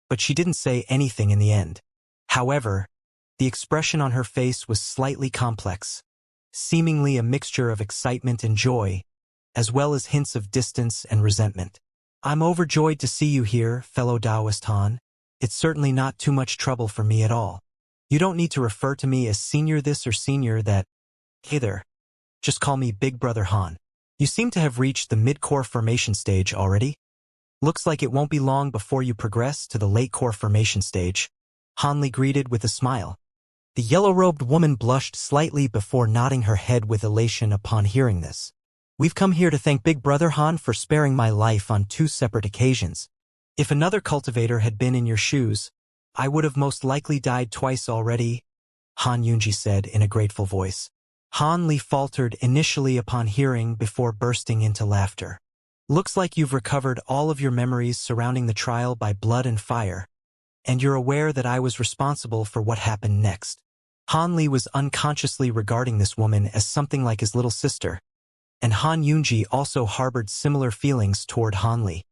but she didn't say anything in the end. However, the expression on her face was slightly complex, seemingly a mixture of excitement and joy, as well as hints of distance and resentment. "I'm overjoyed to see you here, fellow Taoist Han. It's certainly not too much trouble for me at all. You don't need to refer to me as senior this or senior that. Hey there. Just call me Big Brother Han. You seem to have reached the mid-core formation stage already. Looks like it won't be long before you progress to the late core formation stage." Han Li greeted with a smile. The yellow-robed woman blushed slightly before nodding her head with elation upon hearing this. "We've come here to thank Big Brother Han for sparing my life on 2 separate occasions. If another cultivator had been in your shoes, I would have most likely died twice already," Han Yunji said in a grateful voice. Han Li faltered initially upon hearing before bursting into laughter. "Looks like you've recovered all of your memories surrounding the trial by blood and fire, and you're aware that I was responsible for what happened next." Han Li was unconsciously regarding this woman as something like his little sister, and Han Yunji also harbored similar feelings toward Han Li.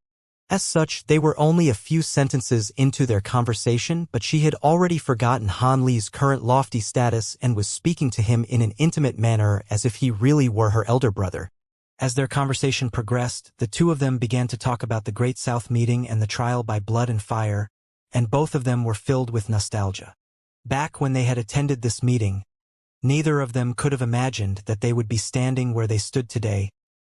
As such, they were only a few sentences into their conversation, but she had already forgotten Han Li's current lofty status and was speaking to him in an intimate manner as if he really were her elder brother. As their conversation progressed, the two of them began to talk about the Great South meeting and the trial by blood and fire, and both of them were filled with nostalgia. Back when they had attended this meeting, neither of them could have imagined that they would be standing where they stood today,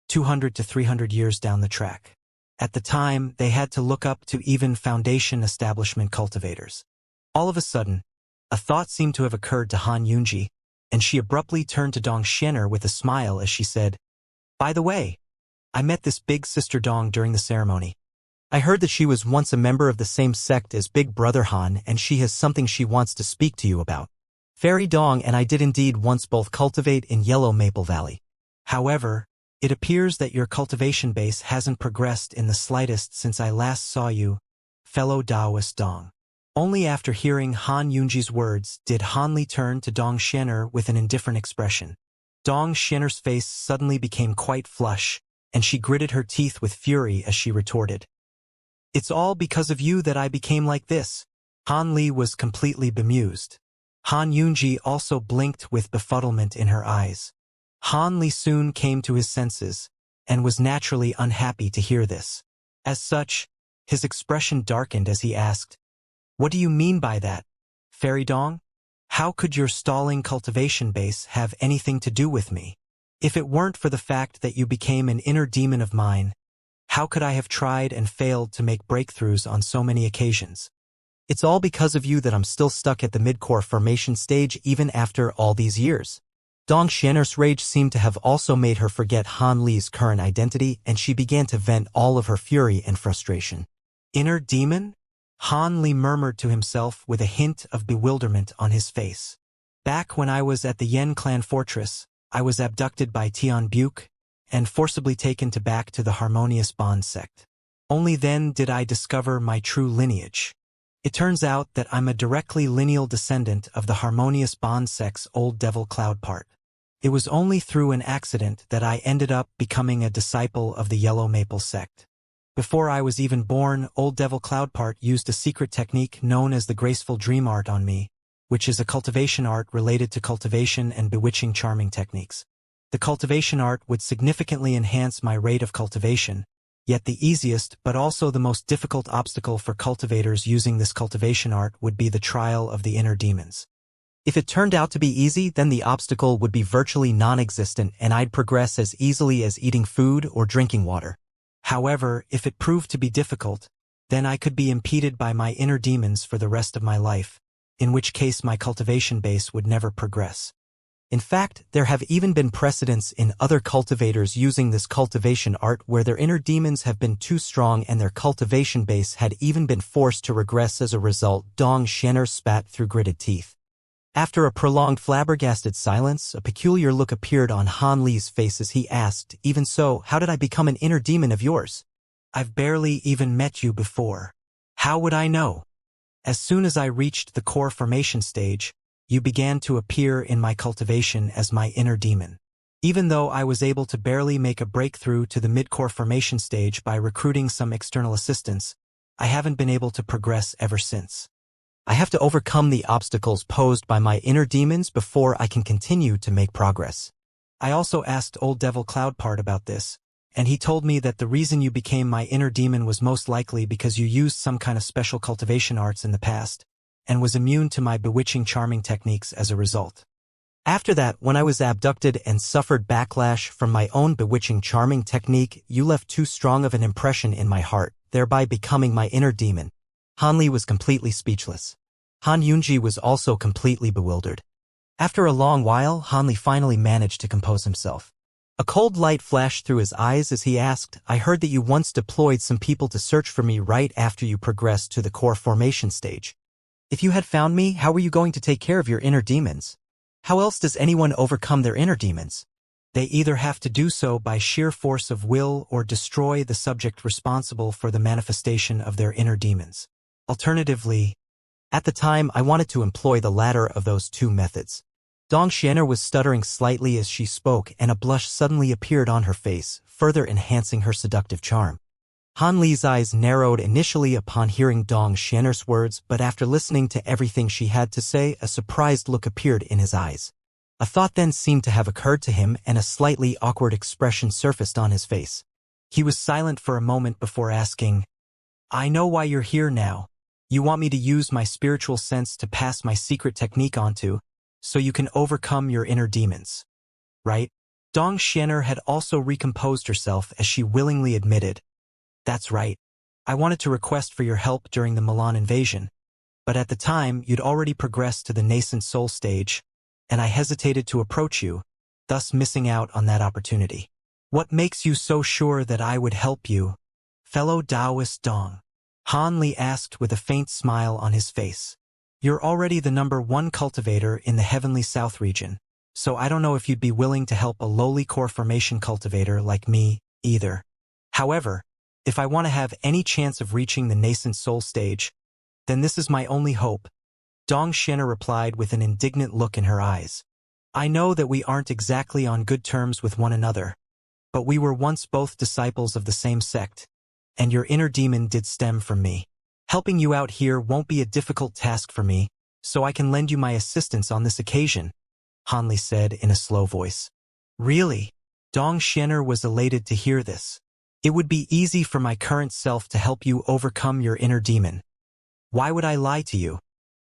200 to 300 years down the track. At the time, they had to look up to even Foundation establishment cultivators. All of a sudden, a thought seemed to have occurred to Han Yunji, and she abruptly turned to Dong Xianer with a smile as she said, "By the way, I met this big sister Dong during the ceremony. I heard that she was once a member of the same sect as Big Brother Han, and she has something she wants to speak to you about. Fairy Dong and I did indeed once both cultivate in Yellow Maple Valley. However, it appears that your cultivation base hasn't progressed in the slightest since I last saw you, fellow Taoist Dong." Only after hearing Han Yunji's words did Han Li turn to Dong Xianer with an indifferent expression. Dong Xianer's face suddenly became quite flush, and she gritted her teeth with fury as she retorted, "It's all because of you that I became like this." Han Li was completely bemused. Han Yunji also blinked with befuddlement in her eyes. Han Li soon came to his senses, and was naturally unhappy to hear this. As such, His expression darkened as he asked, "What do you mean by that, Fairy Dong? How could your stalling cultivation base have anything to do with me? If it weren't for the fact that you became an inner demon of mine, how could I have tried and failed to make breakthroughs on so many occasions? It's all because of you that I'm still stuck at the mid-core formation stage even after all these years." Dong Xian'er's rage seemed to have also made her forget Han Li's current identity, and she began to vent all of her fury and frustration. "Inner demon?" Han Li murmured to himself with a hint of bewilderment on his face. "Back when I was at the Yen clan fortress, I was abducted by Tian Buke and forcibly taken back to the Harmonious Bond sect. Only then did I discover my true lineage. It turns out that I'm a directly lineal descendant of the Harmonious Bond sect's old devil cloud part. It was only through an accident that I ended up becoming a disciple of the Yellow Maple sect. Before I was even born, Old Devil Cloud Part used a secret technique known as the Graceful Dream Art on me, which is a cultivation art related to cultivation and bewitching charming techniques. The cultivation art would significantly enhance my rate of cultivation, yet the easiest but also the most difficult obstacle for cultivators using this cultivation art would be the trial of the inner demons. If it turned out to be easy, then the obstacle would be virtually non-existent and I'd progress as easily as eating food or drinking water. However, if it proved to be difficult, then I could be impeded by my inner demons for the rest of my life, in which case my cultivation base would never progress. In fact, there have even been precedents in other cultivators using this cultivation art where their inner demons have been too strong and their cultivation base had even been forced to regress as a result. Dong Xian'er spat through gritted teeth. After a prolonged flabbergasted silence, a peculiar look appeared on Han Li's face as he asked, "Even so, how did I become an inner demon of yours? I've barely even met you before. How would I know? As soon as I reached the core formation stage, you began to appear in my cultivation as my inner demon. Even though I was able to barely make a breakthrough to the mid-core formation stage by recruiting some external assistance, I haven't been able to progress ever since. I have to overcome the obstacles posed by my inner demons before I can continue to make progress." I also asked Old Devil Cloud Part about this, and he told me that the reason you became my inner demon was most likely because you used some kind of special cultivation arts in the past, and was immune to my bewitching charming techniques as a result. After that, when I was abducted and suffered backlash from my own bewitching charming technique, you left too strong of an impression in my heart, thereby becoming my inner demon. Han Li was completely speechless. Han Yunji was also completely bewildered. After a long while, Han Li finally managed to compose himself. A cold light flashed through his eyes as he asked, "I heard that you once deployed some people to search for me right after you progressed to the core formation stage. If you had found me, how were you going to take care of your inner demons? How else does anyone overcome their inner demons? They either have to do so by sheer force of will or destroy the subject responsible for the manifestation of their inner demons. Alternatively, at the time, I wanted to employ the latter of those two methods." Dong Xian'er was stuttering slightly as she spoke, and a blush suddenly appeared on her face, further enhancing her seductive charm. Han Li's eyes narrowed initially upon hearing Dong Xian'er's words, but after listening to everything she had to say, a surprised look appeared in his eyes. A thought then seemed to have occurred to him, and a slightly awkward expression surfaced on his face. He was silent for a moment before asking, "I know why you're here now. You want me to use my spiritual sense to pass my secret technique onto, so you can overcome your inner demons, right?" Dong Xian'er had also recomposed herself as she willingly admitted, "That's right. I wanted to request for your help during the Milan invasion, but at the time you'd already progressed to the nascent soul stage, and I hesitated to approach you, thus missing out on that opportunity. What makes you so sure that I would help you, fellow Taoist Dong?" Han Li asked with a faint smile on his face. "You're already the #1 cultivator in the Heavenly South region, so I don't know if you'd be willing to help a lowly core formation cultivator like me, either. However, if I want to have any chance of reaching the nascent soul stage, then this is my only hope." Dong Xian'er replied with an indignant look in her eyes. "I know that we aren't exactly on good terms with one another, but we were once both disciples of the same sect, and your inner demon did stem from me. Helping you out here won't be a difficult task for me, so I can lend you my assistance on this occasion," Han Li said in a slow voice. "Really?" Dong Xian'er was elated to hear this. It would be easy for my current self to help you overcome your inner demon. Why would I lie to you?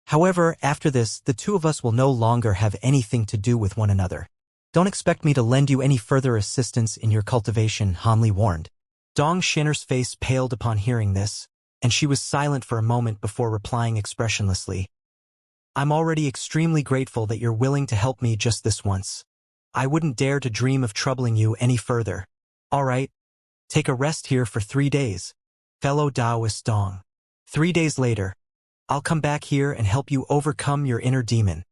However, after this, the two of us will no longer have anything to do with one another. Don't expect me to lend you any further assistance in your cultivation, Hanli warned. Dong Shinner's face paled upon hearing this, and she was silent for a moment before replying expressionlessly. I'm already extremely grateful that you're willing to help me just this once. I wouldn't dare to dream of troubling you any further. All right, take a rest here for 3 days. Fellow Taoist Dong. 3 days later, I'll come back here and help you overcome your inner demon.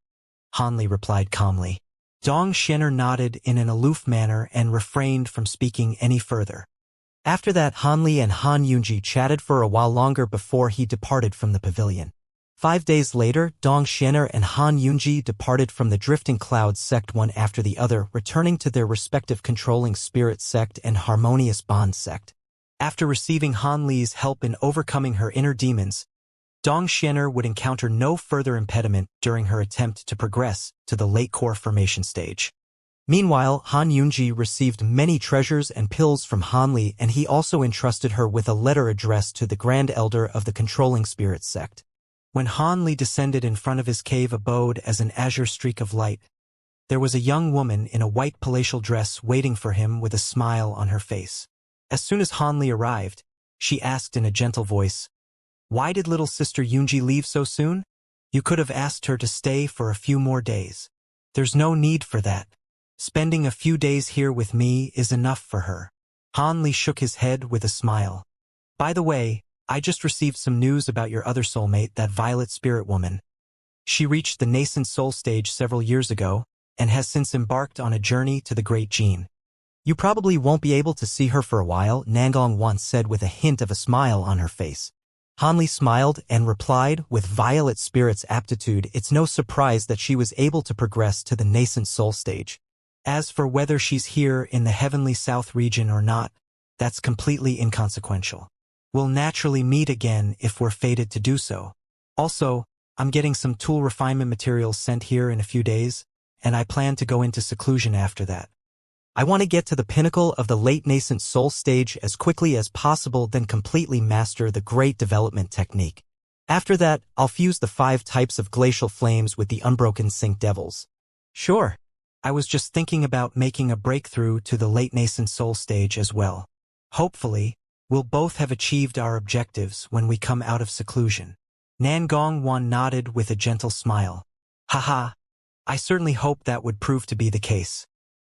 Hanli replied calmly. Dong Shinner nodded in an aloof manner and refrained from speaking any further. After that, Hanli and Han Yunji chatted for a while longer before he departed from the pavilion. 5 days later, Dong Shinner and Han Yunji departed from the Drifting Clouds sect one after the other, returning to their respective Controlling Spirit sect and Harmonious Bond sect. After receiving Han Li's help in overcoming her inner demons, Dong Shinner would encounter no further impediment during her attempt to progress to the late core formation stage. Meanwhile, Han Yunji received many treasures and pills from Han Li, and he also entrusted her with a letter addressed to the Grand Elder of the Controlling Spirit sect. When Han Li descended in front of his cave abode as an azure streak of light, there was a young woman in a white palatial dress waiting for him with a smile on her face. As soon as Han Li arrived, she asked in a gentle voice, "Why did little sister Yunji leave so soon? You could have asked her to stay for a few more days. There's no need for that. Spending a few days here with me is enough for her." Han Li shook his head with a smile. "By the way, I just received some news about your other soulmate, that violet spirit woman. She reached the nascent soul stage several years ago, and has since embarked on a journey to the Great Gene. You probably won't be able to see her for a while," Nangong once said with a hint of a smile on her face. Han Li smiled and replied, with violet spirit's aptitude, it's no surprise that she was able to progress to the nascent soul stage. As for whether she's here in the heavenly south region or not, that's completely inconsequential. We'll naturally meet again if we're fated to do so. Also, I'm getting some tool refinement materials sent here in a few days, and I plan to go into seclusion after that. I want to get to the pinnacle of the late nascent soul stage as quickly as possible, then completely master the great development technique. After that, I'll fuse the 5 types of glacial flames with the unbroken sync devils. Sure, I was just thinking about making a breakthrough to the late nascent soul stage as well. Hopefully, we'll both have achieved our objectives when we come out of seclusion. Nangong Wan nodded with a gentle smile. Haha, I certainly hope that would prove to be the case.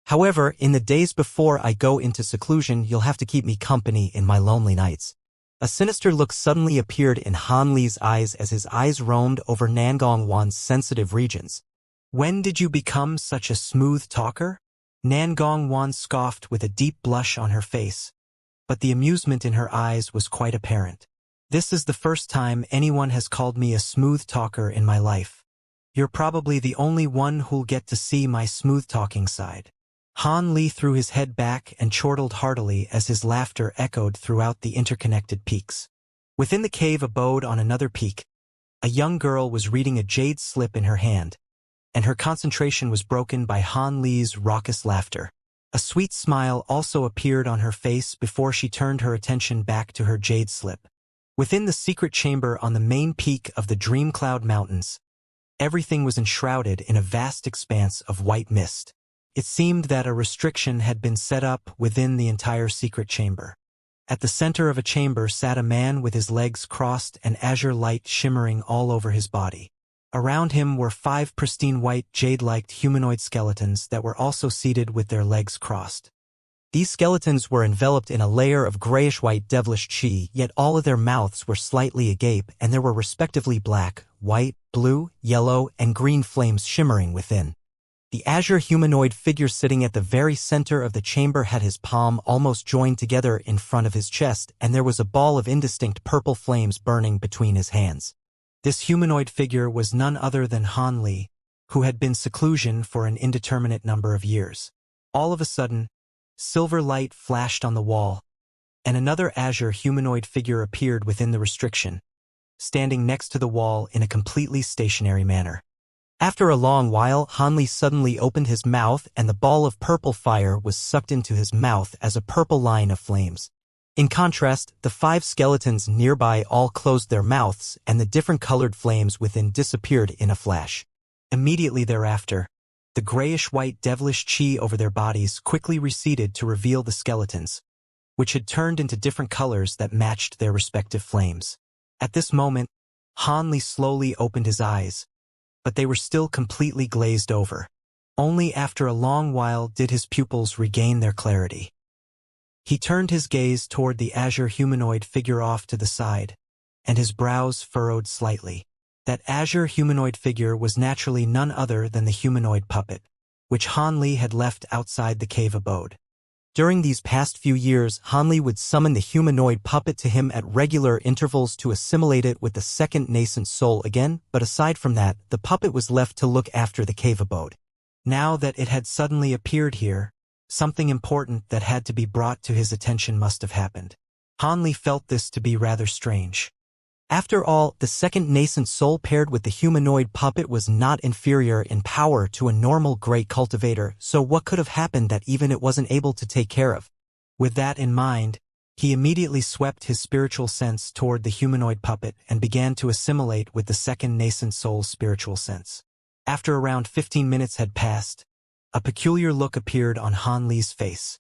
However, in the days before I go into seclusion, you'll have to keep me company in my lonely nights. A sinister look suddenly appeared in Han Li's eyes as his eyes roamed over Nangong Wan's sensitive regions. When did you become such a smooth talker? Nangong Wan scoffed with a deep blush on her face, but the amusement in her eyes was quite apparent. This is the first time anyone has called me a smooth talker in my life. You're probably the only one who'll get to see my smooth-talking side. Han Li threw his head back and chortled heartily as his laughter echoed throughout the interconnected peaks. Within the cave abode on another peak, a young girl was reading a jade slip in her hand, and her concentration was broken by Han Li's raucous laughter. A sweet smile also appeared on her face before she turned her attention back to her jade slip. Within the secret chamber on the main peak of the Dream Cloud Mountains, everything was enshrouded in a vast expanse of white mist. It seemed that a restriction had been set up within the entire secret chamber. At the center of a chamber sat a man with his legs crossed and azure light shimmering all over his body. Around him were 5 pristine white jade-like humanoid skeletons that were also seated with their legs crossed. These skeletons were enveloped in a layer of grayish-white devilish chi, yet all of their mouths were slightly agape, and there were respectively black, white, blue, yellow, and green flames shimmering within. The azure humanoid figure sitting at the very center of the chamber had his palm almost joined together in front of his chest, and there was a ball of indistinct purple flames burning between his hands. This humanoid figure was none other than Han Li, who had been seclusion for an indeterminate number of years. All of a sudden, silver light flashed on the wall, and another azure humanoid figure appeared within the restriction, standing next to the wall in a completely stationary manner. After a long while, Han Li suddenly opened his mouth and the ball of purple fire was sucked into his mouth as a purple line of flames. In contrast, the 5 skeletons nearby all closed their mouths and the different colored flames within disappeared in a flash. Immediately thereafter, the grayish-white devilish chi over their bodies quickly receded to reveal the skeletons, which had turned into different colors that matched their respective flames. At this moment, Han Li slowly opened his eyes, but they were still completely glazed over. Only after a long while did his pupils regain their clarity. He turned his gaze toward the azure humanoid figure off to the side, and his brows furrowed slightly. That azure humanoid figure was naturally none other than the humanoid puppet, which Han Li had left outside the cave abode. During these past few years, Han Li would summon the humanoid puppet to him at regular intervals to assimilate it with the second nascent soul again, but aside from that, the puppet was left to look after the cave abode. Now that it had suddenly appeared here, something important that had to be brought to his attention must have happened. Han Li felt this to be rather strange. After all, the second nascent soul paired with the humanoid puppet was not inferior in power to a normal great cultivator, so what could have happened that even it wasn't able to take care of? With that in mind, he immediately swept his spiritual sense toward the humanoid puppet and began to assimilate with the second nascent soul's spiritual sense. After around 15 minutes had passed, a peculiar look appeared on Han Li's face.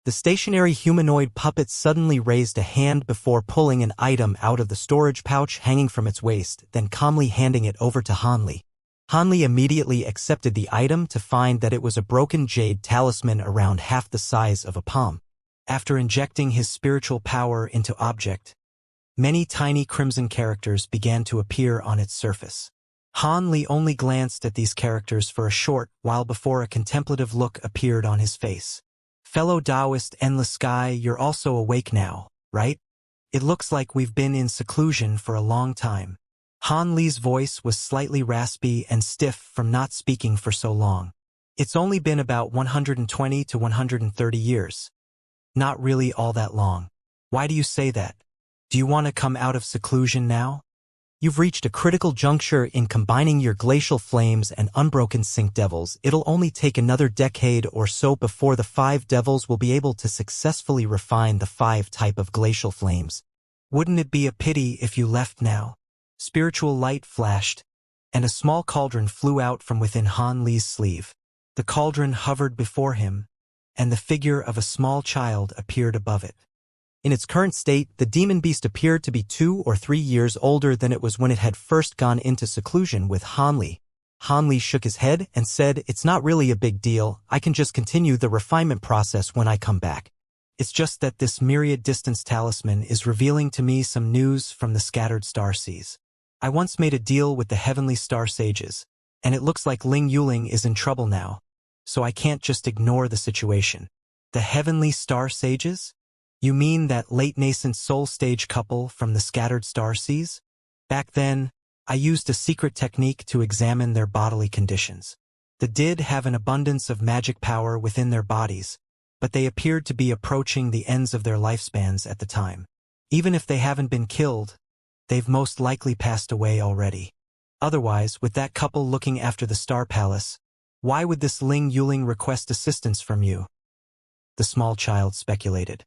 The stationary humanoid puppet suddenly raised a hand before pulling an item out of the storage pouch hanging from its waist, then calmly handing it over to Han Li. Han Li immediately accepted the item to find that it was a broken jade talisman around half the size of a palm. After injecting his spiritual power into object, many tiny crimson characters began to appear on its surface. Han Li only glanced at these characters for a short while before a contemplative look appeared on his face. Fellow Taoist Endless Sky, you're also awake now, right? It looks like we've been in seclusion for a long time. Han Li's voice was slightly raspy and stiff from not speaking for so long. It's only been about 120 to 130 years. Not really all that long. Why do you say that? Do you want to come out of seclusion now? You've reached a critical juncture in combining your glacial flames and unbroken sync devils. It'll only take another decade or so before the 5 devils will be able to successfully refine the 5 type of glacial flames. Wouldn't it be a pity if you left now? Spiritual light flashed, and a small cauldron flew out from within Han Li's sleeve. The cauldron hovered before him, and the figure of a small child appeared above it. In its current state, the demon beast appeared to be 2 or 3 years older than it was when it had first gone into seclusion with Han Li. Han Li shook his head and said, "It's not really a big deal. I can just continue the refinement process when I come back. It's just that this myriad distance talisman is revealing to me some news from the scattered star seas. I once made a deal with the heavenly star sages, and it looks like Ling Yuling is in trouble now, so I can't just ignore the situation." The heavenly star sages? You mean that late nascent soul stage couple from the scattered star seas? Back then, I used a secret technique to examine their bodily conditions. They did have an abundance of magic power within their bodies, but they appeared to be approaching the ends of their lifespans at the time. Even if they haven't been killed, they've most likely passed away already. Otherwise, with that couple looking after the Star Palace, why would this Ling Yuling request assistance from you? The small child speculated.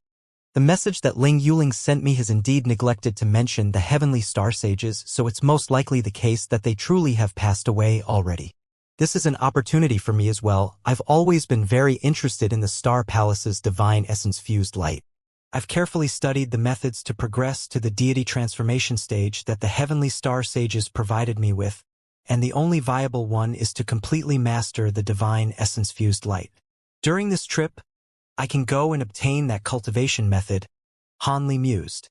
The message that Ling Yuling sent me has indeed neglected to mention the heavenly star sages, so it's most likely the case that they truly have passed away already. This is an opportunity for me as well. I've always been very interested in the Star Palace's divine essence-fused light. I've carefully studied the methods to progress to the deity transformation stage that the heavenly star sages provided me with, and the only viable one is to completely master the divine essence-fused light. During this trip, I can go and obtain that cultivation method, Han Li mused.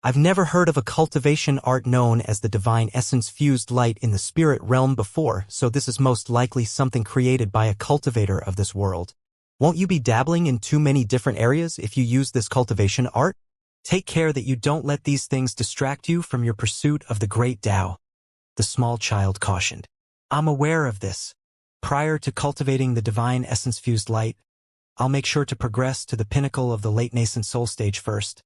I've never heard of a cultivation art known as the divine essence-fused light in the spirit realm before, so this is most likely something created by a cultivator of this world. Won't you be dabbling in too many different areas if you use this cultivation art? Take care that you don't let these things distract you from your pursuit of the great Tao, the small child cautioned. I'm aware of this. Prior to cultivating the divine essence-fused light, I'll make sure to progress to the pinnacle of the late nascent soul stage first,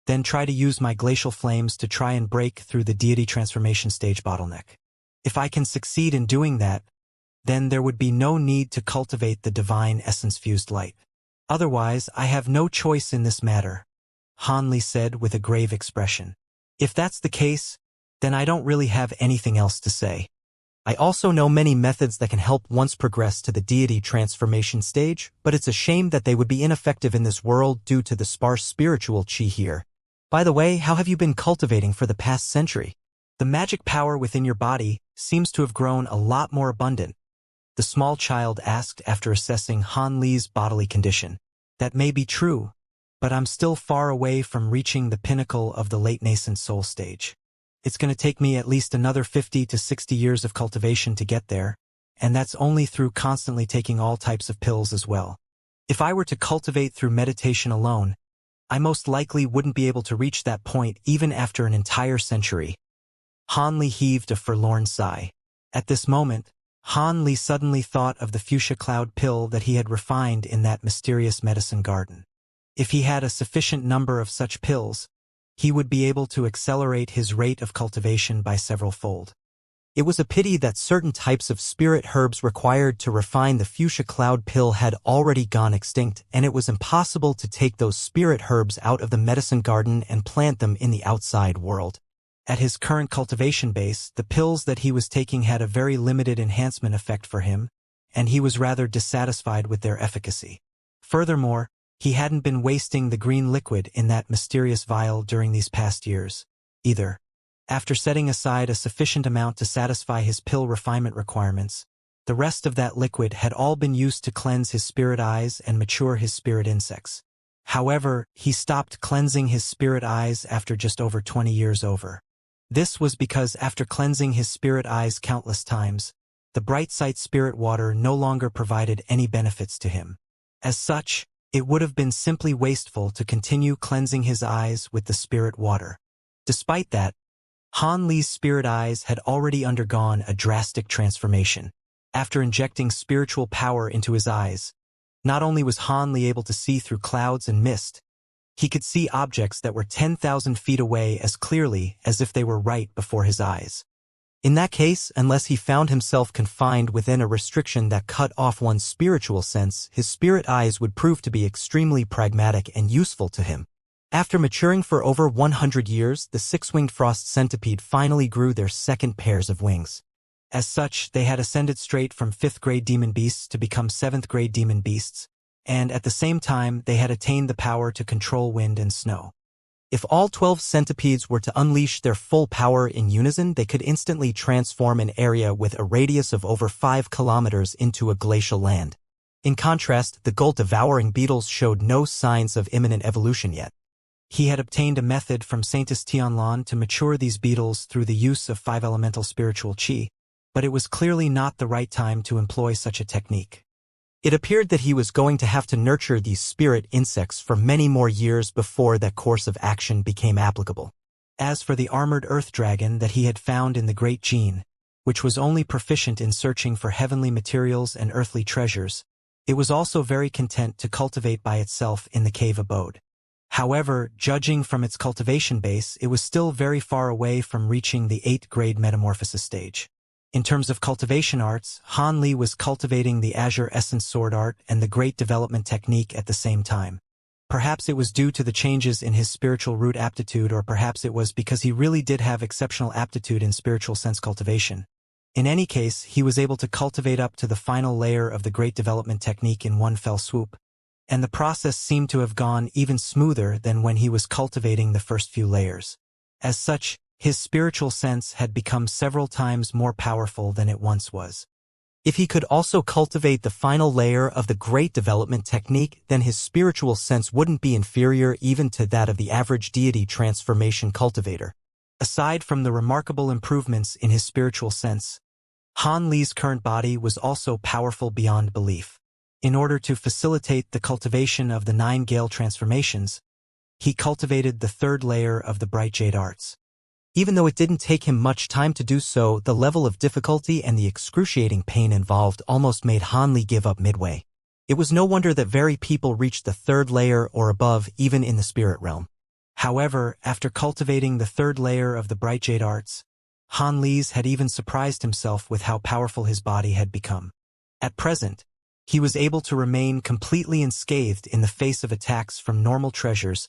then try to use my glacial flames to try and break through the deity transformation stage bottleneck. If I can succeed in doing that, then there would be no need to cultivate the divine essence-fused light. Otherwise, I have no choice in this matter. Han Li said with a grave expression. If that's the case, then I don't really have anything else to say. I also know many methods that can help once progress to the deity transformation stage, but it's a shame that they would be ineffective in this world due to the sparse spiritual qi here. By the way, how have you been cultivating for the past century? The magic power within your body seems to have grown a lot more abundant, the small child asked after assessing Han Li's bodily condition. That may be true, but I'm still far away from reaching the pinnacle of the late nascent soul stage. It's going to take me at least another 50 to 60 years of cultivation to get there, and that's only through constantly taking all types of pills as well. If I were to cultivate through meditation alone, I most likely wouldn't be able to reach that point even after an entire century. Han Li heaved a forlorn sigh. At this moment, Han Li suddenly thought of the fuchsia cloud pill that he had refined in that mysterious medicine garden. If he had a sufficient number of such pills, he would be able to accelerate his rate of cultivation by several-fold. It was a pity that certain types of spirit herbs required to refine the fuchsia cloud pill had already gone extinct, and it was impossible to take those spirit herbs out of the medicine garden and plant them in the outside world. At his current cultivation base, the pills that he was taking had a very limited enhancement effect for him, and he was rather dissatisfied with their efficacy. Furthermore, he hadn't been wasting the green liquid in that mysterious vial during these past years, either. After setting aside a sufficient amount to satisfy his pill refinement requirements, the rest of that liquid had all been used to cleanse his spirit eyes and mature his spirit insects. However, he stopped cleansing his spirit eyes after just over 20 years over. This was because after cleansing his spirit eyes countless times, the bright sight spirit water no longer provided any benefits to him. As such, it would have been simply wasteful to continue cleansing his eyes with the spirit water. Despite that, Han Li's spirit eyes had already undergone a drastic transformation. After injecting spiritual power into his eyes, not only was Han Li able to see through clouds and mist, he could see objects that were 10,000 feet away as clearly as if they were right before his eyes. In that case, unless he found himself confined within a restriction that cut off one's spiritual sense, his spirit eyes would prove to be extremely pragmatic and useful to him. After maturing for over 100 years, the six-winged frost centipede finally grew their second pairs of wings. As such, they had ascended straight from 5th-grade demon beasts to become 7th-grade demon beasts, and at the same time they had attained the power to control wind and snow. If all 12 centipedes were to unleash their full power in unison, they could instantly transform an area with a radius of over 5 kilometers into a glacial land. In contrast, the gold-devouring beetles showed no signs of imminent evolution yet. He had obtained a method from Saintess Tianlan to mature these beetles through the use of 5-elemental spiritual qi, but it was clearly not the right time to employ such a technique. It appeared that he was going to have to nurture these spirit insects for many more years before that course of action became applicable. As for the armored earth dragon that he had found in the Great Gene, which was only proficient in searching for heavenly materials and earthly treasures, it was also very content to cultivate by itself in the cave abode. However, judging from its cultivation base, it was still very far away from reaching the 8th-grade metamorphosis stage. In terms of cultivation arts, Han Li was cultivating the Azure Essence Sword art and the Great Development Technique at the same time. Perhaps it was due to the changes in his spiritual root aptitude, or perhaps it was because he really did have exceptional aptitude in spiritual sense cultivation. In any case, he was able to cultivate up to the final layer of the Great Development Technique in one fell swoop, and the process seemed to have gone even smoother than when he was cultivating the first few layers. As such, his spiritual sense had become several times more powerful than it once was. If he could also cultivate the final layer of the Great Development Technique, then his spiritual sense wouldn't be inferior even to that of the average deity transformation cultivator. Aside from the remarkable improvements in his spiritual sense, Han Li's current body was also powerful beyond belief. In order to facilitate the cultivation of the 9 Gale transformations, he cultivated the 3rd layer of the Bright Jade Arts. Even though it didn't take him much time to do so, the level of difficulty and the excruciating pain involved almost made Han Li give up midway. It was no wonder that very people reached the 3rd layer or above even in the spirit realm. However, after cultivating the 3rd layer of the Bright Jade Arts, Han Li's had even surprised himself with how powerful his body had become. At present, he was able to remain completely unscathed in the face of attacks from normal treasures,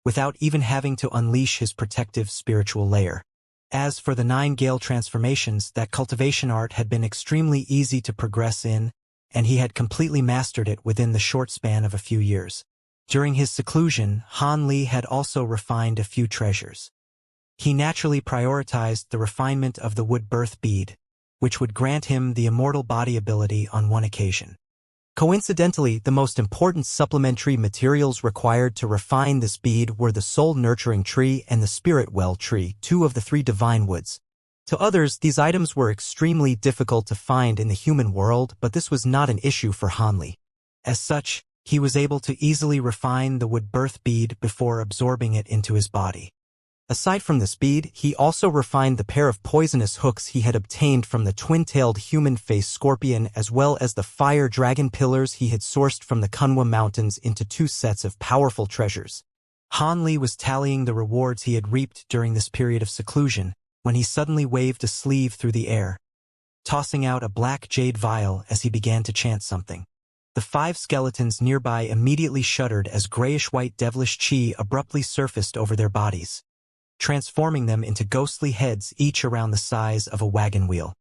without even having to unleash his protective spiritual layer. As for the 9 Gale transformations, that cultivation art had been extremely easy to progress in, and he had completely mastered it within the short span of a few years. During his seclusion, Han Li had also refined a few treasures. He naturally prioritized the refinement of the wood birth bead, which would grant him the immortal body ability on one occasion. Coincidentally, the most important supplementary materials required to refine this bead were the soul nurturing tree and the spirit well tree, 2 of the 3 divine woods. To others, these items were extremely difficult to find in the human world, but this was not an issue for Han Li. As such, he was able to easily refine the wood birth bead before absorbing it into his body. Aside from this bead, he also refined the pair of poisonous hooks he had obtained from the twin-tailed human-faced scorpion, as well as the fire dragon pillars he had sourced from the Kunwa Mountains, into 2 sets of powerful treasures. Han Li was tallying the rewards he had reaped during this period of seclusion, when he suddenly waved a sleeve through the air, tossing out a black jade vial as he began to chant something. The 5 skeletons nearby immediately shuddered as grayish-white devilish chi abruptly surfaced over their bodies, transforming them into ghostly heads each around the size of a wagon wheel.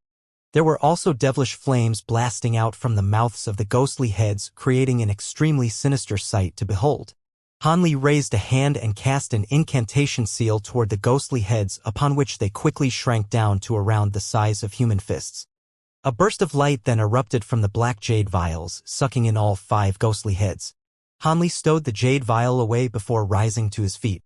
There were also devilish flames blasting out from the mouths of the ghostly heads, creating an extremely sinister sight to behold. Han Li raised a hand and cast an incantation seal toward the ghostly heads, upon which they quickly shrank down to around the size of human fists. A burst of light then erupted from the black jade vials, sucking in all 5 ghostly heads. Han Li stowed the jade vial away before rising to his feet.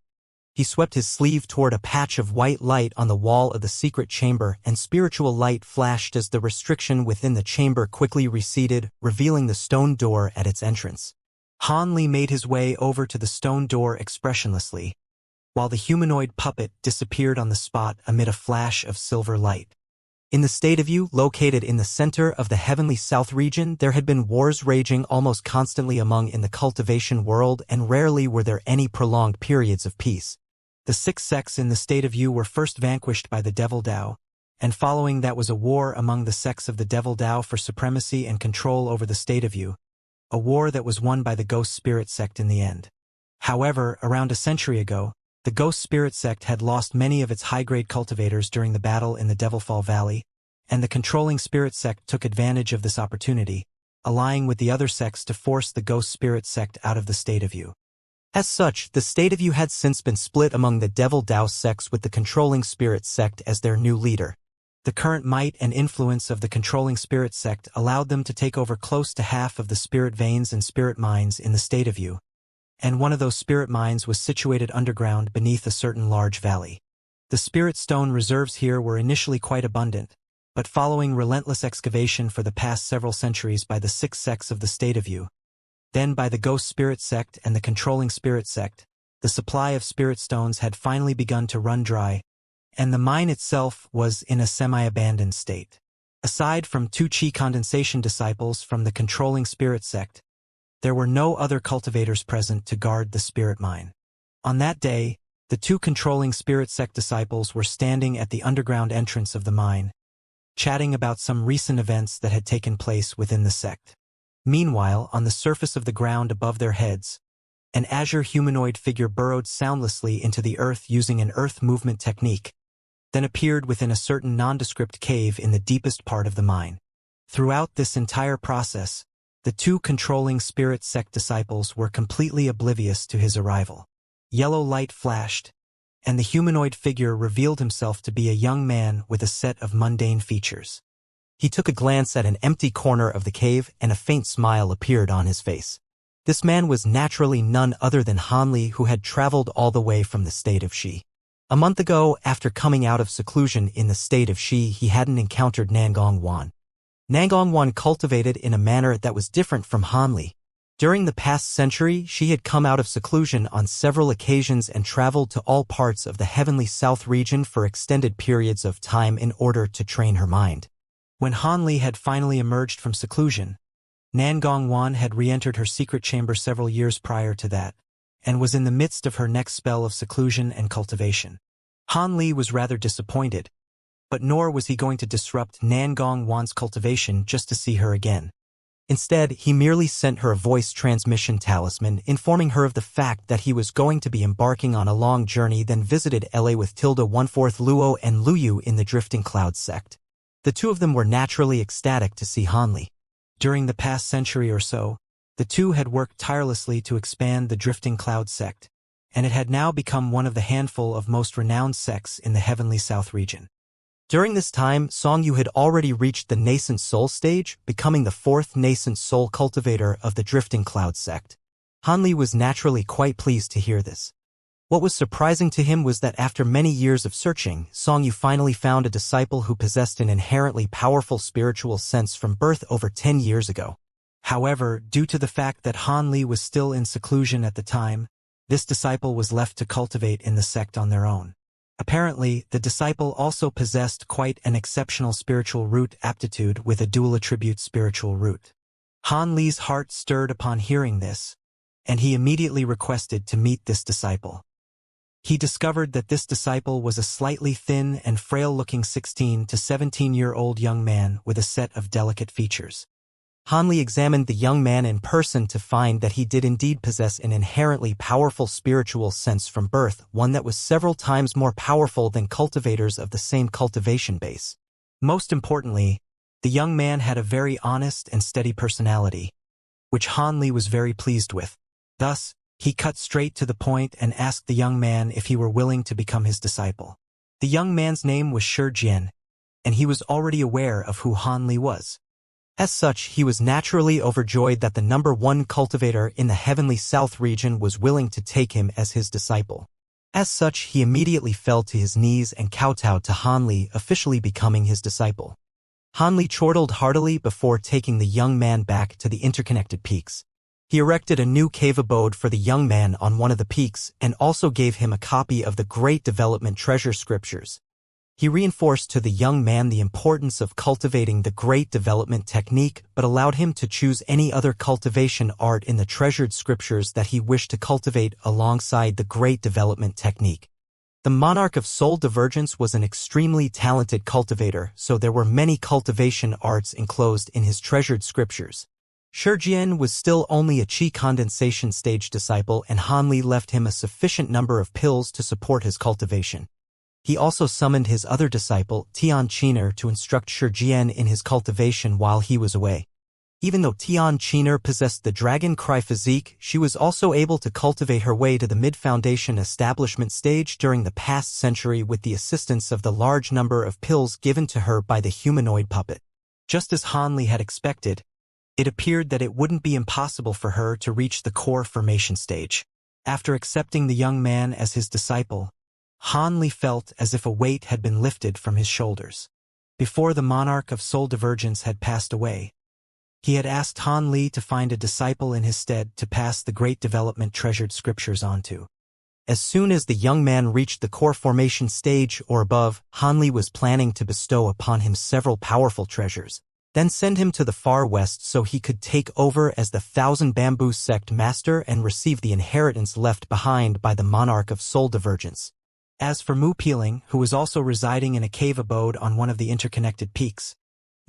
He swept his sleeve toward a patch of white light on the wall of the secret chamber, and spiritual light flashed as the restriction within the chamber quickly receded, revealing the stone door at its entrance. Han Li made his way over to the stone door expressionlessly, while the humanoid puppet disappeared on the spot amid a flash of silver light. In the State of You, located in the center of the Heavenly South region, there had been wars raging almost constantly among in the cultivation world, and rarely were there any prolonged periods of peace. The 6 sects in the State of You were first vanquished by the Devil Dao, and following that was a war among the sects of the Devil Dao for supremacy and control over the State of You, a war that was won by the Ghost Spirit sect in the end. However, around a century ago, the Ghost Spirit sect had lost many of its high-grade cultivators during the battle in the Devilfall Valley, and the controlling Spirit sect took advantage of this opportunity, allying with the other sects to force the Ghost Spirit sect out of the State of You. As such, the State of You had since been split among the Devil Dao sects, with the controlling Spirit sect as their new leader. The current might and influence of the controlling Spirit sect allowed them to take over close to half of the spirit veins and spirit mines in the State of You, and one of those spirit mines was situated underground beneath a certain large valley. The spirit stone reserves here were initially quite abundant, but following relentless excavation for the past several centuries by the 6 sects of the State of You, then by the Ghost Spirit sect and the controlling Spirit sect, the supply of spirit stones had finally begun to run dry, and the mine itself was in a semi-abandoned state. Aside from 2 chi condensation disciples from the controlling Spirit sect, there were no other cultivators present to guard the spirit mine. On that day, the 2 controlling Spirit sect disciples were standing at the underground entrance of the mine, chatting about some recent events that had taken place within the sect. Meanwhile, on the surface of the ground above their heads, an azure humanoid figure burrowed soundlessly into the earth using an earth movement technique, then appeared within a certain nondescript cave in the deepest part of the mine. Throughout this entire process, the 2 controlling Spirit sect disciples were completely oblivious to his arrival. Yellow light flashed, and the humanoid figure revealed himself to be a young man with a set of mundane features. He took a glance at an empty corner of the cave, and a faint smile appeared on his face. This man was naturally none other than Han Li, who had traveled all the way from the State of Shi. A month ago, after coming out of seclusion in the State of Shi, he hadn't encountered Nangong Wan. Nangong Wan cultivated in a manner that was different from Han Li. During the past century, she had come out of seclusion on several occasions and traveled to all parts of the Heavenly South region for extended periods of time in order to train her mind. When Han Li had finally emerged from seclusion, Nangong Wan had re-entered her secret chamber several years prior to that, and was in the midst of her next spell of seclusion and cultivation. Han Li was rather disappointed, but nor was he going to disrupt Nangong Wan's cultivation just to see her again. Instead, he merely sent her a voice transmission talisman informing her of the fact that he was going to be embarking on a long journey, then visited LA with Tilda 1/4 Luo and Luyu in the Drifting Clouds sect. The two of them were naturally ecstatic to see Hanli. During the past century or so, the two had worked tirelessly to expand the Drifting Clouds sect, and it had now become one of the handful of most renowned sects in the Heavenly South region. During this time, Songyu had already reached the nascent soul stage, becoming the 4th nascent soul cultivator of the Drifting Clouds sect. Hanli was naturally quite pleased to hear this. What was surprising to him was that after many years of searching, Songyu finally found a disciple who possessed an inherently powerful spiritual sense from birth over 10 years ago. However, due to the fact that Hanli was still in seclusion at the time, this disciple was left to cultivate in the sect on their own. Apparently, the disciple also possessed quite an exceptional spiritual root aptitude with a dual attribute spiritual root. Hanli's heart stirred upon hearing this, and he immediately requested to meet this disciple. He discovered that this disciple was a slightly thin and frail-looking 16 to 17-year-old young man with a set of delicate features. Hanli examined the young man in person to find that he did indeed possess an inherently powerful spiritual sense from birth, one that was several times more powerful than cultivators of the same cultivation base. Most importantly, the young man had a very honest and steady personality, which Hanli was very pleased with. Thus, he cut straight to the point and asked the young man if he were willing to become his disciple. The young man's name was Jian, and he was already aware of who Hanli was. As such, he was naturally overjoyed that the #1 cultivator in the Heavenly South region was willing to take him as his disciple. As such, he immediately fell to his knees and kowtowed to Hanli, officially becoming his disciple. Hanli chortled heartily before taking the young man back to the interconnected peaks. He erected a new cave abode for the young man on one of the peaks and also gave him a copy of the Great Development Treasure Scriptures. He reinforced to the young man the importance of cultivating the Great Development technique, but allowed him to choose any other cultivation art in the treasured scriptures that he wished to cultivate alongside the Great Development technique. The Monarch of Soul Divergence was an extremely talented cultivator, so there were many cultivation arts enclosed in his treasured scriptures. Jian was still only a Qi condensation stage disciple, and Hanli left him a sufficient number of pills to support his cultivation. He also summoned his other disciple, Tian Qiner, to instruct Jian in his cultivation while he was away. Even though Tian Qiner possessed the Dragon Cry physique, she was also able to cultivate her way to the mid-foundation establishment stage during the past century with the assistance of the large number of pills given to her by the humanoid puppet. Just as Hanli had expected, it appeared that it wouldn't be impossible for her to reach the core formation stage. After accepting the young man as his disciple, Hanli felt as if a weight had been lifted from his shoulders. Before the Monarch of Soul Divergence had passed away, he had asked Hanli to find a disciple in his stead to pass the Great Development treasured scriptures on to. As soon as the young man reached the core formation stage or above, Hanli was planning to bestow upon him several powerful treasures, then send him to the far west so he could take over as the Thousand Bamboo Sect Master and receive the inheritance left behind by the Monarch of Soul Divergence. As for Mu Peeling, who was also residing in a cave abode on one of the interconnected peaks,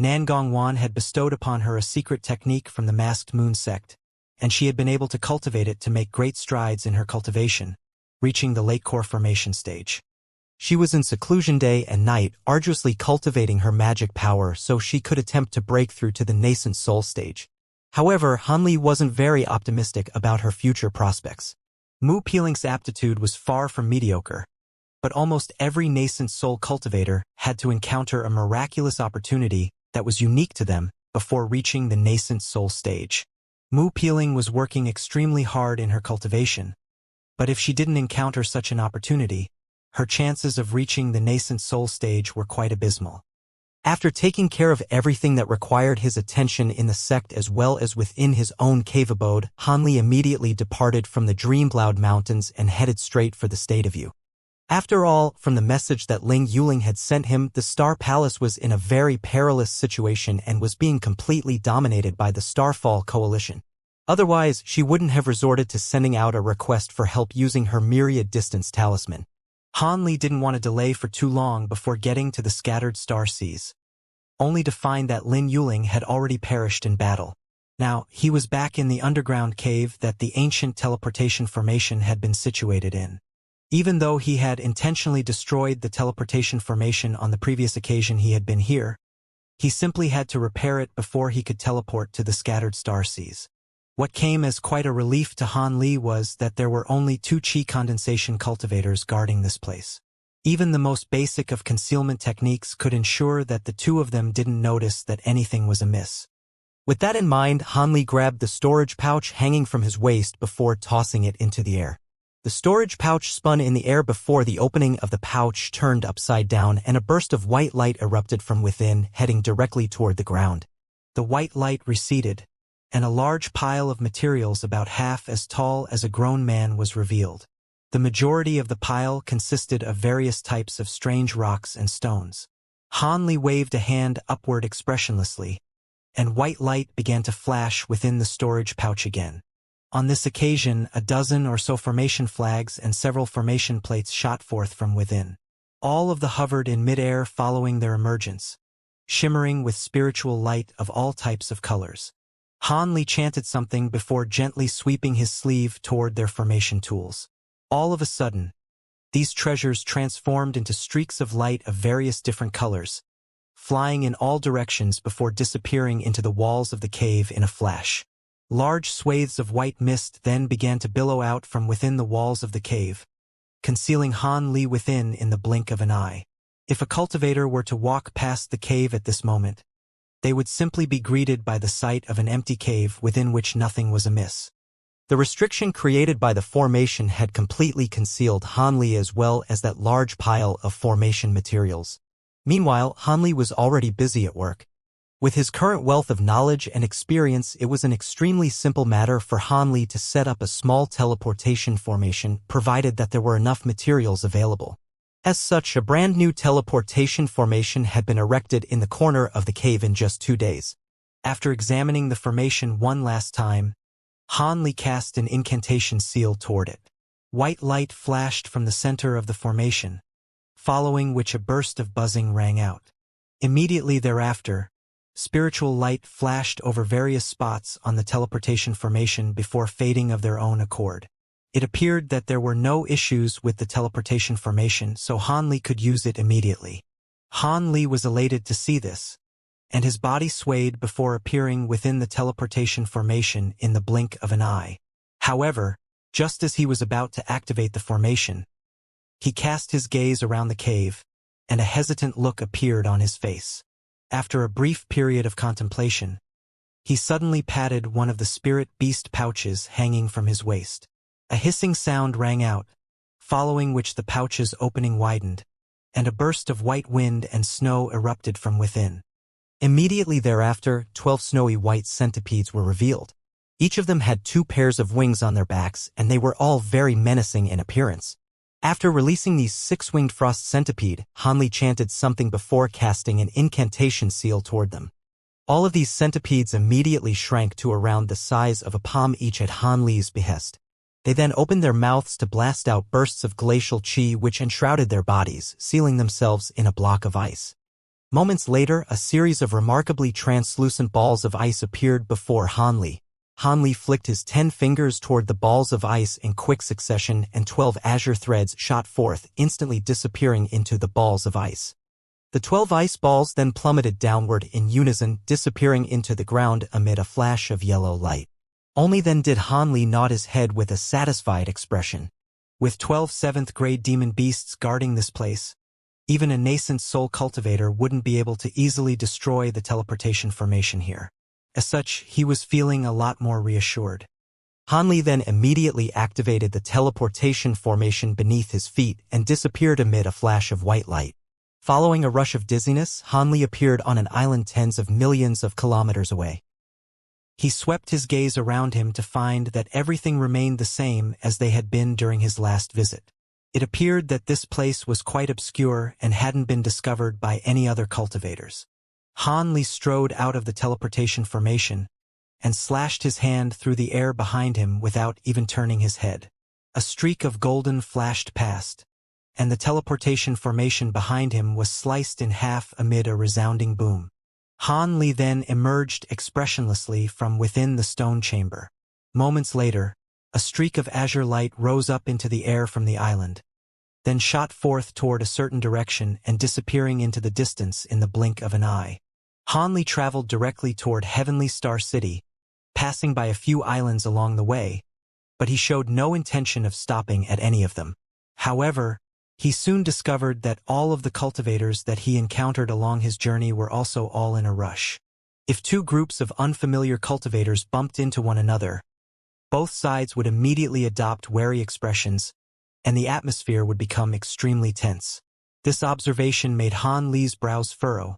Nangongwan had bestowed upon her a secret technique from the Masked Moon sect, and she had been able to cultivate it to make great strides in her cultivation, reaching the late core formation stage. She was in seclusion day and night, arduously cultivating her magic power so she could attempt to break through to the nascent soul stage. However, Hanli wasn't very optimistic about her future prospects. Mu Peeling's aptitude was far from mediocre, but almost every nascent soul cultivator had to encounter a miraculous opportunity that was unique to them before reaching the nascent soul stage. Mu Peeling was working extremely hard in her cultivation, but if she didn't encounter such an opportunity, her chances of reaching the nascent soul stage were quite abysmal. After taking care of everything that required his attention in the sect as well as within his own cave abode, Hanli immediately departed from the Dreamcloud Mountains and headed straight for the State of Yu. After all, from the message that Ling Yuling had sent him, the Star Palace was in a very perilous situation and was being completely dominated by the Starfall Coalition. Otherwise, she wouldn't have resorted to sending out a request for help using her Myriad Distance Talisman. Hanli didn't want to delay for too long before getting to the scattered star seas, only to find that Lin Yuling had already perished in battle. Now, he was back in the underground cave that the ancient teleportation formation had been situated in. Even though he had intentionally destroyed the teleportation formation on the previous occasion he had been here, he simply had to repair it before he could teleport to the scattered star seas. What came as quite a relief to Han Li was that there were only 2 chi condensation cultivators guarding this place. Even the most basic of concealment techniques could ensure that the 2 of them didn't notice that anything was amiss. With that in mind, Han Li grabbed the storage pouch hanging from his waist before tossing it into the air. The storage pouch spun in the air before the opening of the pouch turned upside down and a burst of white light erupted from within, heading directly toward the ground. The white light receded, and a large pile of materials about half as tall as a grown man was revealed. The majority of the pile consisted of various types of strange rocks and stones. Han Li waved a hand upward expressionlessly, and white light began to flash within the storage pouch again. On this occasion, a dozen or so formation flags and several formation plates shot forth from within. All of them hovered in midair following their emergence, shimmering with spiritual light of all types of colors. Han Li chanted something before gently sweeping his sleeve toward their formation tools. All of a sudden, these treasures transformed into streaks of light of various different colors, flying in all directions before disappearing into the walls of the cave in a flash. Large swathes of white mist then began to billow out from within the walls of the cave, concealing Han Li within in the blink of an eye. If a cultivator were to walk past the cave at this moment, they would simply be greeted by the sight of an empty cave within which nothing was amiss. The restriction created by the formation had completely concealed Han Li as well as that large pile of formation materials. Meanwhile, Han Li was already busy at work. With his current wealth of knowledge and experience, it was an extremely simple matter for Han Li to set up a small teleportation formation provided that there were enough materials available. As such, a brand new teleportation formation had been erected in the corner of the cave in just 2 days. After examining the formation one last time, Han Li cast an incantation seal toward it. White light flashed from the center of the formation, following which a burst of buzzing rang out. Immediately thereafter, spiritual light flashed over various spots on the teleportation formation before fading of their own accord. It appeared that there were no issues with the teleportation formation, so Han Li could use it immediately. Han Li was elated to see this, and his body swayed before appearing within the teleportation formation in the blink of an eye. However, just as he was about to activate the formation, he cast his gaze around the cave, and a hesitant look appeared on his face. After a brief period of contemplation, he suddenly patted one of the spirit beast pouches hanging from his waist. A hissing sound rang out, following which the pouch's opening widened, and a burst of white wind and snow erupted from within. Immediately thereafter, 12 snowy white centipedes were revealed. Each of them had 2 pairs of wings on their backs, and they were all very menacing in appearance. After releasing these 6-winged frost centipede, Han Li chanted something before casting an incantation seal toward them. All of these centipedes immediately shrank to around the size of a palm each at Han Li's behest. They then opened their mouths to blast out bursts of glacial chi which enshrouded their bodies, sealing themselves in a block of ice. Moments later, a series of remarkably translucent balls of ice appeared before Han Li. Han Li flicked his 10 fingers toward the balls of ice in quick succession, and 12 azure threads shot forth, instantly disappearing into the balls of ice. The 12 ice balls then plummeted downward in unison, disappearing into the ground amid a flash of yellow light. Only then did Han Li nod his head with a satisfied expression. With 12 7th-grade demon beasts guarding this place, even a nascent soul cultivator wouldn't be able to easily destroy the teleportation formation here. As such, he was feeling a lot more reassured. Han Li then immediately activated the teleportation formation beneath his feet and disappeared amid a flash of white light. Following a rush of dizziness, Han Li appeared on an island tens of millions of kilometers away. He swept his gaze around him to find that everything remained the same as they had been during his last visit. It appeared that this place was quite obscure and hadn't been discovered by any other cultivators. Han Li strode out of the teleportation formation and slashed his hand through the air behind him without even turning his head. A streak of golden flashed past, and the teleportation formation behind him was sliced in half amid a resounding boom. Han Li then emerged expressionlessly from within the stone chamber. Moments later, a streak of azure light rose up into the air from the island, then shot forth toward a certain direction and disappearing into the distance in the blink of an eye. Han Li traveled directly toward Heavenly Star City, passing by a few islands along the way, but he showed no intention of stopping at any of them. However, he soon discovered that all of the cultivators that he encountered along his journey were also all in a rush. If two groups of unfamiliar cultivators bumped into one another, both sides would immediately adopt wary expressions, and the atmosphere would become extremely tense. This observation made Han Li's brows furrow,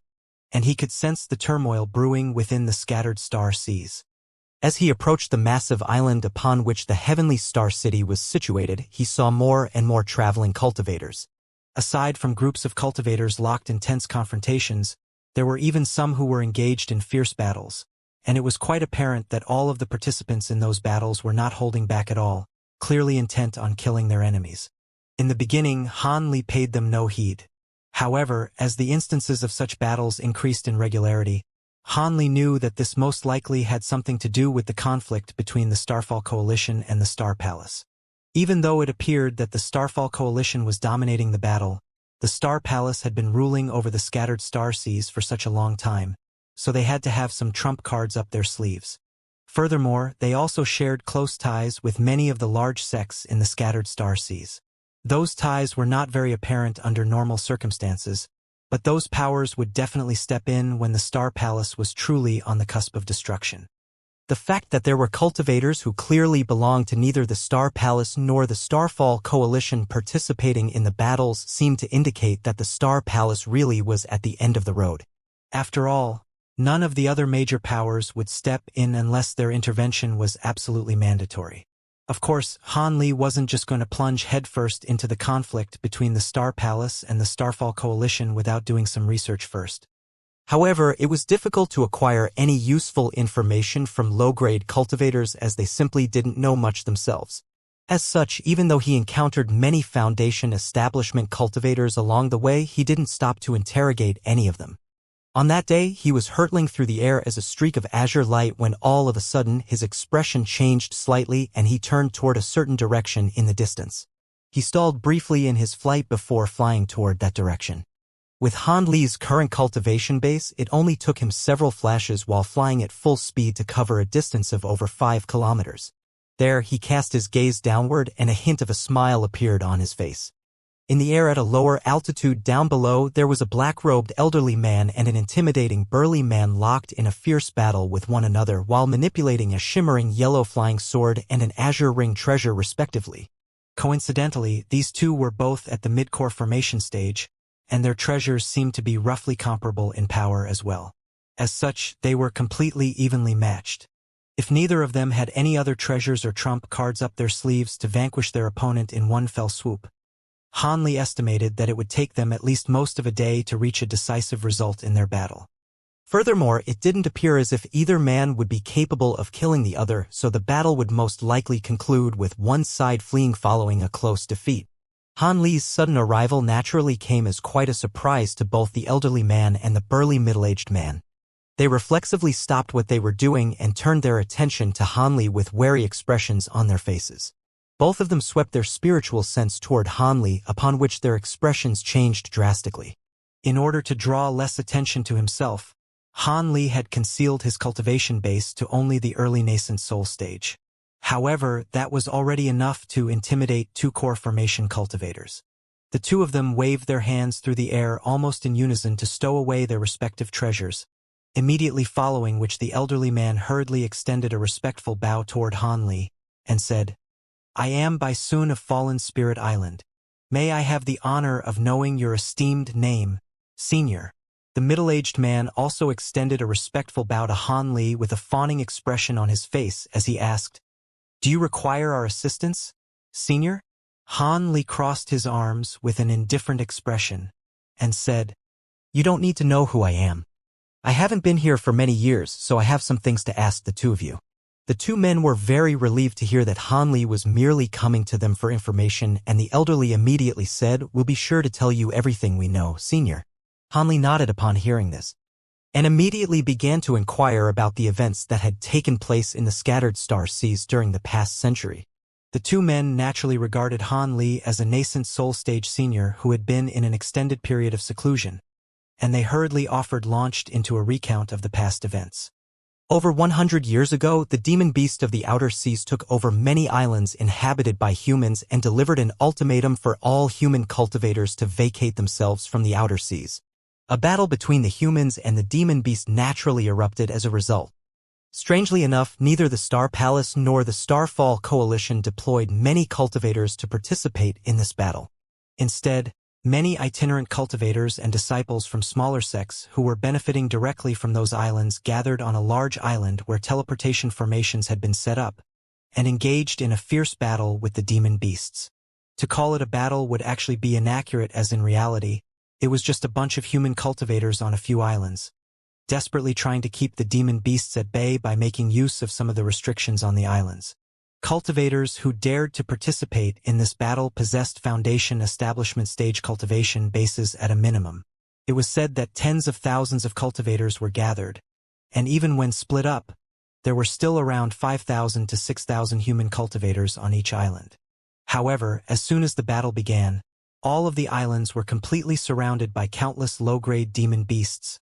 and he could sense the turmoil brewing within the scattered star seas. As he approached the massive island upon which the Heavenly Star City was situated, he saw more and more traveling cultivators. Aside from groups of cultivators locked in tense confrontations, there were even some who were engaged in fierce battles, and it was quite apparent that all of the participants in those battles were not holding back at all, clearly intent on killing their enemies. In the beginning, Han Li paid them no heed. However, as the instances of such battles increased in regularity, Han Li knew that this most likely had something to do with the conflict between the Starfall Coalition and the Star Palace. Even though it appeared that the Starfall Coalition was dominating the battle, the Star Palace had been ruling over the scattered star seas for such a long time, so they had to have some trump cards up their sleeves. Furthermore, they also shared close ties with many of the large sects in the scattered star seas. Those ties were not very apparent under normal circumstances, but those powers would definitely step in when the Star Palace was truly on the cusp of destruction. The fact that there were cultivators who clearly belonged to neither the Star Palace nor the Starfall Coalition participating in the battles seemed to indicate that the Star Palace really was at the end of the road. After all, none of the other major powers would step in unless their intervention was absolutely mandatory. Of course, Han Li wasn't just going to plunge headfirst into the conflict between the Star Palace and the Starfall Coalition without doing some research first. However, it was difficult to acquire any useful information from low-grade cultivators as they simply didn't know much themselves. As such, even though he encountered many Foundation establishment cultivators along the way, he didn't stop to interrogate any of them. On that day, he was hurtling through the air as a streak of azure light when all of a sudden his expression changed slightly and he turned toward a certain direction in the distance. He stalled briefly in his flight before flying toward that direction. With Han Li's current cultivation base, it only took him several flashes while flying at full speed to cover a distance of over 5 kilometers. There, he cast his gaze downward and a hint of a smile appeared on his face. In the air at a lower altitude down below, there was a black-robed elderly man and an intimidating burly man locked in a fierce battle with one another while manipulating a shimmering yellow flying sword and an azure ring treasure respectively. Coincidentally, these two were both at the mid-core formation stage, and their treasures seemed to be roughly comparable in power as well. As such, they were completely evenly matched. If neither of them had any other treasures or trump cards up their sleeves to vanquish their opponent in one fell swoop, Han Li estimated that it would take them at least most of a day to reach a decisive result in their battle. Furthermore, it didn't appear as if either man would be capable of killing the other, so the battle would most likely conclude with one side fleeing following a close defeat. Han Li's sudden arrival naturally came as quite a surprise to both the elderly man and the burly middle-aged man. They reflexively stopped what they were doing and turned their attention to Han Li with wary expressions on their faces. Both of them swept their spiritual sense toward Han Li, upon which their expressions changed drastically. In order to draw less attention to himself, Han Li had concealed his cultivation base to only the early nascent soul stage. However, that was already enough to intimidate two core formation cultivators. The two of them waved their hands through the air almost in unison to stow away their respective treasures, immediately following which the elderly man hurriedly extended a respectful bow toward Han Li, and said, "I am by Sun of Fallen Spirit Island. May I have the honor of knowing your esteemed name, Senior?" The middle-aged man also extended a respectful bow to Han Li with a fawning expression on his face as he asked, "Do you require our assistance, Senior?" Han Li crossed his arms with an indifferent expression and said, "You don't need to know who I am. I haven't been here for many years, so I have some things to ask the two of you." The two men were very relieved to hear that Han Li was merely coming to them for information, and the elderly immediately said, "We'll be sure to tell you everything we know, Senior." Han Li nodded upon hearing this. and immediately began to inquire about the events that had taken place in the scattered star seas during the past century. The two men naturally regarded Han Li as a nascent soul stage senior who had been in an extended period of seclusion, and they hurriedly launched into a recount of the past events. Over 100 years ago, the demon beast of the outer seas took over many islands inhabited by humans and delivered an ultimatum for all human cultivators to vacate themselves from the outer seas. A battle between the humans and the demon beast naturally erupted as a result. Strangely enough, neither the Star Palace nor the Starfall Coalition deployed many cultivators to participate in this battle. Instead, many itinerant cultivators and disciples from smaller sects who were benefiting directly from those islands gathered on a large island where teleportation formations had been set up, and engaged in a fierce battle with the demon beasts. To call it a battle would actually be inaccurate, as in reality, it was just a bunch of human cultivators on a few islands, desperately trying to keep the demon beasts at bay by making use of some of the restrictions on the islands. Cultivators who dared to participate in this battle possessed Foundation establishment stage cultivation bases at a minimum. It was said that tens of thousands of cultivators were gathered, and even when split up, there were still around 5,000 to 6,000 human cultivators on each island. However, as soon as the battle began, all of the islands were completely surrounded by countless low-grade demon beasts,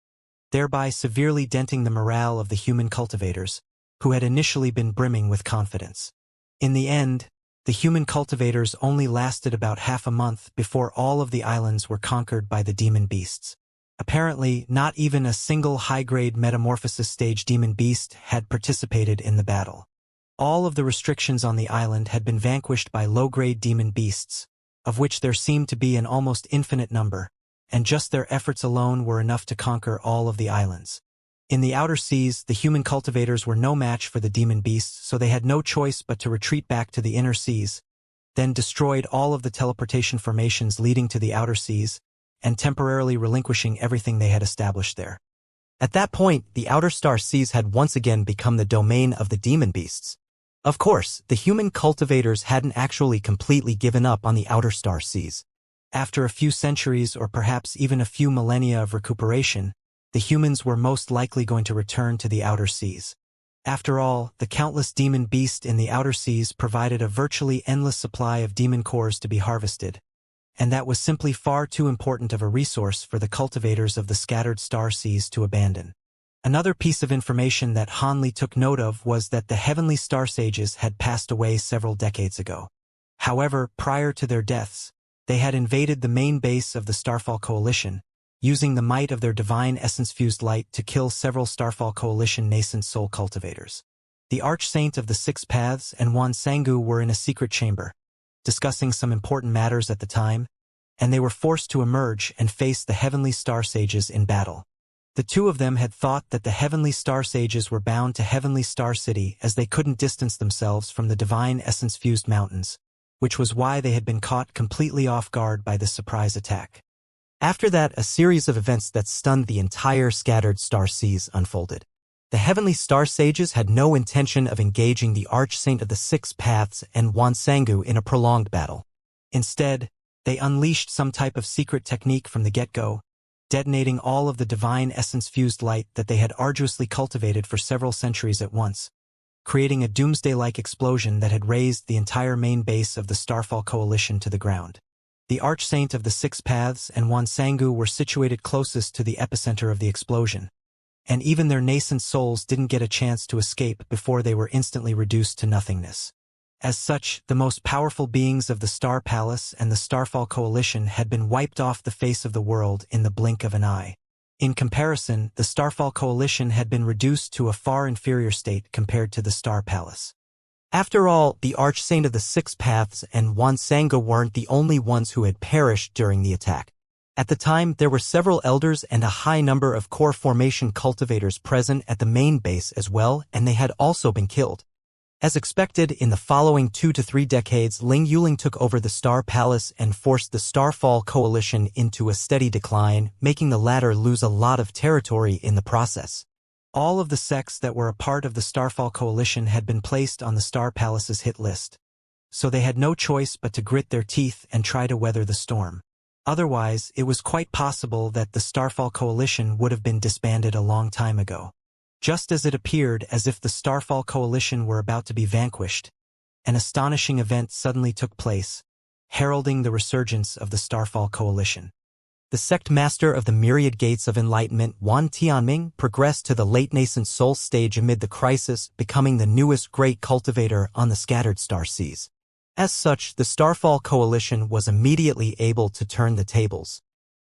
thereby severely denting the morale of the human cultivators, who had initially been brimming with confidence. In the end, the human cultivators only lasted about half a month before all of the islands were conquered by the demon beasts. Apparently, not even a single high-grade metamorphosis stage demon beast had participated in the battle. All of the restrictions on the island had been vanquished by low-grade demon beasts, of which there seemed to be an almost infinite number, and just their efforts alone were enough to conquer all of the islands. In the outer seas, the human cultivators were no match for the demon beasts, so they had no choice but to retreat back to the inner seas, then destroyed all of the teleportation formations leading to the outer seas, and temporarily relinquishing everything they had established there. At that point, the outer star seas had once again become the domain of the demon beasts. Of course, the human cultivators hadn't actually completely given up on the outer star seas. After a few centuries or perhaps even a few millennia of recuperation, the humans were most likely going to return to the outer seas. After all, the countless demon beasts in the outer seas provided a virtually endless supply of demon cores to be harvested, and that was simply far too important of a resource for the cultivators of the scattered star seas to abandon. Another piece of information that Han Li took note of was that the heavenly star sages had passed away several decades ago. However, prior to their deaths, they had invaded the main base of the Starfall Coalition, using the might of their divine essence-fused light to kill several Starfall Coalition nascent soul cultivators. The Archsaint of the Six Paths and Wan Sangu were in a secret chamber, discussing some important matters at the time, and they were forced to emerge and face the heavenly star sages in battle. The two of them had thought that the heavenly star sages were bound to Heavenly Star City as they couldn't distance themselves from the divine essence-fused mountains, which was why they had been caught completely off guard by this surprise attack. After that, a series of events that stunned the entire scattered star seas unfolded. The heavenly star sages had no intention of engaging the Archsaint of the Six Paths and Wan Sangu in a prolonged battle. Instead, they unleashed some type of secret technique from the get-go, detonating all of the divine essence-fused light that they had arduously cultivated for several centuries at once, creating a doomsday-like explosion that had razed the entire main base of the Starfall Coalition to the ground. The Archsaint of the Six Paths and Wan Sangu were situated closest to the epicenter of the explosion, and even their nascent souls didn't get a chance to escape before they were instantly reduced to nothingness. As such, the most powerful beings of the Star Palace and the Starfall Coalition had been wiped off the face of the world in the blink of an eye. In comparison, the Starfall Coalition had been reduced to a far inferior state compared to the Star Palace. After all, the Archsaint of the Six Paths and Wan Sangu weren't the only ones who had perished during the attack. At the time, there were several elders and a high number of core formation cultivators present at the main base as well, and they had also been killed. As expected, in the following 2 to 3 decades, Ling Yuling took over the Star Palace and forced the Starfall Coalition into a steady decline, making the latter lose a lot of territory in the process. All of the sects that were a part of the Starfall Coalition had been placed on the Star Palace's hit list, so they had no choice but to grit their teeth and try to weather the storm. Otherwise, it was quite possible that the Starfall Coalition would have been disbanded a long time ago. Just as it appeared as if the Starfall Coalition were about to be vanquished, an astonishing event suddenly took place, heralding the resurgence of the Starfall Coalition. The sect master of the myriad gates of enlightenment, Wan Tianming, progressed to the late nascent soul stage amid the crisis, becoming the newest great cultivator on the scattered star seas. As such, the Starfall Coalition was immediately able to turn the tables.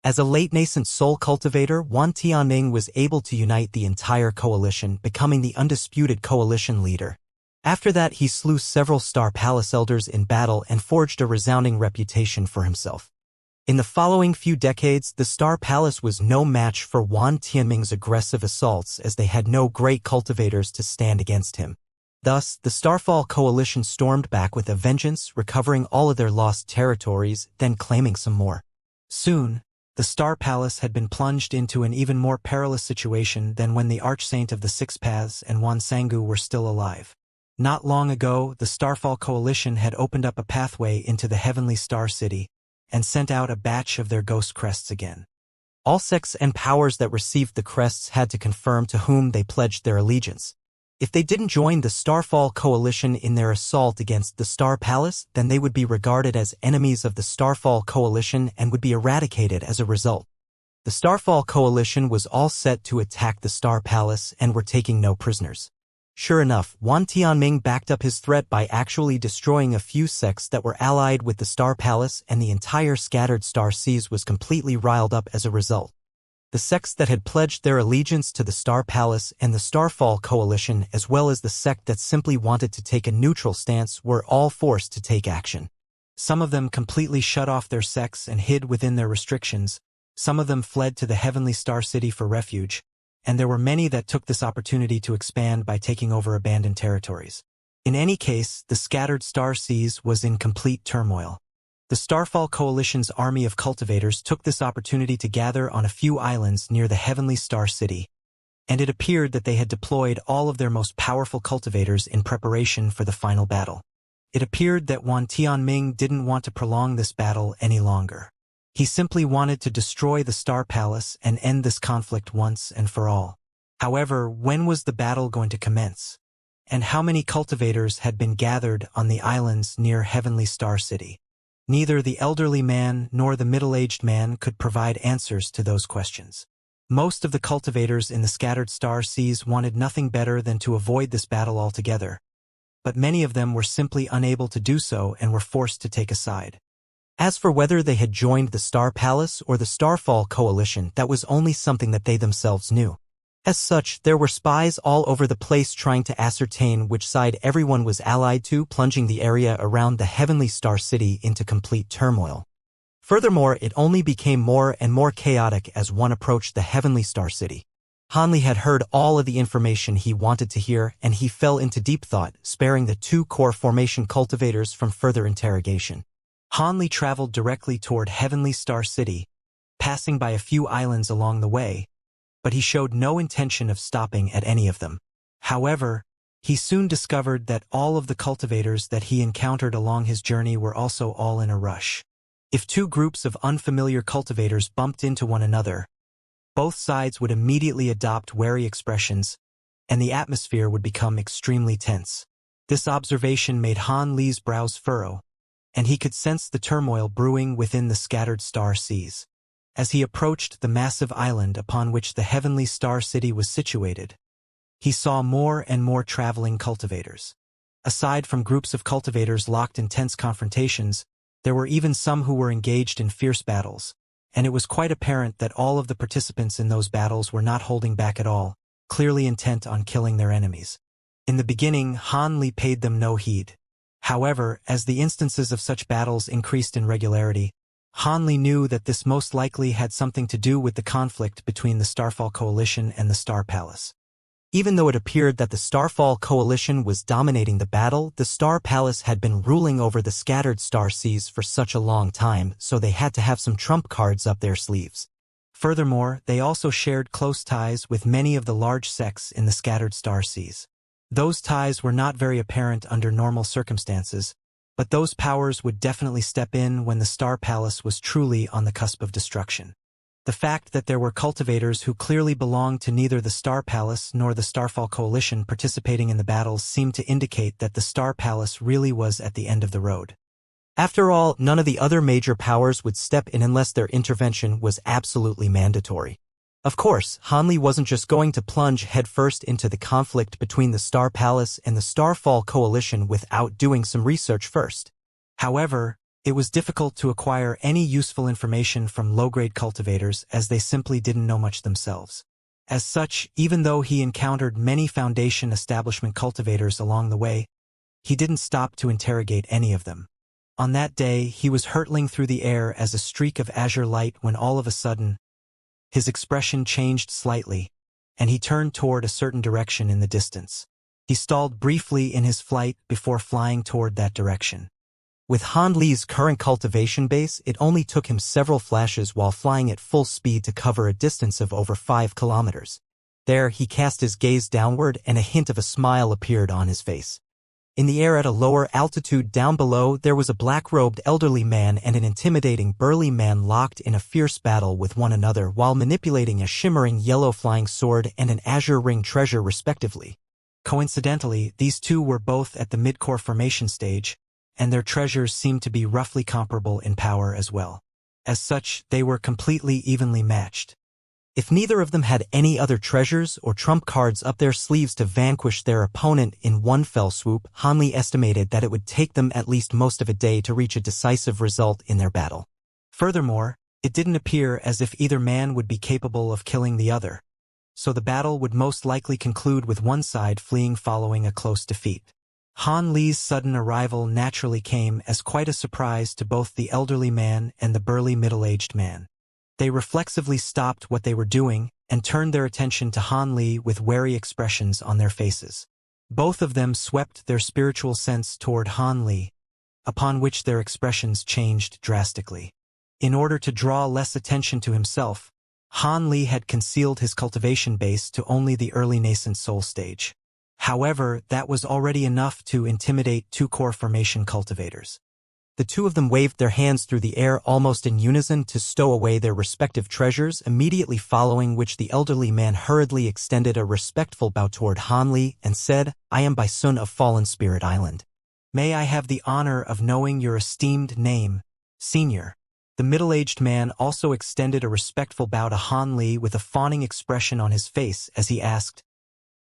As a late nascent soul cultivator, Wan Tianming was able to unite the entire coalition, becoming the undisputed coalition leader. After that, he slew several Star Palace elders in battle and forged a resounding reputation for himself. In the following few decades, the Star Palace was no match for Wan Tianming's aggressive assaults, as they had no great cultivators to stand against him. Thus, the Starfall Coalition stormed back with a vengeance, recovering all of their lost territories, then claiming some more. Soon, the Star Palace had been plunged into an even more perilous situation than when the Archsaint of the Six Paths and Wan Sangu were still alive. Not long ago, the Starfall Coalition had opened up a pathway into the Heavenly Star City and sent out a batch of their ghost crests again. All sects and powers that received the crests had to confirm to whom they pledged their allegiance. If they didn't join the Starfall Coalition in their assault against the Star Palace, then they would be regarded as enemies of the Starfall Coalition and would be eradicated as a result. The Starfall Coalition was all set to attack the Star Palace and were taking no prisoners. Sure enough, Wan Tianming backed up his threat by actually destroying a few sects that were allied with the Star Palace, and the entire scattered star seas was completely riled up as a result. The sects that had pledged their allegiance to the Star Palace and the Starfall Coalition, as well as the sect that simply wanted to take a neutral stance, were all forced to take action. Some of them completely shut off their sects and hid within their restrictions. Some of them fled to the Heavenly Star City for refuge, and there were many that took this opportunity to expand by taking over abandoned territories. In any case, the scattered star seas was in complete turmoil. The Starfall Coalition's army of cultivators took this opportunity to gather on a few islands near the Heavenly Star City, and it appeared that they had deployed all of their most powerful cultivators in preparation for the final battle. It appeared that Wan Tianming didn't want to prolong this battle any longer. He simply wanted to destroy the Star Palace and end this conflict once and for all. However, when was the battle going to commence? And how many cultivators had been gathered on the islands near Heavenly Star City? Neither the elderly man nor the middle-aged man could provide answers to those questions. Most of the cultivators in the scattered star seas wanted nothing better than to avoid this battle altogether, but many of them were simply unable to do so and were forced to take a side. As for whether they had joined the Star Palace or the Starfall Coalition, that was only something that they themselves knew. As such, there were spies all over the place trying to ascertain which side everyone was allied to, plunging the area around the Heavenly Star City into complete turmoil. Furthermore, it only became more and more chaotic as one approached the Heavenly Star City. Hanli had heard all of the information he wanted to hear, and he fell into deep thought, sparing the two core formation cultivators from further interrogation. Hanli traveled directly toward Heavenly Star City, passing by a few islands along the way, but he showed no intention of stopping at any of them. However, he soon discovered that all of the cultivators that he encountered along his journey were also all in a rush. If two groups of unfamiliar cultivators bumped into one another, both sides would immediately adopt wary expressions, and the atmosphere would become extremely tense. This observation made Han Li's brows furrow, and he could sense the turmoil brewing within the scattered star seas. As he approached the massive island upon which the Heavenly Star City was situated, he saw more and more traveling cultivators. Aside from groups of cultivators locked in tense confrontations, there were even some who were engaged in fierce battles, and it was quite apparent that all of the participants in those battles were not holding back at all, clearly intent on killing their enemies. In the beginning, Han Li paid them no heed. However, as the instances of such battles increased in regularity, Han Li knew that this most likely had something to do with the conflict between the Starfall Coalition and the Star Palace. Even though it appeared that the Starfall Coalition was dominating the battle, the Star Palace had been ruling over the scattered star seas for such a long time, so they had to have some trump cards up their sleeves. Furthermore, they also shared close ties with many of the large sects in the scattered star seas. Those ties were not very apparent under normal circumstances, But those powers would definitely step in when the Star Palace was truly on the cusp of destruction. The fact that there were cultivators who clearly belonged to neither the Star Palace nor the Starfall Coalition participating in the battles seemed to indicate that the Star Palace really was at the end of the road. After all, none of the other major powers would step in unless their intervention was absolutely mandatory. Of course, Hanli wasn't just going to plunge headfirst into the conflict between the Star Palace and the Starfall Coalition without doing some research first. However, it was difficult to acquire any useful information from low-grade cultivators as they simply didn't know much themselves. As such, even though he encountered many Foundation establishment cultivators along the way, he didn't stop to interrogate any of them. On that day, he was hurtling through the air as a streak of azure light when all of a sudden, his expression changed slightly, and he turned toward a certain direction in the distance. He stalled briefly in his flight before flying toward that direction. With Han Li's current cultivation base, it only took him several flashes while flying at full speed to cover a distance of over 5 kilometers. There, he cast his gaze downward and a hint of a smile appeared on his face. In the air at a lower altitude down below, there was a black-robed elderly man and an intimidating burly man locked in a fierce battle with one another while manipulating a shimmering yellow flying sword and an azure ring treasure respectively. Coincidentally, these two were both at the mid-core formation stage, and their treasures seemed to be roughly comparable in power as well. As such, they were completely evenly matched. If neither of them had any other treasures or trump cards up their sleeves to vanquish their opponent in one fell swoop, Hanli estimated that it would take them at least most of a day to reach a decisive result in their battle. Furthermore, it didn't appear as if either man would be capable of killing the other, so the battle would most likely conclude with one side fleeing following a close defeat. Han Li's sudden arrival naturally came as quite a surprise to both the elderly man and the burly middle-aged man. They reflexively stopped what they were doing and turned their attention to Han Li with wary expressions on their faces. Both of them swept their spiritual sense toward Han Li, upon which their expressions changed drastically. In order to draw less attention to himself, Han Li had concealed his cultivation base to only the early nascent soul stage. However, that was already enough to intimidate two core formation cultivators. The two of them waved their hands through the air almost in unison to stow away their respective treasures, immediately following which the elderly man hurriedly extended a respectful bow toward Han Li and said, "I am Baisun of Fallen Spirit Island. May I have the honor of knowing your esteemed name, Senior?" The middle-aged man also extended a respectful bow to Han Li with a fawning expression on his face as he asked,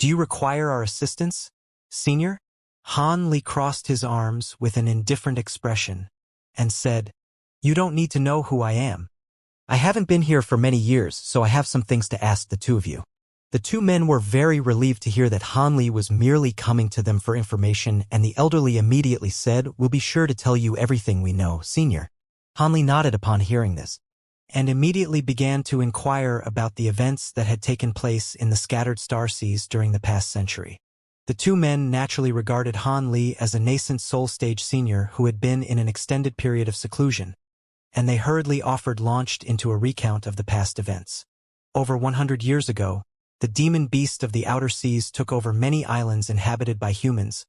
"Do you require our assistance, Senior?" Han Li crossed his arms with an indifferent expression and said, "You don't need to know who I am. I haven't been here for many years, so I have some things to ask the two of you." The two men were very relieved to hear that Han Li was merely coming to them for information, and the elderly immediately said, "We'll be sure to tell you everything we know, Senior." Han Li nodded upon hearing this, and immediately began to inquire about the events that had taken place in the scattered starseas during the past century. The two men naturally regarded Han Li as a nascent soul stage senior who had been in an extended period of seclusion, and they hurriedly launched into a recount of the past events. Over 100 years ago, the demon beast of the outer seas took over many islands inhabited by humans,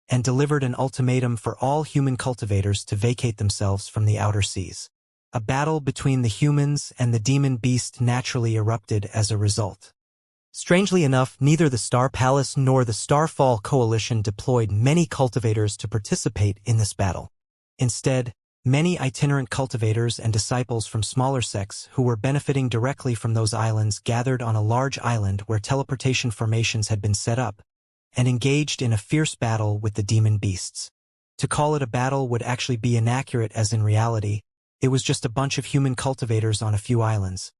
and delivered an ultimatum for all human cultivators to vacate themselves from the outer seas. A battle between the humans and the demon beast naturally erupted as a result. Strangely enough, neither the Star Palace nor the Starfall Coalition deployed many cultivators to participate in this battle. Instead, many itinerant cultivators and disciples from smaller sects who were benefiting directly from those islands gathered on a large island where teleportation formations had been set up, and engaged in a fierce battle with the demon beasts. To call it a battle would actually be inaccurate, as in reality, it was just a bunch of human cultivators on a few islands,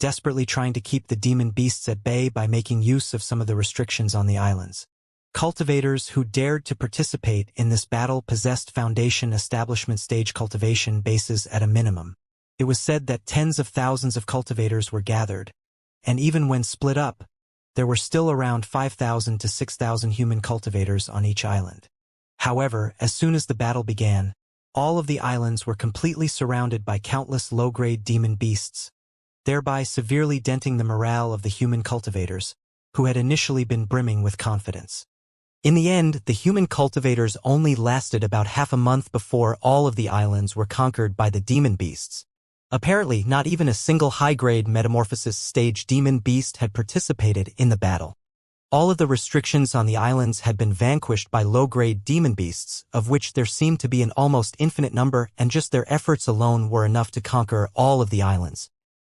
desperately trying to keep the demon beasts at bay by making use of some of the restrictions on the islands. Cultivators who dared to participate in this battle possessed Foundation establishment stage cultivation bases at a minimum. It was said that tens of thousands of cultivators were gathered, and even when split up, there were still around 5,000 to 6,000 human cultivators on each island. However, as soon as the battle began, all of the islands were completely surrounded by countless low-grade demon beasts, thereby severely denting the morale of the human cultivators, who had initially been brimming with confidence. In the end, the human cultivators only lasted about half a month before all of the islands were conquered by the demon beasts. Apparently, not even a single high-grade metamorphosis stage demon beast had participated in the battle. All of the restrictions on the islands had been vanquished by low-grade demon beasts, of which there seemed to be an almost infinite number, and just their efforts alone were enough to conquer all of the islands.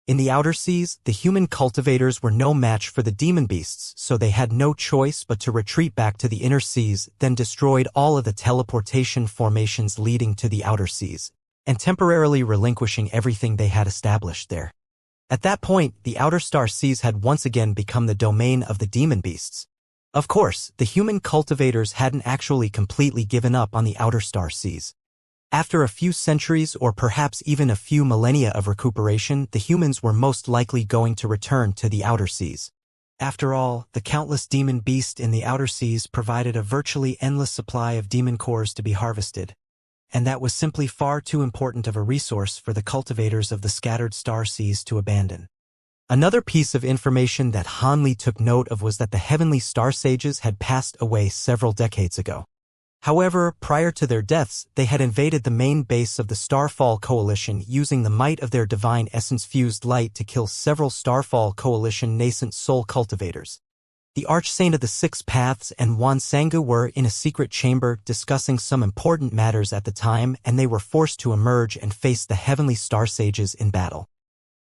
In the outer seas, the human cultivators were no match for the demon beasts, so they had no choice but to retreat back to the inner seas, then destroyed all of the teleportation formations leading to the outer seas, and temporarily relinquishing everything they had established there. At that point, the outer star seas had once again become the domain of the demon beasts. Of course, the human cultivators hadn't actually completely given up on the outer star seas. After a few centuries or perhaps even a few millennia of recuperation, the humans were most likely going to return to the outer seas. After all, the countless demon beasts in the outer seas provided a virtually endless supply of demon cores to be harvested, and that was simply far too important of a resource for the cultivators of the scattered star seas to abandon. Another piece of information that Han Li took note of was that the heavenly star sages had passed away several decades ago. However, prior to their deaths, they had invaded the main base of the Starfall Coalition using the might of their divine essence-fused light to kill several Starfall Coalition nascent soul cultivators. The Archsaint of the Six Paths and Wan Sangu were in a secret chamber discussing some important matters at the time, and they were forced to emerge and face the heavenly star sages in battle.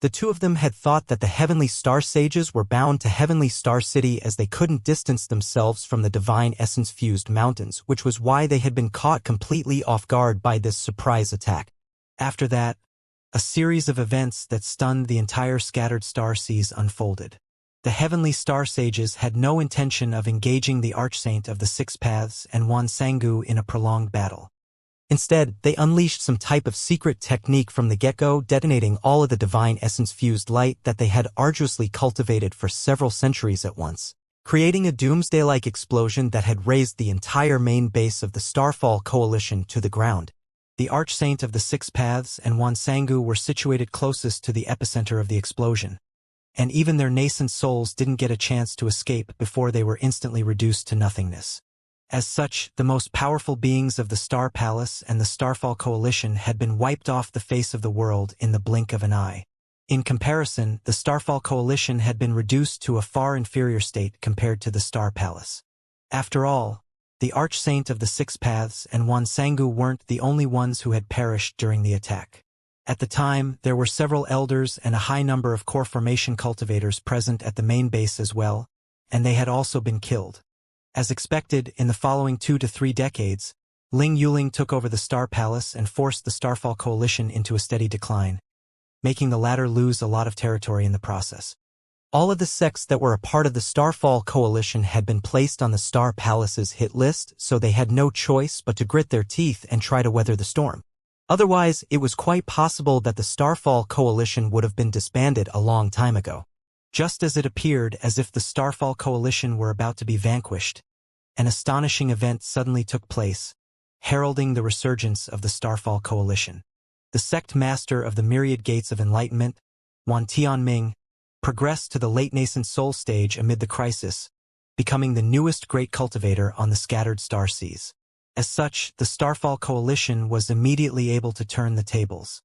The two of them had thought that the heavenly star sages were bound to Heavenly Star City as they couldn't distance themselves from the divine essence-fused mountains, which was why they had been caught completely off guard by this surprise attack. After that, a series of events that stunned the entire scattered star seas unfolded. The heavenly star sages had no intention of engaging the Archsaint of the Six Paths and Wan Sangu in a prolonged battle. Instead, they unleashed some type of secret technique from the get-go, detonating all of the divine essence-fused light that they had arduously cultivated for several centuries at once, creating a doomsday-like explosion that had razed the entire main base of the Starfall Coalition to the ground. The Archsaint of the Six Paths and Wan Sangu were situated closest to the epicenter of the explosion, and even their nascent souls didn't get a chance to escape before they were instantly reduced to nothingness. As such, the most powerful beings of the Star Palace and the Starfall Coalition had been wiped off the face of the world in the blink of an eye. In comparison, the Starfall Coalition had been reduced to a far inferior state compared to the Star Palace. After all, the Archsaint of the Six Paths and Wan Sangu weren't the only ones who had perished during the attack. At the time, there were several elders and a high number of core formation cultivators present at the main base as well, and they had also been killed. As expected, in the following 2 to 3 decades, Ling Yuling took over the Star Palace and forced the Starfall Coalition into a steady decline, making the latter lose a lot of territory in the process. All of the sects that were a part of the Starfall Coalition had been placed on the Star Palace's hit list, so they had no choice but to grit their teeth and try to weather the storm. Otherwise, it was quite possible that the Starfall Coalition would have been disbanded a long time ago. Just as it appeared as if the Starfall Coalition were about to be vanquished, an astonishing event suddenly took place, heralding the resurgence of the Starfall Coalition. The sect master of the Myriad Gates of Enlightenment, Wan Tianming, progressed to the late nascent soul stage amid the crisis, becoming the newest great cultivator on the scattered star seas. As such, the Starfall Coalition was immediately able to turn the tables.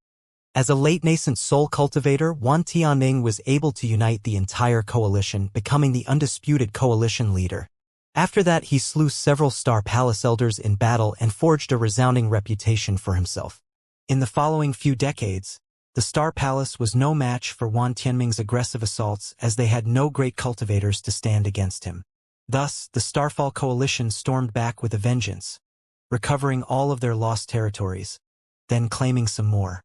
As a late nascent soul cultivator, Wan Tianming was able to unite the entire coalition, becoming the undisputed coalition leader. After that, he slew several Star Palace elders in battle and forged a resounding reputation for himself. In the following few decades, the Star Palace was no match for Wan Tianming's aggressive assaults, as they had no great cultivators to stand against him. Thus, the Starfall Coalition stormed back with a vengeance, recovering all of their lost territories, then claiming some more.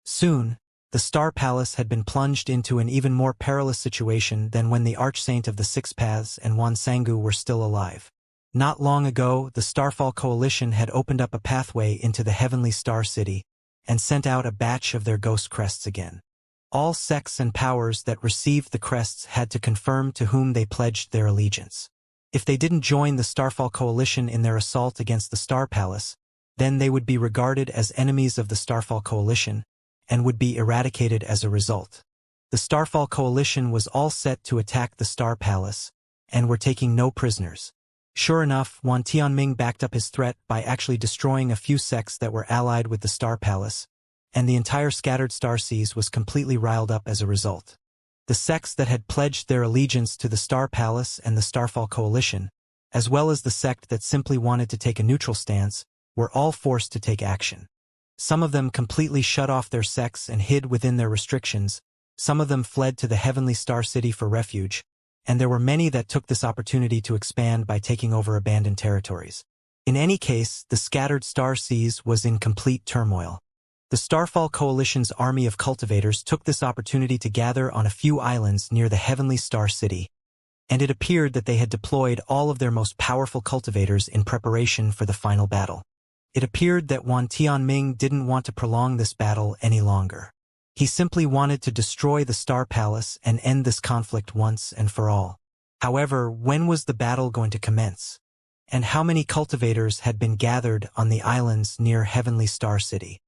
Soon, the Star Palace had been plunged into an even more perilous situation than when the Archsaint of the Six Paths and Wan Sangu were still alive. Not long ago, the Starfall Coalition had opened up a pathway into the Heavenly Star City and sent out a batch of their ghost crests again. All sects and powers that received the crests had to confirm to whom they pledged their allegiance. If they didn't join the Starfall Coalition in their assault against the Star Palace, then they would be regarded as enemies of the Starfall Coalition and would be eradicated as a result. The Starfall Coalition was all set to attack the Star Palace, and were taking no prisoners. Sure enough, Wan Tianming backed up his threat by actually destroying a few sects that were allied with the Star Palace, and the entire scattered starseas was completely riled up as a result. The sects that had pledged their allegiance to the Star Palace and the Starfall Coalition, as well as the sect that simply wanted to take a neutral stance, were all forced to take action. Some of them completely shut off their sects and hid within their restrictions, some of them fled to the Heavenly Star City for refuge, and there were many that took this opportunity to expand by taking over abandoned territories. In any case, the scattered starseas was in complete turmoil. The Starfall Coalition's army of cultivators took this opportunity to gather on a few islands near the Heavenly Star City, and it appeared that they had deployed all of their most powerful cultivators in preparation for the final battle. It appeared that Wan Tianming didn't want to prolong this battle any longer. He simply wanted to destroy the Star Palace and end this conflict once and for all. However, when was the battle going to commence? And how many cultivators had been gathered on the islands near Heavenly Star City?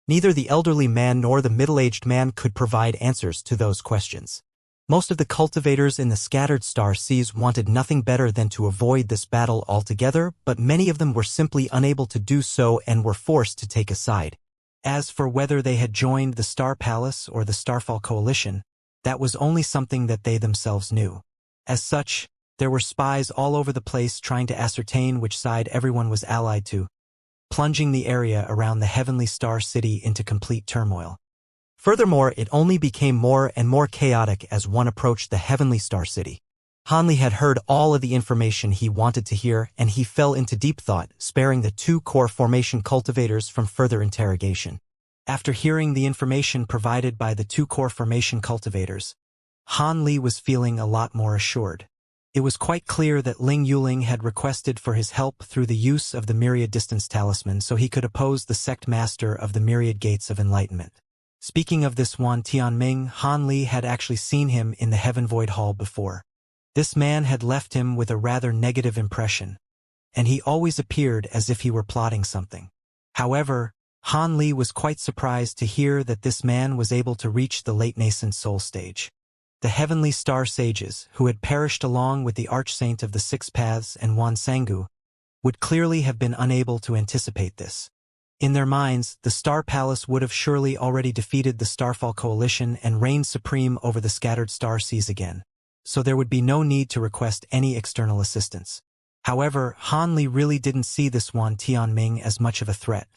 Neither the elderly man nor the middle-aged man could provide answers to those questions. Most of the cultivators in the scattered star seas wanted nothing better than to avoid this battle altogether, but many of them were simply unable to do so and were forced to take a side. As for whether they had joined the Star Palace or the Starfall Coalition, that was only something that they themselves knew. As such, there were spies all over the place trying to ascertain which side everyone was allied to, plunging the area around the Heavenly Star City into complete turmoil. Furthermore, it only became more and more chaotic as one approached the Heavenly Star City. Hanli had heard all of the information he wanted to hear, and he fell into deep thought, sparing the two core formation cultivators from further interrogation. After hearing the information provided by the two core formation cultivators, Han Li was feeling a lot more assured. It was quite clear that Ling Yuling had requested for his help through the use of the Myriad Distance Talisman so he could oppose the sect master of the Myriad Gates of Enlightenment. Speaking of this Wan Tianming, Han Li had actually seen him in the Heaven Void Hall before. This man had left him with a rather negative impression, and he always appeared as if he were plotting something. However, Han Li was quite surprised to hear that this man was able to reach the late nascent soul stage. The Heavenly Star Sages, who had perished along with the Archsaint of the Six Paths and Wan Sangu, would clearly have been unable to anticipate this. In their minds, the Star Palace would have surely already defeated the Starfall Coalition and reigned supreme over the scattered star seas again, so there would be no need to request any external assistance. However, Han Li really didn't see this Wan Tianming as much of a threat.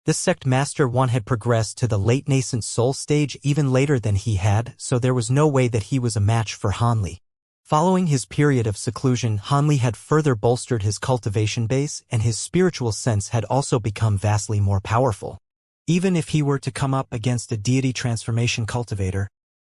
This sect master one had progressed to the late nascent soul stage even later than he had, so there was no way that he was a match for Han Li. Following his period of seclusion, Han Li had further bolstered his cultivation base, and his spiritual sense had also become vastly more powerful. Even if he were to come up against a deity transformation cultivator,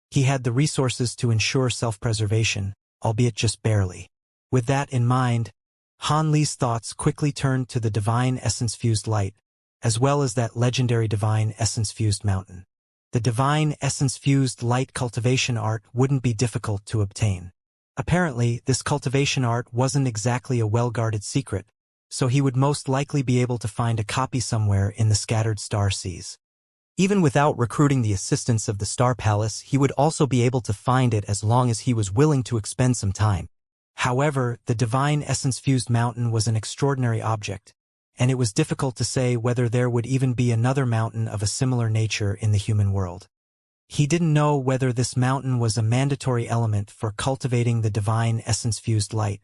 he had the resources to ensure self-preservation, albeit just barely. With that in mind, Han Li's thoughts quickly turned to the divine essence-fused light, as well as that legendary divine essence-fused mountain. The divine essence-fused light cultivation art wouldn't be difficult to obtain. Apparently, this cultivation art wasn't exactly a well-guarded secret, so he would most likely be able to find a copy somewhere in the scattered star seas. Even without recruiting the assistance of the Star Palace, he would also be able to find it as long as he was willing to expend some time. However, the divine essence-fused mountain was an extraordinary object, and it was difficult to say whether there would even be another mountain of a similar nature in the human world. He didn't know whether this mountain was a mandatory element for cultivating the divine essence-fused light.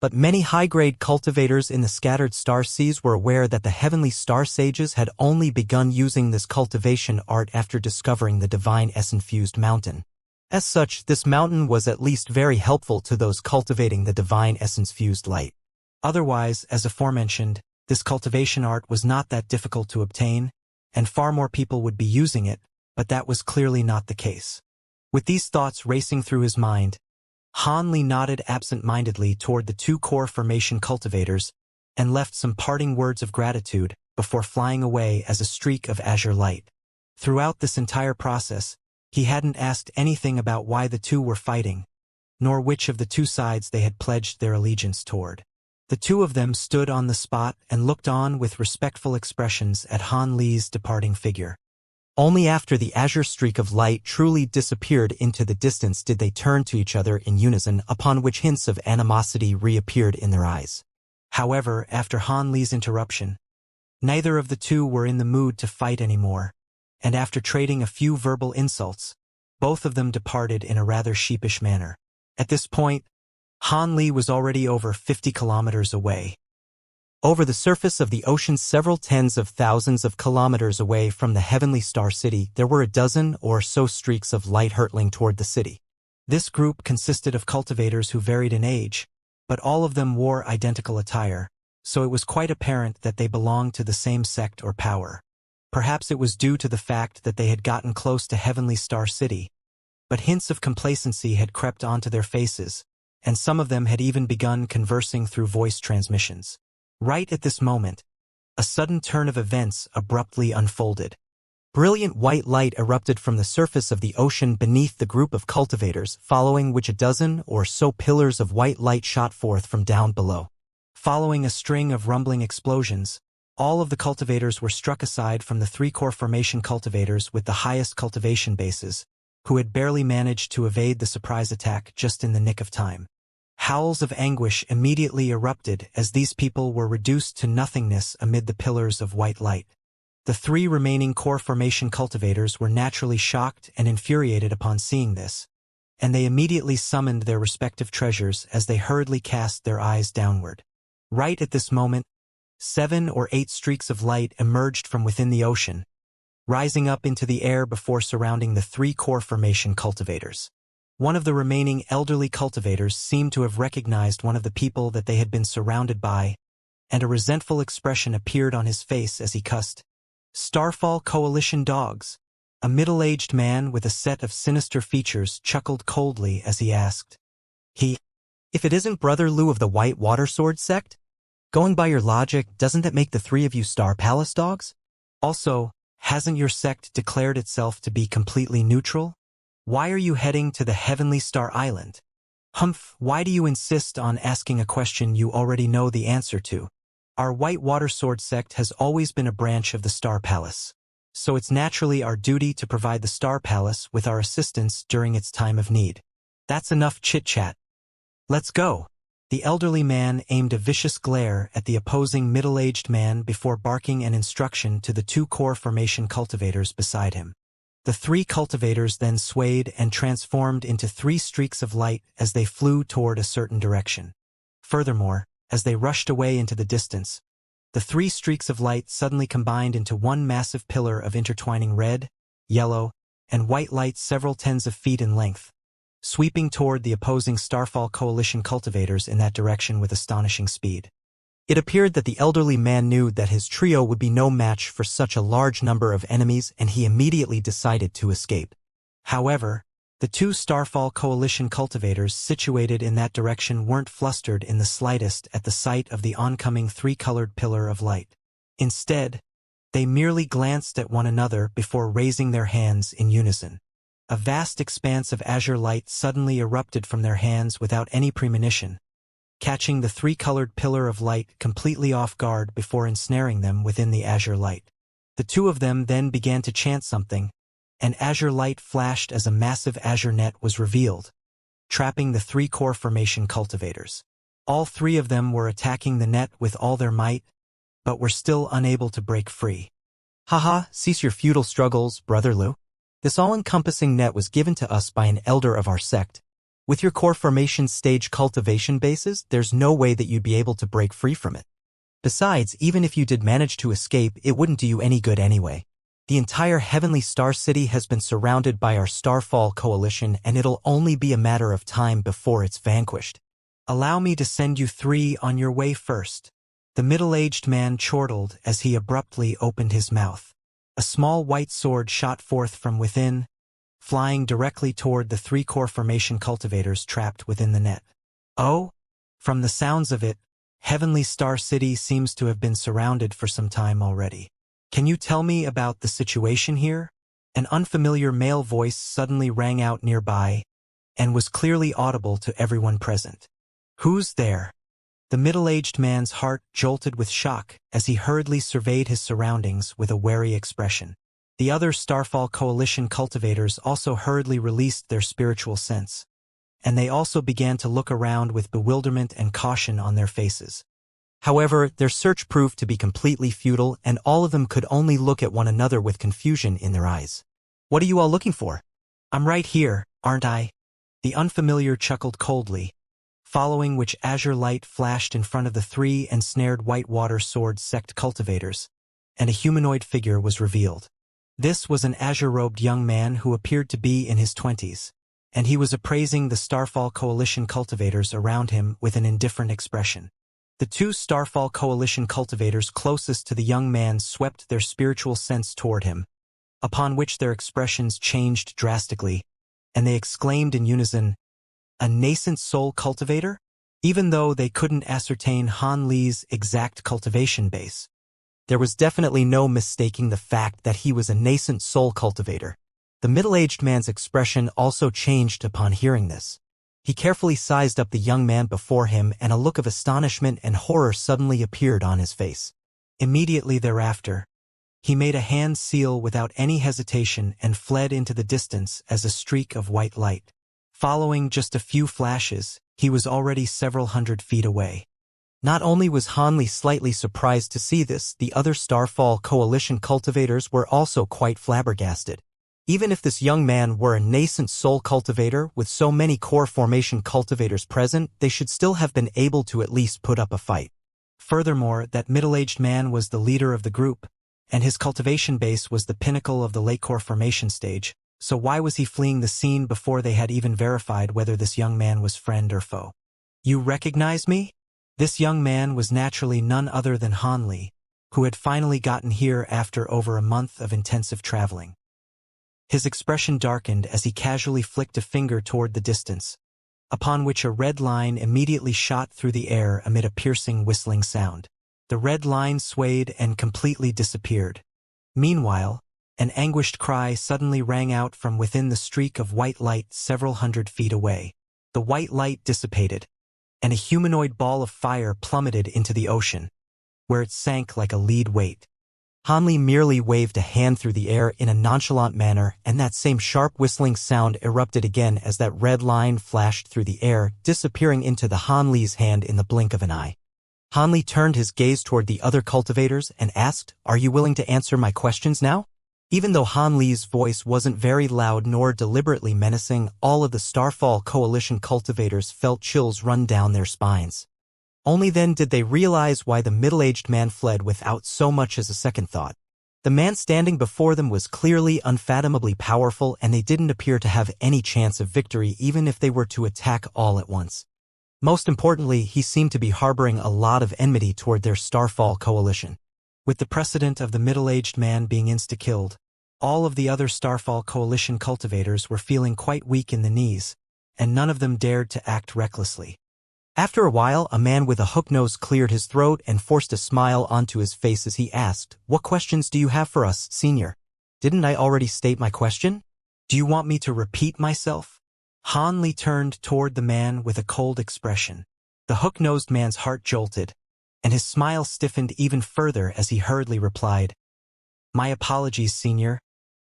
But many high-grade cultivators in the scattered star seas were aware that the heavenly star sages had only begun using this cultivation art after discovering the divine essence-fused mountain. As such, this mountain was at least very helpful to those cultivating the divine essence-fused light. Otherwise, as aforementioned, this cultivation art was not that difficult to obtain, and far more people would be using it, but that was clearly not the case. With these thoughts racing through his mind, Han Li nodded absent-mindedly toward the two core formation cultivators and left some parting words of gratitude before flying away as a streak of azure light. Throughout this entire process, he hadn't asked anything about why the two were fighting, nor which of the two sides they had pledged their allegiance toward. The two of them stood on the spot and looked on with respectful expressions at Han Li's departing figure. Only after the azure streak of light truly disappeared into the distance did they turn to each other in unison, upon which hints of animosity reappeared in their eyes. However, after Han Li's interruption, neither of the two were in the mood to fight anymore, and after trading a few verbal insults, both of them departed in a rather sheepish manner. At this point, Han Li was already over 50 kilometers away. Over the surface of the ocean several tens of thousands of kilometers away from the Heavenly Star City, there were a dozen or so streaks of light hurtling toward the city. This group consisted of cultivators who varied in age, but all of them wore identical attire, so it was quite apparent that they belonged to the same sect or power. Perhaps it was due to the fact that they had gotten close to Heavenly Star City, but hints of complacency had crept onto their faces, and some of them had even begun conversing through voice transmissions. Right at this moment, a sudden turn of events abruptly unfolded. Brilliant white light erupted from the surface of the ocean beneath the group of cultivators, following which a dozen or so pillars of white light shot forth from down below. Following a string of rumbling explosions, all of the cultivators were struck aside from the three core formation cultivators with the highest cultivation bases, who had barely managed to evade the surprise attack just in the nick of time. Howls of anguish immediately erupted as these people were reduced to nothingness amid the pillars of white light. The three remaining core formation cultivators were naturally shocked and infuriated upon seeing this, and they immediately summoned their respective treasures as they hurriedly cast their eyes downward. Right at this moment, 7 or 8 streaks of light emerged from within the ocean, rising up into the air before surrounding the three core formation cultivators. One of the remaining elderly cultivators seemed to have recognized one of the people that they had been surrounded by, and a resentful expression appeared on his face as he cussed. Starfall Coalition dogs. A middle-aged man with a set of sinister features chuckled coldly as he asked, If it isn't Brother Liu of the White Water Sword sect? Going by your logic, doesn't that make the three of you Star Palace dogs? Also, hasn't your sect declared itself to be completely neutral? Why are you heading to the Heavenly Star Island? Humph, why do you insist on asking a question you already know the answer to? Our White Water Sword sect has always been a branch of the Star Palace, so it's naturally our duty to provide the Star Palace with our assistance during its time of need. That's enough chit-chat. Let's go. The elderly man aimed a vicious glare at the opposing middle-aged man before barking an instruction to the two core formation cultivators beside him. The three cultivators then swayed and transformed into 3 streaks of light as they flew toward a certain direction. Furthermore, as they rushed away into the distance, the 3 streaks of light suddenly combined into one massive pillar of intertwining red, yellow, and white light several tens of feet in length, sweeping toward the opposing Starfall Coalition cultivators in that direction with astonishing speed. It appeared that the elderly man knew that his trio would be no match for such a large number of enemies, and he immediately decided to escape. However, the 2 Starfall Coalition cultivators situated in that direction weren't flustered in the slightest at the sight of the oncoming 3-colored pillar of light. Instead, they merely glanced at one another before raising their hands in unison. A vast expanse of azure light suddenly erupted from their hands without any premonition, catching the 3-colored pillar of light completely off guard before ensnaring them within the azure light. The 2 of them then began to chant something, and azure light flashed as a massive azure net was revealed, trapping the 3 core formation cultivators. All 3 of them were attacking the net with all their might, but were still unable to break free. Haha, cease your futile struggles, Brother Liu. This all-encompassing net was given to us by an elder of our sect. With your core formation stage cultivation bases, there's no way that you'd be able to break free from it. Besides, even if you did manage to escape, it wouldn't do you any good anyway. The entire Heavenly Star City has been surrounded by our Starfall Coalition, and it'll only be a matter of time before it's vanquished. Allow me to send you 3 on your way first. The middle-aged man chortled as he abruptly opened his mouth. A small white sword shot forth from within, flying directly toward the 3 core formation cultivators trapped within the net. Oh? From the sounds of it, Heavenly Star City seems to have been surrounded for some time already. Can you tell me about the situation here? An unfamiliar male voice suddenly rang out nearby, and was clearly audible to everyone present. Who's there? The middle-aged man's heart jolted with shock as he hurriedly surveyed his surroundings with a wary expression. The other Starfall Coalition cultivators also hurriedly released their spiritual sense, and they also began to look around with bewilderment and caution on their faces. However, their search proved to be completely futile, and all of them could only look at one another with confusion in their eyes. "What are you all looking for?" "I'm right here, aren't I?" The unfamiliar chuckled coldly, following which azure light flashed in front of the three ensnared white-water sword sect cultivators, and a humanoid figure was revealed. This was an azure-robed young man who appeared to be in his 20s, and he was appraising the Starfall Coalition cultivators around him with an indifferent expression. The two Starfall Coalition cultivators closest to the young man swept their spiritual sense toward him, upon which their expressions changed drastically, and they exclaimed in unison, "A nascent soul cultivator?" Even though they couldn't ascertain Han Li's exact cultivation base, there was definitely no mistaking the fact that he was a nascent soul cultivator. The middle-aged man's expression also changed upon hearing this. He carefully sized up the young man before him, and a look of astonishment and horror suddenly appeared on his face. Immediately thereafter, he made a hand seal without any hesitation and fled into the distance as a streak of white light. Following just a few flashes, he was already several hundred feet away. Not only was Han Li slightly surprised to see this, the other Starfall Coalition cultivators were also quite flabbergasted. Even if this young man were a nascent soul cultivator with so many core formation cultivators present, they should still have been able to at least put up a fight. Furthermore, that middle-aged man was the leader of the group, and his cultivation base was the pinnacle of the late core formation stage, so why was he fleeing the scene before they had even verified whether this young man was friend or foe? "You recognize me?" This young man was naturally none other than Han Li, who had finally gotten here after over a month of intensive traveling. His expression darkened as he casually flicked a finger toward the distance, upon which a red line immediately shot through the air amid a piercing whistling sound. The red line swayed and completely disappeared. Meanwhile, an anguished cry suddenly rang out from within the streak of white light several hundred feet away. The white light dissipated, and a humanoid ball of fire plummeted into the ocean, where it sank like a lead weight. Han Li merely waved a hand through the air in a nonchalant manner, and that same sharp whistling sound erupted again as that red line flashed through the air, disappearing into the Han Li's hand in the blink of an eye. Han Li turned his gaze toward the other cultivators and asked, "Are you willing to answer my questions now?" Even though Han Li's voice wasn't very loud nor deliberately menacing, all of the Starfall Coalition cultivators felt chills run down their spines. Only then did they realize why the middle-aged man fled without so much as a second thought. The man standing before them was clearly unfathomably powerful, and they didn't appear to have any chance of victory even if they were to attack all at once. Most importantly, he seemed to be harboring a lot of enmity toward their Starfall Coalition. With the precedent of the middle-aged man being insta-killed, all of the other Starfall Coalition cultivators were feeling quite weak in the knees, and none of them dared to act recklessly. After a while, a man with a hook nose cleared his throat and forced a smile onto his face as he asked, "What questions do you have for us, Senior?" "Didn't I already state my question? Do you want me to repeat myself?" Han Li turned toward the man with a cold expression. The hook-nosed man's heart jolted, and his smile stiffened even further as he hurriedly replied, "My apologies, Senior.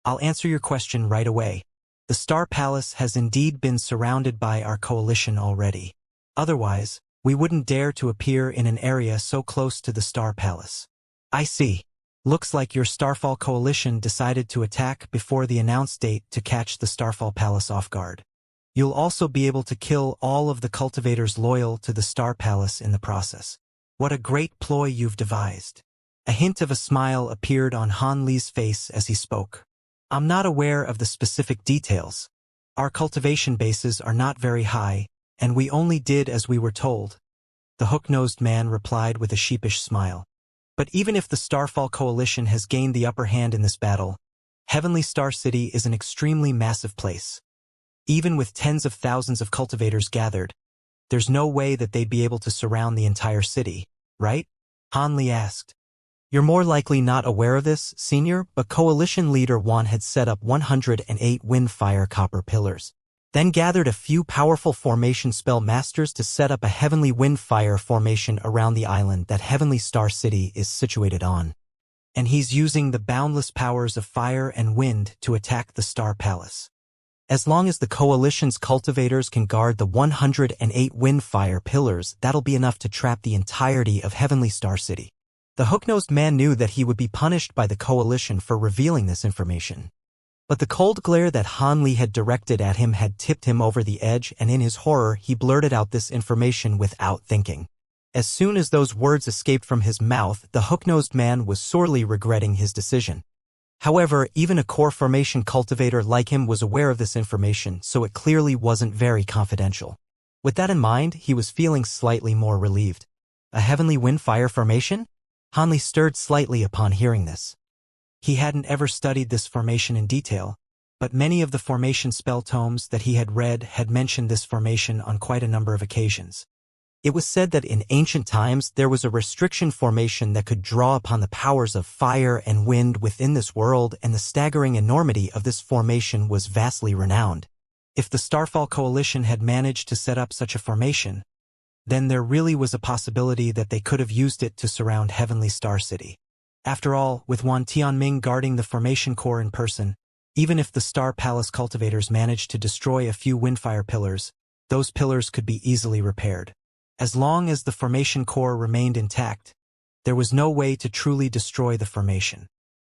I'll answer your question right away. The Star Palace has indeed been surrounded by our coalition already. Otherwise, we wouldn't dare to appear in an area so close to the Star Palace." "I see. Looks like your Starfall Coalition decided to attack before the announced date to catch the Starfall Palace off guard. You'll also be able to kill all of the cultivators loyal to the Star Palace in the process. What a great ploy you've devised." A hint of a smile appeared on Han Li's face as he spoke. "I'm not aware of the specific details. Our cultivation bases are not very high, and we only did as we were told," the hook-nosed man replied with a sheepish smile. "But even if the Starfall Coalition has gained the upper hand in this battle, Heavenly Star City is an extremely massive place. Even with tens of thousands of cultivators gathered, there's no way that they'd be able to surround the entire city, right?" Han Li asked. "You're more likely not aware of this, Senior, but Coalition Leader Wan had set up 108 wind-fire copper pillars, then gathered a few powerful formation spell masters to set up a heavenly wind-fire formation around the island that Heavenly Star City is situated on. and he's using the boundless powers of fire and wind to attack the Star Palace. As long as the Coalition's cultivators can guard the 108 wind-fire pillars, that'll be enough to trap the entirety of Heavenly Star City. The hook-nosed man knew that he would be punished by the Coalition for revealing this information. But the cold glare that Han Li had directed at him had tipped him over the edge, and in his horror he blurted out this information without thinking. As soon as those words escaped from his mouth, the hook-nosed man was sorely regretting his decision. However, even a core formation cultivator like him was aware of this information, so it clearly wasn't very confidential. With that in mind, he was feeling slightly more relieved. A heavenly wind-fire formation? Han Li stirred slightly upon hearing this. He hadn't ever studied this formation in detail, but many of the formation spell tomes that he had read had mentioned this formation on quite a number of occasions. It was said that in ancient times there was a restriction formation that could draw upon the powers of fire and wind within this world, and the staggering enormity of this formation was vastly renowned. If the Starfall Coalition had managed to set up such a formation, then there really was a possibility that they could have used it to surround Heavenly Star City. After all, with Wan Tianming guarding the formation core in person, even if the Star Palace cultivators managed to destroy a few windfire pillars, those pillars could be easily repaired. As long as the formation core remained intact, there was no way to truly destroy the formation.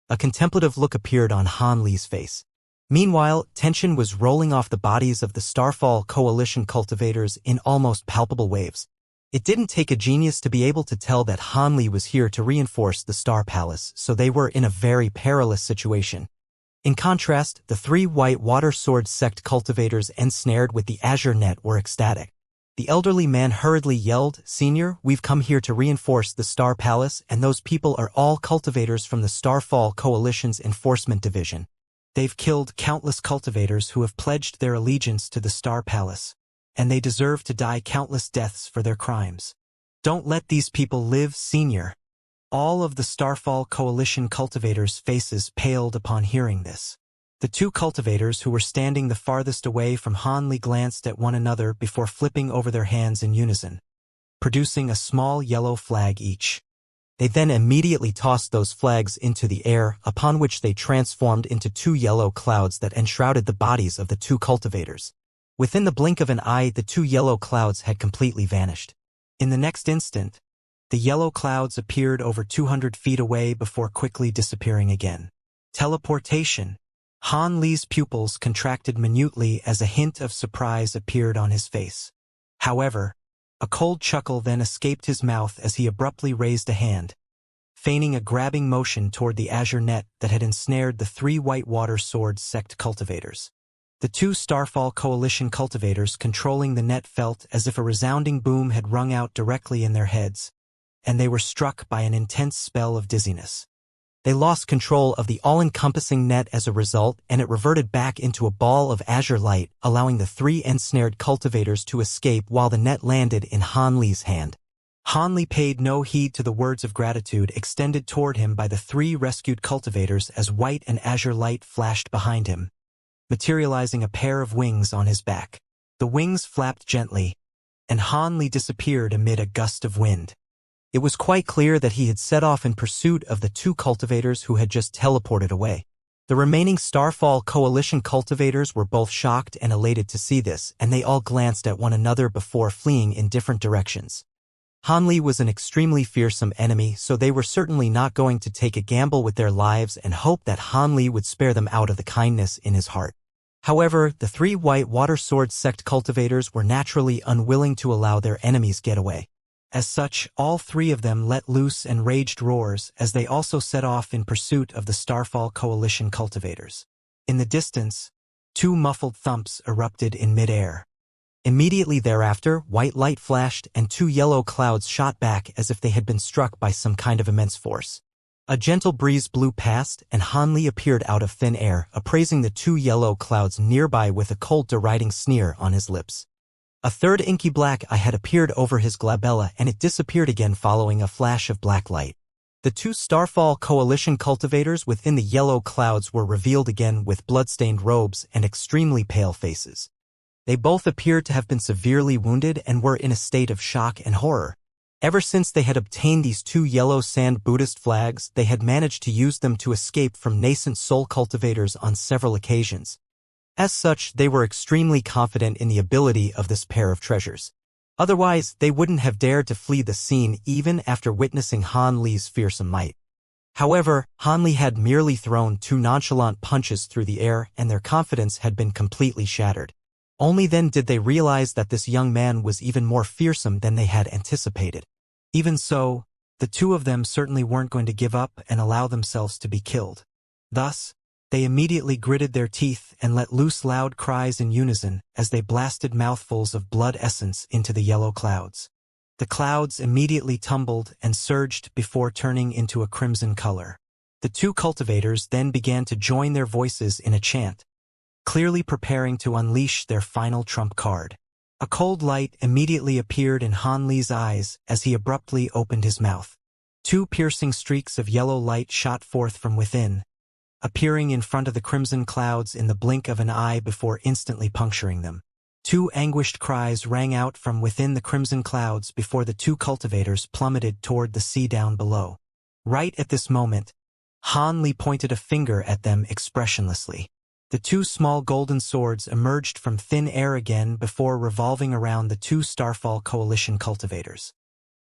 A contemplative look appeared on Han Li's face. Meanwhile, tension was rolling off the bodies of the Starfall Coalition cultivators in almost palpable waves. It didn't take a genius to be able to tell that Han Li was here to reinforce the Star Palace, so they were in a very perilous situation. In contrast, the three white water sword sect cultivators ensnared with the azure net were ecstatic. The elderly man hurriedly yelled, "Senior, we've come here to reinforce the Star Palace, and those people are all cultivators from the Starfall Coalition's Enforcement Division. They've killed countless cultivators who have pledged their allegiance to the Star Palace, and they deserve to die countless deaths for their crimes. Don't let these people live, Senior." All of the Starfall Coalition cultivators' faces paled upon hearing this. The two cultivators who were standing the farthest away from Han Li glanced at one another before flipping over their hands in unison, producing a small yellow flag each. They then immediately tossed those flags into the air, upon which they transformed into two yellow clouds that enshrouded the bodies of the two cultivators. Within the blink of an eye, the two yellow clouds had completely vanished. In the next instant, the yellow clouds appeared over 200 feet away before quickly disappearing again. Teleportation. Han Li's pupils contracted minutely as a hint of surprise appeared on his face. However, a cold chuckle then escaped his mouth as he abruptly raised a hand, feigning a grabbing motion toward the azure net that had ensnared the three white water sword sect cultivators. The two Starfall Coalition cultivators controlling the net felt as if a resounding boom had rung out directly in their heads, and they were struck by an intense spell of dizziness. They lost control of the all-encompassing net as a result, and it reverted back into a ball of azure light, allowing the three ensnared cultivators to escape while the net landed in Han Li's hand. Han Li paid no heed to the words of gratitude extended toward him by the three rescued cultivators as white and azure light flashed behind him, materializing a pair of wings on his back. The wings flapped gently, and Han Li disappeared amid a gust of wind. It was quite clear that he had set off in pursuit of the two cultivators who had just teleported away. The remaining Starfall Coalition cultivators were both shocked and elated to see this, and they all glanced at one another before fleeing in different directions. Han Li was an extremely fearsome enemy, so they were certainly not going to take a gamble with their lives and hope that Han Li would spare them out of the kindness in his heart. However, the three white water sword sect cultivators were naturally unwilling to allow their enemies get away. As such, all three of them let loose enraged roars as they also set off in pursuit of the Starfall Coalition cultivators. In the distance, two muffled thumps erupted in midair. Immediately thereafter, white light flashed and two yellow clouds shot back as if they had been struck by some kind of immense force. A gentle breeze blew past, and Han Li appeared out of thin air, appraising the two yellow clouds nearby with a cold deriding sneer on his lips. A third inky black eye had appeared over his glabella, and it disappeared again following a flash of black light. The two Starfall Coalition cultivators within the yellow clouds were revealed again with blood-stained robes and extremely pale faces. They both appeared to have been severely wounded and were in a state of shock and horror. Ever since they had obtained these 2 yellow sand Buddhist flags, they had managed to use them to escape from nascent soul cultivators on several occasions. As such, they were extremely confident in the ability of this pair of treasures. Otherwise, they wouldn't have dared to flee the scene even after witnessing Han Li's fearsome might. However, Han Li had merely thrown 2 nonchalant punches through the air and their confidence had been completely shattered. Only then did they realize that this young man was even more fearsome than they had anticipated. Even so, the 2 of them certainly weren't going to give up and allow themselves to be killed. Thus, they immediately gritted their teeth and let loose loud cries in unison as they blasted mouthfuls of blood essence into the yellow clouds. The clouds immediately tumbled and surged before turning into a crimson color. The 2 cultivators then began to join their voices in a chant, clearly preparing to unleash their final trump card. A cold light immediately appeared in Han Li's eyes as he abruptly opened his mouth. 2 piercing streaks of yellow light shot forth from within, appearing in front of the crimson clouds in the blink of an eye before instantly puncturing them. 2 anguished cries rang out from within the crimson clouds before the 2 cultivators plummeted toward the sea down below. Right at this moment, Han Li pointed a finger at them expressionlessly. The 2 small golden swords emerged from thin air again before revolving around the 2 Starfall Coalition cultivators.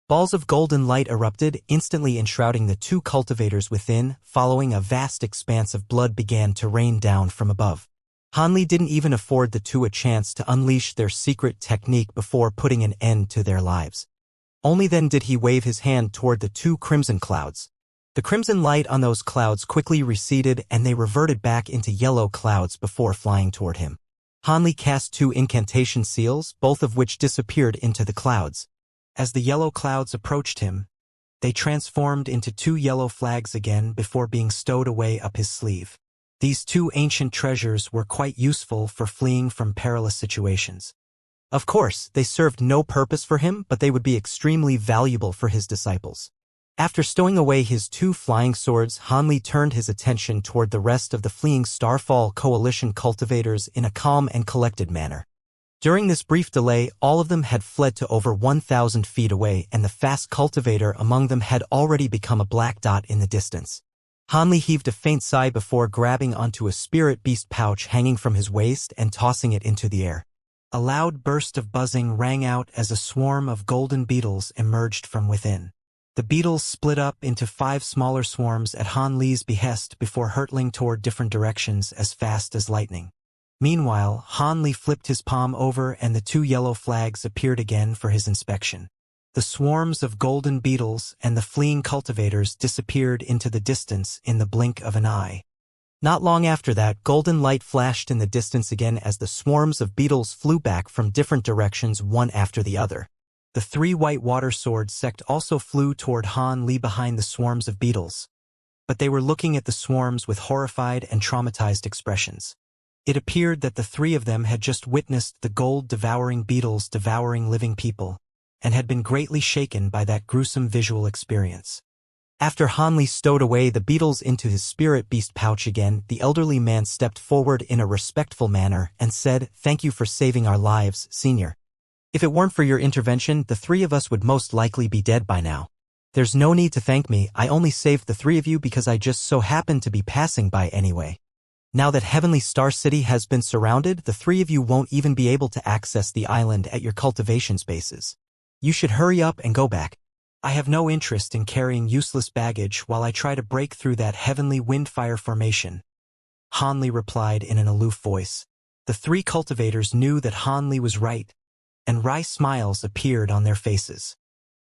Balls of golden light erupted, instantly enshrouding the 2 cultivators within, following a vast expanse of blood began to rain down from above. Han Li didn't even afford the 2 a chance to unleash their secret technique before putting an end to their lives. Only then did he wave his hand toward the 2 crimson clouds. The crimson light on those clouds quickly receded and they reverted back into yellow clouds before flying toward him. Han Li cast 2 incantation seals, both of which disappeared into the clouds. As the yellow clouds approached him, they transformed into 2 yellow flags again before being stowed away up his sleeve. These 2 ancient treasures were quite useful for fleeing from perilous situations. Of course, they served no purpose for him, but they would be extremely valuable for his disciples. After stowing away his 2 flying swords, Han Li turned his attention toward the rest of the fleeing Starfall Coalition cultivators in a calm and collected manner. During this brief delay, all of them had fled to over 1,000 feet away and the fast cultivator among them had already become a black dot in the distance. Han Li heaved a faint sigh before grabbing onto a spirit beast pouch hanging from his waist and tossing it into the air. A loud burst of buzzing rang out as a swarm of golden beetles emerged from within. The beetles split up into 5 smaller swarms at Han Li's behest before hurtling toward different directions as fast as lightning. Meanwhile, Han Li flipped his palm over and the 2 yellow flags appeared again for his inspection. The swarms of golden beetles and the fleeing cultivators disappeared into the distance in the blink of an eye. Not long after that, golden light flashed in the distance again as the swarms of beetles flew back from different directions one after the other. The 3 white water sword sect also flew toward Han Li behind the swarms of beetles, but they were looking at the swarms with horrified and traumatized expressions. It appeared that the 3 of them had just witnessed the gold-devouring beetles devouring living people, and had been greatly shaken by that gruesome visual experience. After Han Li stowed away the beetles into his spirit beast pouch again, the elderly man stepped forward in a respectful manner and said, "Thank you for saving our lives, Senior. If it weren't for your intervention, the 3 of us would most likely be dead by now. There's no need to thank me, I only saved the 3 of you because I just so happened to be passing by anyway. Now that Heavenly Star City has been surrounded, the 3 of you won't even be able to access the island at your cultivation spaces. You should hurry up and go back. I have no interest in carrying useless baggage while I try to break through that heavenly windfire formation," Han Li replied in an aloof voice. The 3 cultivators knew that Han Li was right, and wry smiles appeared on their faces.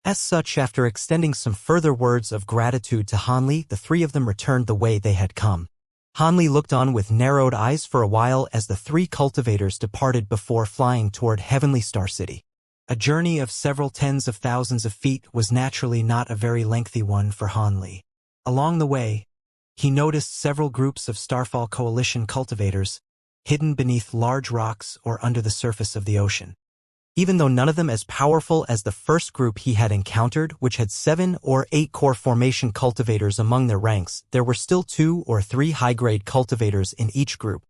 As such, after extending some further words of gratitude to Han Li, the 3 of them returned the way they had come. Han Li looked on with narrowed eyes for a while as the 3 cultivators departed before flying toward Heavenly Star City. A journey of several tens of thousands of feet was naturally not a very lengthy one for Han Li. Along the way, he noticed several groups of Starfall Coalition cultivators, hidden beneath large rocks or under the surface of the ocean. Even though none of them as powerful as the first group he had encountered, which had 7 or 8 core formation cultivators among their ranks, there were still 2 or 3 high-grade cultivators in each group.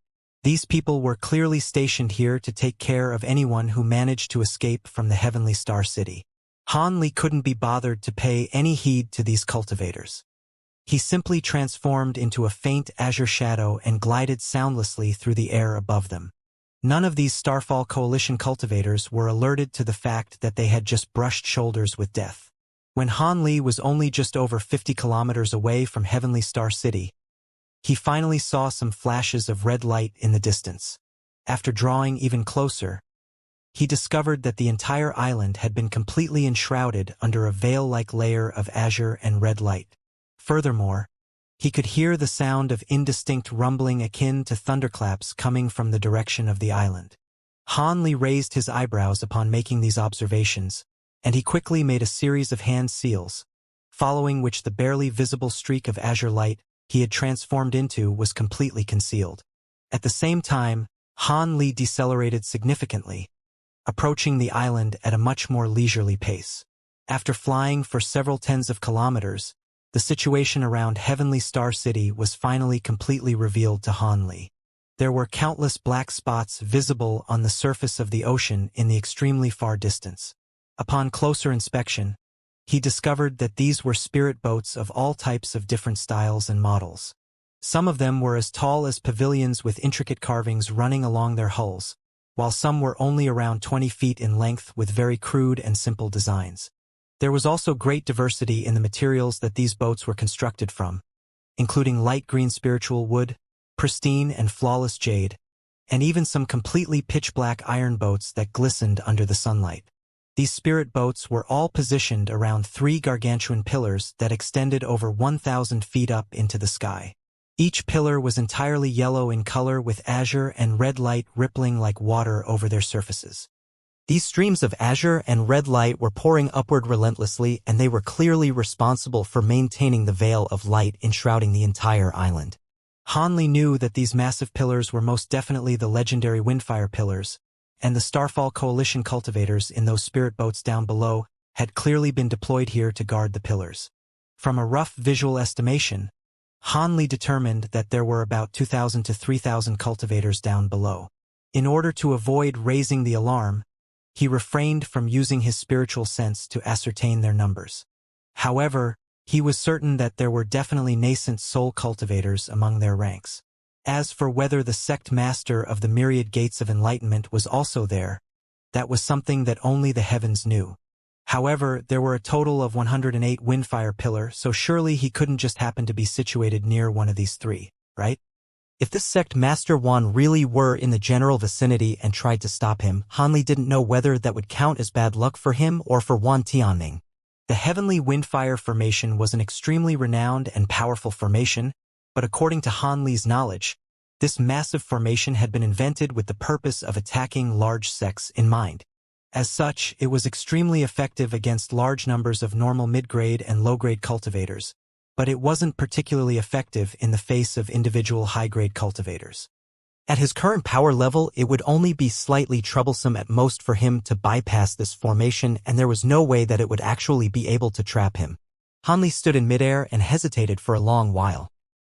These people were clearly stationed here to take care of anyone who managed to escape from the Heavenly Star City. Han Li couldn't be bothered to pay any heed to these cultivators. He simply transformed into a faint azure shadow and glided soundlessly through the air above them. None of these Starfall Coalition cultivators were alerted to the fact that they had just brushed shoulders with death. When Han Li was only just over 50 kilometers away from Heavenly Star City, he finally saw some flashes of red light in the distance. After drawing even closer, he discovered that the entire island had been completely enshrouded under a veil-like layer of azure and red light. Furthermore, he could hear the sound of indistinct rumbling akin to thunderclaps coming from the direction of the island. Han Li raised his eyebrows upon making these observations, and he quickly made a series of hand seals, following which the barely visible streak of azure light he had transformed into was completely concealed. At the same time, Han Li decelerated significantly, approaching the island at a much more leisurely pace. After flying for several tens of kilometers, the situation around Heavenly Star City was finally completely revealed to Han Li. There were countless black spots visible on the surface of the ocean in the extremely far distance. Upon closer inspection, he discovered that these were spirit boats of all types of different styles and models. Some of them were as tall as pavilions with intricate carvings running along their hulls, while some were only around 20 feet in length with very crude and simple designs. There was also great diversity in the materials that these boats were constructed from, including light green spiritual wood, pristine and flawless jade, and even some completely pitch-black iron boats that glistened under the sunlight. These spirit boats were all positioned around 3 gargantuan pillars that extended over 1,000 feet up into the sky. Each pillar was entirely yellow in color with azure and red light rippling like water over their surfaces. These streams of azure and red light were pouring upward relentlessly, and they were clearly responsible for maintaining the veil of light enshrouding the entire island. Han Li knew that these massive pillars were most definitely the legendary Windfire pillars, and the Starfall Coalition cultivators in those spirit boats down below had clearly been deployed here to guard the pillars. From a rough visual estimation, Han Li determined that there were about 2,000 to 3,000 cultivators down below. In order to avoid raising the alarm, he refrained from using his spiritual sense to ascertain their numbers. However, he was certain that there were definitely nascent soul cultivators among their ranks. As for whether the sect master of the myriad gates of enlightenment was also there, that was something that only the heavens knew. However, there were a total of 108 Windfire pillar, so surely he couldn't just happen to be situated near one of these 3, right? If this sect Master Wan really were in the general vicinity and tried to stop him, Han Li didn't know whether that would count as bad luck for him or for Wan Tianming. The Heavenly Windfire formation was an extremely renowned and powerful formation, but according to Han Li's knowledge, this massive formation had been invented with the purpose of attacking large sects in mind. As such, it was extremely effective against large numbers of normal mid-grade and low-grade cultivators, but it wasn't particularly effective in the face of individual high-grade cultivators. At his current power level, it would only be slightly troublesome at most for him to bypass this formation, and there was no way that it would actually be able to trap him. Han Li stood in midair and hesitated for a long while.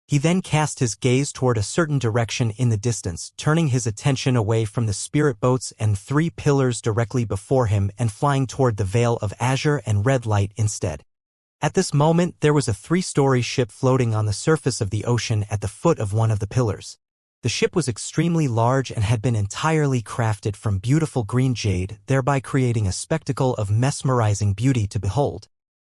He then cast his gaze toward a certain direction in the distance, turning his attention away from the spirit boats and 3 pillars directly before him and flying toward the veil of azure and red light instead. At this moment, there was a 3-story ship floating on the surface of the ocean at the foot of one of the pillars. The ship was extremely large and had been entirely crafted from beautiful green jade, thereby creating a spectacle of mesmerizing beauty to behold.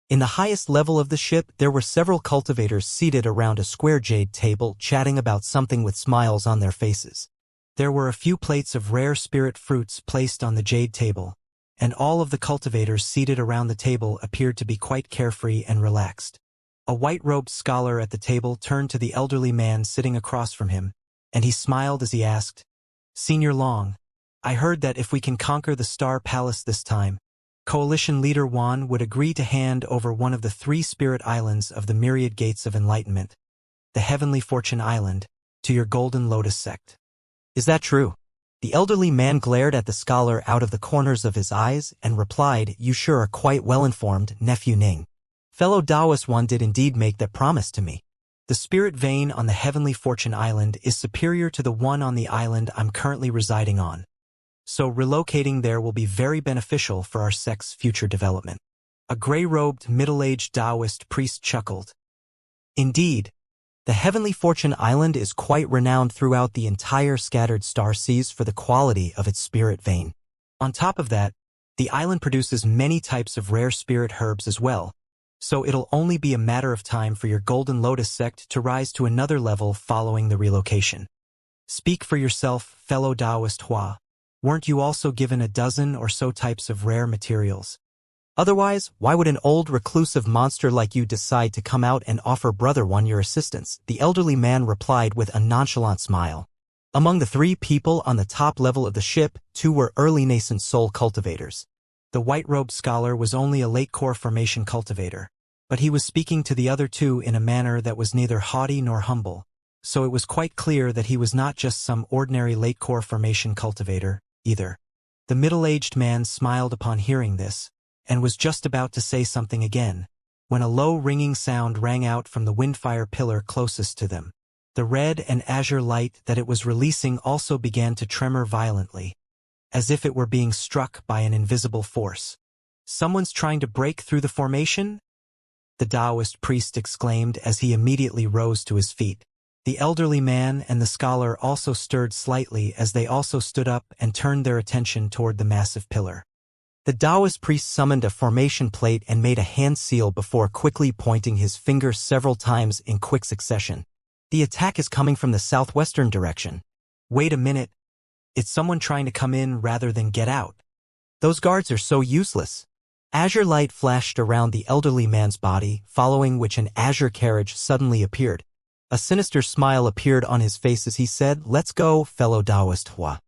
In the highest level of the ship, there were several cultivators seated around a square jade table chatting about something with smiles on their faces. There were a few plates of rare spirit fruits placed on the jade table, and all of the cultivators seated around the table appeared to be quite carefree and relaxed. A white-robed scholar at the table turned to the elderly man sitting across from him, and he smiled as he asked, "Senior Long, I heard that if we can conquer the Star Palace this time, Coalition leader Wan would agree to hand over one of the 3 spirit islands of the myriad gates of enlightenment, the Heavenly Fortune Island, to your Golden Lotus sect. Is that true?" The elderly man glared at the scholar out of the corners of his eyes and replied, "You sure are quite well-informed, Nephew Ning. Fellow Taoist Wan did indeed make that promise to me. The spirit vein on the Heavenly Fortune Island is superior to the one on the island I'm currently residing on. so relocating there will be very beneficial for our sect's future development. A gray-robed, middle-aged Taoist priest chuckled. Indeed, the Heavenly Fortune Island is quite renowned throughout the entire scattered star seas for the quality of its spirit vein. On top of that, the island produces many types of rare spirit herbs as well, so it'll only be a matter of time for your Golden Lotus sect to rise to another level following the relocation. Speak for yourself, fellow Taoist Hua. Weren't you also given a dozen or so types of rare materials? Otherwise, why would an old reclusive monster like you decide to come out and offer Brother One your assistance? The elderly man replied with a nonchalant smile. Among the 3 people on the top level of the ship, 2 were early nascent soul cultivators. The white-robed scholar was only a late core formation cultivator, but he was speaking to the other 2 in a manner that was neither haughty nor humble, so it was quite clear that he was not just some ordinary late core formation cultivator, either. The middle-aged man smiled upon hearing this, and was just about to say something again, when a low ringing sound rang out from the windfire pillar closest to them. The red and azure light that it was releasing also began to tremor violently, as if it were being struck by an invisible force. Someone's trying to break through the formation? The Taoist priest exclaimed as he immediately rose to his feet. The elderly man and the scholar also stirred slightly as they also stood up and turned their attention toward the massive pillar. The Taoist priest summoned a formation plate and made a hand seal before quickly pointing his finger several times in quick succession. The attack is coming from the southwestern direction. Wait a minute. It's someone trying to come in rather than get out. Those guards are so useless. Azure light flashed around the elderly man's body, following which an azure carriage suddenly appeared. A sinister smile appeared on his face as he said, "Let's go, fellow Taoist Hua."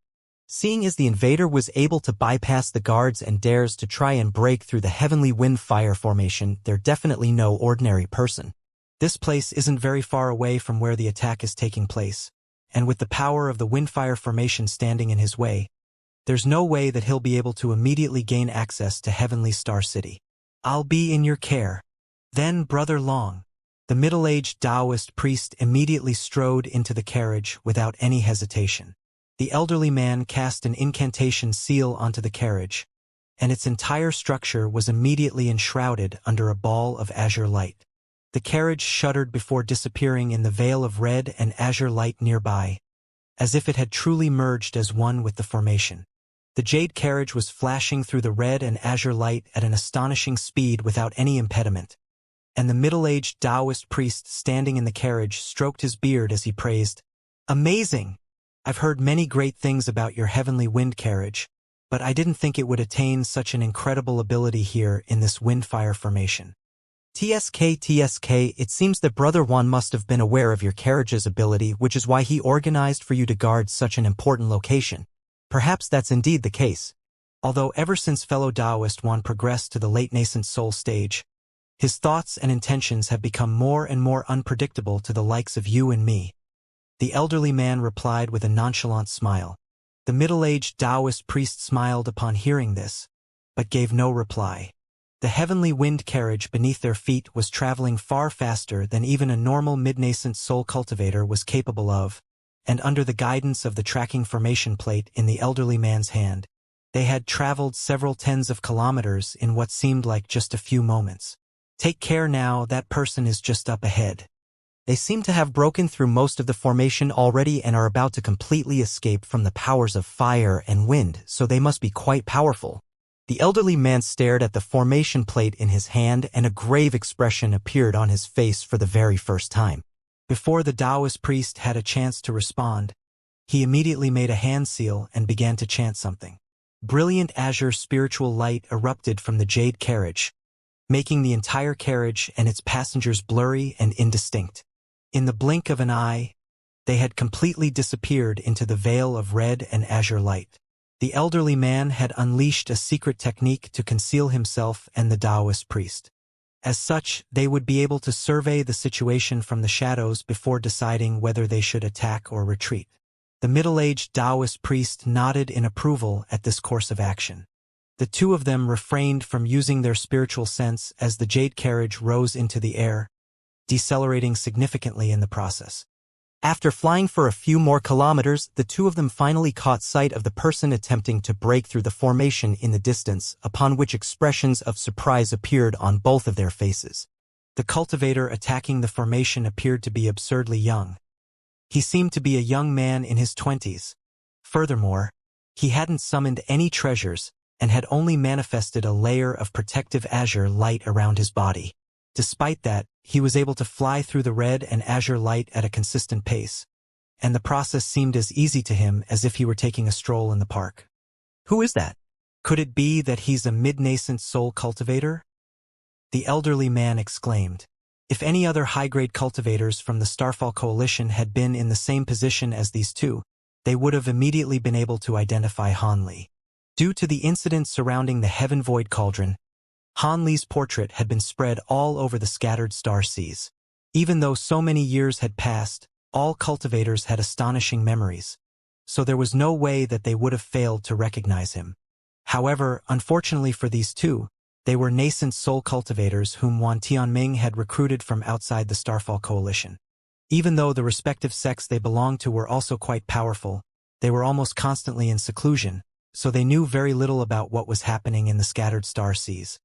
Seeing as the invader was able to bypass the guards and dares to try and break through the heavenly wind fire formation, they're definitely no ordinary person. This place isn't very far away from where the attack is taking place, and with the power of the windfire formation standing in his way, there's no way that he'll be able to immediately gain access to Heavenly Star City. I'll be in your care. Then, Brother Long. The middle-aged Taoist priest immediately strode into the carriage without any hesitation. The elderly man cast an incantation seal onto the carriage, and its entire structure was immediately enshrouded under a ball of azure light. The carriage shuddered before disappearing in the veil of red and azure light nearby, as if it had truly merged as one with the formation. The jade carriage was flashing through the red and azure light at an astonishing speed without any impediment, and the middle-aged Taoist priest standing in the carriage stroked his beard as he praised, "Amazing! I've heard many great things about your heavenly wind carriage, but I didn't think it would attain such an incredible ability here in this windfire formation." TSK, it seems that Brother One must have been aware of your carriage's ability, which is why he organized for you to guard such an important location. Perhaps that's indeed the case. Although ever since fellow Taoist One progressed to the late nascent soul stage, his thoughts and intentions have become more and more unpredictable to the likes of you and me. The elderly man replied with a nonchalant smile. The middle-aged Taoist priest smiled upon hearing this, but gave no reply. The heavenly wind carriage beneath their feet was traveling far faster than even a normal mid-nascent soul cultivator was capable of, and under the guidance of the tracking formation plate in the elderly man's hand, they had traveled several tens of kilometers in what seemed like just a few moments. Take care now, that person is just up ahead. They seem to have broken through most of the formation already and are about to completely escape from the powers of fire and wind, so they must be quite powerful. The elderly man stared at the formation plate in his hand, and a grave expression appeared on his face for the very first time. Before the Taoist priest had a chance to respond, he immediately made a hand seal and began to chant something. Brilliant azure spiritual light erupted from the jade carriage, making the entire carriage and its passengers blurry and indistinct. In the blink of an eye, they had completely disappeared into the veil of red and azure light. The elderly man had unleashed a secret technique to conceal himself and the Taoist priest. As such, they would be able to survey the situation from the shadows before deciding whether they should attack or retreat. The middle-aged Taoist priest nodded in approval at this course of action. The 2 of them refrained from using their spiritual sense as the jade carriage rose into the air, decelerating significantly in the process. After flying for a few more kilometers, the two of them finally caught sight of the person attempting to break through the formation in the distance, upon which expressions of surprise appeared on both of their faces. The cultivator attacking the formation appeared to be absurdly young. He seemed to be a young man in his 20s. Furthermore, he hadn't summoned any treasures and had only manifested a layer of protective azure light around his body. Despite that, he was able to fly through the red and azure light at a consistent pace, and the process seemed as easy to him as if he were taking a stroll in the park. Who is that? Could it be that he's a mid-nascent soul cultivator? The elderly man exclaimed. If any other high-grade cultivators from the Starfall Coalition had been in the same position as these two, they would have immediately been able to identify Han Li. Due to the incident surrounding the Heaven Void Cauldron, Han Li's portrait had been spread all over the scattered star seas. Even though so many years had passed, all cultivators had astonishing memories, so there was no way that they would have failed to recognize him. However, unfortunately for these two, they were nascent soul cultivators whom Wan Tianming had recruited from outside the Starfall Coalition. Even though the respective sects they belonged to were also quite powerful, they were almost constantly in seclusion, so they knew very little about what was happening in the scattered star seas.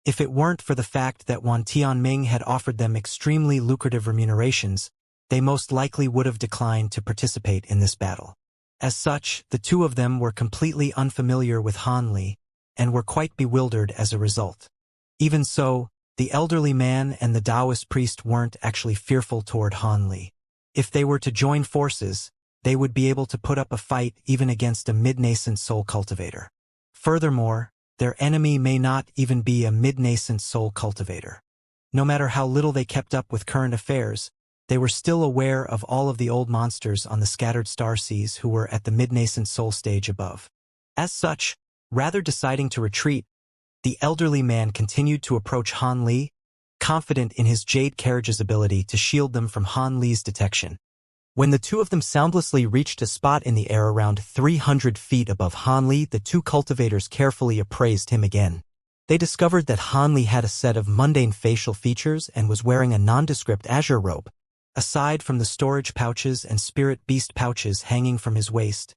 If it weren't for the fact that Wan Tianming had offered them extremely lucrative remunerations, they most likely would have declined to participate in this battle. As such, the two of them were completely unfamiliar with Han Li, and were quite bewildered as a result. Even so, the elderly man and the Taoist priest weren't actually fearful toward Han Li. If they were to join forces, they would be able to put up a fight even against a mid-nascent soul cultivator. Furthermore, their enemy may not even be a mid-nascent soul cultivator. No matter how little they kept up with current affairs, they were still aware of all of the old monsters on the scattered star seas who were at the mid-nascent soul stage above. As such, rather deciding to retreat, the elderly man continued to approach Han Li, confident in his jade carriage's ability to shield them from Han Li's detection. When the two of them soundlessly reached a spot in the air around 300 feet above Han Li, the two cultivators carefully appraised him again. They discovered that Han Li had a set of mundane facial features and was wearing a nondescript azure robe. Aside from the storage pouches and spirit beast pouches hanging from his waist,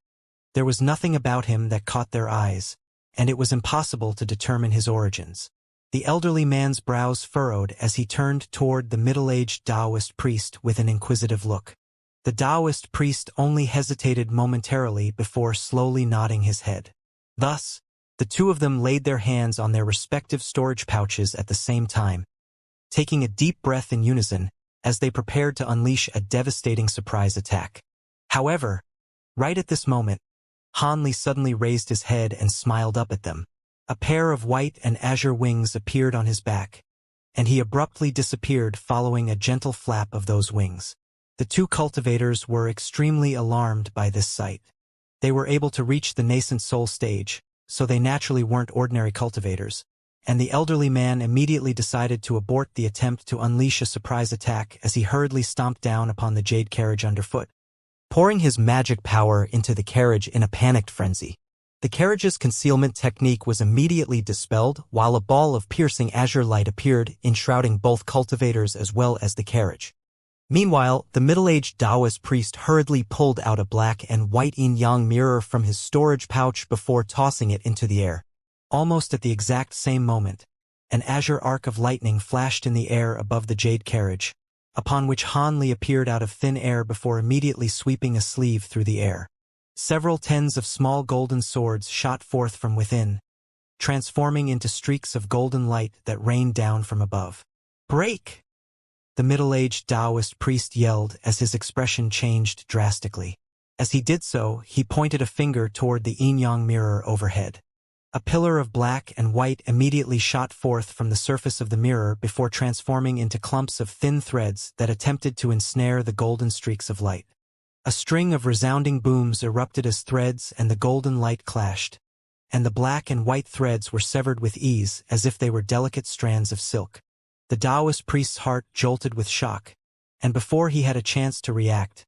there was nothing about him that caught their eyes, and it was impossible to determine his origins. The elderly man's brows furrowed as he turned toward the middle-aged Taoist priest with an inquisitive look. The Taoist priest only hesitated momentarily before slowly nodding his head. Thus, the two of them laid their hands on their respective storage pouches at the same time, taking a deep breath in unison as they prepared to unleash a devastating surprise attack. However, right at this moment, Han Li suddenly raised his head and smiled up at them. A pair of white and azure wings appeared on his back, and he abruptly disappeared following a gentle flap of those wings. The two cultivators were extremely alarmed by this sight. They were able to reach the nascent soul stage, so they naturally weren't ordinary cultivators, and the elderly man immediately decided to abort the attempt to unleash a surprise attack as he hurriedly stomped down upon the jade carriage underfoot, pouring his magic power into the carriage in a panicked frenzy. The carriage's concealment technique was immediately dispelled while a ball of piercing azure light appeared, enshrouding both cultivators as well as the carriage. Meanwhile, the middle-aged Taoist priest hurriedly pulled out a black and white yin-yang mirror from his storage pouch before tossing it into the air. Almost at the exact same moment, an azure arc of lightning flashed in the air above the jade carriage, upon which Han Li appeared out of thin air before immediately sweeping a sleeve through the air. Several tens of small golden swords shot forth from within, transforming into streaks of golden light that rained down from above. "Break!" The middle-aged Taoist priest yelled as his expression changed drastically. As he did so, he pointed a finger toward the yin-yang mirror overhead. A pillar of black and white immediately shot forth from the surface of the mirror before transforming into clumps of thin threads that attempted to ensnare the golden streaks of light. A string of resounding booms erupted as threads and the golden light clashed, and the black and white threads were severed with ease as if they were delicate strands of silk. The Taoist priest's heart jolted with shock, and before he had a chance to react,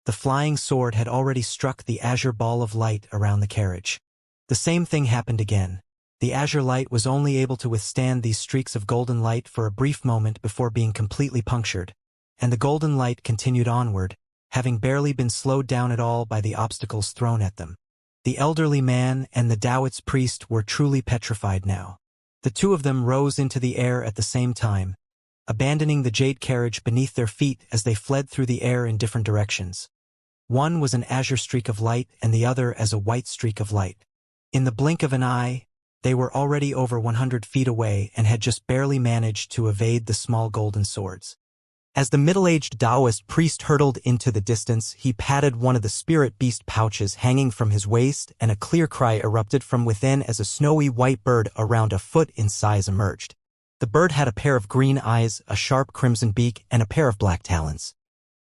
the flying sword had already struck the azure ball of light around the carriage. The same thing happened again. The azure light was only able to withstand these streaks of golden light for a brief moment before being completely punctured, and the golden light continued onward, having barely been slowed down at all by the obstacles thrown at them. The elderly man and the Taoist priest were truly petrified now. The two of them rose into the air at the same time, abandoning the jade carriage beneath their feet as they fled through the air in different directions. One was an azure streak of light and the other as a white streak of light. In the blink of an eye, they were already over 100 feet away and had just barely managed to evade the small golden swords. As the middle-aged Taoist priest hurtled into the distance, he patted one of the spirit beast pouches hanging from his waist, and a clear cry erupted from within as a snowy white bird around a foot in size emerged. The bird had a pair of green eyes, a sharp crimson beak, and a pair of black talons.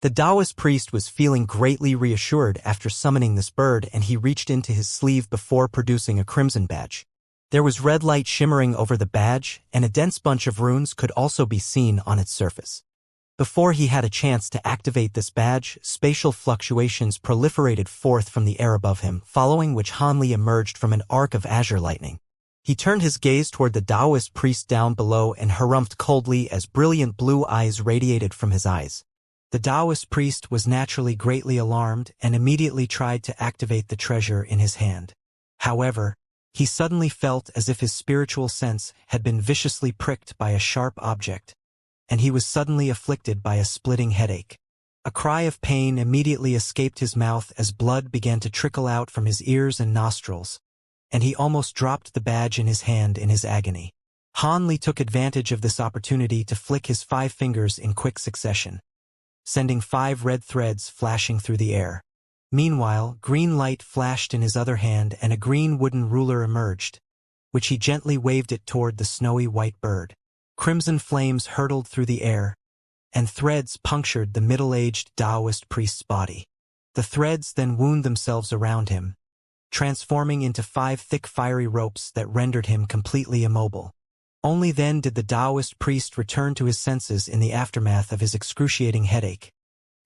The Taoist priest was feeling greatly reassured after summoning this bird, and he reached into his sleeve before producing a crimson badge. There was red light shimmering over the badge, and a dense bunch of runes could also be seen on its surface. Before he had a chance to activate this badge, spatial fluctuations proliferated forth from the air above him, following which Hanli emerged from an arc of azure lightning. He turned his gaze toward the Taoist priest down below and harumphed coldly as brilliant blue eyes radiated from his eyes. The Taoist priest was naturally greatly alarmed and immediately tried to activate the treasure in his hand. However, he suddenly felt as if his spiritual sense had been viciously pricked by a sharp object, and he was suddenly afflicted by a splitting headache. A cry of pain immediately escaped his mouth as blood began to trickle out from his ears and nostrils, and he almost dropped the badge in his hand in his agony. Hanli took advantage of this opportunity to flick his 5 fingers in quick succession, sending 5 red threads flashing through the air. Meanwhile, green light flashed in his other hand and a green wooden ruler emerged, which he gently waved it toward the snowy white bird. Crimson flames hurtled through the air, and threads punctured the middle-aged Taoist priest's body. The threads then wound themselves around him, transforming into 5 thick fiery ropes that rendered him completely immobile. Only then did the Taoist priest return to his senses in the aftermath of his excruciating headache,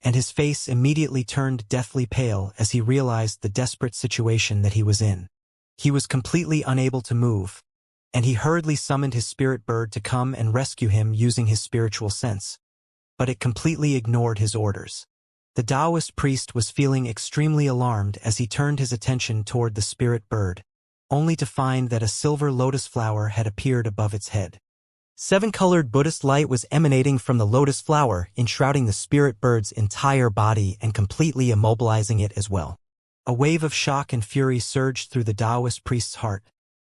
and his face immediately turned deathly pale as he realized the desperate situation that he was in. He was completely unable to move, and he hurriedly summoned his spirit bird to come and rescue him using his spiritual sense, but it completely ignored his orders. The Taoist priest was feeling extremely alarmed as he turned his attention toward the spirit bird, only to find that a silver lotus flower had appeared above its head. 7-colored Buddhist light was emanating from the lotus flower, enshrouding the spirit bird's entire body and completely immobilizing it as well. A wave of shock and fury surged through the Taoist priest's heart,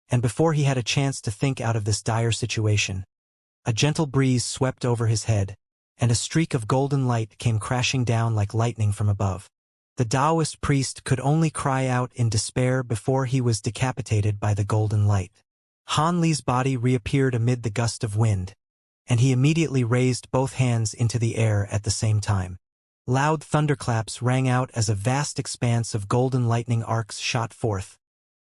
and before he had a chance to think out of this dire situation, a gentle breeze swept over his head, and a streak of golden light came crashing down like lightning from above. The Taoist priest could only cry out in despair before he was decapitated by the golden light. Hanli's body reappeared amid the gust of wind, and he immediately raised both hands into the air at the same time. Loud thunderclaps rang out as a vast expanse of golden lightning arcs shot forth,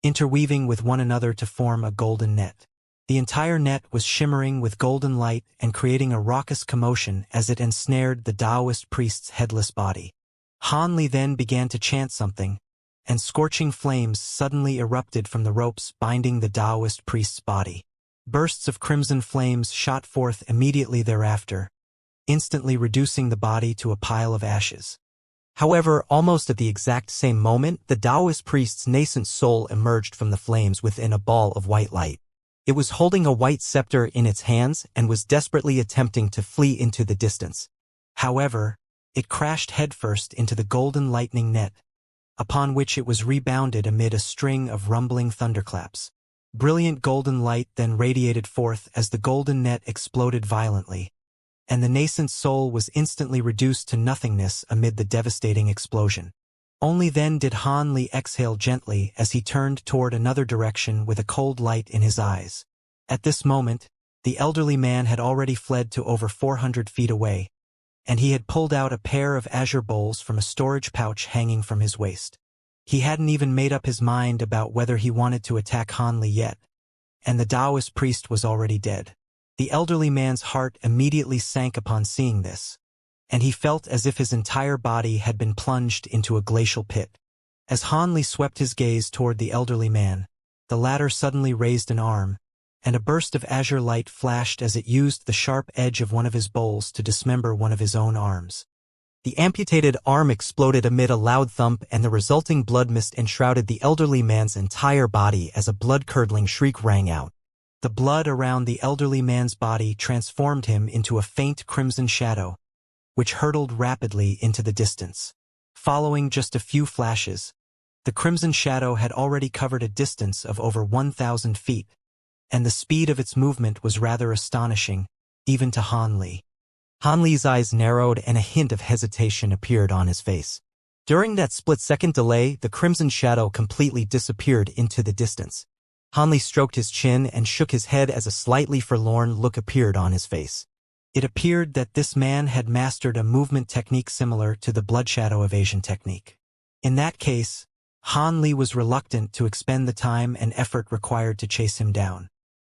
interweaving with one another to form a golden net. The entire net was shimmering with golden light and creating a raucous commotion as it ensnared the Taoist priest's headless body. Hanli then began to chant something, and scorching flames suddenly erupted from the ropes binding the Taoist priest's body. Bursts of crimson flames shot forth immediately thereafter, instantly reducing the body to a pile of ashes. However, almost at the exact same moment, the Taoist priest's nascent soul emerged from the flames within a ball of white light. It was holding a white scepter in its hands and was desperately attempting to flee into the distance. However, it crashed headfirst into the golden lightning net, upon which it was rebounded amid a string of rumbling thunderclaps. Brilliant golden light then radiated forth as the golden net exploded violently, and the nascent soul was instantly reduced to nothingness amid the devastating explosion. Only then did Hanli exhale gently as he turned toward another direction with a cold light in his eyes. At this moment, the elderly man had already fled to over 400 feet away, and he had pulled out a pair of azure bowls from a storage pouch hanging from his waist. He hadn't even made up his mind about whether he wanted to attack Hanli yet, and the Taoist priest was already dead. The elderly man's heart immediately sank upon seeing this, and he felt as if his entire body had been plunged into a glacial pit. As Hanli swept his gaze toward the elderly man, the latter suddenly raised an arm, and a burst of azure light flashed as it used the sharp edge of one of his bowls to dismember one of his own arms. The amputated arm exploded amid a loud thump, and the resulting blood mist enshrouded the elderly man's entire body as a blood-curdling shriek rang out. The blood around the elderly man's body transformed him into a faint crimson shadow, which hurtled rapidly into the distance. Following just a few flashes, the crimson shadow had already covered a distance of over 1,000 feet, and the speed of its movement was rather astonishing, even to Han Li. Han Li's eyes narrowed and a hint of hesitation appeared on his face. During that split-second delay, the crimson shadow completely disappeared into the distance. Han Li stroked his chin and shook his head as a slightly forlorn look appeared on his face. It appeared that this man had mastered a movement technique similar to the blood shadow evasion technique. In that case, Han Li was reluctant to expend the time and effort required to chase him down.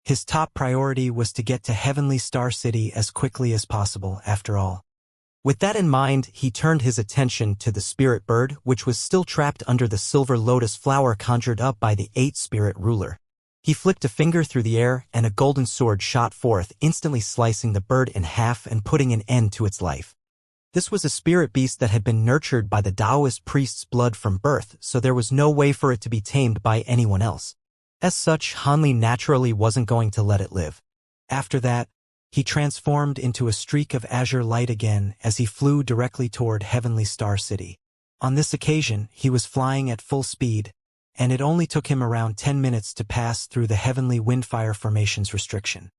His top priority was to get to Heavenly Star City as quickly as possible, after all. With that in mind, he turned his attention to the spirit bird, which was still trapped under the silver lotus flower conjured up by the 8-spirit ruler. He flicked a finger through the air, and a golden sword shot forth, instantly slicing the bird in half and putting an end to its life. This was a spirit beast that had been nurtured by the Taoist priest's blood from birth, so there was no way for it to be tamed by anyone else. As such, Han Li naturally wasn't going to let it live. After that, he transformed into a streak of azure light again as he flew directly toward Heavenly Star City. On this occasion, he was flying at full speed, and it only took him around 10 minutes to pass through the Heavenly Windfire Formation's restriction.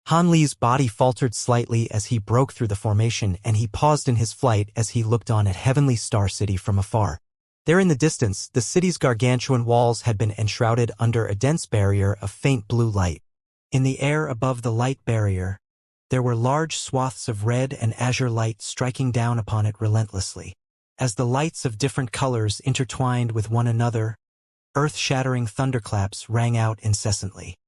Han Li's body faltered slightly as he broke through the formation, and he paused in his flight as he looked on at Heavenly Star City from afar. There in the distance, the city's gargantuan walls had been enshrouded under a dense barrier of faint blue light. In the air above the light barrier, there were large swaths of red and azure light striking down upon it relentlessly. As the lights of different colors intertwined with one another, earth-shattering thunderclaps rang out incessantly.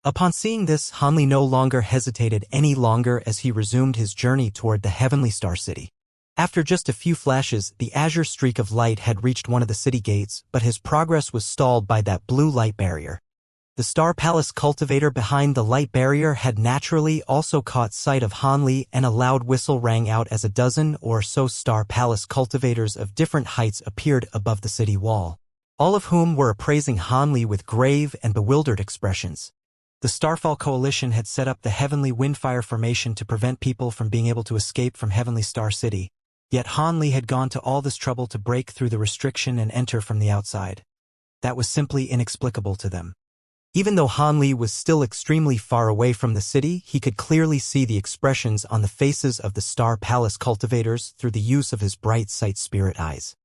Upon seeing this, Han Li no longer hesitated any longer as he resumed his journey toward the Heavenly Star City. After just a few flashes, the azure streak of light had reached one of the city gates, but his progress was stalled by that blue light barrier. The Star Palace cultivator behind the light barrier had naturally also caught sight of Han Li, and a loud whistle rang out as a dozen or so Star Palace cultivators of different heights appeared above the city wall, all of whom were appraising Han Li with grave and bewildered expressions. The Starfall Coalition had set up the Heavenly Windfire Formation to prevent people from being able to escape from Heavenly Star City, yet Han Li had gone to all this trouble to break through the restriction and enter from the outside. That was simply inexplicable to them. Even though Han Li was still extremely far away from the city, he could clearly see the expressions on the faces of the Star Palace cultivators through the use of his bright sight spirit eyes.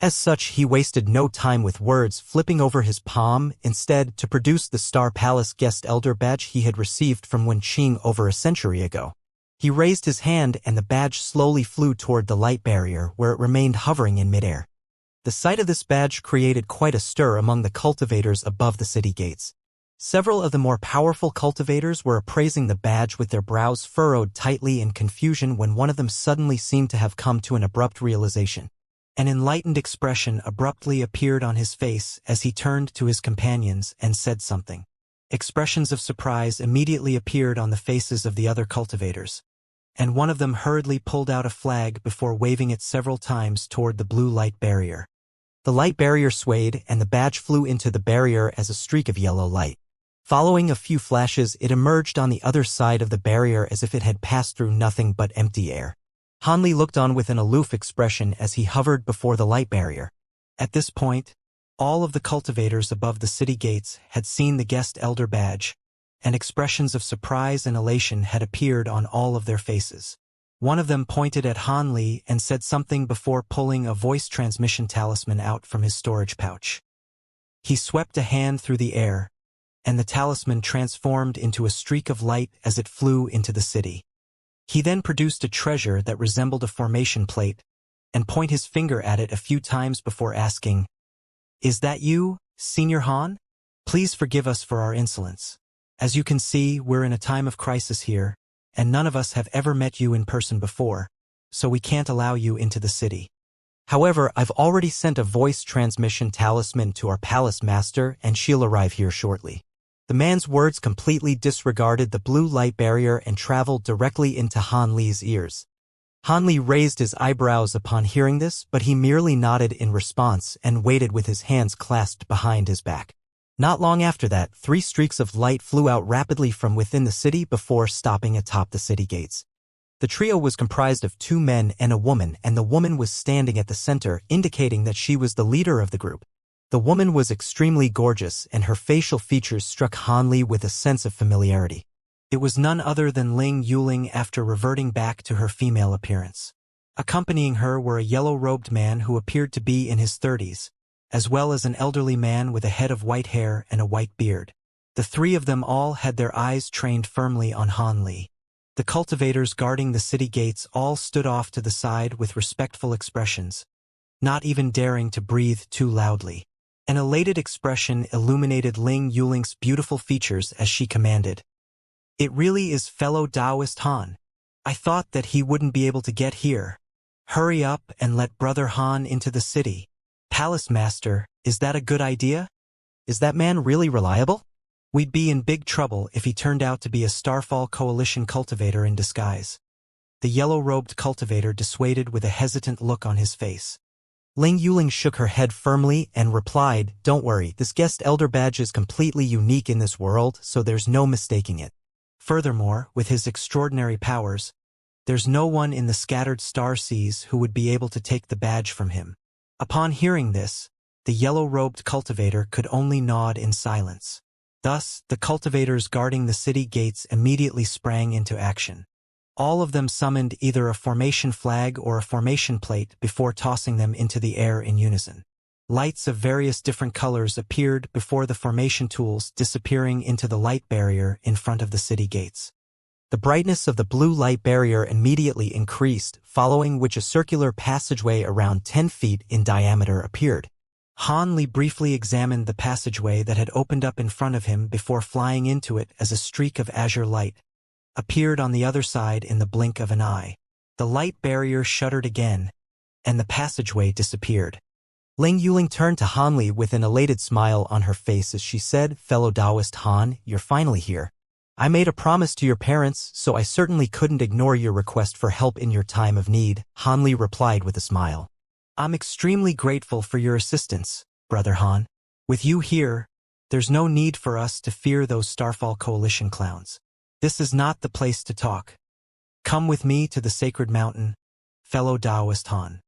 As such, he wasted no time with words, flipping over his palm, instead to produce the Star Palace Guest Elder badge he had received from Wen Qing over a century ago. He raised his hand and the badge slowly flew toward the light barrier, where it remained hovering in midair. The sight of this badge created quite a stir among the cultivators above the city gates. Several of the more powerful cultivators were appraising the badge with their brows furrowed tightly in confusion when one of them suddenly seemed to have come to an abrupt realization. An enlightened expression abruptly appeared on his face as he turned to his companions and said something. Expressions of surprise immediately appeared on the faces of the other cultivators, and one of them hurriedly pulled out a flag before waving it several times toward the blue light barrier. The light barrier swayed, and the badge flew into the barrier as a streak of yellow light. Following a few flashes, it emerged on the other side of the barrier as if it had passed through nothing but empty air. Han Li looked on with an aloof expression as he hovered before the light barrier. At this point, all of the cultivators above the city gates had seen the Guest Elder badge, and expressions of surprise and elation had appeared on all of their faces. One of them pointed at Han Li and said something before pulling a voice transmission talisman out from his storage pouch. He swept a hand through the air, and the talisman transformed into a streak of light as it flew into the city. He then produced a treasure that resembled a formation plate, and pointed his finger at it a few times before asking, "Is that you, Senior Han? Please forgive us for our insolence. As you can see, we're in a time of crisis here, and none of us have ever met you in person before, so we can't allow you into the city. However, I've already sent a voice transmission talisman to our palace master, and she'll arrive here shortly." The man's words completely disregarded the blue light barrier and traveled directly into Han Li's ears. Han Li raised his eyebrows upon hearing this, but he merely nodded in response and waited with his hands clasped behind his back. Not long after that, 3 streaks of light flew out rapidly from within the city before stopping atop the city gates. The trio was comprised of 2 men and a woman, and the woman was standing at the center, indicating that she was the leader of the group. The woman was extremely gorgeous, and her facial features struck Han Li with a sense of familiarity. It was none other than Ling Yuling after reverting back to her female appearance. Accompanying her were a yellow-robed man who appeared to be in his 30s, as well as an elderly man with a head of white hair and a white beard. The 3 of them all had their eyes trained firmly on Han Li. The cultivators guarding the city gates all stood off to the side with respectful expressions, not even daring to breathe too loudly. An elated expression illuminated Ling Yuling's beautiful features as she commanded, "It really is fellow Taoist Han. I thought that he wouldn't be able to get here. Hurry up and let Brother Han into the city. Palace Master, is that a good idea? Is that man really reliable? We'd be in big trouble if he turned out to be a Starfall Coalition cultivator in disguise." The yellow-robed cultivator dissuaded with a hesitant look on his face. Ling Yuling shook her head firmly and replied, "Don't worry, this guest elder badge is completely unique in this world, so there's no mistaking it. Furthermore, with his extraordinary powers, there's no one in the scattered star seas who would be able to take the badge from him." Upon hearing this, the yellow-robed cultivator could only nod in silence. Thus, the cultivators guarding the city gates immediately sprang into action. All of them summoned either a formation flag or a formation plate before tossing them into the air in unison. Lights of various different colors appeared before the formation tools, disappearing into the light barrier in front of the city gates. The brightness of the blue light barrier immediately increased, following which a circular passageway around 10 feet in diameter appeared. Han Li briefly examined the passageway that had opened up in front of him before flying into it as a streak of azure light appeared on the other side in the blink of an eye. The light barrier shuddered again, and the passageway disappeared. Ling Yuling turned to Han Li with an elated smile on her face as she said, "Fellow Taoist Han, you're finally here. I made a promise to your parents, so I certainly couldn't ignore your request for help in your time of need," Han Li replied with a smile. "I'm extremely grateful for your assistance, Brother Han. With you here, there's no need for us to fear those Starfall Coalition clowns. This is not the place to talk. Come with me to the sacred mountain, fellow Taoist Han.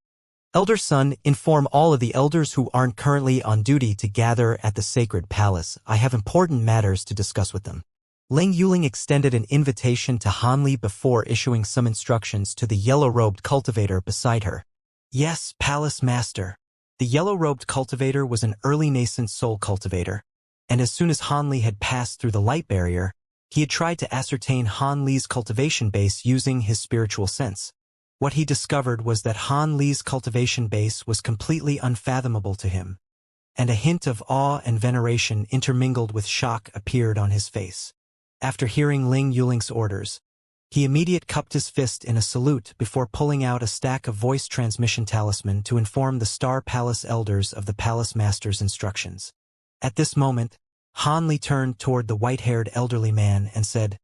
Elder Son, inform all of the elders who aren't currently on duty to gather at the sacred palace. I have important matters to discuss with them." Ling Yuling extended an invitation to Han Li before issuing some instructions to the yellow-robed cultivator beside her. "Yes, Palace Master." The yellow-robed cultivator was an early nascent soul cultivator, and as soon as Han Li had passed through the light barrier, he had tried to ascertain Han Li's cultivation base using his spiritual sense. What he discovered was that Han Li's cultivation base was completely unfathomable to him, and a hint of awe and veneration intermingled with shock appeared on his face. After hearing Ling Yuling's orders, he immediately cupped his fist in a salute before pulling out a stack of voice transmission talisman to inform the Star Palace elders of the Palace Master's instructions. At this moment, Han Li turned toward the white-haired elderly man and said,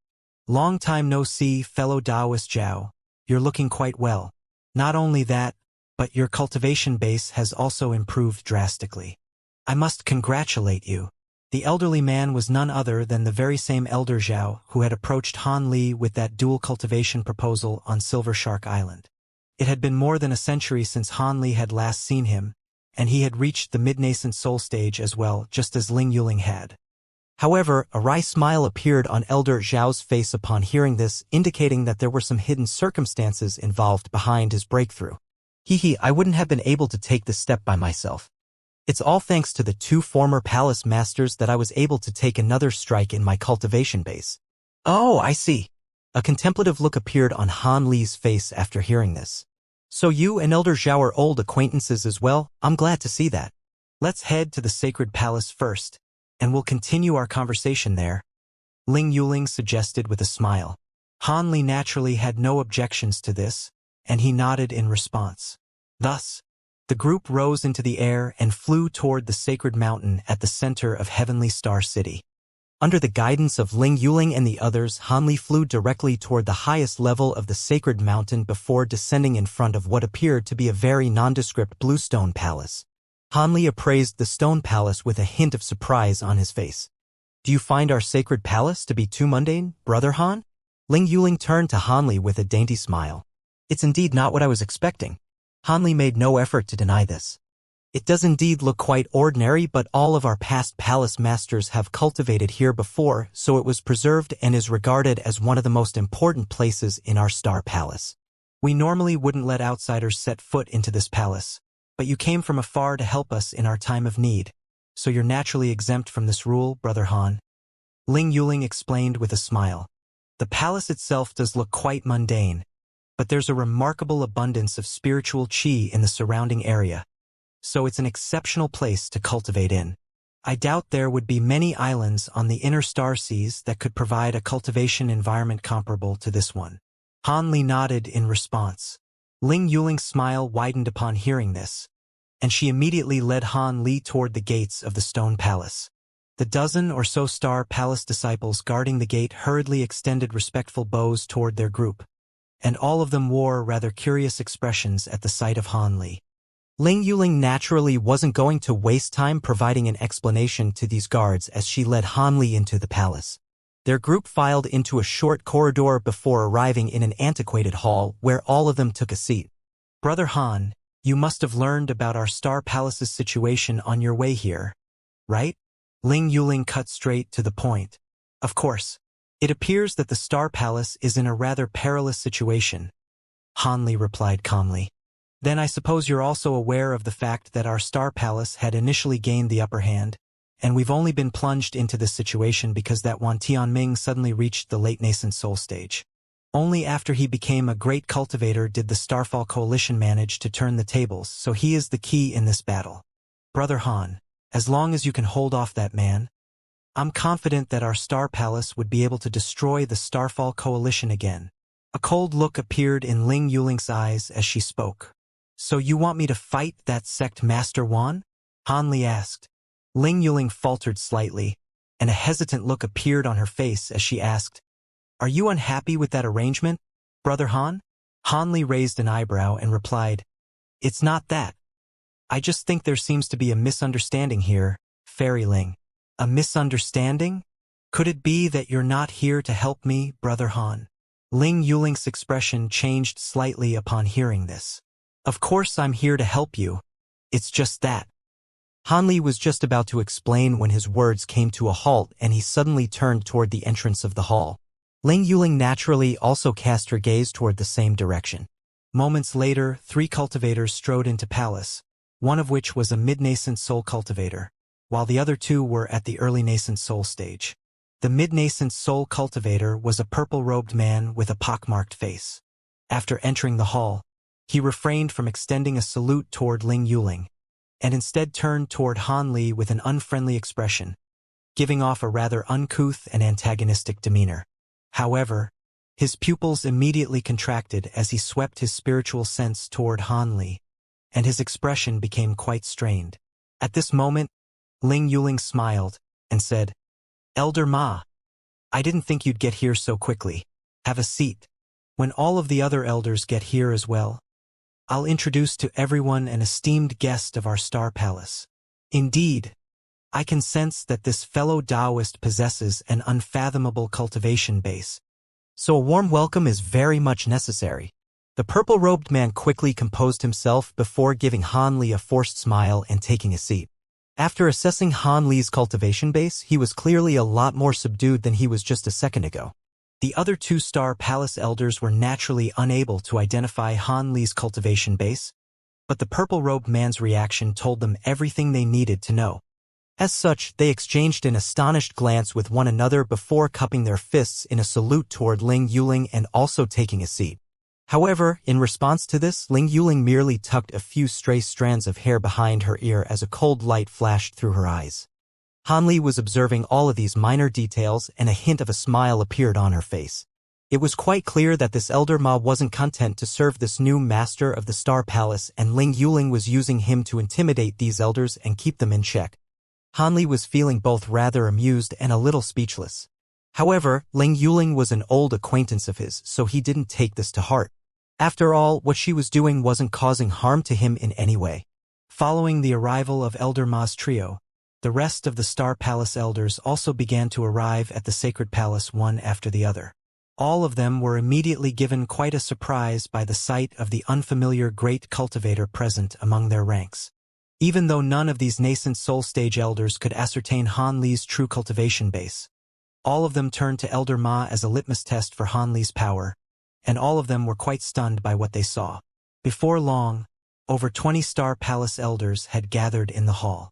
"Long time no see, fellow Taoist Zhao. You're looking quite well. Not only that, but your cultivation base has also improved drastically. I must congratulate you." The elderly man was none other than the very same Elder Zhao who had approached Han Li with that dual cultivation proposal on Silver Shark Island. It had been more than a century since Han Li had last seen him, and he had reached the mid-nascent soul stage as well, just as Ling Yuling had. However, a wry smile appeared on Elder Zhao's face upon hearing this, indicating that there were some hidden circumstances involved behind his breakthrough. I wouldn't have been able to take this step by myself. It's all thanks to the 2 former palace masters that I was able to take another strike in my cultivation base." "Oh, I see." A contemplative look appeared on Han Li's face after hearing this. "So you and Elder Zhao are old acquaintances as well? I'm glad to see that. Let's head to the sacred palace first, and we'll continue our conversation there," Ling Yuling suggested with a smile. Han Li naturally had no objections to this, and he nodded in response. Thus, the group rose into the air and flew toward the sacred mountain at the center of Heavenly Star City. Under the guidance of Ling Yuling and the others, Han Li flew directly toward the highest level of the sacred mountain before descending in front of what appeared to be a very nondescript blue stone palace. Han Li appraised the stone palace with a hint of surprise on his face. Do you find our sacred palace to be too mundane, Brother Han? Ling Yuling turned to Han Li with a dainty smile. It's indeed not what I was expecting. Han Li made no effort to deny this. It does indeed look quite ordinary, but all of our past palace masters have cultivated here before, so it was preserved and is regarded as one of the most important places in our star palace. We normally wouldn't let outsiders set foot into this palace, but you came from afar to help us in our time of need, so you're naturally exempt from this rule, Brother Han. Ling Yuling explained with a smile. The palace itself does look quite mundane, but there's a remarkable abundance of spiritual qi in the surrounding area, so it's an exceptional place to cultivate in. I doubt there would be many islands on the inner star seas that could provide a cultivation environment comparable to this one. Han Li nodded in response. Ling Yuling's smile widened upon hearing this, and she immediately led Han Li toward the gates of the stone palace. The dozen or so star palace disciples guarding the gate hurriedly extended respectful bows toward their group, and all of them wore rather curious expressions at the sight of Han Li. Ling Yuling naturally wasn't going to waste time providing an explanation to these guards as she led Han Li into the palace. Their group filed into a short corridor before arriving in an antiquated hall where all of them took a seat. Brother Han, you must have learned about our star palace's situation on your way here, right? Ling Yuling cut straight to the point. Of course. It appears that the star palace is in a rather perilous situation, Han Li replied calmly. Then I suppose you're also aware of the fact that our star palace had initially gained the upper hand, and we've only been plunged into this situation because that Wan Tianming suddenly reached the late nascent soul stage. Only after he became a great cultivator did the Starfall Coalition manage to turn the tables, so he is the key in this battle. Brother Han, as long as you can hold off that man, I'm confident that our star palace would be able to destroy the Starfall Coalition again. A cold look appeared in Ling Yuling's eyes as she spoke. So you want me to fight that sect Master Wan? Han Li asked. Ling Yuling faltered slightly, and a hesitant look appeared on her face as she asked, Are you unhappy with that arrangement, Brother Han? Han Li raised an eyebrow and replied, It's not that. I just think there seems to be a misunderstanding here, Fairy Ling. A misunderstanding? Could it be that you're not here to help me, Brother Han? Ling Yuling's expression changed slightly upon hearing this. Of course I'm here to help you. It's just that. Han Li was just about to explain when his words came to a halt and he suddenly turned toward the entrance of the hall. Ling Yuling naturally also cast her gaze toward the same direction. Moments later, 3 cultivators strode into palace, one of which was a mid-nascent soul cultivator, while the other 2 were at the early nascent soul stage. The mid-nascent soul cultivator was a purple-robed man with a pockmarked face. After entering the hall, he refrained from extending a salute toward Ling Yuling, and instead turned toward Han Li with an unfriendly expression, giving off a rather uncouth and antagonistic demeanor. However, his pupils immediately contracted as he swept his spiritual sense toward Han Li, and his expression became quite strained. At this moment, Ling Yuling smiled and said, Elder Ma, I didn't think you'd get here so quickly. Have a seat. When all of the other elders get here as well, I'll introduce to everyone an esteemed guest of our star palace. Indeed, I can sense that this fellow Taoist possesses an unfathomable cultivation base, so a warm welcome is very much necessary. The purple-robed man quickly composed himself before giving Han Li a forced smile and taking a seat. After assessing Han Li's cultivation base, he was clearly a lot more subdued than he was just a second ago. The other 2 star palace elders were naturally unable to identify Han Li's cultivation base, but the purple-robed man's reaction told them everything they needed to know. As such, they exchanged an astonished glance with one another before cupping their fists in a salute toward Ling Yuling and also taking a seat. However, in response to this, Ling Yuling merely tucked a few stray strands of hair behind her ear as a cold light flashed through her eyes. Han Li was observing all of these minor details and a hint of a smile appeared on her face. It was quite clear that this elder Ma wasn't content to serve this new master of the Star Palace, and Ling Yuling was using him to intimidate these elders and keep them in check. Han Li was feeling both rather amused and a little speechless. However, Ling Yuling was an old acquaintance of his, so he didn't take this to heart. After all, what she was doing wasn't causing harm to him in any way. Following the arrival of Elder Ma's trio, the rest of the Star Palace elders also began to arrive at the Sacred Palace one after the other. All of them were immediately given quite a surprise by the sight of the unfamiliar great cultivator present among their ranks. Even though none of these nascent soul stage elders could ascertain Han Li's true cultivation base, all of them turned to Elder Ma as a litmus test for Han Li's power, and all of them were quite stunned by what they saw. Before long, over 20 Star Palace elders had gathered in the hall.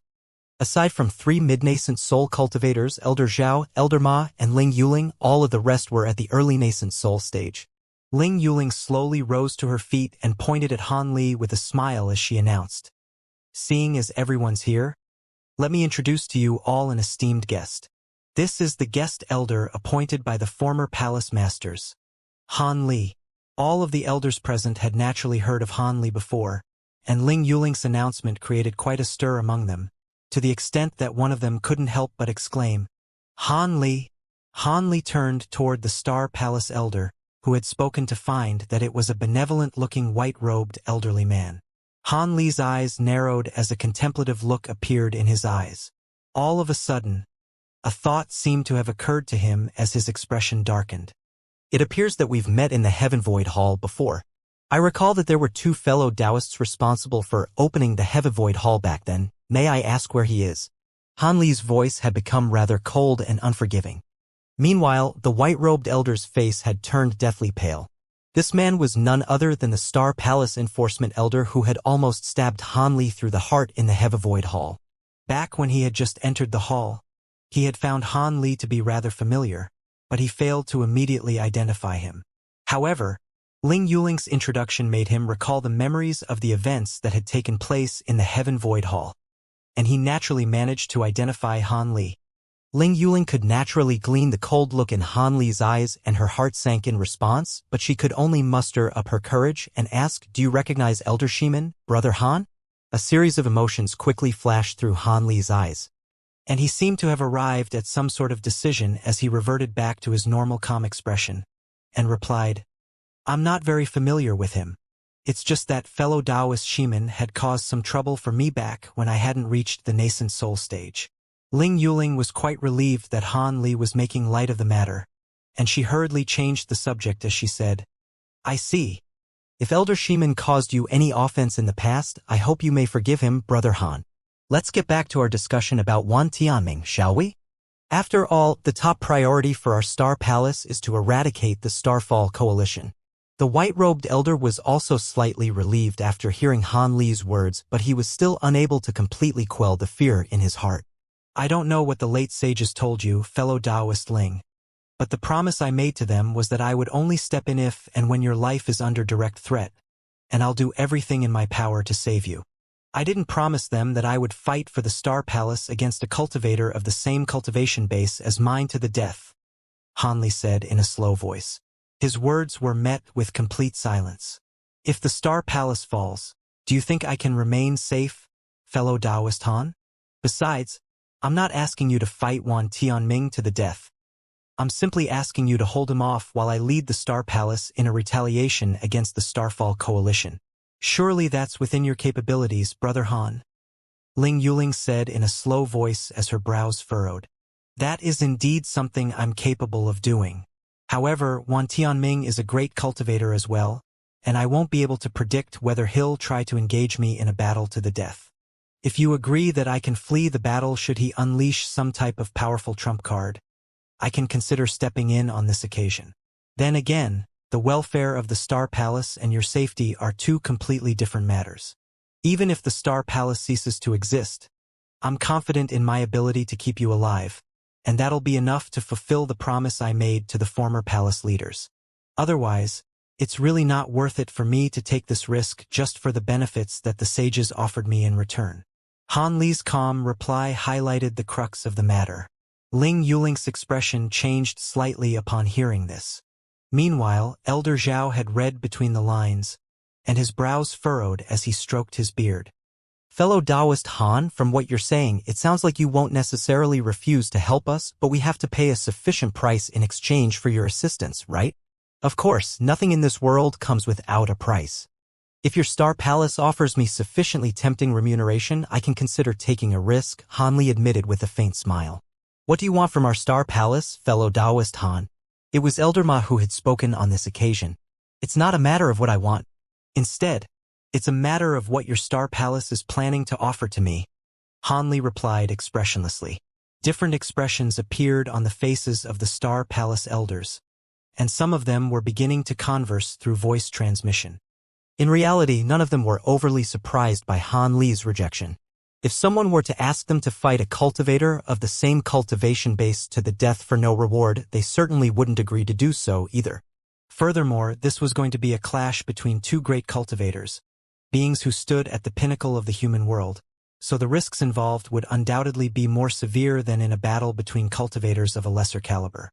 Aside from 3 mid-nascent soul cultivators, Elder Zhao, Elder Ma, and Ling Yuling, all of the rest were at the early nascent soul stage. Ling Yuling slowly rose to her feet and pointed at Han Li with a smile as she announced, "Seeing as everyone's here, let me introduce to you all an esteemed guest. This is the guest elder appointed by the former palace masters, Han Li." All of the elders present had naturally heard of Han Li before, and Ling Yuling's announcement created quite a stir among them, to the extent that one of them couldn't help but exclaim, "Han Li!" Han Li turned toward the Star Palace elder, who had spoken to find that it was a benevolent-looking white-robed elderly man. Han Li's eyes narrowed as a contemplative look appeared in his eyes. All of a sudden, a thought seemed to have occurred to him as his expression darkened. "It appears that we've met in the Heaven Void Hall before. I recall that there were 2 fellow Taoists responsible for opening the Heaven Void Hall back then. May I ask where he is?" Han Li's voice had become rather cold and unforgiving. Meanwhile, the white-robed elder's face had turned deathly pale. This man was none other than the Star Palace enforcement elder who had almost stabbed Han Li through the heart in the Heaven Void Hall. Back when he had just entered the hall, he had found Han Li to be rather familiar, but he failed to immediately identify him. However, Ling Yuling's introduction made him recall the memories of the events that had taken place in the Heaven Void Hall, and he naturally managed to identify Han Li. Ling Yuling could naturally glean the cold look in Han Li's eyes, and her heart sank in response, but she could only muster up her courage and ask, "Do you recognize Elder Shiman, Brother Han?" A series of emotions quickly flashed through Han Li's eyes, and he seemed to have arrived at some sort of decision as he reverted back to his normal calm expression, and replied, "I'm not very familiar with him. It's just that fellow Taoist Shiman had caused some trouble for me back when I hadn't reached the nascent soul stage." Ling Yuling was quite relieved that Han Li was making light of the matter, and she hurriedly changed the subject as she said, "I see. If Elder Shiman caused you any offense in the past, I hope you may forgive him, Brother Han. Let's get back to our discussion about Wan Tianming, shall we? After all, the top priority for our Star Palace is to eradicate the Starfall Coalition." The white-robed elder was also slightly relieved after hearing Han Li's words, but he was still unable to completely quell the fear in his heart. "I don't know what the late sages told you, fellow Taoist Ling, but the promise I made to them was that I would only step in if and when your life is under direct threat, and I'll do everything in my power to save you. I didn't promise them that I would fight for the Star Palace against a cultivator of the same cultivation base as mine to the death," Han Li said in a slow voice. His words were met with complete silence. "If the Star Palace falls, do you think I can remain safe, fellow Taoist Han? Besides, I'm not asking you to fight Wan Tianming to the death. I'm simply asking you to hold him off while I lead the Star Palace in a retaliation against the Starfall Coalition. Surely that's within your capabilities, Brother Han," Ling Yuling said in a slow voice as her brows furrowed. "That is indeed something I'm capable of doing. However, Wan Tianming is a great cultivator as well, and I won't be able to predict whether he'll try to engage me in a battle to the death. If you agree that I can flee the battle should he unleash some type of powerful trump card, I can consider stepping in on this occasion. Then again, the welfare of the Star Palace and your safety are 2 completely different matters. Even if the Star Palace ceases to exist, I'm confident in my ability to keep you alive, and that'll be enough to fulfill the promise I made to the former palace leaders. Otherwise, it's really not worth it for me to take this risk just for the benefits that the sages offered me in return." Han Li's calm reply highlighted the crux of the matter. Ling Yuling's expression changed slightly upon hearing this. Meanwhile, Elder Zhao had read between the lines, and his brows furrowed as he stroked his beard. Fellow Taoist Han, from what you're saying, it sounds like you won't necessarily refuse to help us, but we have to pay a sufficient price in exchange for your assistance, right? Of course, nothing in this world comes without a price. If your Star Palace offers me sufficiently tempting remuneration, I can consider taking a risk, Han Li admitted with a faint smile. What do you want from our Star Palace, fellow Taoist Han? It was Elder Ma who had spoken on this occasion. It's not a matter of what I want. Instead, it's a matter of what your Star Palace is planning to offer to me. Han Li replied expressionlessly. Different expressions appeared on the faces of the Star Palace elders, and some of them were beginning to converse through voice transmission. In reality, none of them were overly surprised by Han Li's rejection. If someone were to ask them to fight a cultivator of the same cultivation base to the death for no reward, they certainly wouldn't agree to do so either. Furthermore, this was going to be a clash between two great cultivators, beings who stood at the pinnacle of the human world, so the risks involved would undoubtedly be more severe than in a battle between cultivators of a lesser caliber.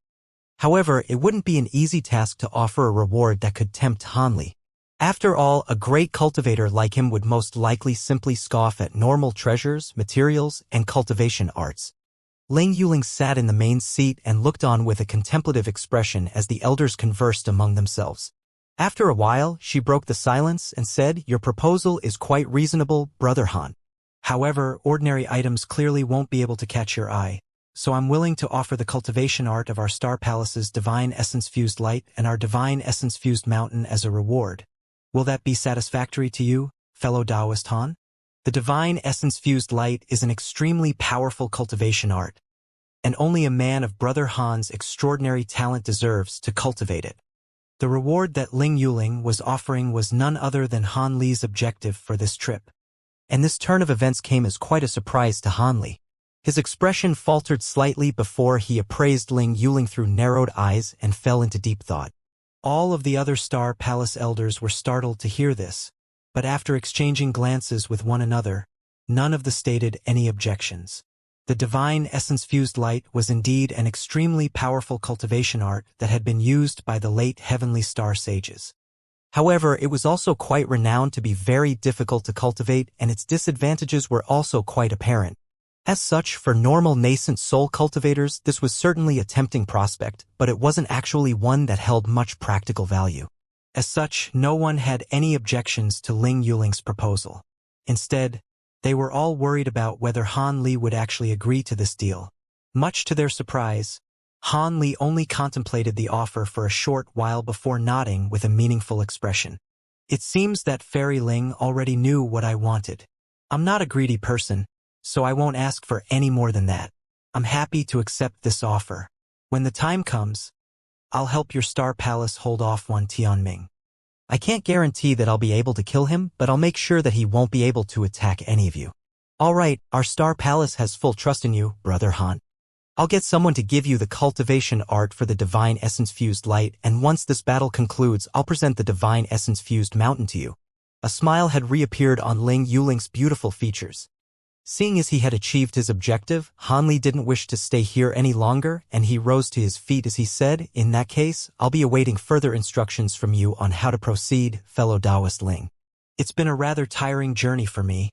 However, it wouldn't be an easy task to offer a reward that could tempt Han Li. After all, a great cultivator like him would most likely simply scoff at normal treasures, materials, and cultivation arts. Ling Yuling sat in the main seat and looked on with a contemplative expression as the elders conversed among themselves. After a while, she broke the silence and said, "Your proposal is quite reasonable, Brother Han. However, ordinary items clearly won't be able to catch your eye, so I'm willing to offer the cultivation art of our Star Palace's Divine Essence-Fused Light and our Divine Essence-Fused Mountain as a reward. Will that be satisfactory to you, fellow Taoist Han?" The Divine Essence-Fused Light is an extremely powerful cultivation art, and only a man of Brother Han's extraordinary talent deserves to cultivate it. The reward that Ling Yuling was offering was none other than Han Li's objective for this trip, and this turn of events came as quite a surprise to Han Li. His expression faltered slightly before he appraised Ling Yuling through narrowed eyes and fell into deep thought. All of the other Star Palace elders were startled to hear this, but after exchanging glances with one another, none of them stated any objections. The Divine Essence-Fused Light was indeed an extremely powerful cultivation art that had been used by the late Heavenly Star Sages. However, it was also quite renowned to be very difficult to cultivate, and its disadvantages were also quite apparent. As such, for normal nascent soul cultivators, this was certainly a tempting prospect, but it wasn't actually one that held much practical value. As such, no one had any objections to Ling Yuling's proposal. Instead, they were all worried about whether Han Li would actually agree to this deal. Much to their surprise, Han Li only contemplated the offer for a short while before nodding with a meaningful expression. "It seems that Fairy Ling already knew what I wanted. I'm not a greedy person, so I won't ask for any more than that. I'm happy to accept this offer. When the time comes, I'll help your Star Palace hold off Wan Tianming. I can't guarantee that I'll be able to kill him, but I'll make sure that he won't be able to attack any of you. All right, our Star Palace has full trust in you, Brother Han. I'll get someone to give you the cultivation art for the Divine Essence-Fused Light, and once this battle concludes, I'll present the Divine Essence-Fused Mountain to you." A smile had reappeared on Ling Yuling's beautiful features. Seeing as he had achieved his objective, Han Li didn't wish to stay here any longer, and he rose to his feet as he said, "In that case, I'll be awaiting further instructions from you on how to proceed, fellow Taoist Ling. It's been a rather tiring journey for me,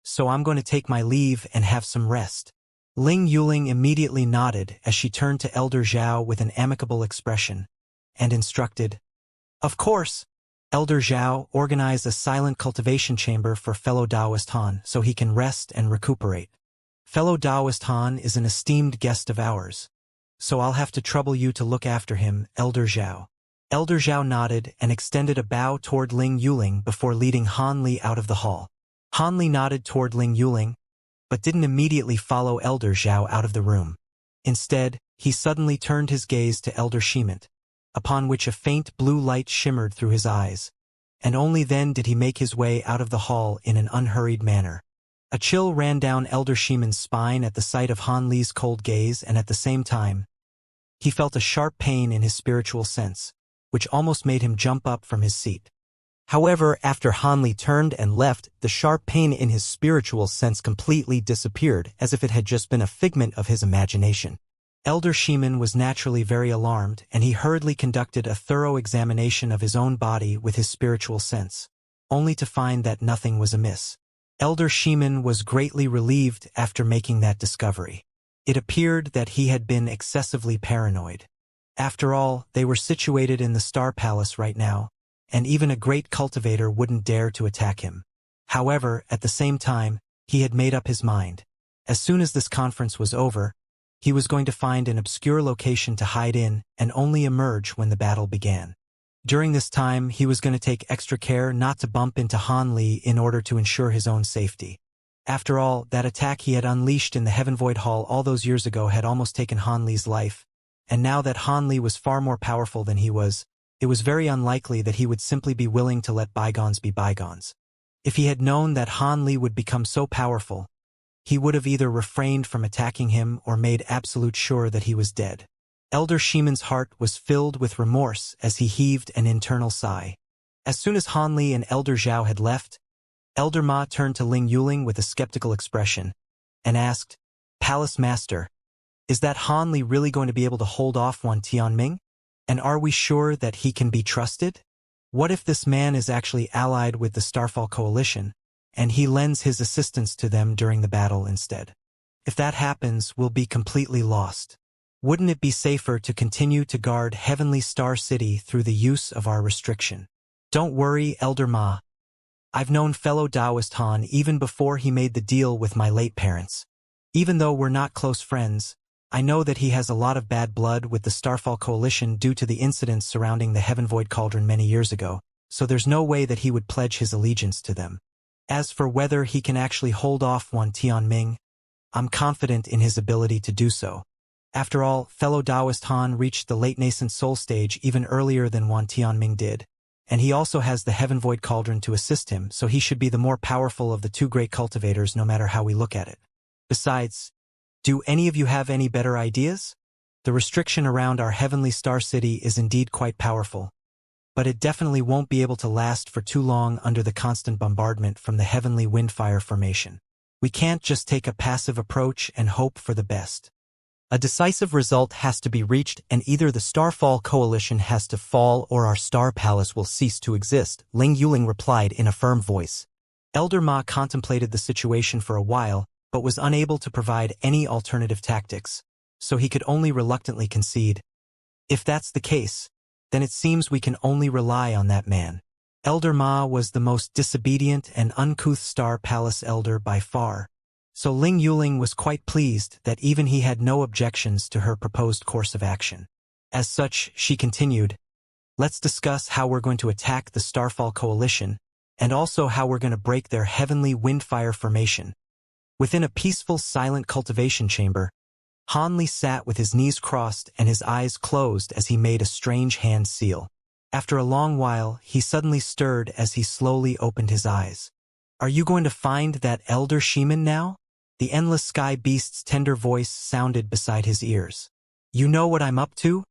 so I'm going to take my leave and have some rest." Ling Yuling immediately nodded as she turned to Elder Zhao with an amicable expression, and instructed, "Of course, Elder Zhao, organize a silent cultivation chamber for fellow Taoist Han so he can rest and recuperate. Fellow Taoist Han is an esteemed guest of ours, so I'll have to trouble you to look after him, Elder Zhao." Elder Zhao nodded and extended a bow toward Ling Yuling before leading Han Li out of the hall. Han Li nodded toward Ling Yuling, but didn't immediately follow Elder Zhao out of the room. Instead, he suddenly turned his gaze to Elder Shimant, upon which a faint blue light shimmered through his eyes, and only then did he make his way out of the hall in an unhurried manner. A chill ran down Elder Shimant's spine at the sight of Han Li's cold gaze, and at the same time, he felt a sharp pain in his spiritual sense, which almost made him jump up from his seat. However, after Han Li turned and left, the sharp pain in his spiritual sense completely disappeared, as if it had just been a figment of his imagination. Elder Shiman was naturally very alarmed, and he hurriedly conducted a thorough examination of his own body with his spiritual sense, only to find that nothing was amiss. Elder Shiman was greatly relieved after making that discovery. It appeared that he had been excessively paranoid. After all, they were situated in the Star Palace right now, and even a great cultivator wouldn't dare to attack him. However, at the same time, he had made up his mind. As soon as this conference was over, he was going to find an obscure location to hide in and only emerge when the battle began. During this time, he was going to take extra care not to bump into Han Li in order to ensure his own safety. After all, that attack he had unleashed in the Heaven Void Hall all those years ago had almost taken Han Li's life, and now that Han Li was far more powerful than he was, it was very unlikely that he would simply be willing to let bygones be bygones. If he had known that Han Li would become so powerful, he would have either refrained from attacking him or made absolute sure that he was dead. Elder Shiman's heart was filled with remorse as he heaved an internal sigh. As soon as Han Li and Elder Zhao had left, Elder Ma turned to Ling Yuling with a skeptical expression and asked, "Palace Master, is that Han Li really going to be able to hold off Wan Tianming? And are we sure that he can be trusted? What if this man is actually allied with the Starfall Coalition, and he lends his assistance to them during the battle instead? If that happens, we'll be completely lost. Wouldn't it be safer to continue to guard Heavenly Star City through the use of our restriction?" "Don't worry, Elder Ma. I've known fellow Taoist Han even before he made the deal with my late parents. Even though we're not close friends, I know that he has a lot of bad blood with the Starfall Coalition due to the incidents surrounding the Heaven Void Cauldron many years ago, so there's no way that he would pledge his allegiance to them. As for whether he can actually hold off Wan Tianming, I'm confident in his ability to do so. After all, fellow Taoist Han reached the late nascent soul stage even earlier than Wan Tianming did, and he also has the Heaven Void Cauldron to assist him, so he should be the more powerful of the two great cultivators no matter how we look at it. Besides, do any of you have any better ideas? The restriction around our Heavenly Star City is indeed quite powerful, but it definitely won't be able to last for too long under the constant bombardment from the Heavenly Windfire Formation. We can't just take a passive approach and hope for the best. A decisive result has to be reached, and either the Starfall Coalition has to fall or our Star Palace will cease to exist," Ling Yuling replied in a firm voice. Elder Ma contemplated the situation for a while, but was unable to provide any alternative tactics, so he could only reluctantly concede. "If that's the case, then it seems we can only rely on that man." Elder Ma was the most disobedient and uncouth Star Palace elder by far, so Ling Yuling was quite pleased that even he had no objections to her proposed course of action. As such, she continued, "Let's discuss how we're going to attack the Starfall Coalition, and also how we're going to break their Heavenly Windfire Formation." Within a peaceful, silent cultivation chamber, Han Li sat with his knees crossed and his eyes closed as he made a strange hand seal. After a long while, he suddenly stirred as he slowly opened his eyes. "Are you going to find that Elder Shiman now?" The Endless Sky Beast's tender voice sounded beside his ears. "You know what I'm up to?"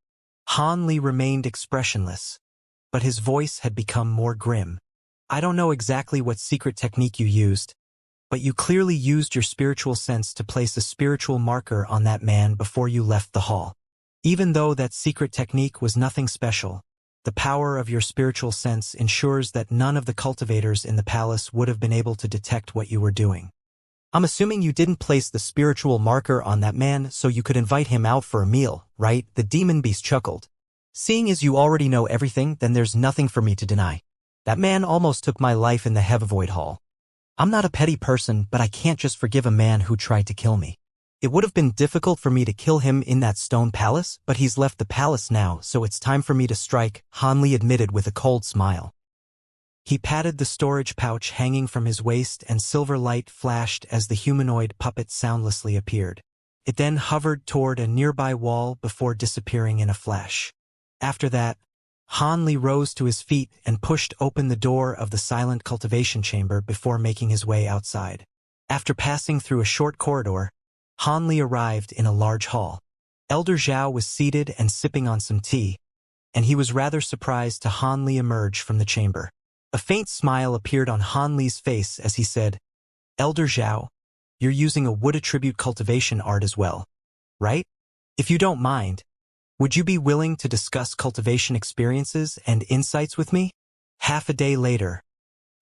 Han Li remained expressionless, but his voice had become more grim. "I don't know exactly what secret technique you used, but you clearly used your spiritual sense to place a spiritual marker on that man before you left the hall. Even though that secret technique was nothing special, the power of your spiritual sense ensures that none of the cultivators in the palace would have been able to detect what you were doing. I'm assuming you didn't place the spiritual marker on that man so you could invite him out for a meal, right?" The demon beast chuckled. "Seeing as you already know everything, then there's nothing for me to deny. That man almost took my life in the Heavoid Hall. I'm not a petty person, but I can't just forgive a man who tried to kill me. It would have been difficult for me to kill him in that stone palace, but he's left the palace now, so it's time for me to strike," Han Li admitted with a cold smile. He patted the storage pouch hanging from his waist, and silver light flashed as the humanoid puppet soundlessly appeared. It then hovered toward a nearby wall before disappearing in a flash. After that, Han Li rose to his feet and pushed open the door of the silent cultivation chamber before making his way outside. After passing through a short corridor, Han Li arrived in a large hall. Elder Zhao was seated and sipping on some tea, and he was rather surprised to Han Li emerge from the chamber. A faint smile appeared on Han Li's face as he said, "Elder Zhao, you're using a wood attribute cultivation art as well, right? If you don't mind, would you be willing to discuss cultivation experiences and insights with me?" Half a day later,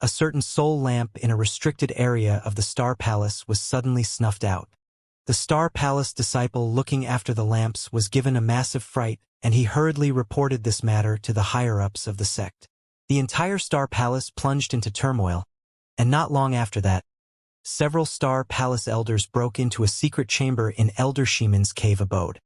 a certain soul lamp in a restricted area of the Star Palace was suddenly snuffed out. The Star Palace disciple looking after the lamps was given a massive fright, and he hurriedly reported this matter to the higher-ups of the sect. The entire Star Palace plunged into turmoil, and not long after that, several Star Palace elders broke into a secret chamber in Elder Shimon's cave abode.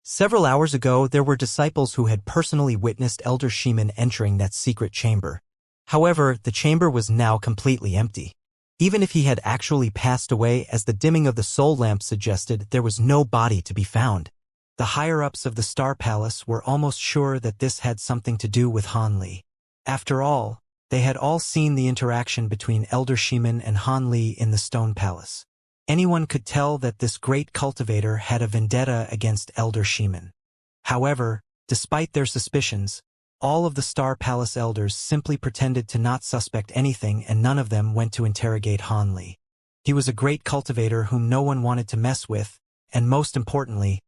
Several hours ago, there were disciples who had personally witnessed Elder Shimon entering that secret chamber. However, the chamber was now completely empty. Even if he had actually passed away, as the dimming of the soul lamp suggested, there was no body to be found. The higher-ups of the Star Palace were almost sure that this had something to do with Han Li. After all, they had all seen the interaction between Elder Shimon and Han Li in the Stone Palace. Anyone could tell that this great cultivator had a vendetta against Elder Shimon. However, despite their suspicions, all of the Star Palace elders simply pretended to not suspect anything, and none of them went to interrogate Han Li. He was a great cultivator whom no one wanted to mess with, and most importantly,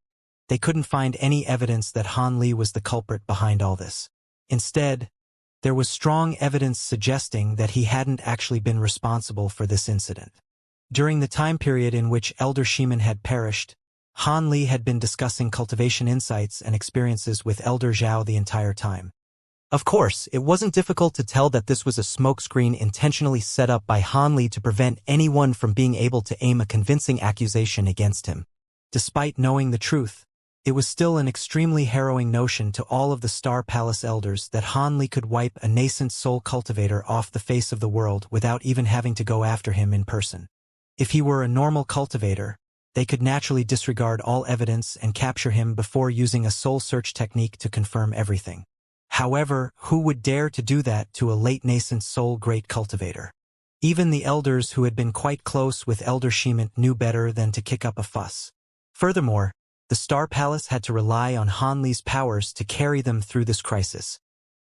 they couldn't find any evidence that Han Li was the culprit behind all this. Instead, there was strong evidence suggesting that he hadn't actually been responsible for this incident. During the time period in which Elder Shimon had perished, Han Li had been discussing cultivation insights and experiences with Elder Zhao the entire time. Of course, it wasn't difficult to tell that this was a smokescreen intentionally set up by Han Li to prevent anyone from being able to aim a convincing accusation against him. Despite knowing the truth, it was still an extremely harrowing notion to all of the Star Palace elders that Han Li could wipe a nascent soul cultivator off the face of the world without even having to go after him in person. If he were a normal cultivator, they could naturally disregard all evidence and capture him before using a soul search technique to confirm everything. However, who would dare to do that to a late nascent soul great cultivator? Even the elders who had been quite close with Elder Shimon knew better than to kick up a fuss. Furthermore, the Star Palace had to rely on Han Li's powers to carry them through this crisis,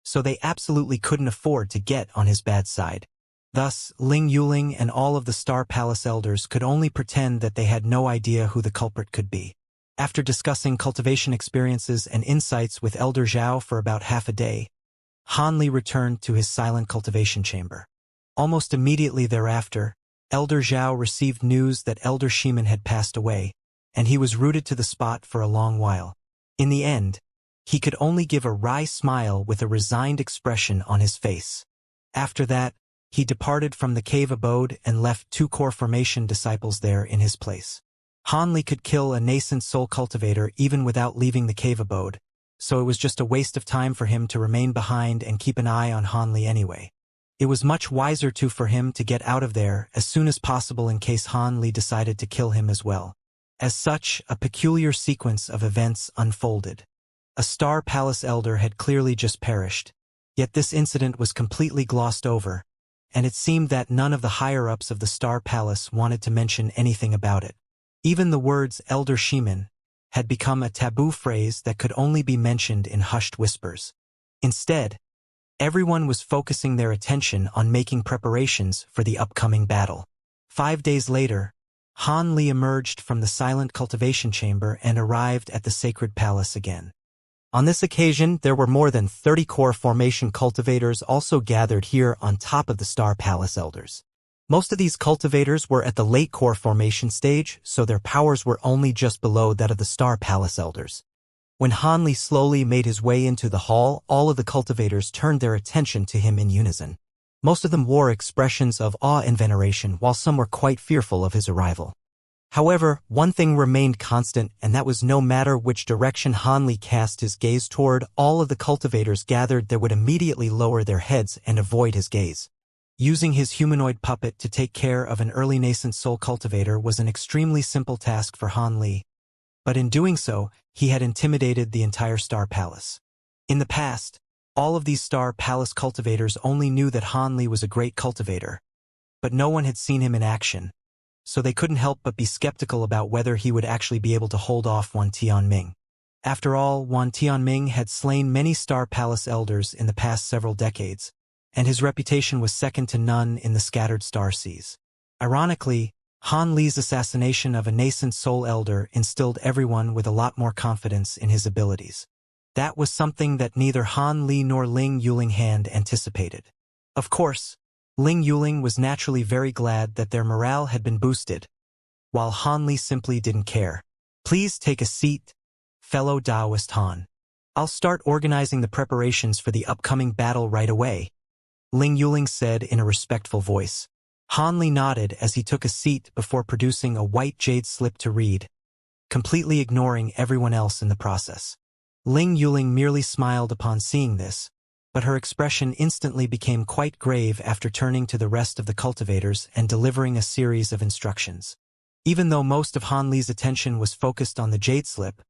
so they absolutely couldn't afford to get on his bad side. Thus, Ling Yuling and all of the Star Palace elders could only pretend that they had no idea who the culprit could be. After discussing cultivation experiences and insights with Elder Zhao for about half a day, Han Li returned to his silent cultivation chamber. Almost immediately thereafter, Elder Zhao received news that Elder Shimon had passed away, and he was rooted to the spot for a long while. In the end, he could only give a wry smile with a resigned expression on his face. After that, he departed from the cave abode and left 2 core formation disciples there in his place. Han Li could kill a nascent soul cultivator even without leaving the cave abode, so it was just a waste of time for him to remain behind and keep an eye on Han Li anyway. It was much wiser for him to get out of there as soon as possible in case Han Li decided to kill him as well. As such, a peculiar sequence of events unfolded. A Star Palace elder had clearly just perished, yet this incident was completely glossed over, and it seemed that none of the higher-ups of the Star Palace wanted to mention anything about it. Even the words Elder Shimon had become a taboo phrase that could only be mentioned in hushed whispers. Instead, everyone was focusing their attention on making preparations for the upcoming battle. 5 days later, Han Li emerged from the silent cultivation chamber and arrived at the sacred palace again. On this occasion, there were more than 30 core formation cultivators also gathered here on top of the Star Palace elders. Most of these cultivators were at the late core formation stage, so their powers were only just below that of the Star Palace elders. When Han Li slowly made his way into the hall, all of the cultivators turned their attention to him in unison. Most of them wore expressions of awe and veneration, while some were quite fearful of his arrival. However, one thing remained constant, and that was no matter which direction Han Li cast his gaze toward, all of the cultivators gathered there would immediately lower their heads and avoid his gaze. Using his humanoid puppet to take care of an early nascent soul cultivator was an extremely simple task for Han Li, but in doing so, he had intimidated the entire Star Palace. In the past, all of these Star Palace cultivators only knew that Han Li was a great cultivator, but no one had seen him in action, so they couldn't help but be skeptical about whether he would actually be able to hold off Wan Tianming. After all, Wan Tianming had slain many Star Palace elders in the past several decades, and his reputation was second to none in the scattered star seas. Ironically, Han Li's assassination of a nascent soul elder instilled everyone with a lot more confidence in his abilities. That was something that neither Han Li nor Ling Yuling had anticipated. Of course, Ling Yuling was naturally very glad that their morale had been boosted, while Han Li simply didn't care. Please take a seat, fellow Taoist Han. I'll start organizing the preparations for the upcoming battle right away, Ling Yuling said in a respectful voice. Han Li nodded as he took a seat before producing a white jade slip to read, completely ignoring everyone else in the process. Ling Yuling merely smiled upon seeing this, but her expression instantly became quite grave after turning to the rest of the cultivators and delivering a series of instructions. Even though most of Han Li's attention was focused on the jade slip,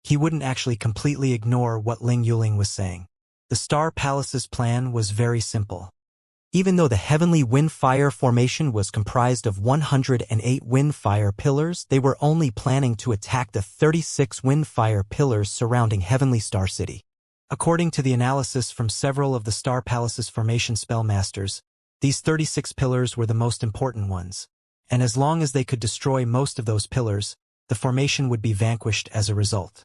he wouldn't actually completely ignore what Ling Yuling was saying. The Star Palace's plan was very simple. Even though the Heavenly Wind-Fire formation was comprised of 108 wind-fire pillars, they were only planning to attack the 36 wind-fire pillars surrounding Heavenly Star City. According to the analysis from several of the Star Palace's formation spellmasters, these 36 pillars were the most important ones, and as long as they could destroy most of those pillars, the formation would be vanquished as a result.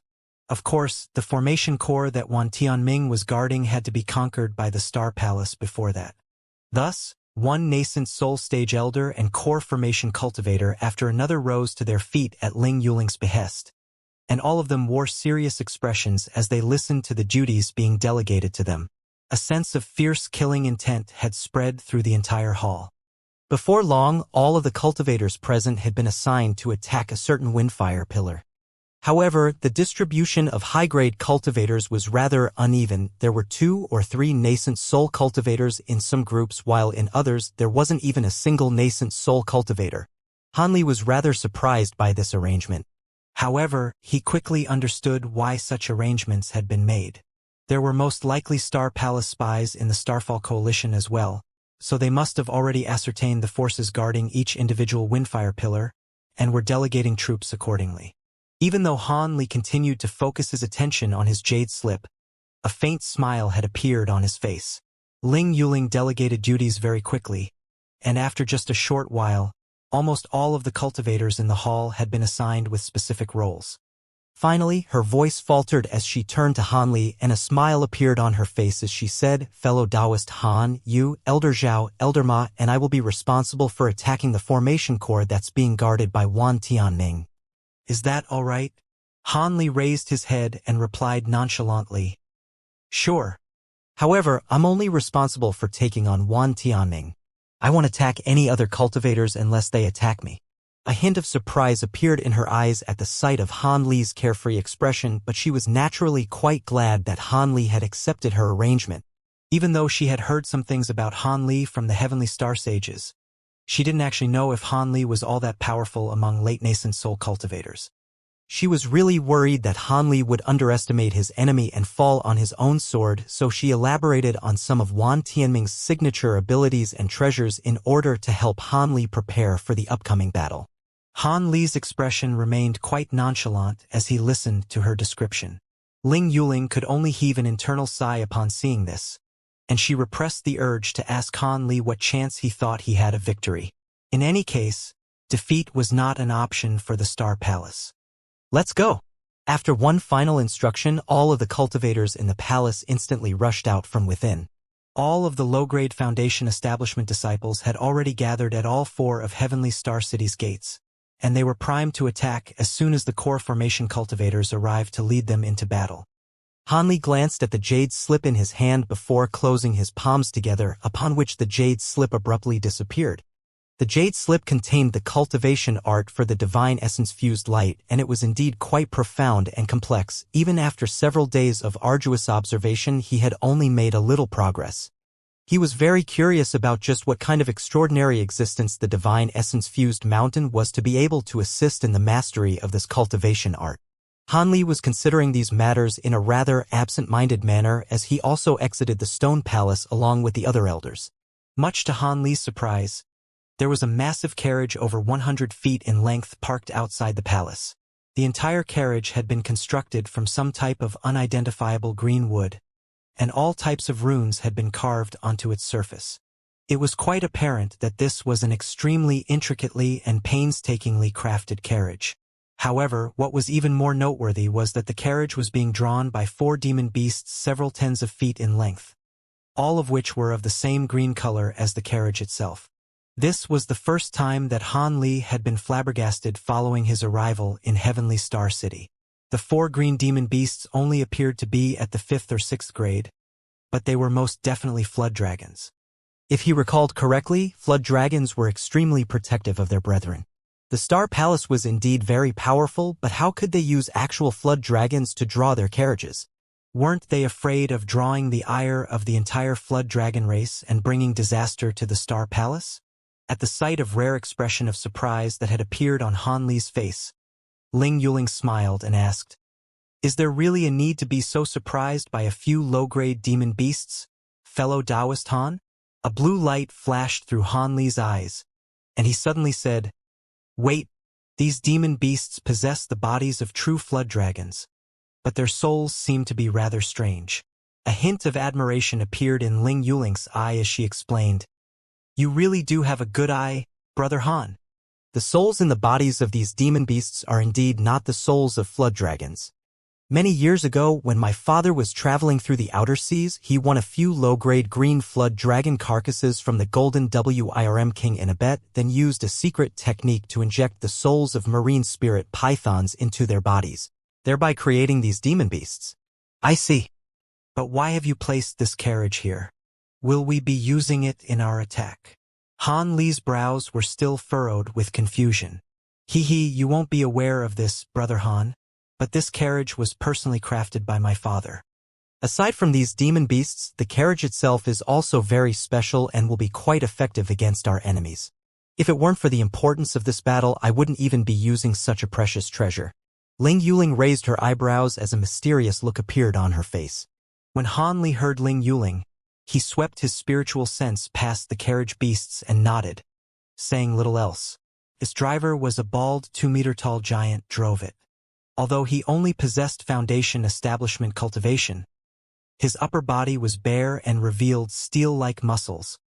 Of course, the formation core that Wan Tianming was guarding had to be conquered by the Star Palace before that. Thus, one nascent soul stage elder and core formation cultivator after another rose to their feet at Ling Yuling's behest, and all of them wore serious expressions as they listened to the duties being delegated to them. A sense of fierce killing intent had spread through the entire hall. Before long, all of the cultivators present had been assigned to attack a certain windfire pillar. However, the distribution of high-grade cultivators was rather uneven. There were 2 or 3 nascent soul cultivators in some groups, while in others there wasn't even a single nascent soul cultivator. Han Li was rather surprised by this arrangement. However, he quickly understood why such arrangements had been made. There were most likely Star Palace spies in the Starfall Coalition as well, so they must have already ascertained the forces guarding each individual windfire pillar, and were delegating troops accordingly. Even though Han Li continued to focus his attention on his jade slip, a faint smile had appeared on his face. Ling Yuling delegated duties very quickly, and after just a short while, almost all of the cultivators in the hall had been assigned with specific roles. Finally, her voice faltered as she turned to Han Li, and a smile appeared on her face as she said, "Fellow Taoist Han, you, Elder Zhao, Elder Ma, and I will be responsible for attacking the formation core that's being guarded by Wan Tianming. Is that all right?" Han Li raised his head and replied nonchalantly, "Sure. However, I'm only responsible for taking on Wan Tianming. I won't attack any other cultivators unless they attack me." A hint of surprise appeared in her eyes at the sight of Han Li's carefree expression, but she was naturally quite glad that Han Li had accepted her arrangement. Even though she had heard some things about Han Li from the Heavenly Star Sages, she didn't actually know if Han Li was all that powerful among late nascent soul cultivators. She was really worried that Han Li would underestimate his enemy and fall on his own sword, so she elaborated on some of Wan Tianming's signature abilities and treasures in order to help Han Li prepare for the upcoming battle. Han Li's expression remained quite nonchalant as he listened to her description. Ling Yuling could only heave an internal sigh upon seeing this, and she repressed the urge to ask Han Li what chance he thought he had of victory. In any case, defeat was not an option for the Star Palace. "Let's go." After one final instruction, all of the cultivators in the palace instantly rushed out from within. All of the low-grade Foundation establishment disciples had already gathered at all 4 of Heavenly Star City's gates, and they were primed to attack as soon as the core formation cultivators arrived to lead them into battle. Han Li glanced at the jade slip in his hand before closing his palms together, upon which the jade slip abruptly disappeared. The jade slip contained the cultivation art for the divine essence-fused light, and it was indeed quite profound and complex. Even after several days of arduous observation, he had only made a little progress. He was very curious about just what kind of extraordinary existence the divine essence-fused mountain was to be able to assist in the mastery of this cultivation art. Han Li was considering these matters in a rather absent-minded manner as he also exited the stone palace along with the other elders. Much to Han Li's surprise, there was a massive carriage over 100 feet in length parked outside the palace. The entire carriage had been constructed from some type of unidentifiable green wood, and all types of runes had been carved onto its surface. It was quite apparent that this was an extremely intricately and painstakingly crafted carriage. However, what was even more noteworthy was that the carriage was being drawn by 4 demon beasts several tens of feet in length. all of which were of the same green color as the carriage itself. This was the first time that Han Li had been flabbergasted following his arrival in Heavenly Star City. The 4 green demon beasts only appeared to be at the 5th or 6th grade, but they were most definitely flood dragons. If he recalled correctly, flood dragons were extremely protective of their brethren. The Star Palace was indeed very powerful, but how could they use actual flood dragons to draw their carriages? Weren't they afraid of drawing the ire of the entire flood dragon race and bringing disaster to the Star Palace? At the sight of rare expression of surprise that had appeared on Han Li's face, Ling Yuling smiled and asked, "Is there really a need to be so surprised by a few low-grade demon beasts, fellow Taoist Han?" A blue light flashed through Han Li's eyes, and he suddenly said, "Wait, these demon beasts possess the bodies of true flood dragons, but their souls seem to be rather strange." A hint of admiration appeared in Ling Yuling's eye as she explained, "You really do have a good eye, Brother Han. The souls in the bodies of these demon beasts are indeed not the souls of flood dragons. Many years ago, when my father was traveling through the outer seas, he won a few low-grade green flood dragon carcasses from the golden WIRM king in Tibet, then used a secret technique to inject the souls of marine spirit pythons into their bodies, thereby creating these demon beasts." "I see. But why have you placed this carriage here? Will we be using it in our attack?" Han Li's brows were still furrowed with confusion. You won't be aware of this, Brother Han, but this carriage was personally crafted by my father. Aside from these demon beasts, the carriage itself is also very special and will be quite effective against our enemies. If it weren't for the importance of this battle, I wouldn't even be using such a precious treasure." Ling Yuling raised her eyebrows as a mysterious look appeared on her face. When Han Li heard Ling Yuling, he swept his spiritual sense past the carriage beasts and nodded, saying little else. Its driver was a bald 2-meter-tall giant drove it. Although he only possessed foundation establishment cultivation, his upper body was bare and revealed steel-like muscles,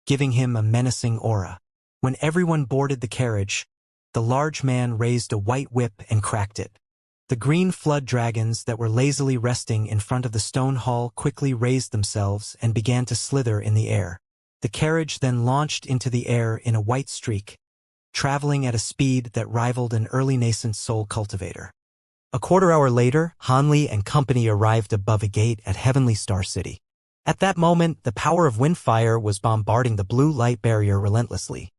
giving him a menacing aura. When everyone boarded the carriage, the large man raised a white whip and cracked it. The green flood dragons that were lazily resting in front of the stone hall quickly raised themselves and began to slither in the air. The carriage then launched into the air in a white streak, traveling at a speed that rivaled an early nascent soul cultivator. A quarter-hour later, Han Li and company arrived above a gate at Heavenly Star City. At that moment, the power of windfire was bombarding the blue light barrier relentlessly.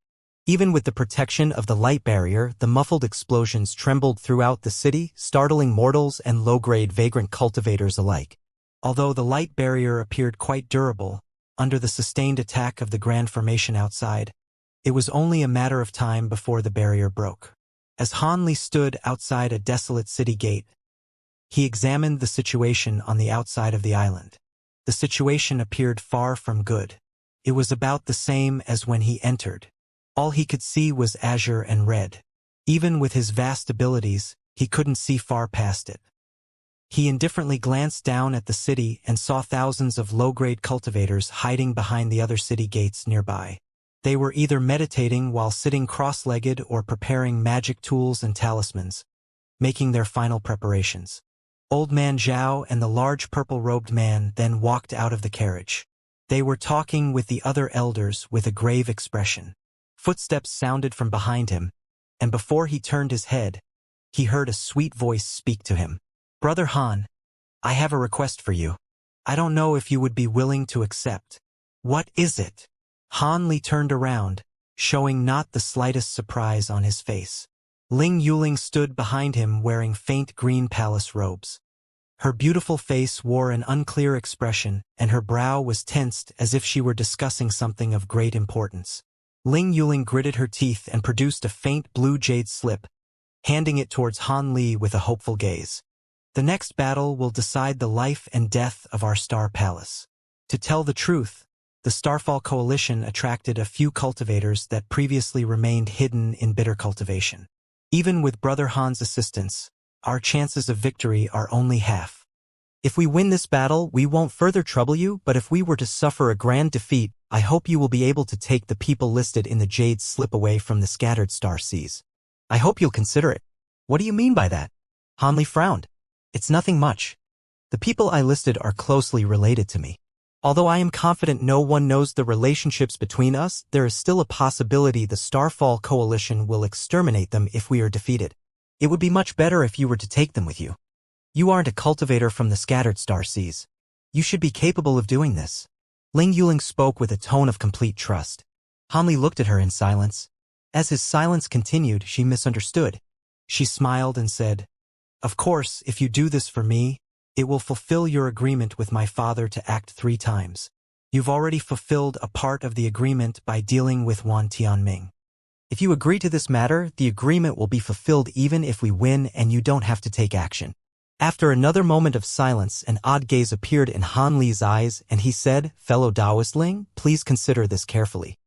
Even with the protection of the light barrier, the muffled explosions trembled throughout the city, startling mortals and low-grade vagrant cultivators alike. Although the light barrier appeared quite durable, under the sustained attack of the grand formation outside, it was only a matter of time before the barrier broke. As Han Li stood outside a desolate city gate, he examined the situation on the outside of the island. The situation appeared far from good. It was about the same as when he entered. All he could see was azure and red. Even with his vast abilities, he couldn't see far past it. He indifferently glanced down at the city and saw thousands of low-grade cultivators hiding behind the other city gates nearby. They were either meditating while sitting cross-legged or preparing magic tools and talismans, making their final preparations. Old Man Zhao and the large purple-robed man then walked out of the carriage. They were talking with the other elders with a grave expression. Footsteps sounded from behind him, and before he turned his head, he heard a sweet voice speak to him. "Brother Han, I have a request for you. I don't know if you would be willing to accept." "What is it?" Han Li turned around, showing not the slightest surprise on his face. Ling Yuling stood behind him wearing faint green palace robes. Her beautiful face wore an unclear expression, and her brow was tensed as if she were discussing something of great importance. Ling Yuling gritted her teeth and produced a faint blue jade slip, handing it towards Han Li with a hopeful gaze. "The next battle will decide the life and death of our Star Palace. To tell the truth, the Starfall Coalition attracted a few cultivators that previously remained hidden in bitter cultivation. Even with Brother Han's assistance, our chances of victory are only half. If we win this battle, we won't further trouble you, but if we were to suffer a grand defeat, I hope you will be able to take the people listed in the jade slip away from the scattered star seas. I hope you'll consider it." "What do you mean by that?" Han Li frowned. "It's nothing much. The people I listed are closely related to me. Although I am confident no one knows the relationships between us, there is still a possibility the Starfall Coalition will exterminate them if we are defeated. It would be much better if you were to take them with you. You aren't a cultivator from the scattered star seas. You should be capable of doing this. Ling Yuling spoke with a tone of complete trust. Han Li looked at her in silence. As his silence continued, she misunderstood. She smiled and said, "Of course, if you do this for me, it will fulfill your agreement with my father to act 3 times. You've already fulfilled a part of the agreement by dealing with Wan Tianming. If you agree to this matter, the agreement will be fulfilled even if we win and you don't have to take action." After another moment of silence, an odd gaze appeared in Han Li's eyes, and he said, "Fellow Taoistling, please consider this carefully.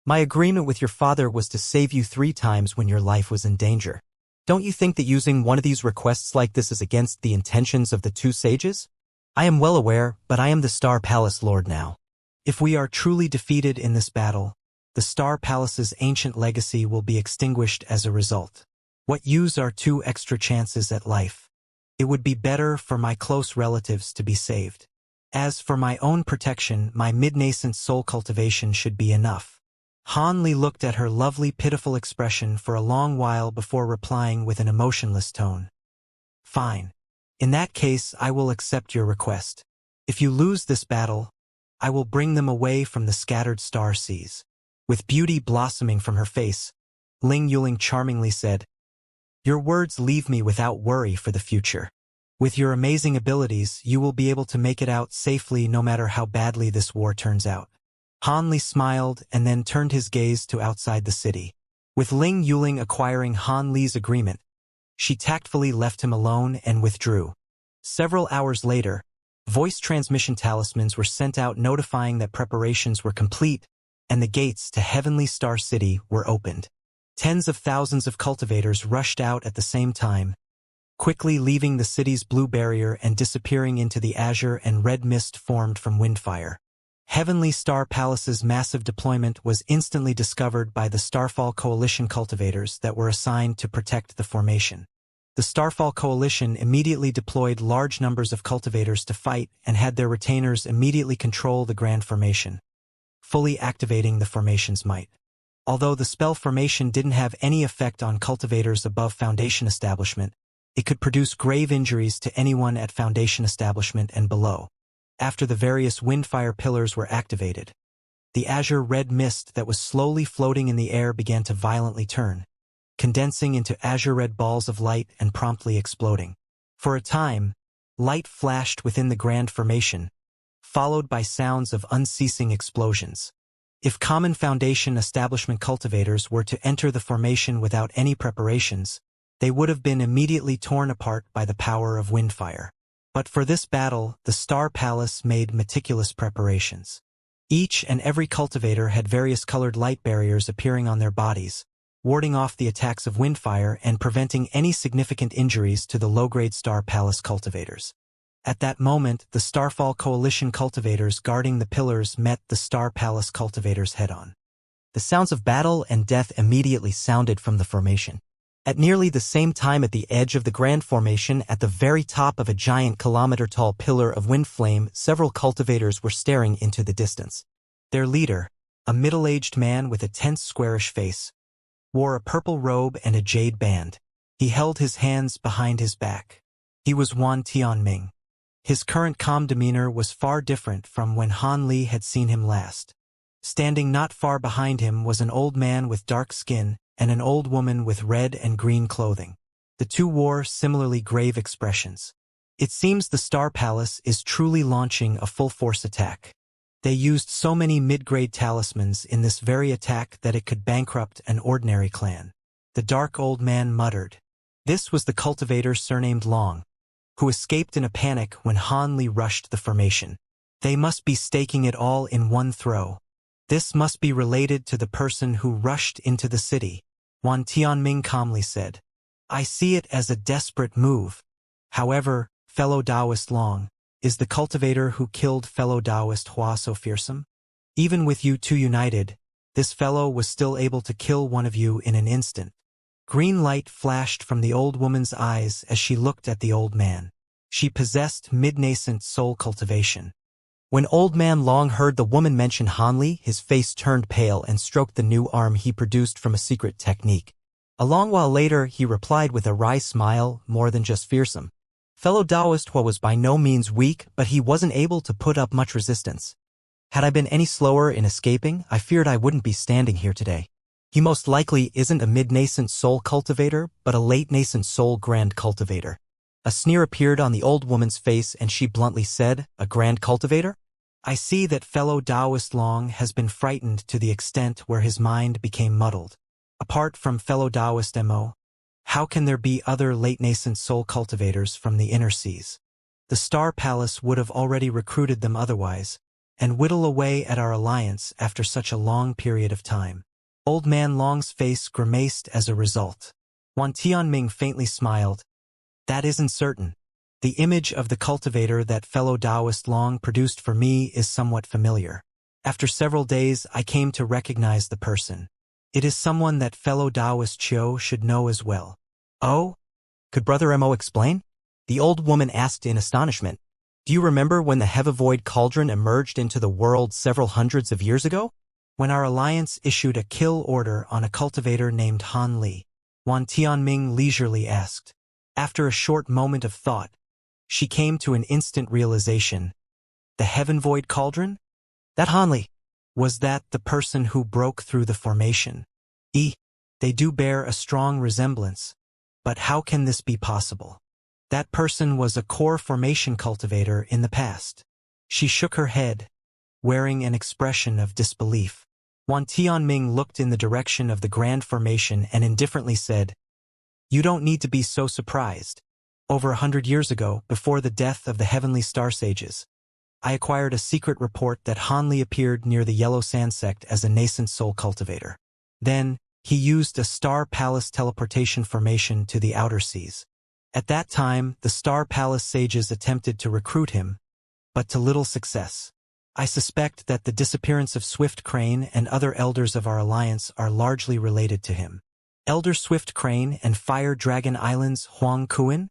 My agreement with your father was to save you 3 times when your life was in danger. Don't you think that using one of these requests like this is against the intentions of the 2 sages? I am well aware, but I am the Star Palace Lord now. If we are truly defeated in this battle, the Star Palace's ancient legacy will be extinguished as a result. What use are 2 extra chances at life? It would be better for my close relatives to be saved. As for my own protection, my mid-nascent soul cultivation should be enough." Han Li looked at her lovely, pitiful expression for a long while before replying with an emotionless tone. "Fine. In that case, I will accept your request. If you lose this battle, I will bring them away from the scattered star seas." With beauty blossoming from her face, Ling Yuling charmingly said, "Your words leave me without worry for the future. With your amazing abilities, you will be able to make it out safely no matter how badly this war turns out." Han Li smiled and then turned his gaze to outside the city. With Ling Yuling acquiring Han Li's agreement, she tactfully left him alone and withdrew. Several hours later, voice transmission talismans were sent out notifying that preparations were complete and the gates to Heavenly Star City were opened. Tens of thousands of cultivators rushed out at the same time, quickly leaving the city's blue barrier and disappearing into the azure and red mist formed from windfire. Heavenly Star Palace's massive deployment was instantly discovered by the Starfall Coalition cultivators that were assigned to protect the formation. The Starfall Coalition immediately deployed large numbers of cultivators to fight and had their retainers immediately control the Grand Formation, fully activating the formation's might. Although the spell formation didn't have any effect on cultivators above Foundation Establishment, it could produce grave injuries to anyone at Foundation Establishment and below. After the various windfire pillars were activated, the azure red mist that was slowly floating in the air began to violently turn, condensing into azure red balls of light and promptly exploding. For a time, light flashed within the Grand Formation, followed by sounds of unceasing explosions. If common Foundation Establishment cultivators were to enter the formation without any preparations, they would have been immediately torn apart by the power of windfire. But for this battle, the Star Palace made meticulous preparations. Each and every cultivator had various colored light barriers appearing on their bodies, warding off the attacks of windfire and preventing any significant injuries to the low-grade Star Palace cultivators. At that moment, the Starfall Coalition cultivators guarding the pillars met the Star Palace cultivators head-on. The sounds of battle and death immediately sounded from the formation. At nearly the same time at the edge of the Grand Formation, at the very top of a giant kilometer-tall pillar of wind flame, several cultivators were staring into the distance. Their leader, a middle-aged man with a tense, squarish face, wore a purple robe and a jade band. He held his hands behind his back. He was Wan Tianming. His current calm demeanor was far different from when Han Li had seen him last. Standing not far behind him was an old man with dark skin and an old woman with red and green clothing. The two wore similarly grave expressions. It seems the Star Palace is truly launching a full-force attack. They used so many mid-grade talismans in this very attack that it could bankrupt an ordinary clan. The dark old man muttered. This was the cultivator surnamed Long, who escaped in a panic when Han Li rushed the formation. They must be staking it all in one throw. This must be related to the person who rushed into the city. Wan Tianming calmly said, I see it as a desperate move. However, fellow Taoist Long, is the cultivator who killed fellow Taoist Hua so fearsome? Even with you two united, this fellow was still able to kill one of you in an instant. Green light flashed from the old woman's eyes as she looked at the old man. She possessed mid-nascent soul cultivation. When Old Man Long heard the woman mention Hanli, his face turned pale and stroked the new arm he produced from a secret technique. A long while later, he replied with a wry smile, more than just fearsome. Fellow Taoist Hua was by no means weak, but he wasn't able to put up much resistance. Had I been any slower in escaping, I feared I wouldn't be standing here today. He most likely isn't a mid-nascent soul cultivator, but a late-nascent soul grand cultivator. A sneer appeared on the old woman's face and she bluntly said, "A grand cultivator? I see that fellow Taoist Long has been frightened to the extent where his mind became muddled. Apart from fellow Taoist Mo, how can there be other late-nascent soul cultivators from the inner seas? The Star Palace would have already recruited them otherwise, and whittle away at our alliance after such a long period of time." Old Man Long's face grimaced as a result. Wan Tianming faintly smiled. "That isn't certain. The image of the cultivator that fellow Taoist Long produced for me is somewhat familiar. After several days, I came to recognize the person. It is someone that fellow Taoist Chiu should know as well." "Oh? Could Brother Mo explain?" the old woman asked in astonishment. "Do you remember when the Heavivoid Cauldron emerged into the world several hundreds of years ago? When our alliance issued a kill order on a cultivator named Han Li?" Wan Tianming leisurely asked. After a short moment of thought, she came to an instant realization. The Heavenvoid Cauldron? That Han Li. Was that the person who broke through the formation? They do bear a strong resemblance. But how can this be possible? That person was a core formation cultivator in the past. She shook her head, wearing an expression of disbelief. Wan Tianming looked in the direction of the Grand Formation and indifferently said, "You don't need to be so surprised. Over 100 years ago, before the death of the Heavenly Star Sages, I acquired a secret report that Han Li appeared near the Yellow Sand Sect as a nascent soul cultivator. Then, he used a Star Palace teleportation formation to the outer seas. At that time, the Star Palace sages attempted to recruit him, but to little success. I suspect that the disappearance of Swift Crane and other elders of our alliance are largely related to him." Elder Swift Crane and Fire Dragon Island's Huang Kuan?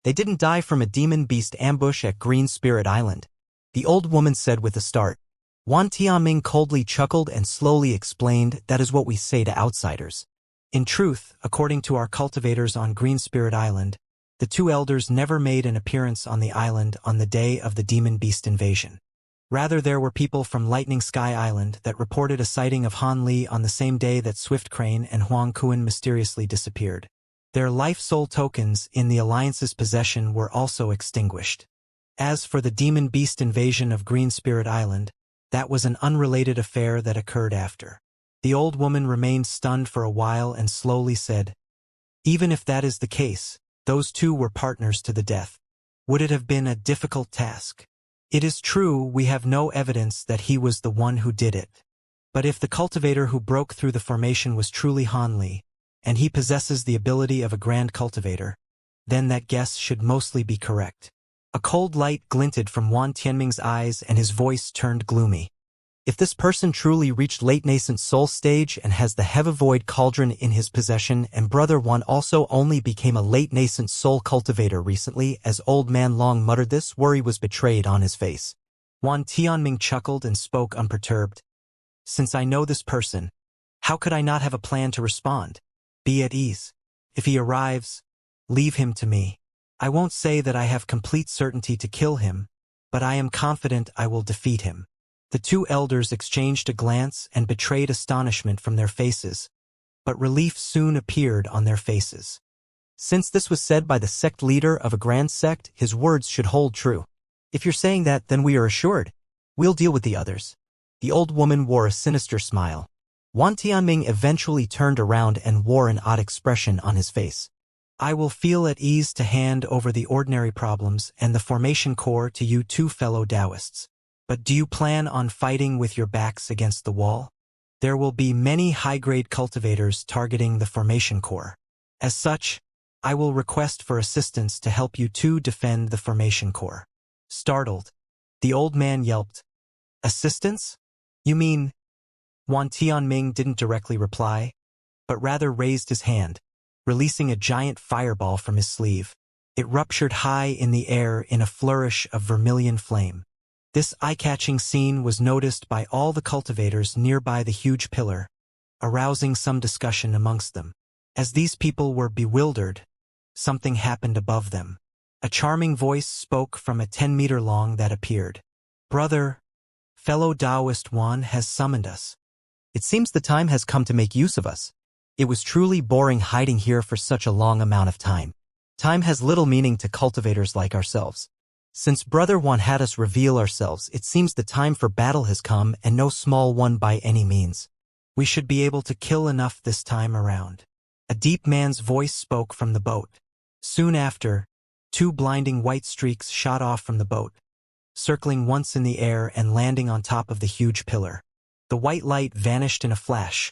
They didn't die from a demon beast ambush at Green Spirit Island, the old woman said with a start. Wan Tianming coldly chuckled and slowly explained, "That is what we say to outsiders. In truth, according to our cultivators on Green Spirit Island, the two elders never made an appearance on the island on the day of the demon beast invasion. Rather, there were people from Lightning Sky Island that reported a sighting of Han Li on the same day that Swift Crane and Huang Kuan mysteriously disappeared. Their life soul tokens in the Alliance's possession were also extinguished. As for the demon beast invasion of Green Spirit Island, that was an unrelated affair that occurred after." The old woman remained stunned for a while and slowly said, "Even if that is the case, those two were partners to the death. Would it have been a difficult task? It is true we have no evidence that he was the one who did it. But if the cultivator who broke through the formation was truly Han Li, and he possesses the ability of a grand cultivator, then that guess should mostly be correct." A cold light glinted from Wan Tianming's eyes and his voice turned gloomy. "If this person truly reached late nascent soul stage and has the Heavivoid Cauldron in his possession, and Brother Wan also only became a late nascent soul cultivator recently," as Old Man Long muttered this, worry was betrayed on his face. Wan Tianming chuckled and spoke unperturbed. "Since I know this person, how could I not have a plan to respond? Be at ease. If he arrives, leave him to me. I won't say that I have complete certainty to kill him, but I am confident I will defeat him." The two elders exchanged a glance and betrayed astonishment from their faces, but relief soon appeared on their faces. Since this was said by the sect leader of a grand sect, his words should hold true. "If you're saying that, then we are assured. We'll deal with the others." The old woman wore a sinister smile. Wan Tianming eventually turned around and wore an odd expression on his face. "I will feel at ease to hand over the ordinary problems and the formation core to you two fellow Taoists. But do you plan on fighting with your backs against the wall? There will be many high-grade cultivators targeting the formation core. As such, I will request for assistance to help you two defend the formation core." Startled, the old man yelped, "Assistance? You mean?" Wan Tianming didn't directly reply, but rather raised his hand, releasing a giant fireball from his sleeve. It ruptured high in the air in a flourish of vermilion flame. This eye-catching scene was noticed by all the cultivators nearby the huge pillar, arousing some discussion amongst them. As these people were bewildered, something happened above them. A charming voice spoke from a 10-meter long that appeared. "Brother, fellow Taoist Wan has summoned us. It seems the time has come to make use of us. It was truly boring hiding here for such a long amount of time. Time has little meaning to cultivators like ourselves. Since Brother Wan had us reveal ourselves, it seems the time for battle has come, and no small one by any means. We should be able to kill enough this time around." A deep man's voice spoke from the boat. Soon after, 2 blinding white streaks shot off from the boat, circling once in the air and landing on top of the huge pillar. The white light vanished in a flash,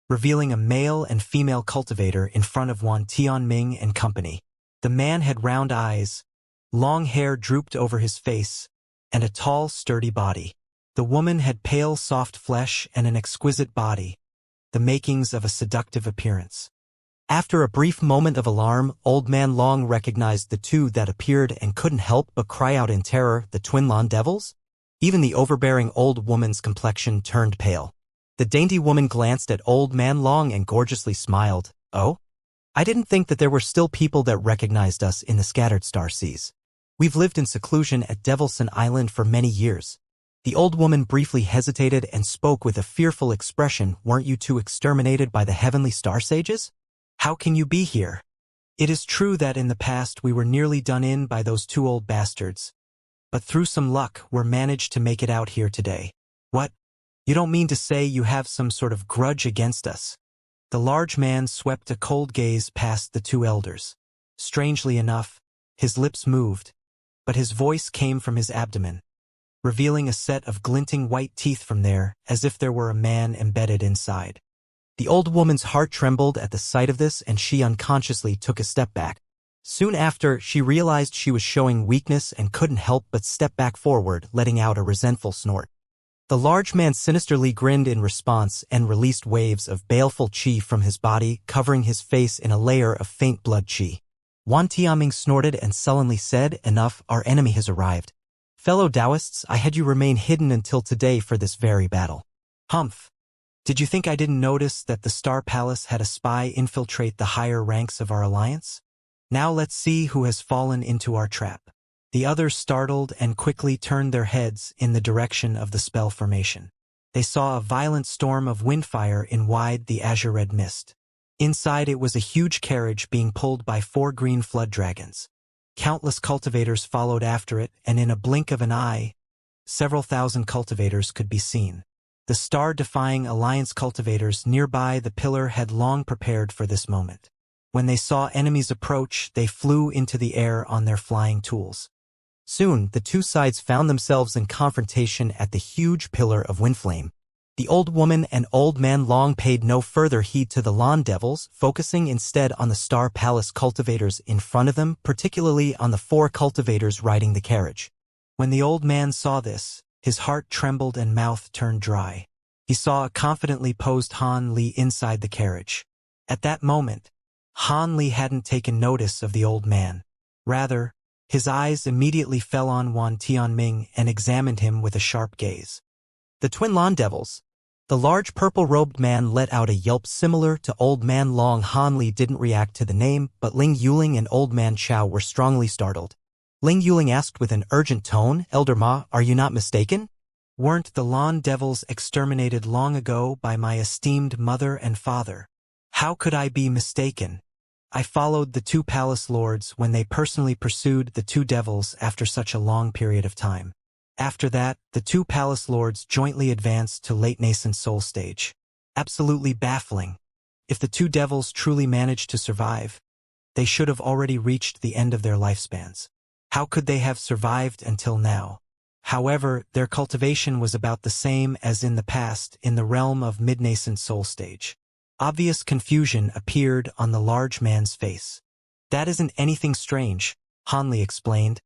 revealing a male and female cultivator in front of Wan Tianming and company. The man had round eyes, long hair drooped over his face, and a tall, sturdy body. The woman had pale, soft flesh and an exquisite body, the makings of a seductive appearance. After a brief moment of alarm, Old Man Long recognized the two that appeared and couldn't help but cry out in terror, "The twin Lan devils?" Even the overbearing old woman's complexion turned pale. The dainty woman glanced at Old Man Long and gorgeously smiled. "Oh? I didn't think that there were still people that recognized us in the scattered star seas. We've lived in seclusion at Devilson Island for many years." The old woman briefly hesitated and spoke with a fearful expression. "Weren't you two exterminated by the heavenly star sages? How can you be here?" "It is true that in the past we were nearly done in by those 2 old bastards, but through some luck we're managed to make it out here today." "What? You don't mean to say you have some sort of grudge against us?" The large man swept a cold gaze past the 2 elders. Strangely enough, his lips moved, but his voice came from his abdomen, revealing a set of glinting white teeth from there, as if there were a man embedded inside. The old woman's heart trembled at the sight of this, and she unconsciously took a step back. Soon after, she realized she was showing weakness and couldn't help but step back forward, letting out a resentful snort. The large man sinisterly grinned in response and released waves of baleful qi from his body, covering his face in a layer of faint blood qi. Wan Tianming snorted and sullenly said, "Enough, our enemy has arrived. Fellow Taoists, I had you remain hidden until today for this very battle." "Humph. Did you think I didn't notice that the Star Palace had a spy infiltrate the higher ranks of our alliance? Now let's see who has fallen into our trap." The others startled and quickly turned their heads in the direction of the spell formation. They saw a violent storm of windfire in wide the azure-red mist. Inside it was a huge carriage being pulled by 4 green flood dragons. Countless cultivators followed after it, and in a blink of an eye, several thousand cultivators could be seen. The star-defying alliance cultivators nearby the pillar had long prepared for this moment. When they saw enemies approach, they flew into the air on their flying tools. Soon, the 2 sides found themselves in confrontation at the huge pillar of Windflame. The old woman and Old Man Long paid no further heed to the Lan devils, focusing instead on the Star Palace cultivators in front of them, particularly on the 4 cultivators riding the carriage. When the old man saw this, his heart trembled and mouth turned dry. He saw a confidently posed Han Li inside the carriage. At that moment, Han Li hadn't taken notice of the old man. Rather, his eyes immediately fell on Wan Tianming and examined him with a sharp gaze. "The twin Lan devils." The large purple-robed man let out a yelp similar to Old Man Long. Han Li didn't react to the name, but Ling Yuling and Old Man Chao were strongly startled. Ling Yuling asked with an urgent tone, "Elder Ma, are you not mistaken? Weren't the Lan devils exterminated long ago by my esteemed mother and father? How could I be mistaken? I followed the 2 palace lords when they personally pursued the 2 devils after such a long period of time. After that, the 2 palace lords jointly advanced to late nascent soul stage. Absolutely baffling. If the 2 devils truly managed to survive, they should have already reached the end of their lifespans. How could they have survived until now? However, their cultivation was about the same as in the past in the realm of mid-nascent soul stage. Obvious confusion appeared on the large man's face. "That isn't anything strange," Han Li explained.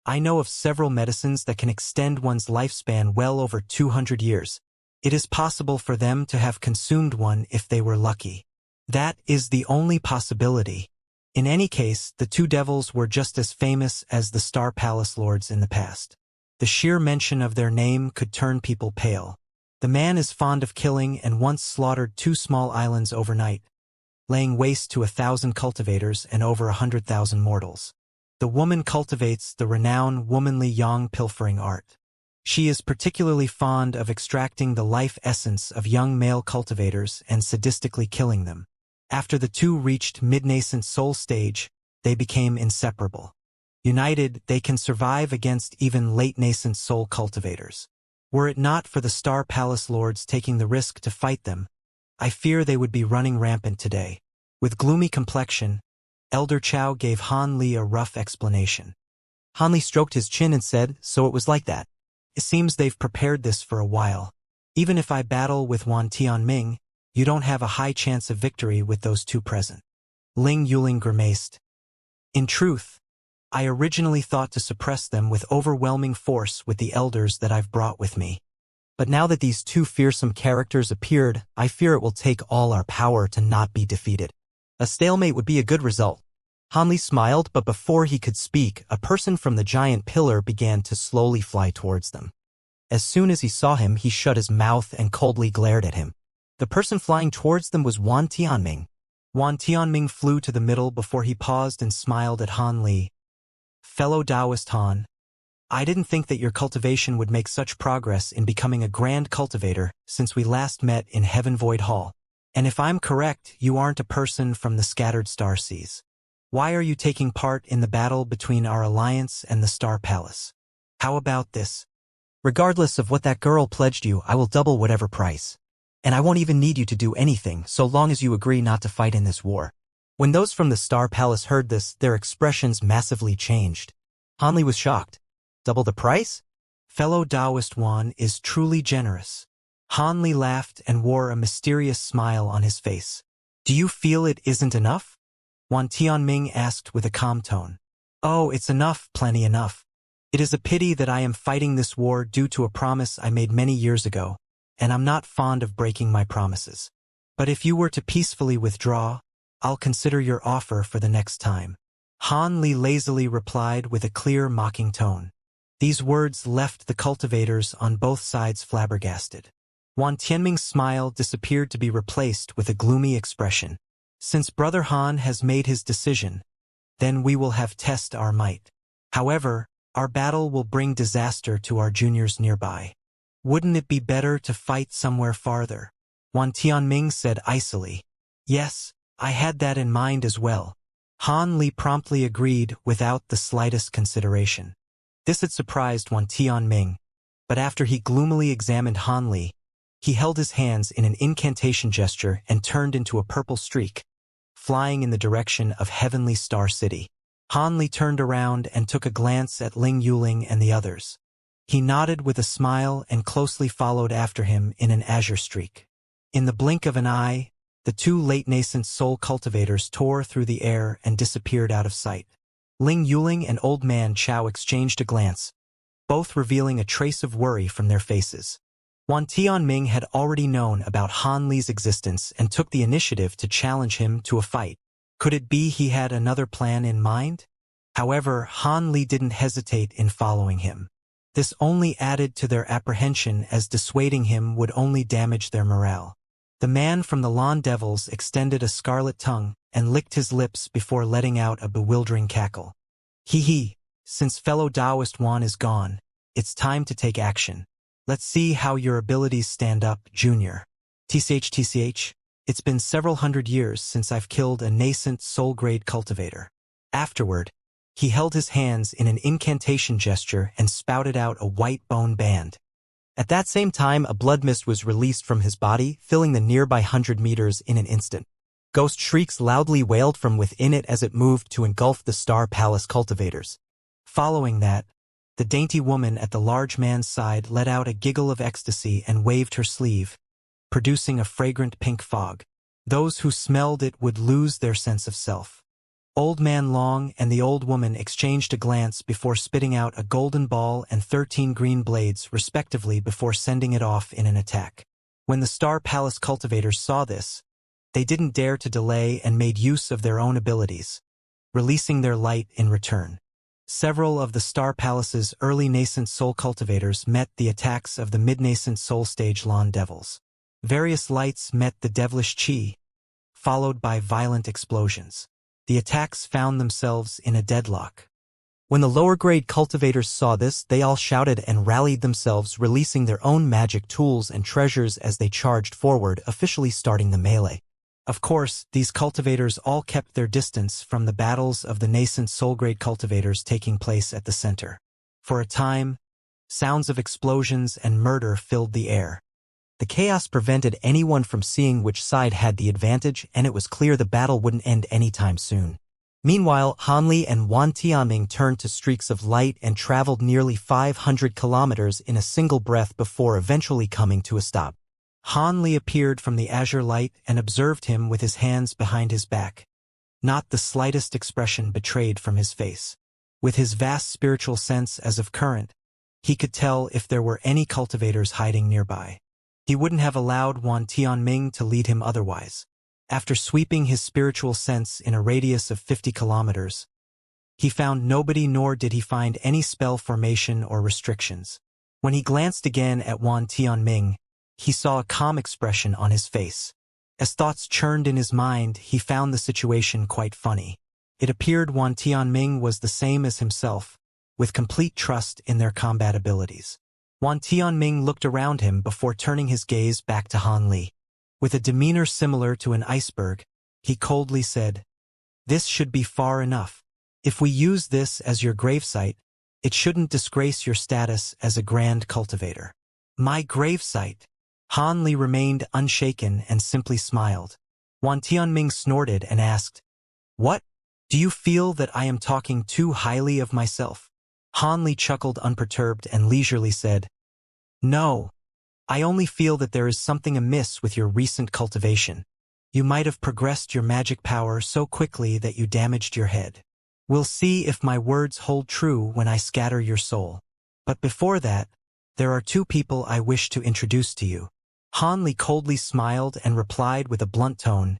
"I know of several medicines that can extend one's lifespan well over 200 years. It is possible for them to have consumed one if they were lucky. That is the only possibility. In any case, the 2 devils were just as famous as the Star Palace lords in the past. The sheer mention of their name could turn people pale. The man is fond of killing and once slaughtered 2 small islands overnight, laying waste to 1,000 cultivators and over 100,000 mortals. The woman cultivates the renowned womanly yang pilfering art. She is particularly fond of extracting the life essence of young male cultivators and sadistically killing them. After the two reached mid-nascent soul stage, they became inseparable. United, they can survive against even late-nascent soul cultivators. Were it not for the Star Palace lords taking the risk to fight them, I fear they would be running rampant today. With gloomy complexion, Elder Chow gave Han Li a rough explanation. Han Li stroked his chin and said, "So it was like that. It seems they've prepared this for a while. Even if I battle with Wan Tianming, you don't have a high chance of victory with those two present." Ling Yuling grimaced. "In truth, I originally thought to suppress them with overwhelming force with the elders that I've brought with me. But now that these two fearsome characters appeared, I fear it will take all our power to not be defeated. A stalemate would be a good result." Han Li smiled, but before he could speak, a person from the giant pillar began to slowly fly towards them. As soon as he saw him, he shut his mouth and coldly glared at him. The person flying towards them was Wan Tianming. Wan Tianming flew to the middle before he paused and smiled at Han Li. "Fellow Taoist Han, I didn't think that your cultivation would make such progress in becoming a grand cultivator since we last met in Heaven Void Hall. And if I'm correct, you aren't a person from the scattered star seas. Why are you taking part in the battle between our alliance and the Star Palace? How about this? Regardless of what that girl pledged you, I will double whatever price. And I won't even need you to do anything so long as you agree not to fight in this war." When those from the Star Palace heard this, their expressions massively changed. Han Li was shocked. "Double the price? Fellow Taoist Wan is truly generous." Han Li laughed and wore a mysterious smile on his face. "Do you feel it isn't enough?" Wan Tianming asked with a calm tone. "Oh, it's enough, plenty enough. It is a pity that I am fighting this war due to a promise I made many years ago, and I'm not fond of breaking my promises. But if you were to peacefully withdraw, I'll consider your offer for the next time." Han Li lazily replied with a clear, mocking tone. These words left the cultivators on both sides flabbergasted. Wan Tianming's smile disappeared to be replaced with a gloomy expression. "Since Brother Han has made his decision, then we will have test our might. However, our battle will bring disaster to our juniors nearby. Wouldn't it be better to fight somewhere farther?" Wan Tianming said icily. "Yes, I had that in mind as well." Han Li promptly agreed without the slightest consideration. This had surprised Wan Tianming, but after he gloomily examined Han Li, he held his hands in an incantation gesture and turned into a purple streak, flying in the direction of Heavenly Star City. Han Li turned around and took a glance at Ling Yuling and the others. He nodded with a smile and closely followed after him in an azure streak. In the blink of an eye, the two late-nascent soul cultivators tore through the air and disappeared out of sight. Ling Yuling and Old Man Chow exchanged a glance, both revealing a trace of worry from their faces. Wan Tianming had already known about Han Li's existence and took the initiative to challenge him to a fight. Could it be he had another plan in mind? However, Han Li didn't hesitate in following him. This only added to their apprehension, as dissuading him would only damage their morale. The man from the Lawn Devils extended a scarlet tongue and licked his lips before letting out a bewildering cackle. "Hee, since fellow Taoist Wan is gone, it's time to take action. Let's see how your abilities stand up, Junior. TCH, it's been several hundred years since I've killed a nascent soul-grade cultivator." Afterward, he held his hands in an incantation gesture and spouted out a white bone band. At that same time, a blood mist was released from his body, filling the nearby 100 meters in an instant. Ghost shrieks loudly wailed from within it as it moved to engulf the Star Palace cultivators. Following that, the dainty woman at the large man's side let out a giggle of ecstasy and waved her sleeve, producing a fragrant pink fog. Those who smelled it would lose their sense of self. Old Man Long and the old woman exchanged a glance before spitting out a golden ball and 13 green blades, respectively, before sending it off in an attack. When the Star Palace cultivators saw this, they didn't dare to delay and made use of their own abilities, releasing their light in return. Several of the Star Palace's early nascent soul cultivators met the attacks of the mid-nascent soul stage lawn devils. Various lights met the devilish chi, followed by violent explosions. The attacks found themselves in a deadlock. When the lower-grade cultivators saw this, they all shouted and rallied themselves, releasing their own magic tools and treasures as they charged forward, officially starting the melee. Of course, these cultivators all kept their distance from the battles of the nascent soul-grade cultivators taking place at the center. For a time, sounds of explosions and murder filled the air. The chaos prevented anyone from seeing which side had the advantage, and it was clear the battle wouldn't end anytime soon. Meanwhile, Hanli and Wan Tianming turned to streaks of light and traveled nearly 500 kilometers in a single breath before eventually coming to a stop. Hanli appeared from the azure light and observed him with his hands behind his back. Not the slightest expression betrayed from his face. With his vast spiritual sense as of current, he could tell if there were any cultivators hiding nearby. He wouldn't have allowed Wan Tianming to lead him otherwise. After sweeping his spiritual sense in a radius of 50 kilometers, he found nobody, nor did he find any spell formation or restrictions. When he glanced again at Wan Tianming, he saw a calm expression on his face. As thoughts churned in his mind, he found the situation quite funny. It appeared Wan Tianming was the same as himself, with complete trust in their combat abilities. Wan Tianming looked around him before turning his gaze back to Han Li. With a demeanor similar to an iceberg, he coldly said, "This should be far enough. If we use this as your gravesite, it shouldn't disgrace your status as a grand cultivator." "My gravesite?" Han Li remained unshaken and simply smiled. Wan Tianming snorted and asked, "What? Do you feel that I am talking too highly of myself?" Han Li chuckled unperturbed and leisurely said, "No. I only feel that there is something amiss with your recent cultivation. You might have progressed your magic power so quickly that you damaged your head. We'll see if my words hold true when I scatter your soul. But before that, there are two people I wish to introduce to you." Han Li coldly smiled and replied with a blunt tone,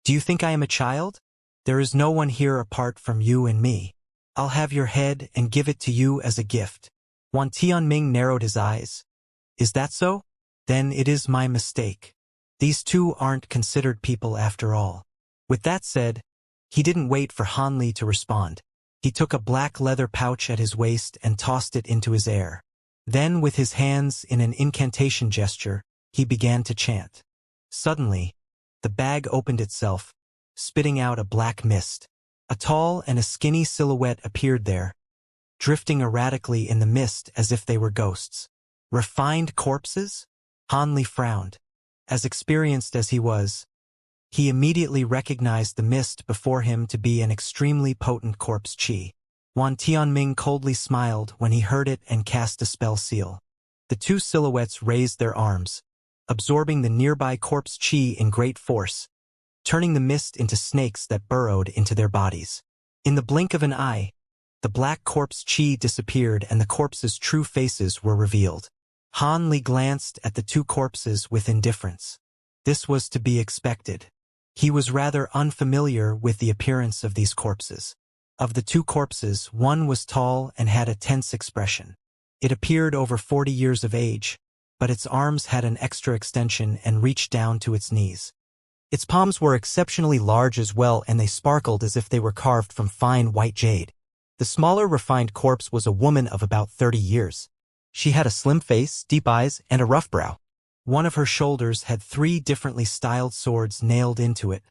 "Do you think I am a child? There is no one here apart from you and me. I'll have your head and give it to you as a gift." Wan Tianming narrowed his eyes. "Is that so? Then it is my mistake. These two aren't considered people after all." With that said, he didn't wait for Han Li to respond. He took a black leather pouch at his waist and tossed it into his air. Then, with his hands in an incantation gesture, he began to chant. Suddenly, the bag opened itself, spitting out a black mist. A tall and a skinny silhouette appeared there, drifting erratically in the mist as if they were ghosts. Refined corpses? Han Li frowned. As experienced as he was, he immediately recognized the mist before him to be an extremely potent corpse chi. Wan Tianming coldly smiled when he heard it and cast a spell seal. The two silhouettes raised their arms, absorbing the nearby corpse chi in great force, turning the mist into snakes that burrowed into their bodies. In the blink of an eye, the black corpse chi disappeared and the corpses' true faces were revealed. Han Li glanced at the two corpses with indifference. This was to be expected. He was rather unfamiliar with the appearance of these corpses. Of the two corpses, one was tall and had a tense expression. It appeared over 40 years of age, but its arms had an extra extension and reached down to its knees. Its palms were exceptionally large as well, and they sparkled as if they were carved from fine white jade. The smaller refined corpse was a woman of about 30 years. She had a slim face, deep eyes, and a rough brow. One of her shoulders had 3 differently styled swords nailed into it,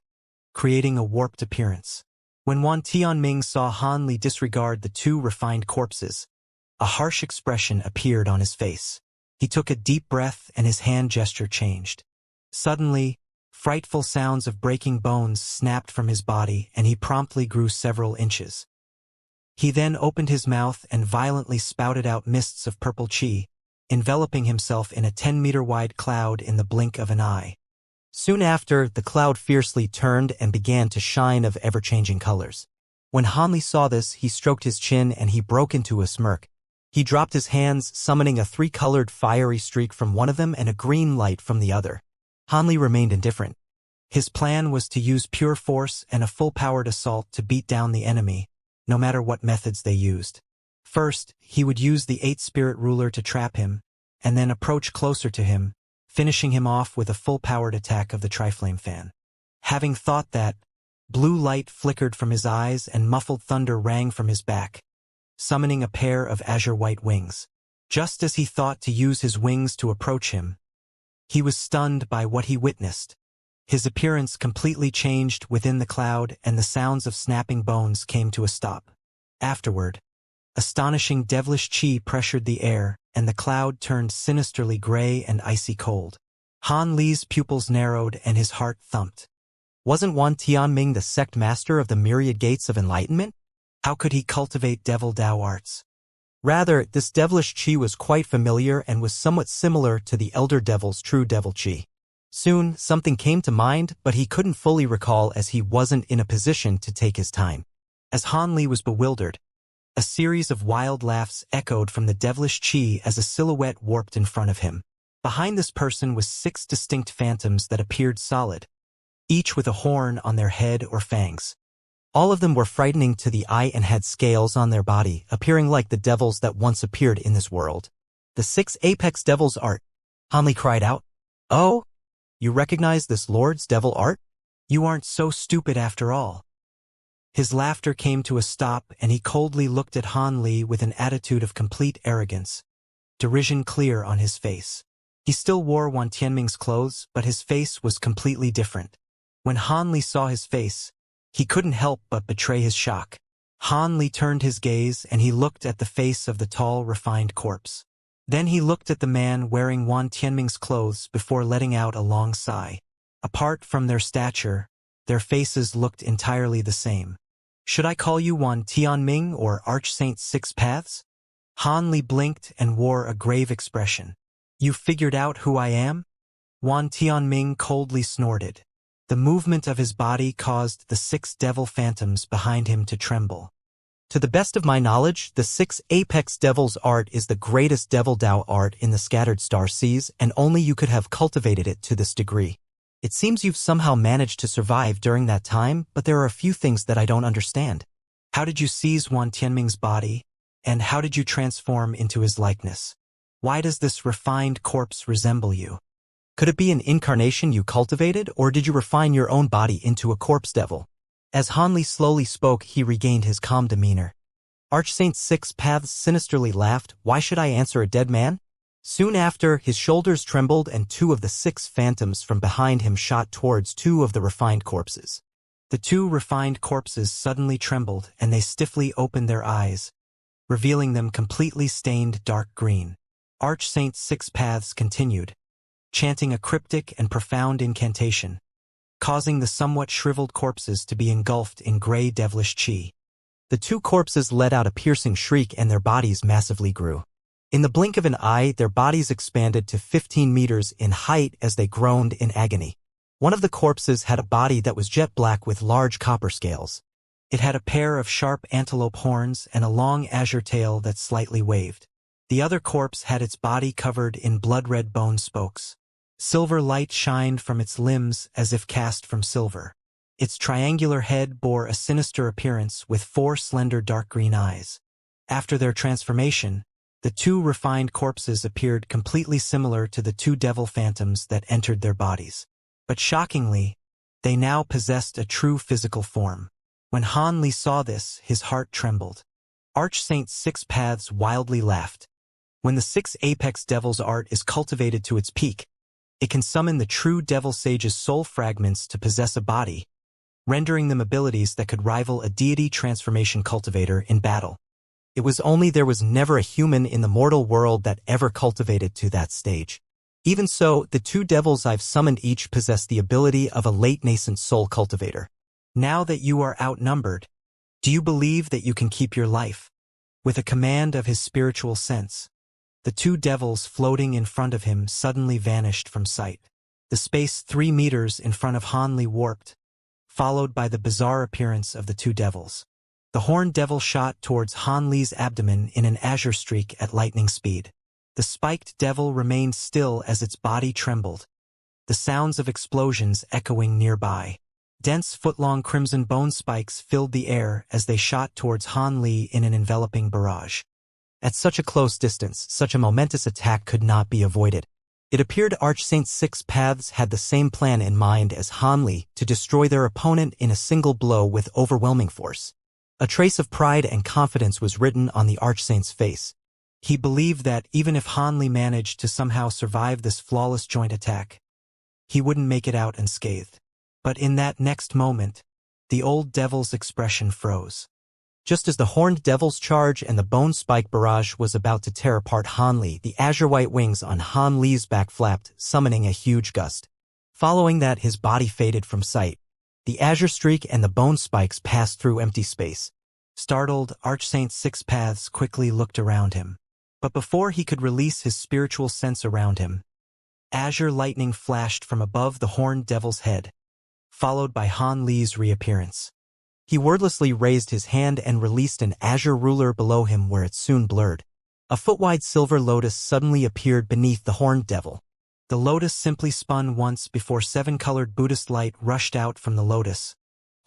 creating a warped appearance. When Wan Tianming saw Han Li disregard the 2 refined corpses, a harsh expression appeared on his face. He took a deep breath and his hand gesture changed. Suddenly, frightful sounds of breaking bones snapped from his body and he promptly grew several inches. He then opened his mouth and violently spouted out mists of purple chi, enveloping himself in a 10-meter-wide cloud in the blink of an eye. Soon after, the cloud fiercely turned and began to shine of ever-changing colors. When Han Li saw this, he stroked his chin and he broke into a smirk. He dropped his hands, summoning a 3-colored fiery streak from one of them and a green light from the other. Han Li remained indifferent. His plan was to use pure force and a full-powered assault to beat down the enemy, no matter what methods they used. First, he would use the 8-spirit ruler to trap him, and then approach closer to him, finishing him off with a full-powered attack of the Triflame fan. Having thought that, blue light flickered from his eyes and muffled thunder rang from his back, summoning a pair of azure-white wings. Just as he thought to use his wings to approach him, he was stunned by what he witnessed. His appearance completely changed within the cloud and the sounds of snapping bones came to a stop. Afterward, astonishing devilish chi pressured the air, and the cloud turned sinisterly gray and icy cold. Han Li's pupils narrowed and his heart thumped. Wasn't Wan Tianming the sect master of the myriad gates of enlightenment? How could he cultivate devil Dao arts? Rather, this devilish chi was quite familiar and was somewhat similar to the elder devil's true devil chi. Soon, something came to mind, but he couldn't fully recall as he wasn't in a position to take his time. As Han Li was bewildered, a series of wild laughs echoed from the devilish chi as a silhouette warped in front of him. Behind this person was 6 distinct phantoms that appeared solid, each with a horn on their head or fangs. All of them were frightening to the eye and had scales on their body, appearing like the devils that once appeared in this world. The 6 apex devils art. Han Li cried out. Oh? You recognize this Lord's devil art? You aren't so stupid after all. His laughter came to a stop and he coldly looked at Han Li with an attitude of complete arrogance, derision clear on his face. He still wore Wan Tianming's clothes, but his face was completely different. When Han Li saw his face, he couldn't help but betray his shock. Han Li turned his gaze and he looked at the face of the tall, refined corpse. Then he looked at the man wearing Wan Tianming's clothes before letting out a long sigh. Apart from their stature, their faces looked entirely the same. Should I call you Wan Tianming or Archsaint Six Paths? Han Li blinked and wore a grave expression. You figured out who I am? Wan Tianming coldly snorted. The movement of his body caused the 6 devil phantoms behind him to tremble. To the best of my knowledge, the 6 apex devils art is the greatest devil Dao art in the scattered star seas, and only you could have cultivated it to this degree. It seems you've somehow managed to survive during that time, but there are a few things that I don't understand. How did you seize Wan Tianming's body, and how did you transform into his likeness? Why does this refined corpse resemble you? Could it be an incarnation you cultivated, or did you refine your own body into a corpse devil? As Han Li slowly spoke, he regained his calm demeanor. Archsaint Six Paths sinisterly laughed. Why should I answer a dead man? Soon after, his shoulders trembled and 2 of the 6 phantoms from behind him shot towards 2 of the refined corpses. The 2 refined corpses suddenly trembled and they stiffly opened their eyes, revealing them completely stained dark green. Archsaint Six Paths continued, chanting a cryptic and profound incantation, causing the somewhat shriveled corpses to be engulfed in gray devilish chi. The 2 corpses let out a piercing shriek and their bodies massively grew. In the blink of an eye, their bodies expanded to 15 meters in height as they groaned in agony. One of the corpses had a body that was jet black with large copper scales. It had a pair of sharp antelope horns and a long azure tail that slightly waved. The other corpse had its body covered in blood-red bone spokes. Silver light shined from its limbs as if cast from silver. Its triangular head bore a sinister appearance with 4 slender dark green eyes. After their transformation, the 2 refined corpses appeared completely similar to the 2 devil phantoms that entered their bodies. But shockingly, they now possessed a true physical form. When Han Li saw this, his heart trembled. Archsaint Six Paths wildly laughed. When the 6 apex devils art is cultivated to its peak, it can summon the true devil sage's soul fragments to possess a body, rendering them abilities that could rival a deity transformation cultivator in battle. It was only there was never a human in the mortal world that ever cultivated to that stage. Even so, the 2 devils I've summoned each possess the ability of a late nascent soul cultivator. Now that you are outnumbered, do you believe that you can keep your life? With a command of his spiritual sense, the 2 devils floating in front of him suddenly vanished from sight. The space 3 meters in front of Han Li warped, followed by the bizarre appearance of the 2 devils. The horned devil shot towards Han Li's abdomen in an azure streak at lightning speed. The spiked devil remained still as its body trembled, the sounds of explosions echoing nearby. Dense foot-long crimson bone spikes filled the air as they shot towards Han Li in an enveloping barrage. At such a close distance, such a momentous attack could not be avoided. It appeared Archsaint Six Paths had the same plan in mind as Han Li, to destroy their opponent in a single blow with overwhelming force. A trace of pride and confidence was written on the Archsaint's face. He believed that even if Han Li managed to somehow survive this flawless joint attack, he wouldn't make it out unscathed. But in that next moment, the old devil's expression froze. Just as the horned devil's charge and the bone spike barrage was about to tear apart Han Li, the azure-white wings on Han Li's back flapped, summoning a huge gust. Following that, his body faded from sight. The azure streak and the bone spikes passed through empty space. Startled, Archsaint Six Paths quickly looked around him. But before he could release his spiritual sense around him, azure lightning flashed from above the horned devil's head, followed by Han Li's reappearance. He wordlessly raised his hand and released an azure ruler below him where it soon blurred. A foot-wide silver lotus suddenly appeared beneath the horned devil. The lotus simply spun once before seven-colored Buddhist light rushed out from the lotus,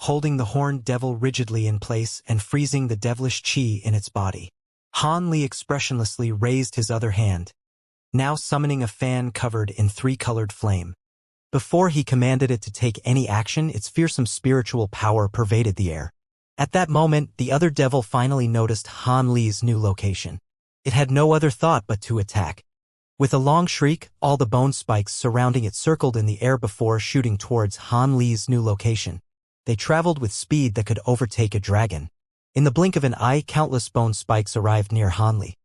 holding the horned devil rigidly in place and freezing the devilish chi in its body. Han Li expressionlessly raised his other hand, now summoning a fan covered in three-colored flame. Before he commanded it to take any action, its fearsome spiritual power pervaded the air. At that moment, the other devil finally noticed Han Li's new location. It had no other thought but to attack. With a long shriek, all the bone spikes surrounding it circled in the air before shooting towards Han Li's new location. They traveled with speed that could overtake a dragon. In the blink of an eye, countless bone spikes arrived near Han Li.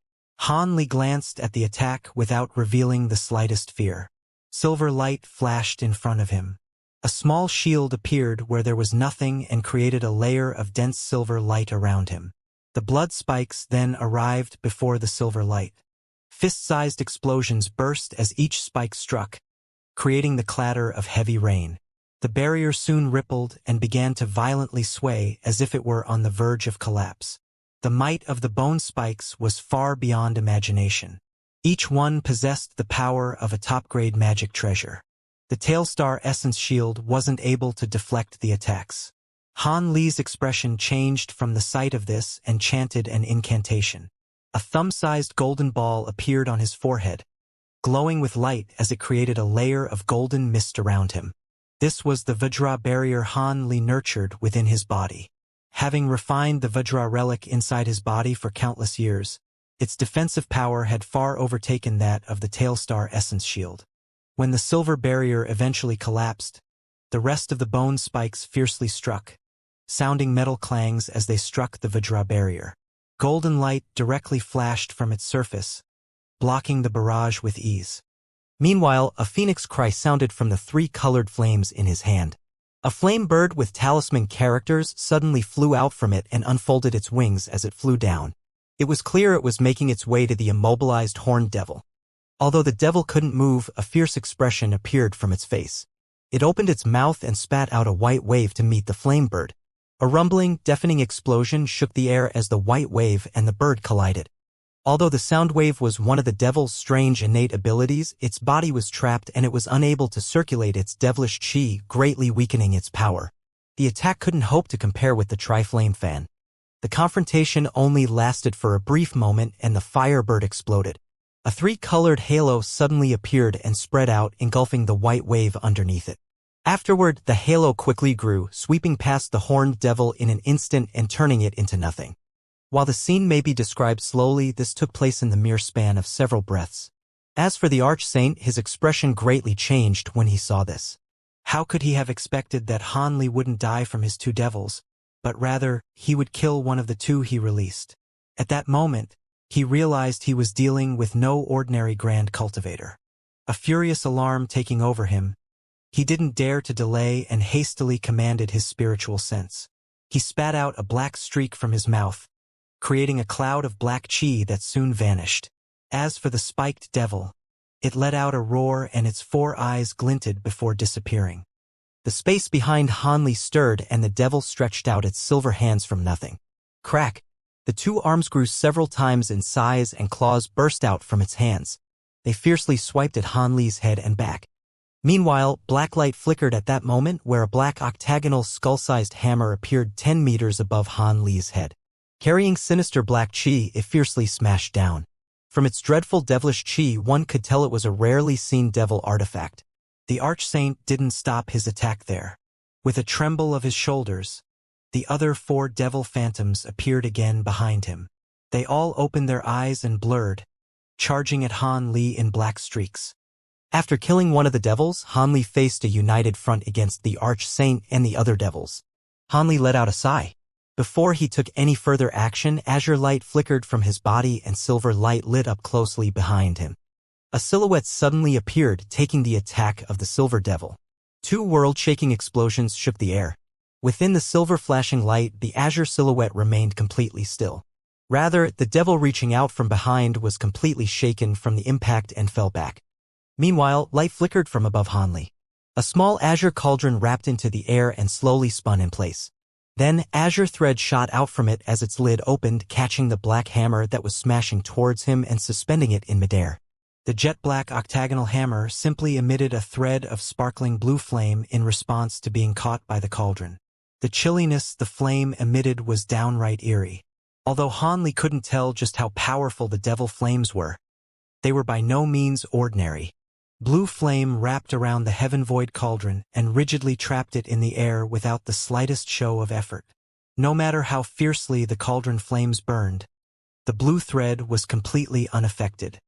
Han Li glanced at the attack without revealing the slightest fear. Silver light flashed in front of him. A small shield appeared where there was nothing and created a layer of dense silver light around him. The blood spikes then arrived before the silver light. Fist-sized explosions burst as each spike struck, creating the clatter of heavy rain. The barrier soon rippled and began to violently sway as if it were on the verge of collapse. The might of the bone spikes was far beyond imagination. Each one possessed the power of a top-grade magic treasure. The Tailstar Essence Shield wasn't able to deflect the attacks. Han Li's expression changed from the sight of this and chanted an incantation. A thumb-sized golden ball appeared on his forehead, glowing with light as it created a layer of golden mist around him. This was the Vajra barrier Han Li nurtured within his body. Having refined the Vajra relic inside his body for countless years, its defensive power had far overtaken that of the Tailstar Essence Shield. When the silver barrier eventually collapsed, the rest of the bone spikes fiercely struck, sounding metal clangs as they struck the Vajra barrier. Golden light directly flashed from its surface, blocking the barrage with ease. Meanwhile, a phoenix cry sounded from the three-colored flames in his hand. A flame bird with talisman characters suddenly flew out from it and unfolded its wings as it flew down. It was clear it was making its way to the immobilized horned devil. Although the devil couldn't move, a fierce expression appeared from its face. It opened its mouth and spat out a white wave to meet the flame bird. A rumbling, deafening explosion shook the air as the white wave and the bird collided. Although the sound wave was one of the devil's strange innate abilities, its body was trapped and it was unable to circulate its devilish chi, greatly weakening its power. The attack couldn't hope to compare with the Tri-Flame fan. The confrontation only lasted for a brief moment and the firebird exploded. A three-colored halo suddenly appeared and spread out, engulfing the white wave underneath it. Afterward, the halo quickly grew, sweeping past the horned devil in an instant and turning it into nothing. While the scene may be described slowly, this took place in the mere span of several breaths. As for the Archsaint, his expression greatly changed when he saw this. How could he have expected that Han Li wouldn't die from his two devils, but rather, he would kill one of the two he released? At that moment, he realized he was dealing with no ordinary Grand Cultivator. A furious alarm taking over him, he didn't dare to delay and hastily commanded his spiritual sense. He spat out a black streak from his mouth, creating a cloud of black chi that soon vanished. As for the spiked devil, it let out a roar and its four eyes glinted before disappearing. The space behind Han Li stirred and the devil stretched out its silver hands from nothing. Crack! The two arms grew several times in size and claws burst out from its hands. They fiercely swiped at Han Li's head and back. Meanwhile, black light flickered at that moment where a black octagonal skull-sized hammer appeared 10 meters above Han Li's head. Carrying sinister black chi, it fiercely smashed down. From its dreadful devilish chi, one could tell it was a rarely seen devil artifact. The Archsaint didn't stop his attack there. With a tremble of his shoulders, the other 4 devil phantoms appeared again behind him. They all opened their eyes and blurred, charging at Han Li in black streaks. After killing one of the devils, Han Li faced a united front against the Archsaint and the other devils. Han Li let out a sigh. Before he took any further action, azure light flickered from his body and silver light lit up closely behind him. A silhouette suddenly appeared, taking the attack of the silver devil. 2 world-shaking explosions shook the air. Within the silver flashing light, the azure silhouette remained completely still. Rather, the devil reaching out from behind was completely shaken from the impact and fell back. Meanwhile, light flickered from above Han Li. A small azure cauldron wrapped into the air and slowly spun in place. Then, azure thread shot out from it as its lid opened, catching the black hammer that was smashing towards him and suspending it in midair. The jet-black octagonal hammer simply emitted a thread of sparkling blue flame in response to being caught by the cauldron. The chilliness the flame emitted was downright eerie. Although Han Li couldn't tell just how powerful the devil flames were, they were by no means ordinary. Blue flame wrapped around the heaven-void cauldron and rigidly trapped it in the air without the slightest show of effort. No matter how fiercely the cauldron flames burned, the blue thread was completely unaffected.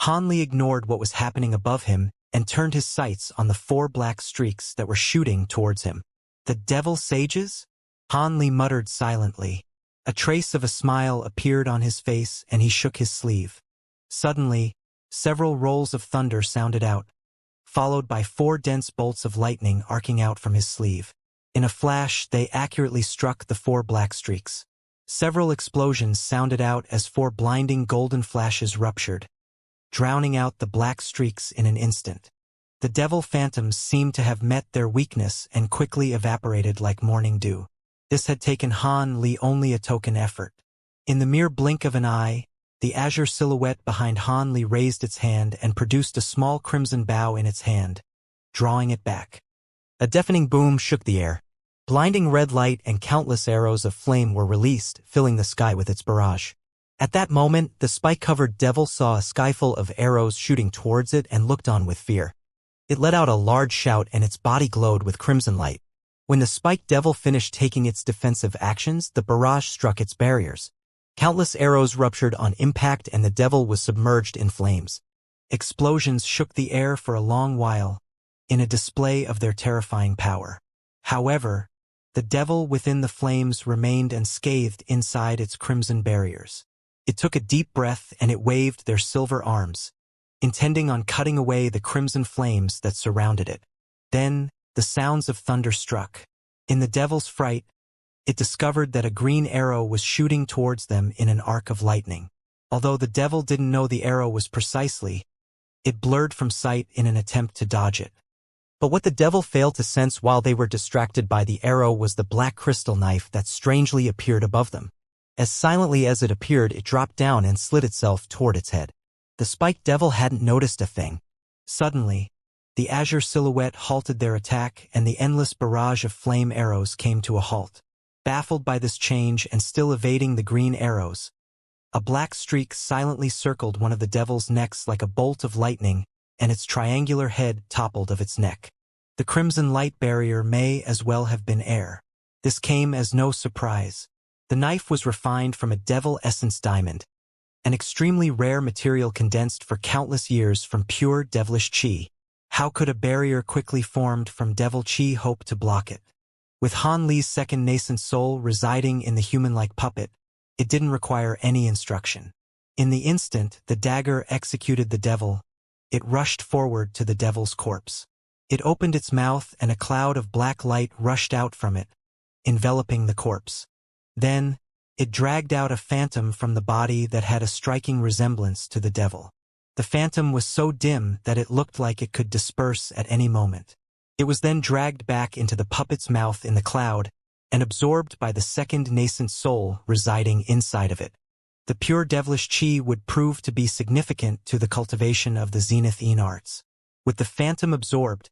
Han Li ignored what was happening above him and turned his sights on the 4 black streaks that were shooting towards him. The devil sages? Han Li muttered silently. A trace of a smile appeared on his face and he shook his sleeve. Suddenly, several rolls of thunder sounded out, followed by 4 dense bolts of lightning arcing out from his sleeve. In a flash, they accurately struck the 4 black streaks. Several explosions sounded out as 4 blinding golden flashes ruptured, drowning out the black streaks in an instant. The devil phantoms seemed to have met their weakness and quickly evaporated like morning dew. This had taken Han Li only a token effort. In the mere blink of an eye, the azure silhouette behind Han Li raised its hand and produced a small crimson bow in its hand, drawing it back. A deafening boom shook the air. Blinding red light and countless arrows of flame were released, filling the sky with its barrage. At that moment, the spike-covered devil saw a skyful of arrows shooting towards it and looked on with fear. It let out a large shout and its body glowed with crimson light. When the spiked devil finished taking its defensive actions, the barrage struck its barriers. Countless arrows ruptured on impact and the devil was submerged in flames. Explosions shook the air for a long while, in a display of their terrifying power. However, the devil within the flames remained unscathed inside its crimson barriers. It took a deep breath and it waved their silver arms, intending on cutting away the crimson flames that surrounded it. Then, the sounds of thunder struck. In the devil's fright, it discovered that a green arrow was shooting towards them in an arc of lightning. Although the devil didn't know the arrow was precisely, it blurred from sight in an attempt to dodge it. But what the devil failed to sense while they were distracted by the arrow was the black crystal knife that strangely appeared above them. As silently as it appeared, it dropped down and slid itself toward its head. The spiked devil hadn't noticed a thing. Suddenly, the azure silhouette halted their attack and the endless barrage of flame arrows came to a halt. Baffled by this change and still evading the green arrows, a black streak silently circled one of the devil's necks like a bolt of lightning, and its triangular head toppled of its neck. The crimson light barrier may as well have been air. This came as no surprise. The knife was refined from a devil essence diamond, an extremely rare material condensed for countless years from pure devilish chi. How could a barrier quickly formed from devil chi hope to block it? With Han Li's second nascent soul residing in the human-like puppet, it didn't require any instruction. In the instant the dagger executed the devil, it rushed forward to the devil's corpse. It opened its mouth and a cloud of black light rushed out from it, enveloping the corpse. Then, it dragged out a phantom from the body that had a striking resemblance to the devil. The phantom was so dim that it looked like it could disperse at any moment. It was then dragged back into the puppet's mouth in the cloud and absorbed by the second nascent soul residing inside of it. The pure devilish chi would prove to be significant to the cultivation of the Zenith arts. With the phantom absorbed,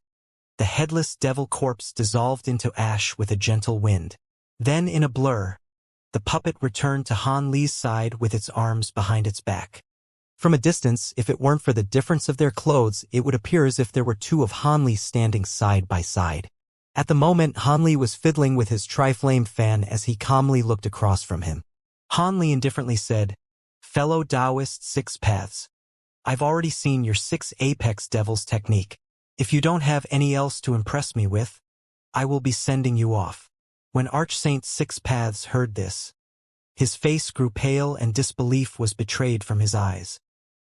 the headless devil corpse dissolved into ash with a gentle wind. Then in a blur, the puppet returned to Han Li's side with its arms behind its back. From a distance, if it weren't for the difference of their clothes, it would appear as if there were two of Han Li standing side by side. At the moment, Han Li was fiddling with his tri-flame fan as he calmly looked across from him. Han Li indifferently said, "Fellow Taoist Six Paths, I've already seen your 6 Apex Devils technique. If you don't have any else to impress me with, I will be sending you off." When Archsaint Six Paths heard this, his face grew pale and disbelief was betrayed from his eyes.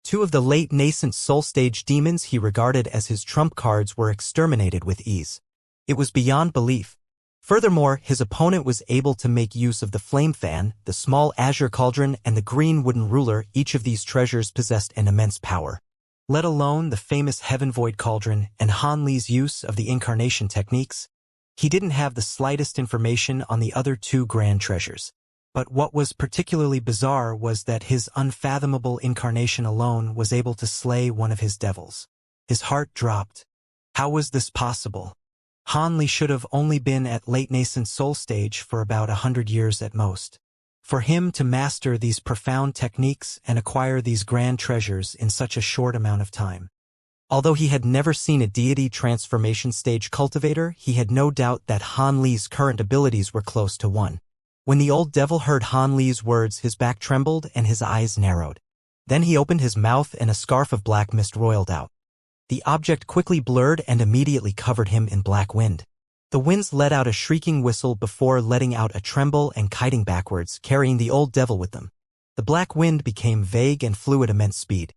Two of the late nascent soul stage demons he regarded as his trump cards were exterminated with ease. It was beyond belief. Furthermore, his opponent was able to make use of the flame fan, the small azure cauldron, and the green wooden ruler. Each of these treasures possessed an immense power. Let alone the famous Heaven Void Cauldron and Han Li's use of the incarnation techniques, he didn't have the slightest information on the other 2 grand treasures. But what was particularly bizarre was that his unfathomable incarnation alone was able to slay one of his devils. His heart dropped. How was this possible? Han Li should have only been at late nascent soul stage for about 100 years at most. For him to master these profound techniques and acquire these grand treasures in such a short amount of time. Although he had never seen a deity transformation stage cultivator, he had no doubt that Han Li's current abilities were close to one. When the old devil heard Han Li's words, his back trembled and his eyes narrowed. Then he opened his mouth and a scarf of black mist roiled out. The object quickly blurred and immediately covered him in black wind. The winds let out a shrieking whistle before letting out a tremble and kiting backwards, carrying the old devil with them. The black wind became vague and flew at immense speed.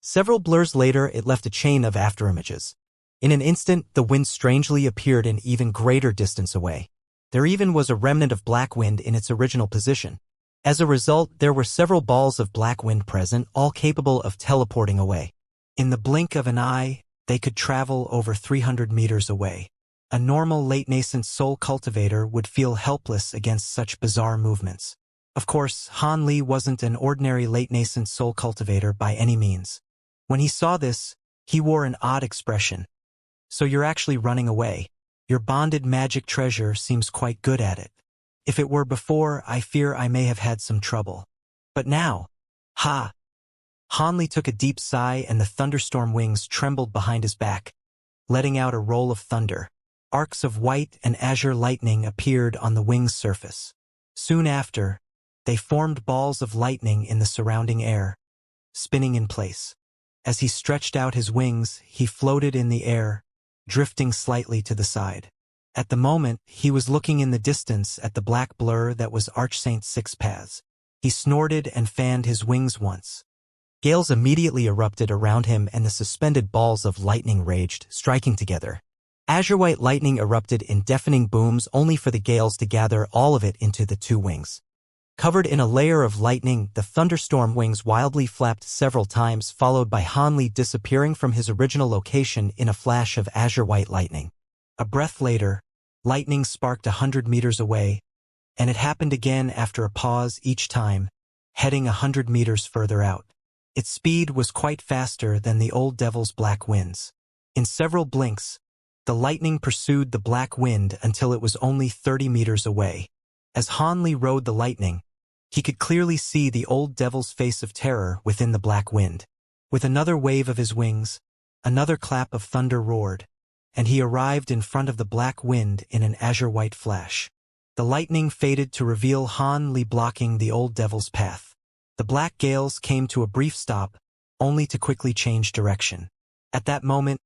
Several blurs later, it left a chain of afterimages. In an instant, the wind strangely appeared an even greater distance away. There even was a remnant of black wind in its original position. As a result, there were several balls of black wind present, all capable of teleporting away. In the blink of an eye, they could travel over 300 meters away. A normal late-nascent soul cultivator would feel helpless against such bizarre movements. Of course, Han Li wasn't an ordinary late-nascent soul cultivator by any means. When he saw this, he wore an odd expression. "So you're actually running away. Your bonded magic treasure seems quite good at it. If it were before, I fear I may have had some trouble. But now, ha!" Han Li took a deep sigh and the thunderstorm wings trembled behind his back, letting out a roll of thunder. Arcs of white and azure lightning appeared on the wing's surface. Soon after, they formed balls of lightning in the surrounding air, spinning in place. As he stretched out his wings, he floated in the air, drifting slightly to the side. At the moment, he was looking in the distance at the black blur that was Archsaint Six Paths. He snorted and fanned his wings once. Gales immediately erupted around him and the suspended balls of lightning raged, striking together. Azure-white lightning erupted in deafening booms only for the gales to gather all of it into the 2 wings. Covered in a layer of lightning, the thunderstorm wings wildly flapped several times, followed by Han Li disappearing from his original location in a flash of azure-white lightning. A breath later, lightning sparked 100 meters away, and it happened again after a pause each time, heading 100 meters further out. Its speed was quite faster than the old devil's black winds. In several blinks, the lightning pursued the black wind until it was only 30 meters away. As Han Li rode the lightning, he could clearly see the old devil's face of terror within the black wind. With another wave of his wings, another clap of thunder roared, and he arrived in front of the black wind in an azure-white flash. The lightning faded to reveal Han Li blocking the old devil's path. The black gales came to a brief stop, only to quickly change direction. At that moment,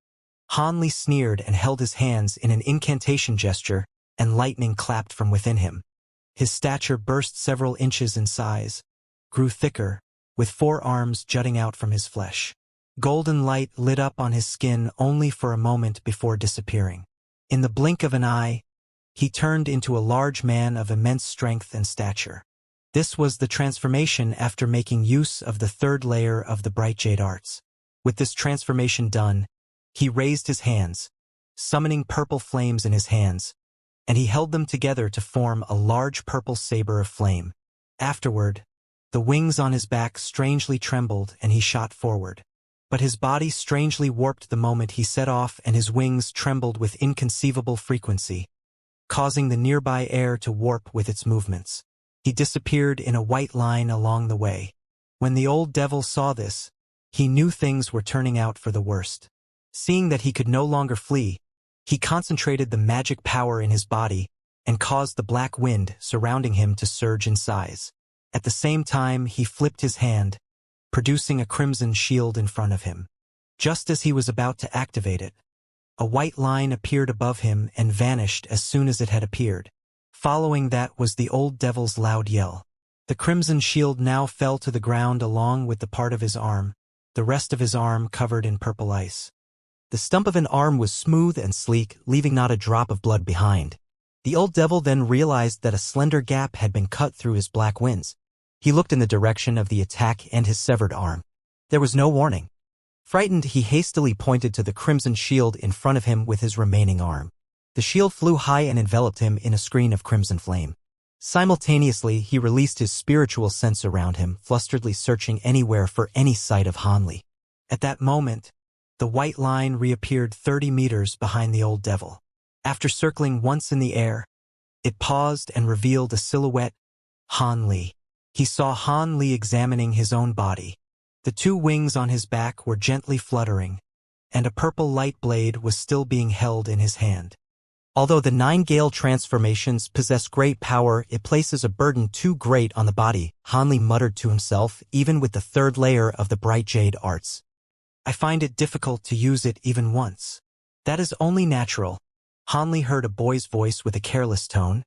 Han Li sneered and held his hands in an incantation gesture, and lightning clapped from within him. His stature burst several inches in size, grew thicker, with 4 arms jutting out from his flesh. Golden light lit up on his skin only for a moment before disappearing. In the blink of an eye, he turned into a large man of immense strength and stature. This was the transformation after making use of the 3rd layer of the bright jade arts. With this transformation done, he raised his hands, summoning purple flames in his hands, and he held them together to form a large purple saber of flame. Afterward, the wings on his back strangely trembled and he shot forward. but his body strangely warped the moment he set off and his wings trembled with inconceivable frequency, causing the nearby air to warp with its movements. He disappeared in a white line along the way. When the old devil saw this, he knew things were turning out for the worst. Seeing that he could no longer flee, he concentrated the magic power in his body and caused the black wind surrounding him to surge in size. At the same time, he flipped his hand, producing a crimson shield in front of him. Just as he was about to activate it, a white line appeared above him and vanished as soon as it had appeared. Following that was the old devil's loud yell. The crimson shield now fell to the ground along with the part of his arm, the rest of his arm covered in purple ice. The stump of an arm was smooth and sleek, leaving not a drop of blood behind. The old devil then realized that a slender gap had been cut through his black winds. He looked in the direction of the attack and his severed arm. There was no warning. Frightened, he hastily pointed to the crimson shield in front of him with his remaining arm. The shield flew high and enveloped him in a screen of crimson flame. Simultaneously, he released his spiritual sense around him, flusteredly searching anywhere for any sight of Hanli. At that moment, the white line reappeared 30 meters behind the old devil. After circling once in the air, it paused and revealed a silhouette, Hanli. He saw Hanli examining his own body. The two wings on his back were gently fluttering, and a purple light blade was still being held in his hand. Although the 9 Gale transformations possess great power, it places a burden too great on the body, Hanli muttered to himself, even with the 3rd layer of the bright jade arts. I find it difficult to use it even once. That is only natural. Hanli heard a boy's voice with a careless tone.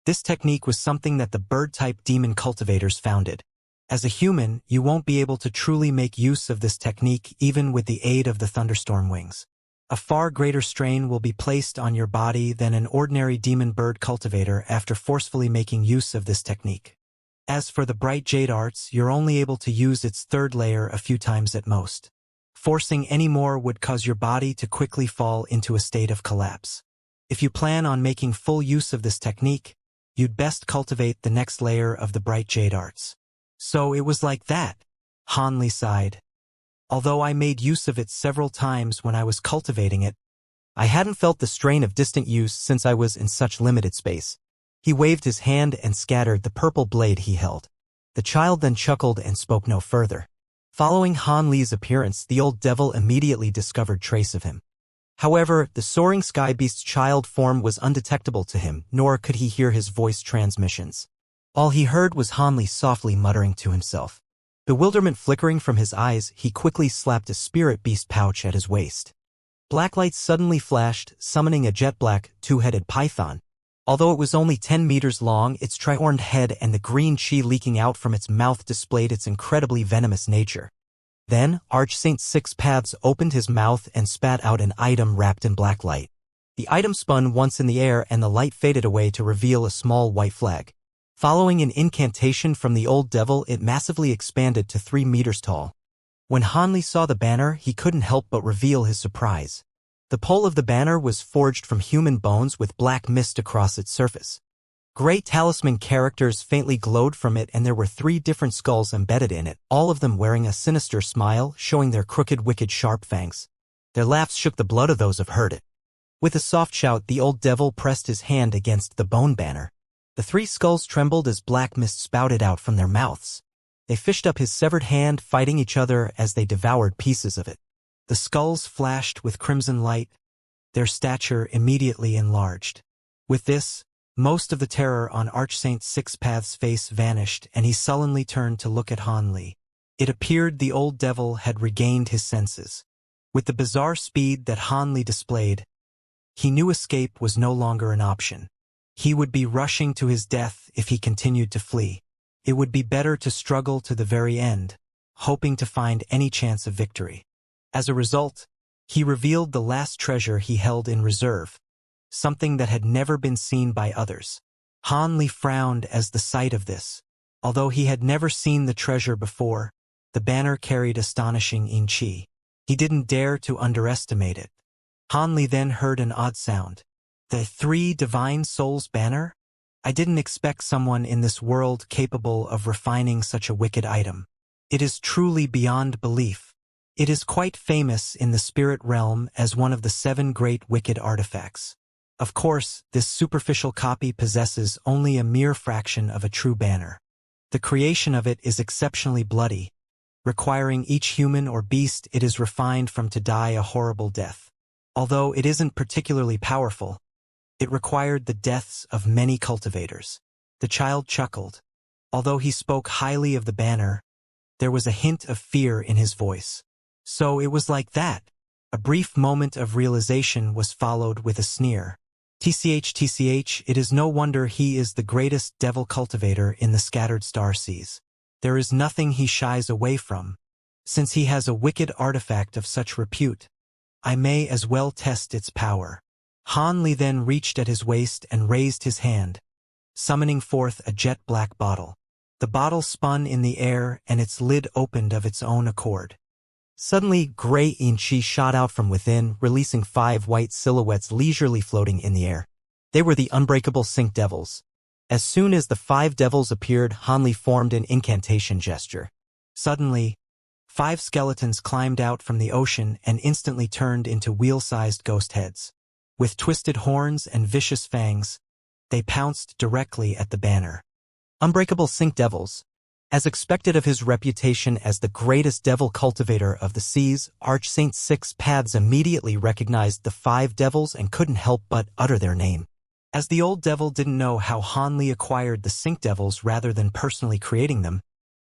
This technique was something that the bird-type demon cultivators founded. As a human, you won't be able to truly make use of this technique even with the aid of the thunderstorm wings. A far greater strain will be placed on your body than an ordinary demon bird cultivator after forcefully making use of this technique. As for the bright jade arts, you're only able to use its 3rd layer a few times at most. Forcing any more would cause your body to quickly fall into a state of collapse. If you plan on making full use of this technique, you'd best cultivate the next layer of the bright jade arts. So it was like that, Hanli sighed. Although I made use of it several times when I was cultivating it, I hadn't felt the strain of distant use since I was in such limited space. He waved his hand and scattered the purple blade he held. The child then chuckled and spoke no further. Following Hanli's appearance, the old devil immediately discovered trace of him. However, the soaring sky beast's child form was undetectable to him, nor could he hear his voice transmissions. All he heard was Hanli softly muttering to himself. Bewilderment flickering from his eyes, he quickly slapped a spirit beast pouch at his waist. Black light suddenly flashed, summoning a jet-black, 2-headed python. Although it was only 10 meters long, its tri-horned head and the green chi leaking out from its mouth displayed its incredibly venomous nature. Then, Archsaint Six Paths opened his mouth and spat out an item wrapped in black light. The item spun once in the air and the light faded away to reveal a small white flag. Following an incantation from the old devil, it massively expanded to 3 meters tall. When Hanli saw the banner, he couldn't help but reveal his surprise. The pole of the banner was forged from human bones with black mist across its surface. Great talisman characters faintly glowed from it, and there were 3 different skulls embedded in it, all of them wearing a sinister smile, showing their crooked, wicked, sharp fangs. Their laughs shook the blood of those who heard it. With a soft shout, the old devil pressed his hand against the bone banner. The 3 skulls trembled as black mist spouted out from their mouths. They fished up his severed hand, fighting each other as they devoured pieces of it. The skulls flashed with crimson light, their stature immediately enlarged. With this, most of the terror on Archsaint Six Paths' face vanished, and he sullenly turned to look at Hanli. It appeared the old devil had regained his senses. With the bizarre speed that Hanli displayed, he knew escape was no longer an option. He would be rushing to his death if he continued to flee. It would be better to struggle to the very end, hoping to find any chance of victory. As a result, he revealed the last treasure he held in reserve, something that had never been seen by others. Hanli frowned as the sight of this. Although he had never seen the treasure before, the banner carried astonishing in-chi. He didn't dare to underestimate it. Hanli then heard an odd sound. The 3 Divine Souls banner? I didn't expect someone in this world capable of refining such a wicked item. It is truly beyond belief. It is quite famous in the spirit realm as one of the 7 great wicked artifacts. Of course, this superficial copy possesses only a mere fraction of a true banner. The creation of it is exceptionally bloody, requiring each human or beast it is refined from to die a horrible death. Although it isn't particularly powerful, it required the deaths of many cultivators. The child chuckled. Although he spoke highly of the banner, there was a hint of fear in his voice. So it was like that. A brief moment of realization was followed with a sneer. TCH, it is no wonder he is the greatest devil cultivator in the scattered star seas. There is nothing he shies away from. Since he has a wicked artifact of such repute, I may as well test its power. Han Li then reached at his waist and raised his hand, summoning forth a jet-black bottle. The bottle spun in the air and its lid opened of its own accord. Suddenly, gray Yin-Chi shot out from within, releasing 5 white silhouettes leisurely floating in the air. They were the unbreakable Sync Devils. As soon as the 5 devils appeared, Han Li formed an incantation gesture. Suddenly, 5 skeletons climbed out from the ocean and instantly turned into wheel-sized ghost heads. With twisted horns and vicious fangs, they pounced directly at the banner. Unbreakable Sync Devils. As expected of his reputation as the greatest devil cultivator of the seas, Archsaint Six Paths immediately recognized the 5 devils and couldn't help but utter their name. As the old devil didn't know how Han Li acquired the Sync Devils rather than personally creating them,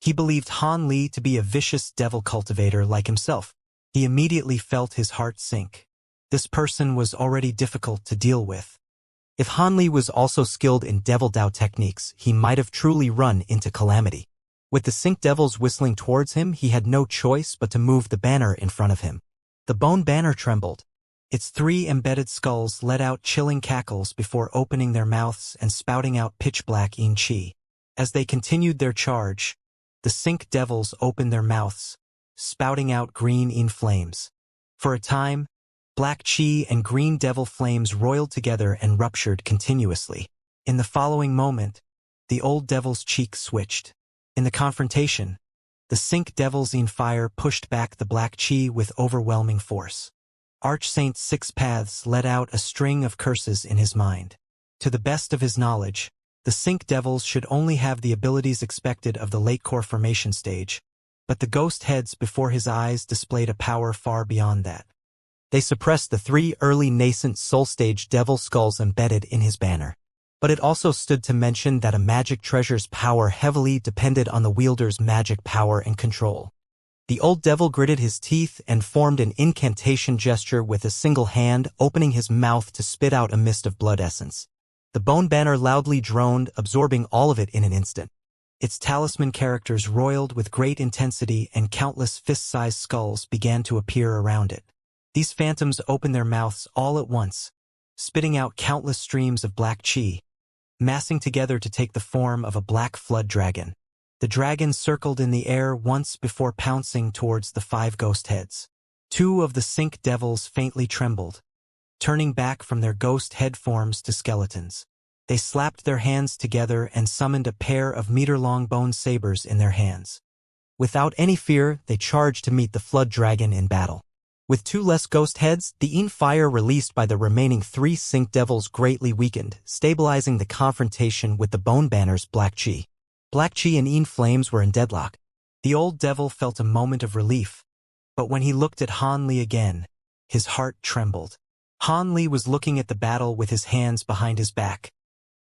he believed Han Li to be a vicious devil cultivator like himself. He immediately felt his heart sink. This person was already difficult to deal with. If Han Li was also skilled in devil Dao techniques, he might have truly run into calamity. With the Sync Devils whistling towards him, he had no choice but to move the banner in front of him. The bone banner trembled. Its 3 embedded skulls let out chilling cackles before opening their mouths and spouting out pitch-black Yin-Chi. As they continued their charge, the Sync Devils opened their mouths, spouting out green Yin flames. For a time, black Chi and green devil flames roiled together and ruptured continuously. In the following moment, the old devil's cheek switched. In the confrontation, the Sync Devils in fire pushed back the black Chi with overwhelming force. Archsaint Six Paths let out a string of curses in his mind. To the best of his knowledge, the Sync Devils should only have the abilities expected of the late core formation stage, but the ghost heads before his eyes displayed a power far beyond that. They suppressed the 3 early nascent soul stage devil skulls embedded in his banner. But it also stood to mention that a magic treasure's power heavily depended on the wielder's magic power and control. The old devil gritted his teeth and formed an incantation gesture with a single hand, opening his mouth to spit out a mist of blood essence. The bone banner loudly droned, absorbing all of it in an instant. Its talisman characters roiled with great intensity and countless fist-sized skulls began to appear around it. These phantoms opened their mouths all at once, spitting out countless streams of black Chi, massing together to take the form of a black flood dragon. The dragon circled in the air once before pouncing towards the 5 ghost heads. 2 of the Sync Devils faintly trembled, turning back from their ghost head forms to skeletons. They slapped their hands together and summoned a pair of meter-long bone sabers in their hands. Without any fear, they charged to meet the flood dragon in battle. With 2 less ghost heads, the Yin fire released by the remaining 3 Sync Devils greatly weakened, stabilizing the confrontation with the bone banner's black Chi. Black Chi and Yin flames were in deadlock. The old devil felt a moment of relief, but when he looked at Han Li again, his heart trembled. Han Li was looking at the battle with his hands behind his back,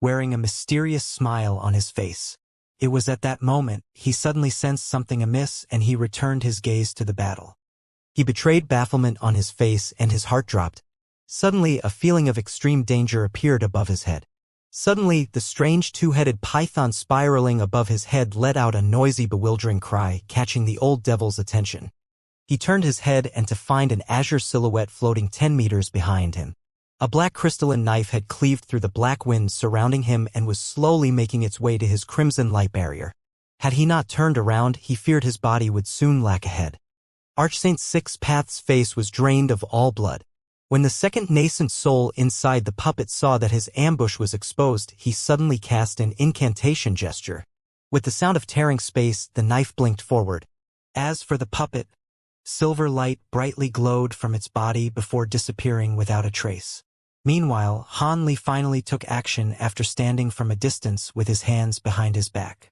wearing a mysterious smile on his face. It was at that moment he suddenly sensed something amiss and he returned his gaze to the battle. He betrayed bafflement on his face and his heart dropped. Suddenly, a feeling of extreme danger appeared above his head. Suddenly, the strange 2-headed python spiraling above his head let out a noisy, bewildering cry, catching the old devil's attention. He turned his head and to find an azure silhouette floating 10 meters behind him. A black crystalline knife had cleaved through the black wind surrounding him and was slowly making its way to his crimson light barrier. Had he not turned around, he feared his body would soon lack a head. Archsaint Six Paths' face was drained of all blood. When the second nascent soul inside the puppet saw that his ambush was exposed, he suddenly cast an incantation gesture. With the sound of tearing space, the knife blinked forward. As for the puppet, Silver light brightly glowed from its body before disappearing without a trace. Meanwhile, Han Li finally took action after standing from a distance with his hands behind his back.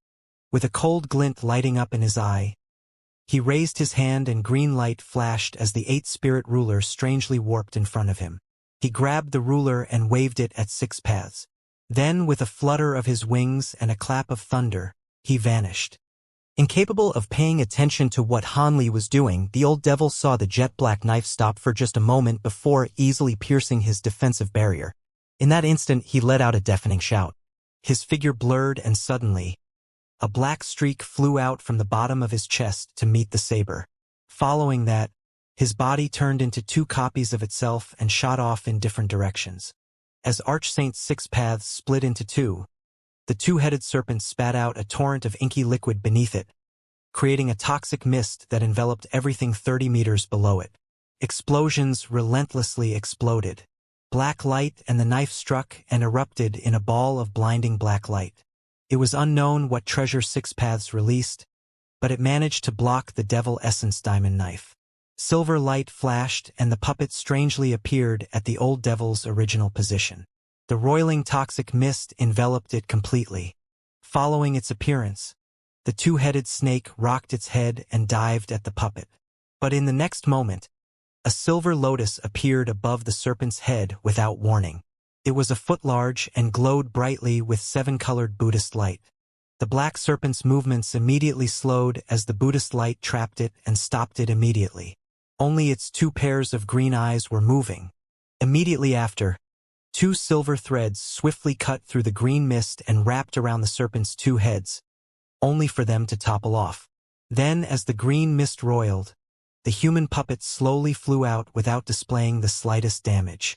With a cold glint lighting up in his eye, he raised his hand and green light flashed as the 8-spirit ruler strangely warped in front of him. He grabbed the ruler and waved it at 6 paths. Then, with a flutter of his wings and a clap of thunder, he vanished. Incapable of paying attention to what Han Li was doing, the old devil saw the jet-black knife stop for just a moment before easily piercing his defensive barrier. In that instant, he let out a deafening shout. His figure blurred and suddenly, a black streak flew out from the bottom of his chest to meet the saber. Following that, his body turned into 2 copies of itself and shot off in different directions. As Archsaint's 6 paths split into 2, the 2-headed serpent spat out a torrent of inky liquid beneath it, creating a toxic mist that enveloped everything 30 meters below it. Explosions relentlessly exploded. Black light and the knife struck and erupted in a ball of blinding black light. It was unknown what treasure 6 paths released, but it managed to block the devil essence diamond knife. Silver light flashed and the puppet strangely appeared at the old devil's original position. The roiling toxic mist enveloped it completely. Following its appearance, the 2-headed snake rocked its head and dived at the puppet. But in the next moment, a silver lotus appeared above the serpent's head without warning. It was a foot large and glowed brightly with 7-colored Buddhist light. The black serpent's movements immediately slowed as the Buddhist light trapped it and stopped it immediately. Only its 2 pairs of green eyes were moving. Immediately after, 2 silver threads swiftly cut through the green mist and wrapped around the serpent's 2 heads, only for them to topple off. Then, as the green mist roiled, the human puppet slowly flew out without displaying the slightest damage.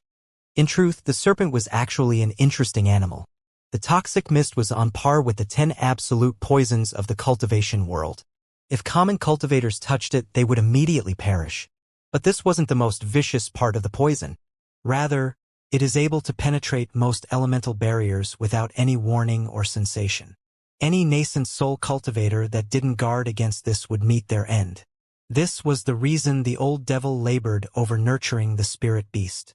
In truth, the serpent was actually an interesting animal. The toxic mist was on par with the 10 absolute poisons of the cultivation world. If common cultivators touched it, they would immediately perish. But this wasn't the most vicious part of the poison. Rather, it is able to penetrate most elemental barriers without any warning or sensation. Any nascent soul cultivator that didn't guard against this would meet their end. This was the reason the old devil labored over nurturing the spirit beast.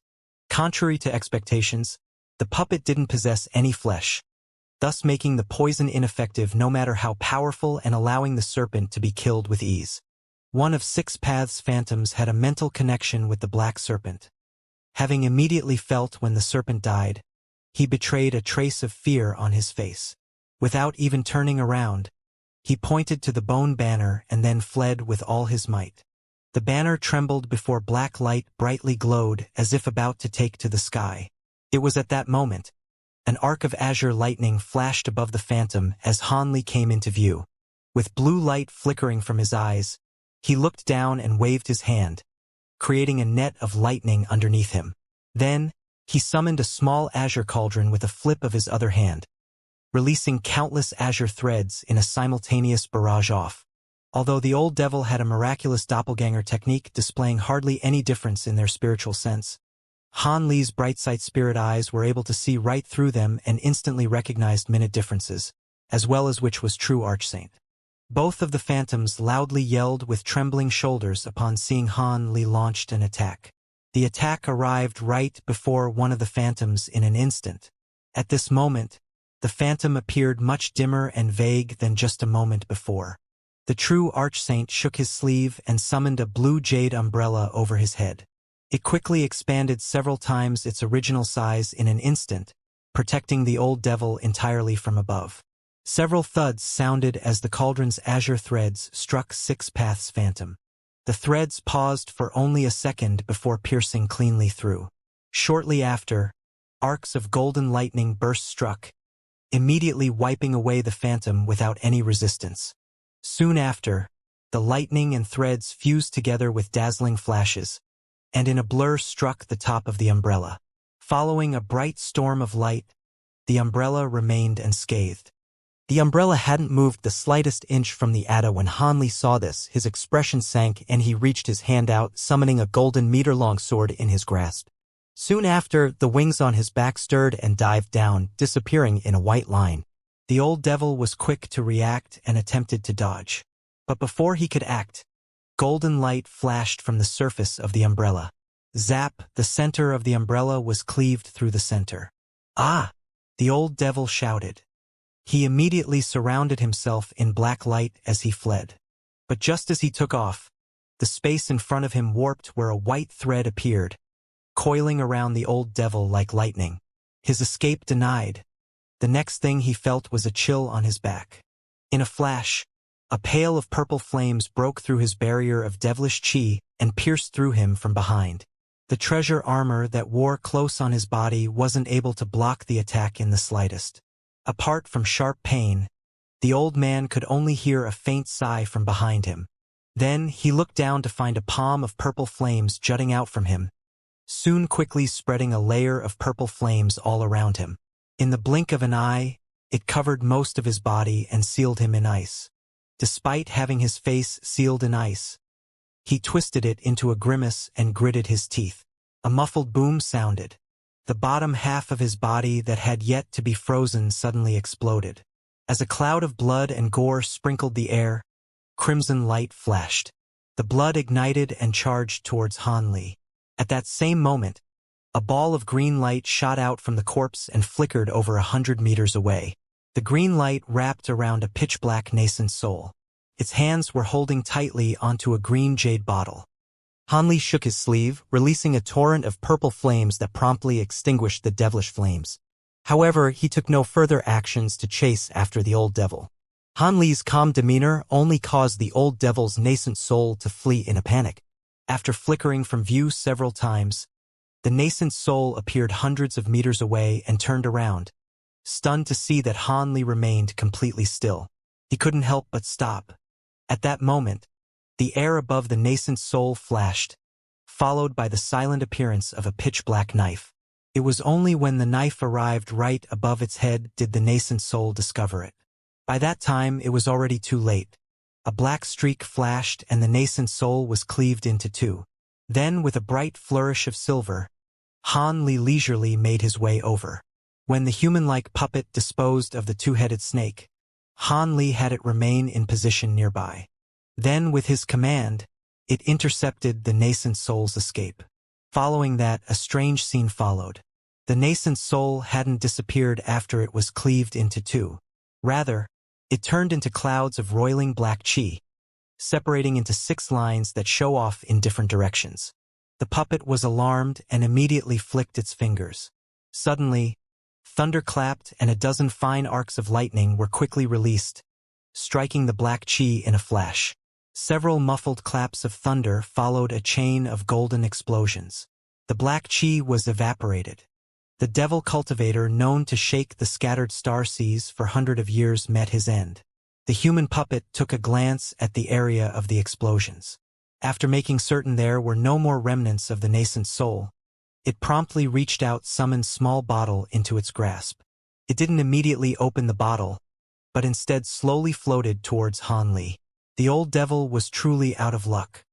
Contrary to expectations, the puppet didn't possess any flesh, thus making the poison ineffective no matter how powerful and allowing the serpent to be killed with ease. One of 6 paths phantoms had a mental connection with the black serpent. Having immediately felt when the serpent died, he betrayed a trace of fear on his face. Without even turning around, he pointed to the bone banner and then fled with all his might. The banner trembled before black light brightly glowed as if about to take to the sky. It was at that moment, an arc of azure lightning flashed above the phantom as Han Li came into view. With blue light flickering from his eyes, he looked down and waved his hand, creating a net of lightning underneath him. Then, he summoned a small azure cauldron with a flip of his other hand, releasing countless azure threads in a simultaneous barrage off. Although the old devil had a miraculous doppelganger technique displaying hardly any difference in their spiritual sense, Han Li's bright sight spirit eyes were able to see right through them and instantly recognized minute differences, as well as which was true Archsaint. Both of the phantoms loudly yelled with trembling shoulders upon seeing Han Li launched an attack. The attack arrived right before one of the phantoms in an instant. At this moment, the phantom appeared much dimmer and vague than just a moment before. The true Archsaint shook his sleeve and summoned a blue jade umbrella over his head. It quickly expanded several times its original size in an instant, protecting the old devil entirely from above. Several thuds sounded as the cauldron's azure threads struck 6 paths phantom. The threads paused for only a second before piercing cleanly through. Shortly after, arcs of golden lightning burst struck, immediately wiping away the phantom without any resistance. Soon after, the lightning and threads fused together with dazzling flashes, and in a blur struck the top of the umbrella. Following a bright storm of light, the umbrella remained unscathed. The umbrella hadn't moved the slightest inch from the Ada when Han Li saw this. His expression sank and he reached his hand out, summoning a golden meter-long sword in his grasp. Soon after, the wings on his back stirred and dived down, disappearing in a white line. The old devil was quick to react and attempted to dodge. But before he could act, Golden light flashed from the surface of the umbrella. Zap, the center of the umbrella was cleaved through the center. Ah! The old devil shouted. He immediately surrounded himself in black light as he fled. But just as he took off, the space in front of him warped where a white thread appeared, coiling around the old devil like lightning. His escape denied. The next thing he felt was a chill on his back. In a flash, a pail of purple flames broke through his barrier of devilish chi and pierced through him from behind. The treasure armor that wore close on his body wasn't able to block the attack in the slightest. Apart from sharp pain, the old man could only hear a faint sigh from behind him. Then he looked down to find a palm of purple flames jutting out from him, soon quickly spreading a layer of purple flames all around him. In the blink of an eye, it covered most of his body and sealed him in ice. Despite having his face sealed in ice, he twisted it into a grimace and gritted his teeth. A muffled boom sounded. The bottom half of his body that had yet to be frozen suddenly exploded. As a cloud of blood and gore sprinkled the air, crimson light flashed. The blood ignited and charged towards Han Li. At that same moment, a ball of green light shot out from the corpse and flickered over 100 meters away. The green light wrapped around a pitch-black nascent soul. Its hands were holding tightly onto a green jade bottle. Han Li shook his sleeve, releasing a torrent of purple flames that promptly extinguished the devilish flames. However, he took no further actions to chase after the old devil. Han Li's calm demeanor only caused the old devil's nascent soul to flee in a panic. After flickering from view several times, the nascent soul appeared hundreds of meters away and turned around, stunned to see that Han Li remained completely still. He couldn't help but stop. At that moment, the air above the nascent soul flashed, followed by the silent appearance of a pitch-black knife. It was only when the knife arrived right above its head did the nascent soul discover it. By that time, it was already too late. A black streak flashed and the nascent soul was cleaved into two. Then, with a bright flourish of silver, Han Li leisurely made his way over. When the human-like puppet disposed of the two-headed snake, Han Li had it remain in position nearby. Then, with his command, it intercepted the nascent soul's escape. Following that, a strange scene followed. The nascent soul hadn't disappeared after it was cleaved into two. Rather, it turned into clouds of roiling black chi, separating into 6 lines that show off in different directions. The puppet was alarmed and immediately flicked its fingers. Suddenly, thunder clapped and a dozen fine arcs of lightning were quickly released, striking the black chi in a flash. Several muffled claps of thunder followed a chain of golden explosions. The black chi was evaporated. The devil cultivator known to shake the scattered star seas for hundreds of years met his end. The human puppet took a glance at the area of the explosions. After making certain there were no more remnants of the nascent soul, it promptly reached out summoned small bottle into its grasp. It didn't immediately open the bottle, but instead slowly floated towards Han Li. The old devil was truly out of luck.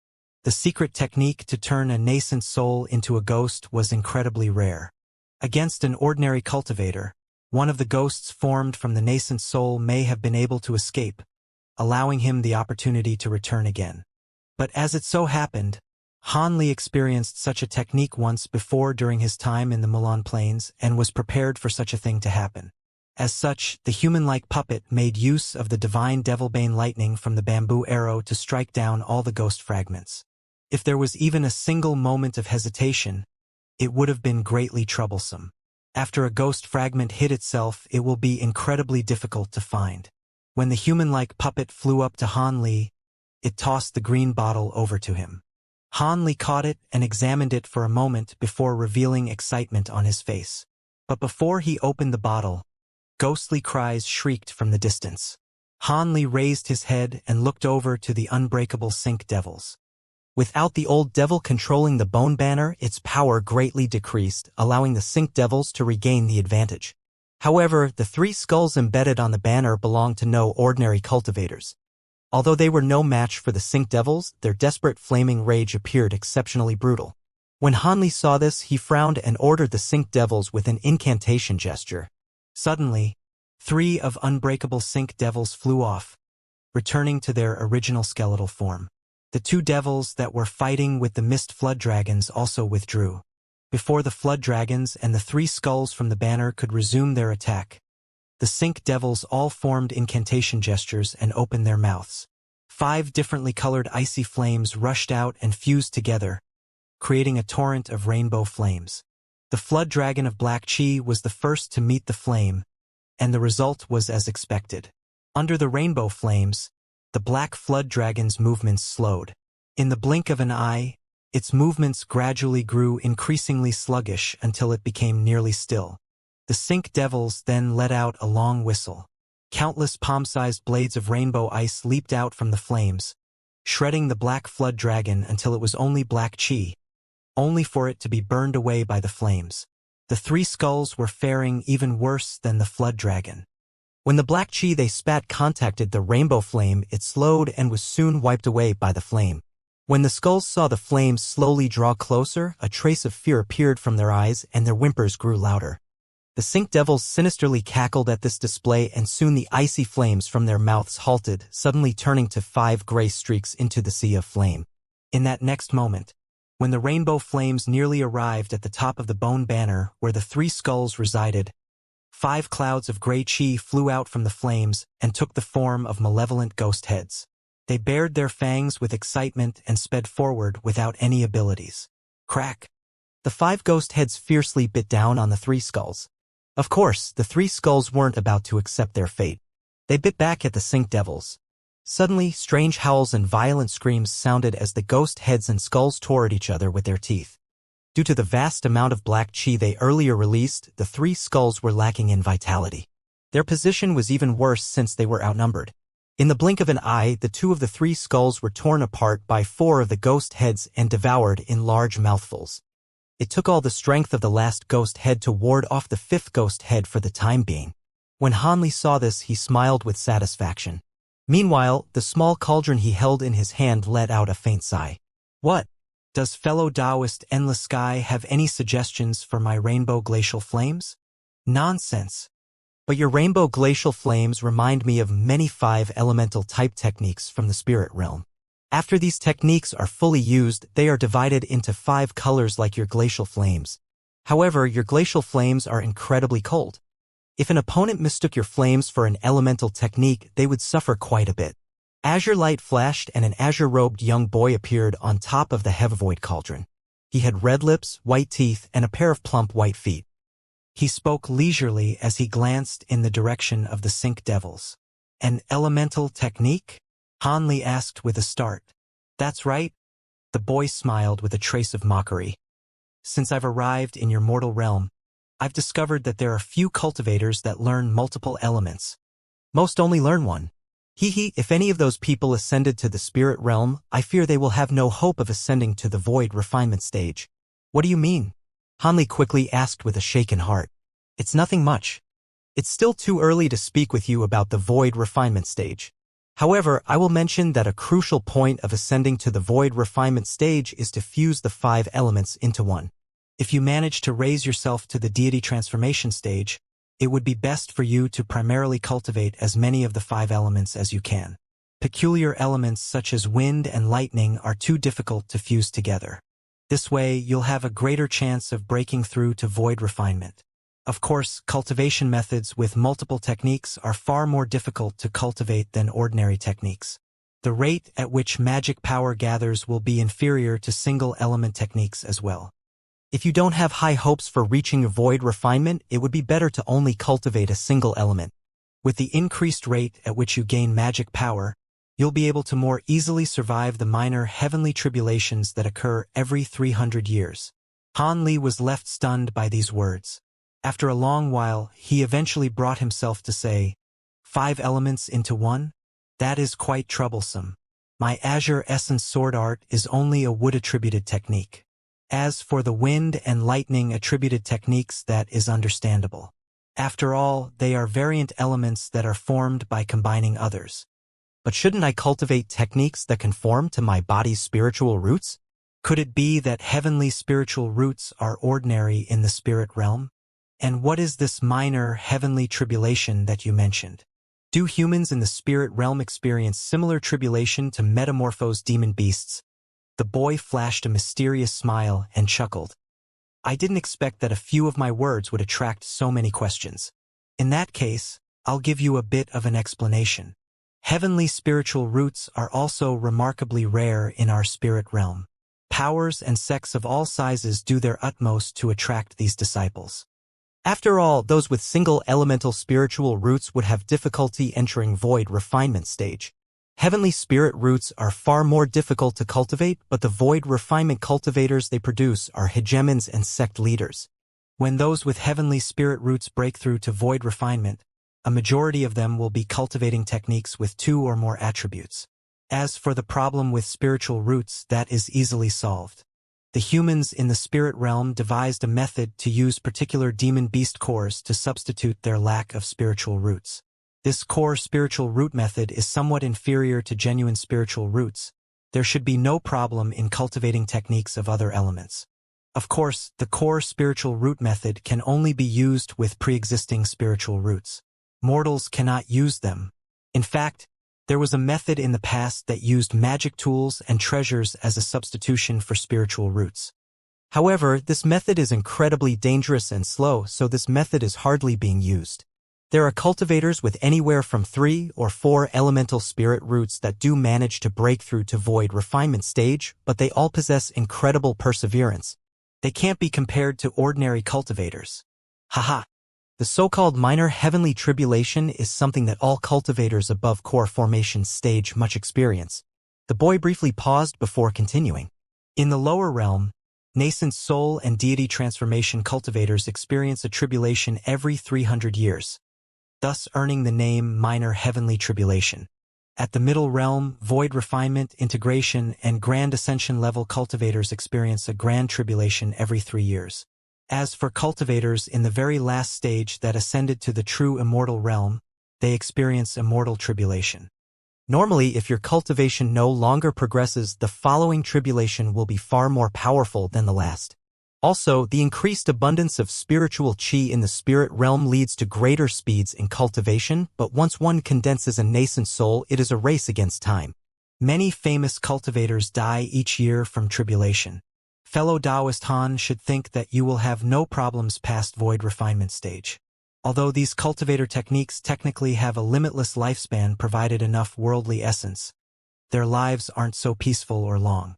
The secret technique to turn a nascent soul into a ghost was incredibly rare. Against an ordinary cultivator, one of the ghosts formed from the nascent soul may have been able to escape, allowing him the opportunity to return again. But as it so happened, Han Li experienced such a technique once before during his time in the Mulan Plains and was prepared for such a thing to happen. As such, the human-like puppet made use of the divine devilbane lightning from the bamboo arrow to strike down all the ghost fragments. If there was even a single moment of hesitation, it would have been greatly troublesome. After a ghost fragment hit itself, it will be incredibly difficult to find. When the human-like puppet flew up to Han Li, it tossed the green bottle over to him. Han Li caught it and examined it for a moment before revealing excitement on his face. But before he opened the bottle, ghostly cries shrieked from the distance. Han Li raised his head and looked over to the unbreakable Sink Devils. Without the old devil controlling the bone banner, its power greatly decreased, allowing the Sink Devils to regain the advantage. However, the 3 skulls embedded on the banner belonged to no ordinary cultivators. Although they were no match for the Sink Devils, their desperate flaming rage appeared exceptionally brutal. When Han Li saw this, he frowned and ordered the Sink Devils with an incantation gesture. Suddenly, 3 of unbreakable Sink Devils flew off, returning to their original skeletal form. The two devils that were fighting with the mist flood dragons also withdrew. Before the flood dragons and the three skulls from the banner could resume their attack, the Sync devils all formed incantation gestures and opened their mouths. 5 differently colored icy flames rushed out and fused together, creating a torrent of rainbow flames. The flood dragon of Black Chi was the first to meet the flame, and the result was as expected. Under the rainbow flames, the black flood dragon's movements slowed. In the blink of an eye, its movements gradually grew increasingly sluggish until it became nearly still. The Sync devils then let out a long whistle. Countless palm-sized blades of rainbow ice leaped out from the flames, shredding the black flood dragon until it was only Black Chi, only for it to be burned away by the flames. The three skulls were faring even worse than the flood dragon. When the Black Chi they spat contacted the rainbow flame, it slowed and was soon wiped away by the flame. When the skulls saw the flames slowly draw closer, a trace of fear appeared from their eyes and their whimpers grew louder. The Sync devils sinisterly cackled at this display, and soon the icy flames from their mouths halted, suddenly turning to 5 gray streaks into the sea of flame. In that next moment, when the rainbow flames nearly arrived at the top of the bone banner where the 3 skulls resided, 5 clouds of gray chi flew out from the flames and took the form of malevolent ghost heads. They bared their fangs with excitement and sped forward without any abilities. Crack! The 5 ghost heads fiercely bit down on the 3 skulls. Of course, the 3 skulls weren't about to accept their fate. They bit back at the Sync devils. Suddenly, strange howls and violent screams sounded as the ghost heads and skulls tore at each other with their teeth. Due to the vast amount of black chi they earlier released, the 3 skulls were lacking in vitality. Their position was even worse since they were outnumbered. In the blink of an eye, the 2 of the 3 skulls were torn apart by 4 of the ghost heads and devoured in large mouthfuls. It took all the strength of the last ghost head to ward off the 5th ghost head for the time being. When Hanli saw this, he smiled with satisfaction. Meanwhile, the small cauldron he held in his hand let out a faint sigh. What? Does fellow Taoist Endless Sky have any suggestions for my rainbow glacial flames? Nonsense. But your rainbow glacial flames remind me of many 5 elemental type techniques from the spirit realm. After these techniques are fully used, they are divided into 5 colors like your glacial flames. However, your glacial flames are incredibly cold. If an opponent mistook your flames for an elemental technique, they would suffer quite a bit. Azure light flashed and an azure-robed young boy appeared on top of the Heavoid cauldron. He had red lips, white teeth, and a pair of plump white feet. He spoke leisurely as he glanced in the direction of the Sync devils. An elemental technique? Hanli asked with a start. That's right. The boy smiled with a trace of mockery. Since I've arrived in your mortal realm, I've discovered that there are few cultivators that learn multiple elements. Most only learn one. If any of those people ascended to the spirit realm, I fear they will have no hope of ascending to the void refinement stage. What do you mean? Hanli quickly asked with a shaken heart. It's nothing much. It's still too early to speak with you about the void refinement stage. However, I will mention that a crucial point of ascending to the void refinement stage is to fuse the 5 elements into one. If you manage to raise yourself to the deity transformation stage, it would be best for you to primarily cultivate as many of the 5 elements as you can. Peculiar elements such as wind and lightning are too difficult to fuse together. This way, you'll have a greater chance of breaking through to void refinement. Of course, cultivation methods with multiple techniques are far more difficult to cultivate than ordinary techniques. The rate at which magic power gathers will be inferior to single-element techniques as well. If you don't have high hopes for reaching void refinement, it would be better to only cultivate a single element. With the increased rate at which you gain magic power, you'll be able to more easily survive the minor heavenly tribulations that occur every 300 years. Hanli was left stunned by these words. After a long while, he eventually brought himself to say, 5 elements into one? That is quite troublesome. My Azure Essence Sword Art is only a wood-attributed technique. As for the wind and lightning-attributed techniques, that is understandable. After all, they are variant elements that are formed by combining others. But shouldn't I cultivate techniques that conform to my body's spiritual roots? Could it be that heavenly spiritual roots are ordinary in the spirit realm? And what is this minor heavenly tribulation that you mentioned? Do humans in the spirit realm experience similar tribulation to metamorphosed demon beasts? The boy flashed a mysterious smile and chuckled. I didn't expect that a few of my words would attract so many questions. In that case, I'll give you a bit of an explanation. Heavenly spiritual roots are also remarkably rare in our spirit realm. Powers and sects of all sizes do their utmost to attract these disciples. After all, those with single elemental spiritual roots would have difficulty entering void refinement stage. Heavenly spirit roots are far more difficult to cultivate, but the void refinement cultivators they produce are hegemons and sect leaders. When those with heavenly spirit roots break through to void refinement, a majority of them will be cultivating techniques with 2 or more attributes. As for the problem with spiritual roots, that is easily solved. The humans in the spirit realm devised a method to use particular demon beast cores to substitute their lack of spiritual roots. This core spiritual root method is somewhat inferior to genuine spiritual roots. There should be no problem in cultivating techniques of other elements. Of course, the core spiritual root method can only be used with pre-existing spiritual roots. Mortals cannot use them. In fact, there was a method in the past that used magic tools and treasures as a substitution for spiritual roots. However, this method is incredibly dangerous and slow, so this method is hardly being used. There are cultivators with anywhere from 3 or 4 elemental spirit roots that do manage to break through to void refinement stage, but they all possess incredible perseverance. They can't be compared to ordinary cultivators. Haha. The so-called minor heavenly tribulation is something that all cultivators above core formation stage much experience. The boy briefly paused before continuing. In the lower realm, nascent soul and deity transformation cultivators experience a tribulation every 300 years, thus earning the name minor heavenly tribulation. At the middle realm, void refinement, integration, and grand ascension level cultivators experience a grand tribulation every 3 years. As for cultivators in the very last stage that ascended to the true immortal realm, they experience immortal tribulation. Normally, if your cultivation no longer progresses, the following tribulation will be far more powerful than the last. Also, the increased abundance of spiritual chi in the spirit realm leads to greater speeds in cultivation, but once one condenses a nascent soul, it is a race against time. Many famous cultivators die each year from tribulation. Fellow Taoist Han should think that you will have no problems past void refinement stage. Although these cultivator techniques technically have a limitless lifespan provided enough worldly essence, their lives aren't so peaceful or long.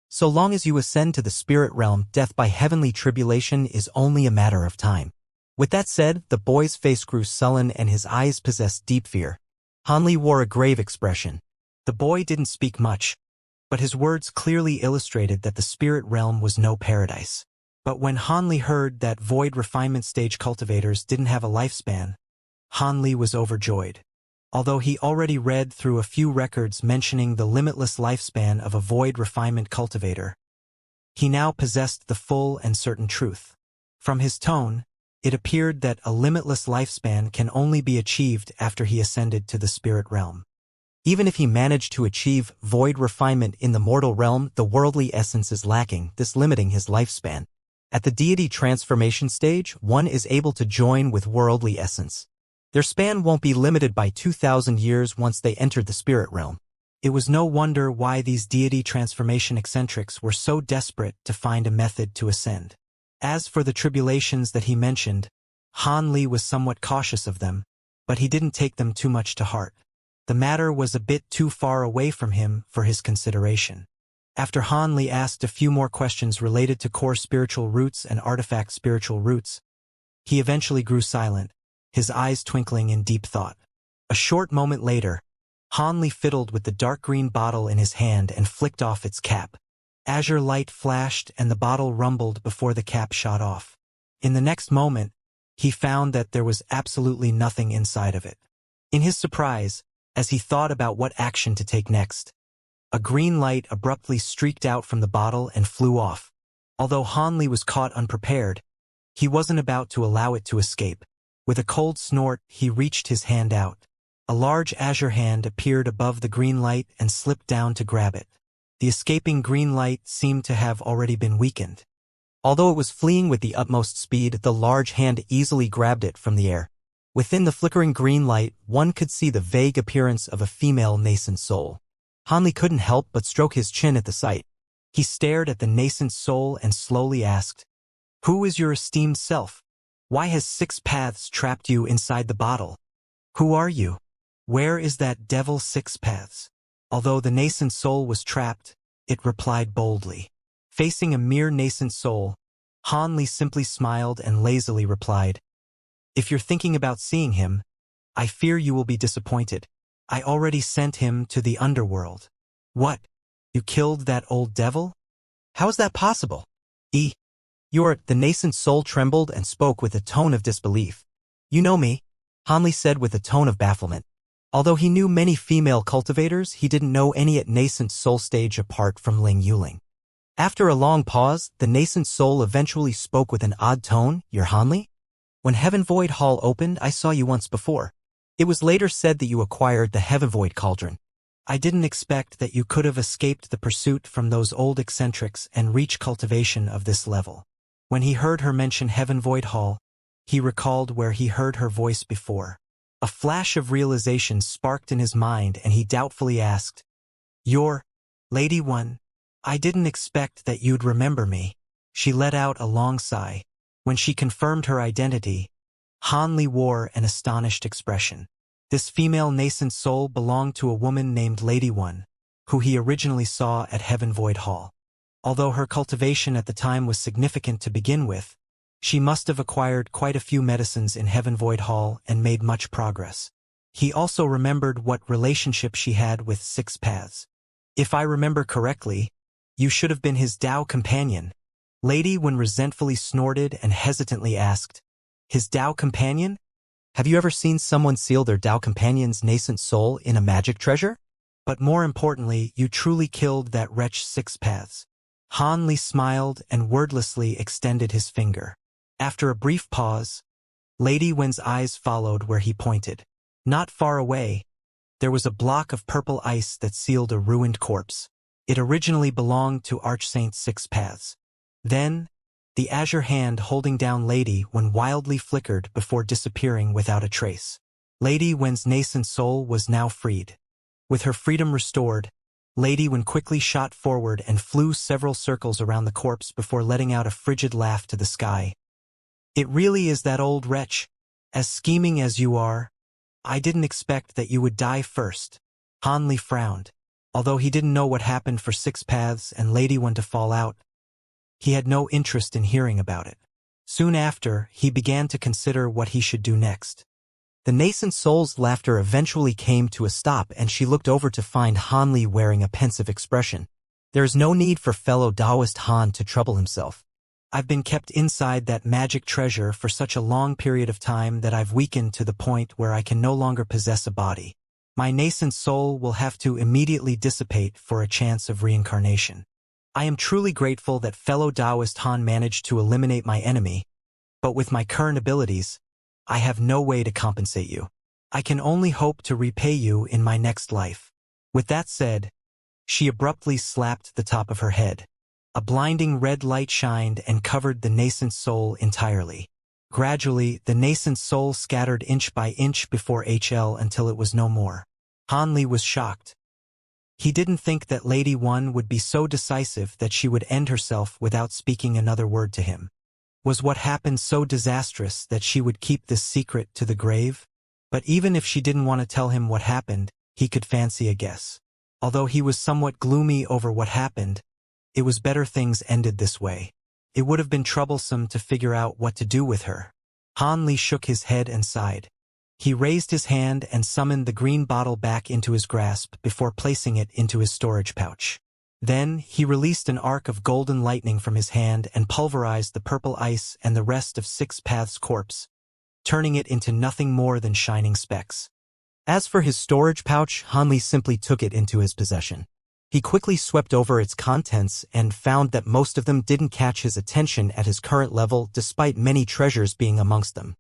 So long as you ascend to the spirit realm, death by heavenly tribulation is only a matter of time. With that said, the boy's face grew sullen and his eyes possessed deep fear. Hanli wore a grave expression. The boy didn't speak much, but his words clearly illustrated that the spirit realm was no paradise. But when Hanli heard that void refinement stage cultivators didn't have a lifespan, Hanli was overjoyed. Although he already read through a few records mentioning the limitless lifespan of a void refinement cultivator, he now possessed the full and certain truth. From his tone, it appeared that a limitless lifespan can only be achieved after he ascended to the spirit realm. Even if he managed to achieve void refinement in the mortal realm, the worldly essence is lacking, this limiting his lifespan. At the deity transformation stage, one is able to join with worldly essence. Their span won't be limited by 2,000 years once they entered the spirit realm. It was no wonder why these deity transformation eccentrics were so desperate to find a method to ascend. As for the tribulations that he mentioned, Han Li was somewhat cautious of them, but he didn't take them too much to heart. The matter was a bit too far away from him for his consideration. After Han Li asked a few more questions related to core spiritual roots and artifact spiritual roots, he eventually grew silent, his eyes twinkling in deep thought. A short moment later, Han Li fiddled with the dark green bottle in his hand and flicked off its cap. Azure light flashed and the bottle rumbled before the cap shot off. In the next moment, he found that there was absolutely nothing inside of it. In his surprise, as he thought about what action to take next, a green light abruptly streaked out from the bottle and flew off. Although Han Li was caught unprepared, he wasn't about to allow it to escape. With a cold snort, he reached his hand out. A large azure hand appeared above the green light and slipped down to grab it. The escaping green light seemed to have already been weakened. Although it was fleeing with the utmost speed, the large hand easily grabbed it from the air. Within the flickering green light, one could see the vague appearance of a female nascent soul. Hanli couldn't help but stroke his chin at the sight. He stared at the nascent soul and slowly asked, "Who is your esteemed self? Why has 6 paths trapped you inside the bottle? Who are you? Where is that devil 6 paths?" Although the nascent soul was trapped, it replied boldly. Facing a mere nascent soul, Hanli simply smiled and lazily replied, "If you're thinking about seeing him, I fear you will be disappointed. I already sent him to the underworld." "What? You killed that old devil? How is that possible?" The nascent soul trembled and spoke with a tone of disbelief. "You know me," Hanli said with a tone of bafflement. Although he knew many female cultivators, he didn't know any at nascent soul stage apart from Ling Yuling. After a long pause, the nascent soul eventually spoke with an odd tone. "You're Hanli? When Heaven Void Hall opened, I saw you once before. It was later said that you acquired the Heaven Void Cauldron. I didn't expect that you could have escaped the pursuit from those old eccentrics and reach cultivation of this level." When he heard her mention Heaven Void Hall, he recalled where he heard her voice before. A flash of realization sparked in his mind and he doubtfully asked, "You're Lady One? I didn't expect that you'd remember me." She let out a long sigh. When she confirmed her identity, Hanli wore an astonished expression. This female nascent soul belonged to a woman named Lady One, who he originally saw at Heaven Void Hall. Although her cultivation at the time was significant to begin with, she must have acquired quite a few medicines in Heaven Void Hall and made much progress. He also remembered what relationship she had with 6 paths. "If I remember correctly, you should have been his Tao companion." Lady One resentfully snorted and hesitantly asked, "His Tao companion? Have you ever seen someone seal their Tao companion's nascent soul in a magic treasure? But more importantly, you truly killed that wretch 6 paths." Hanli smiled and wordlessly extended his finger. After a brief pause, Lady Wen's eyes followed where he pointed. Not far away, there was a block of purple ice that sealed a ruined corpse. It originally belonged to Archsaint 6 Paths. Then, the azure hand holding down Lady Wen wildly flickered before disappearing without a trace. Lady Wen's nascent soul was now freed. With her freedom restored, Lady Wen quickly shot forward and flew several circles around the corpse before letting out a frigid laugh to the sky. "It really is that old wretch. As scheming as you are, I didn't expect that you would die first." Hanli frowned. Although he didn't know what happened for 6 Paths and Lady Wen to fall out, he had no interest in hearing about it. Soon after, he began to consider what he should do next. The nascent soul's laughter eventually came to a stop and she looked over to find Hanli wearing a pensive expression. "There is no need for fellow Taoist Han to trouble himself. I've been kept inside that magic treasure for such a long period of time that I've weakened to the point where I can no longer possess a body. My nascent soul will have to immediately dissipate for a chance of reincarnation. I am truly grateful that fellow Taoist Han managed to eliminate my enemy, but with my current abilities, I have no way to compensate you. I can only hope to repay you in my next life." With that said, she abruptly slapped the top of her head. A blinding red light shined and covered the nascent soul entirely. Gradually, the nascent soul scattered inch by inch before HL until it was no more. Hanli was shocked. He didn't think that Lady One would be so decisive that she would end herself without speaking another word to him. Was what happened so disastrous that she would keep this secret to the grave? But even if she didn't want to tell him what happened, he could fancy a guess. Although he was somewhat gloomy over what happened, it was better things ended this way. It would have been troublesome to figure out what to do with her. Hanli shook his head and sighed. He raised his hand and summoned the green bottle back into his grasp before placing it into his storage pouch. Then, he released an arc of golden lightning from his hand and pulverized the purple ice and the rest of 6 Paths' corpse, turning it into nothing more than shining specks. As for his storage pouch, Hanli simply took it into his possession. He quickly swept over its contents and found that most of them didn't catch his attention at his current level despite many treasures being amongst them.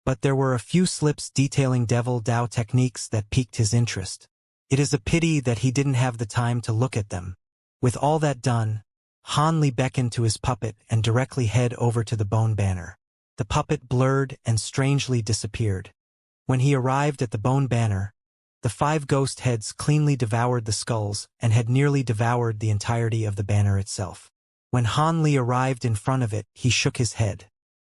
But there were a few slips detailing Devil Dao techniques that piqued his interest. It is a pity that he didn't have the time to look at them. With all that done, Hanli beckoned to his puppet and directly head over to the bone banner. The puppet blurred and strangely disappeared. When he arrived at the bone banner, the 5 ghost heads cleanly devoured the skulls and had nearly devoured the entirety of the banner itself. When Han Li arrived in front of it, he shook his head.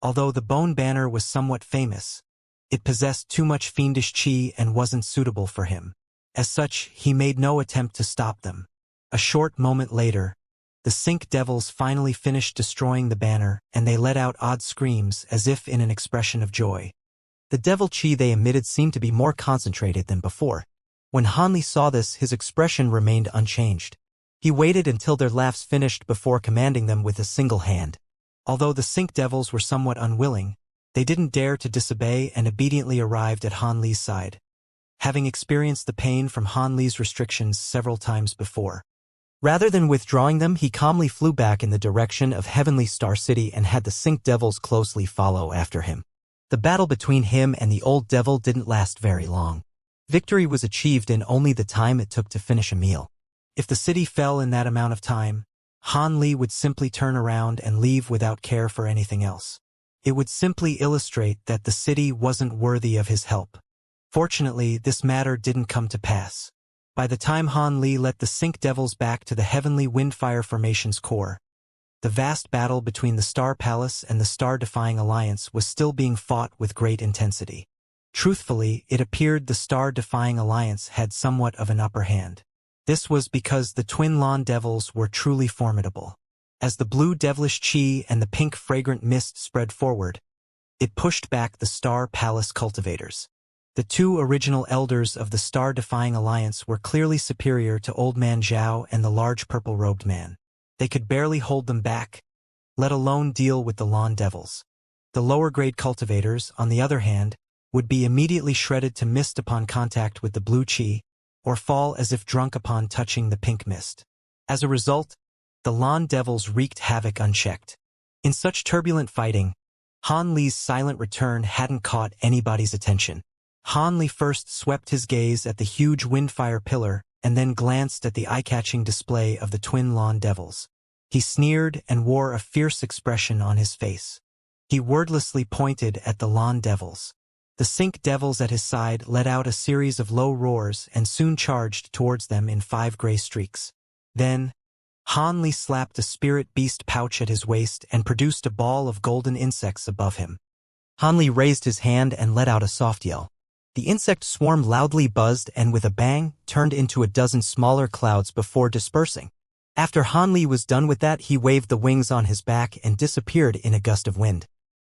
Although the bone banner was somewhat famous, it possessed too much fiendish qi and wasn't suitable for him. As such, he made no attempt to stop them. A short moment later, the Sync Devils finally finished destroying the banner, and they let out odd screams as if in an expression of joy. The devil qi they emitted seemed to be more concentrated than before. When Han Li saw this, his expression remained unchanged. He waited until their laughs finished before commanding them with a single hand. Although the Sync Devils were somewhat unwilling, they didn't dare to disobey and obediently arrived at Han Li's side, having experienced the pain from Han Li's restrictions several times before. Rather than withdrawing them, he calmly flew back in the direction of Heavenly Star City and had the Sync Devils closely follow after him. The battle between him and the old devil didn't last very long. Victory was achieved in only the time it took to finish a meal. If the city fell in that amount of time, Han Li would simply turn around and leave without care for anything else. It would simply illustrate that the city wasn't worthy of his help. Fortunately, this matter didn't come to pass. By the time Han Li let the Sync Devils back to the Heavenly Windfire Formation's core, the vast battle between the Star Palace and the Star-Defying Alliance was still being fought with great intensity. Truthfully, it appeared the Star-Defying Alliance had somewhat of an upper hand. This was because the twin Lawn Devils were truly formidable. As the blue devilish qi and the pink fragrant mist spread forward, it pushed back the Star Palace cultivators. The 2 original elders of the Star-Defying Alliance were clearly superior to Old Man Zhao and the large purple-robed man. They could barely hold them back, let alone deal with the Lawn Devils. The lower-grade cultivators, on the other hand, would be immediately shredded to mist upon contact with the blue qi, or fall as if drunk upon touching the pink mist. As a result, the Lawn Devils wreaked havoc unchecked. In such turbulent fighting, Han Li's silent return hadn't caught anybody's attention. Han Li first swept his gaze at the huge windfire pillar and then glanced at the eye-catching display of the twin Lawn Devils. He sneered and wore a fierce expression on his face. He wordlessly pointed at the Lawn Devils. The Sync Devils at his side let out a series of low roars and soon charged towards them in 5 gray streaks. Then, Han Li slapped a spirit beast pouch at his waist and produced a ball of golden insects above him. Han Li raised his hand and let out a soft yell. The insect swarm loudly buzzed and with a bang, turned into a dozen smaller clouds before dispersing. After Han Li was done with that, he waved the wings on his back and disappeared in a gust of wind.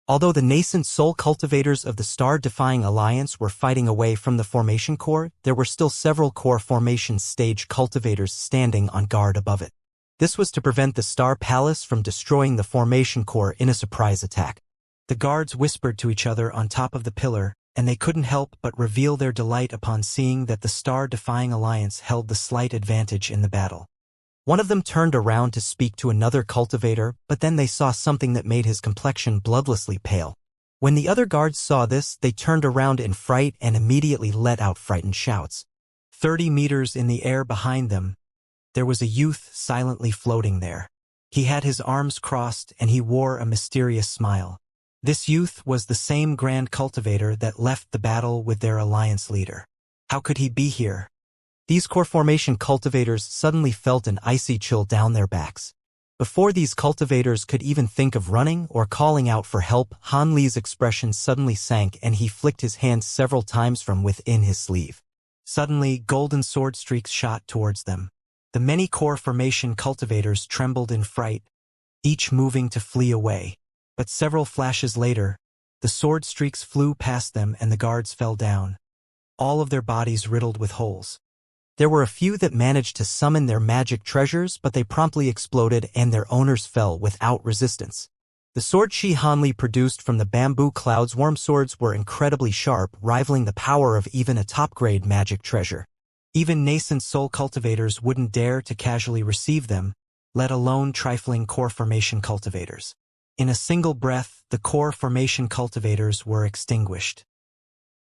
Although the nascent soul cultivators of the Star-Defying Alliance were fighting away from the formation core, there were still several core formation stage cultivators standing on guard above it. This was to prevent the Star Palace from destroying the formation core in a surprise attack. The guards whispered to each other on top of the pillar, and they couldn't help but reveal their delight upon seeing that the Star-Defying Alliance held the slight advantage in the battle. One of them turned around to speak to another cultivator, but then they saw something that made his complexion bloodlessly pale. When the other guards saw this, they turned around in fright and immediately let out frightened shouts. 30 meters in the air behind them, there was a youth silently floating there. He had his arms crossed and he wore a mysterious smile. This youth was the same Grand Cultivator that left the battle with their alliance leader. How could he be here? These core formation cultivators suddenly felt an icy chill down their backs. Before these cultivators could even think of running or calling out for help, Han Li's expression suddenly sank and he flicked his hand several times from within his sleeve. Suddenly, golden sword streaks shot towards them. The many core formation cultivators trembled in fright, each moving to flee away. But several flashes later, the sword streaks flew past them and the guards fell down, all of their bodies riddled with holes. There were a few that managed to summon their magic treasures, but they promptly exploded and their owners fell without resistance. The sword Shi Han Li produced from the bamboo cloud's worm swords were incredibly sharp, rivaling the power of even a top-grade magic treasure. Even nascent soul cultivators wouldn't dare to casually receive them, let alone trifling core formation cultivators. In a single breath, the core formation cultivators were extinguished.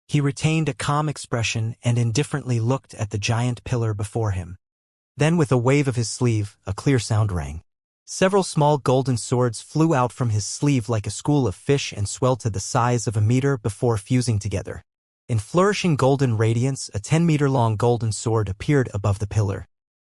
He retained a calm expression and indifferently looked at the giant pillar before him. Then with a wave of his sleeve, a clear sound rang. Several small golden swords flew out from his sleeve like a school of fish and swelled to the size of a meter before fusing together. In flourishing golden radiance, a 10-meter-long golden sword appeared above the pillar.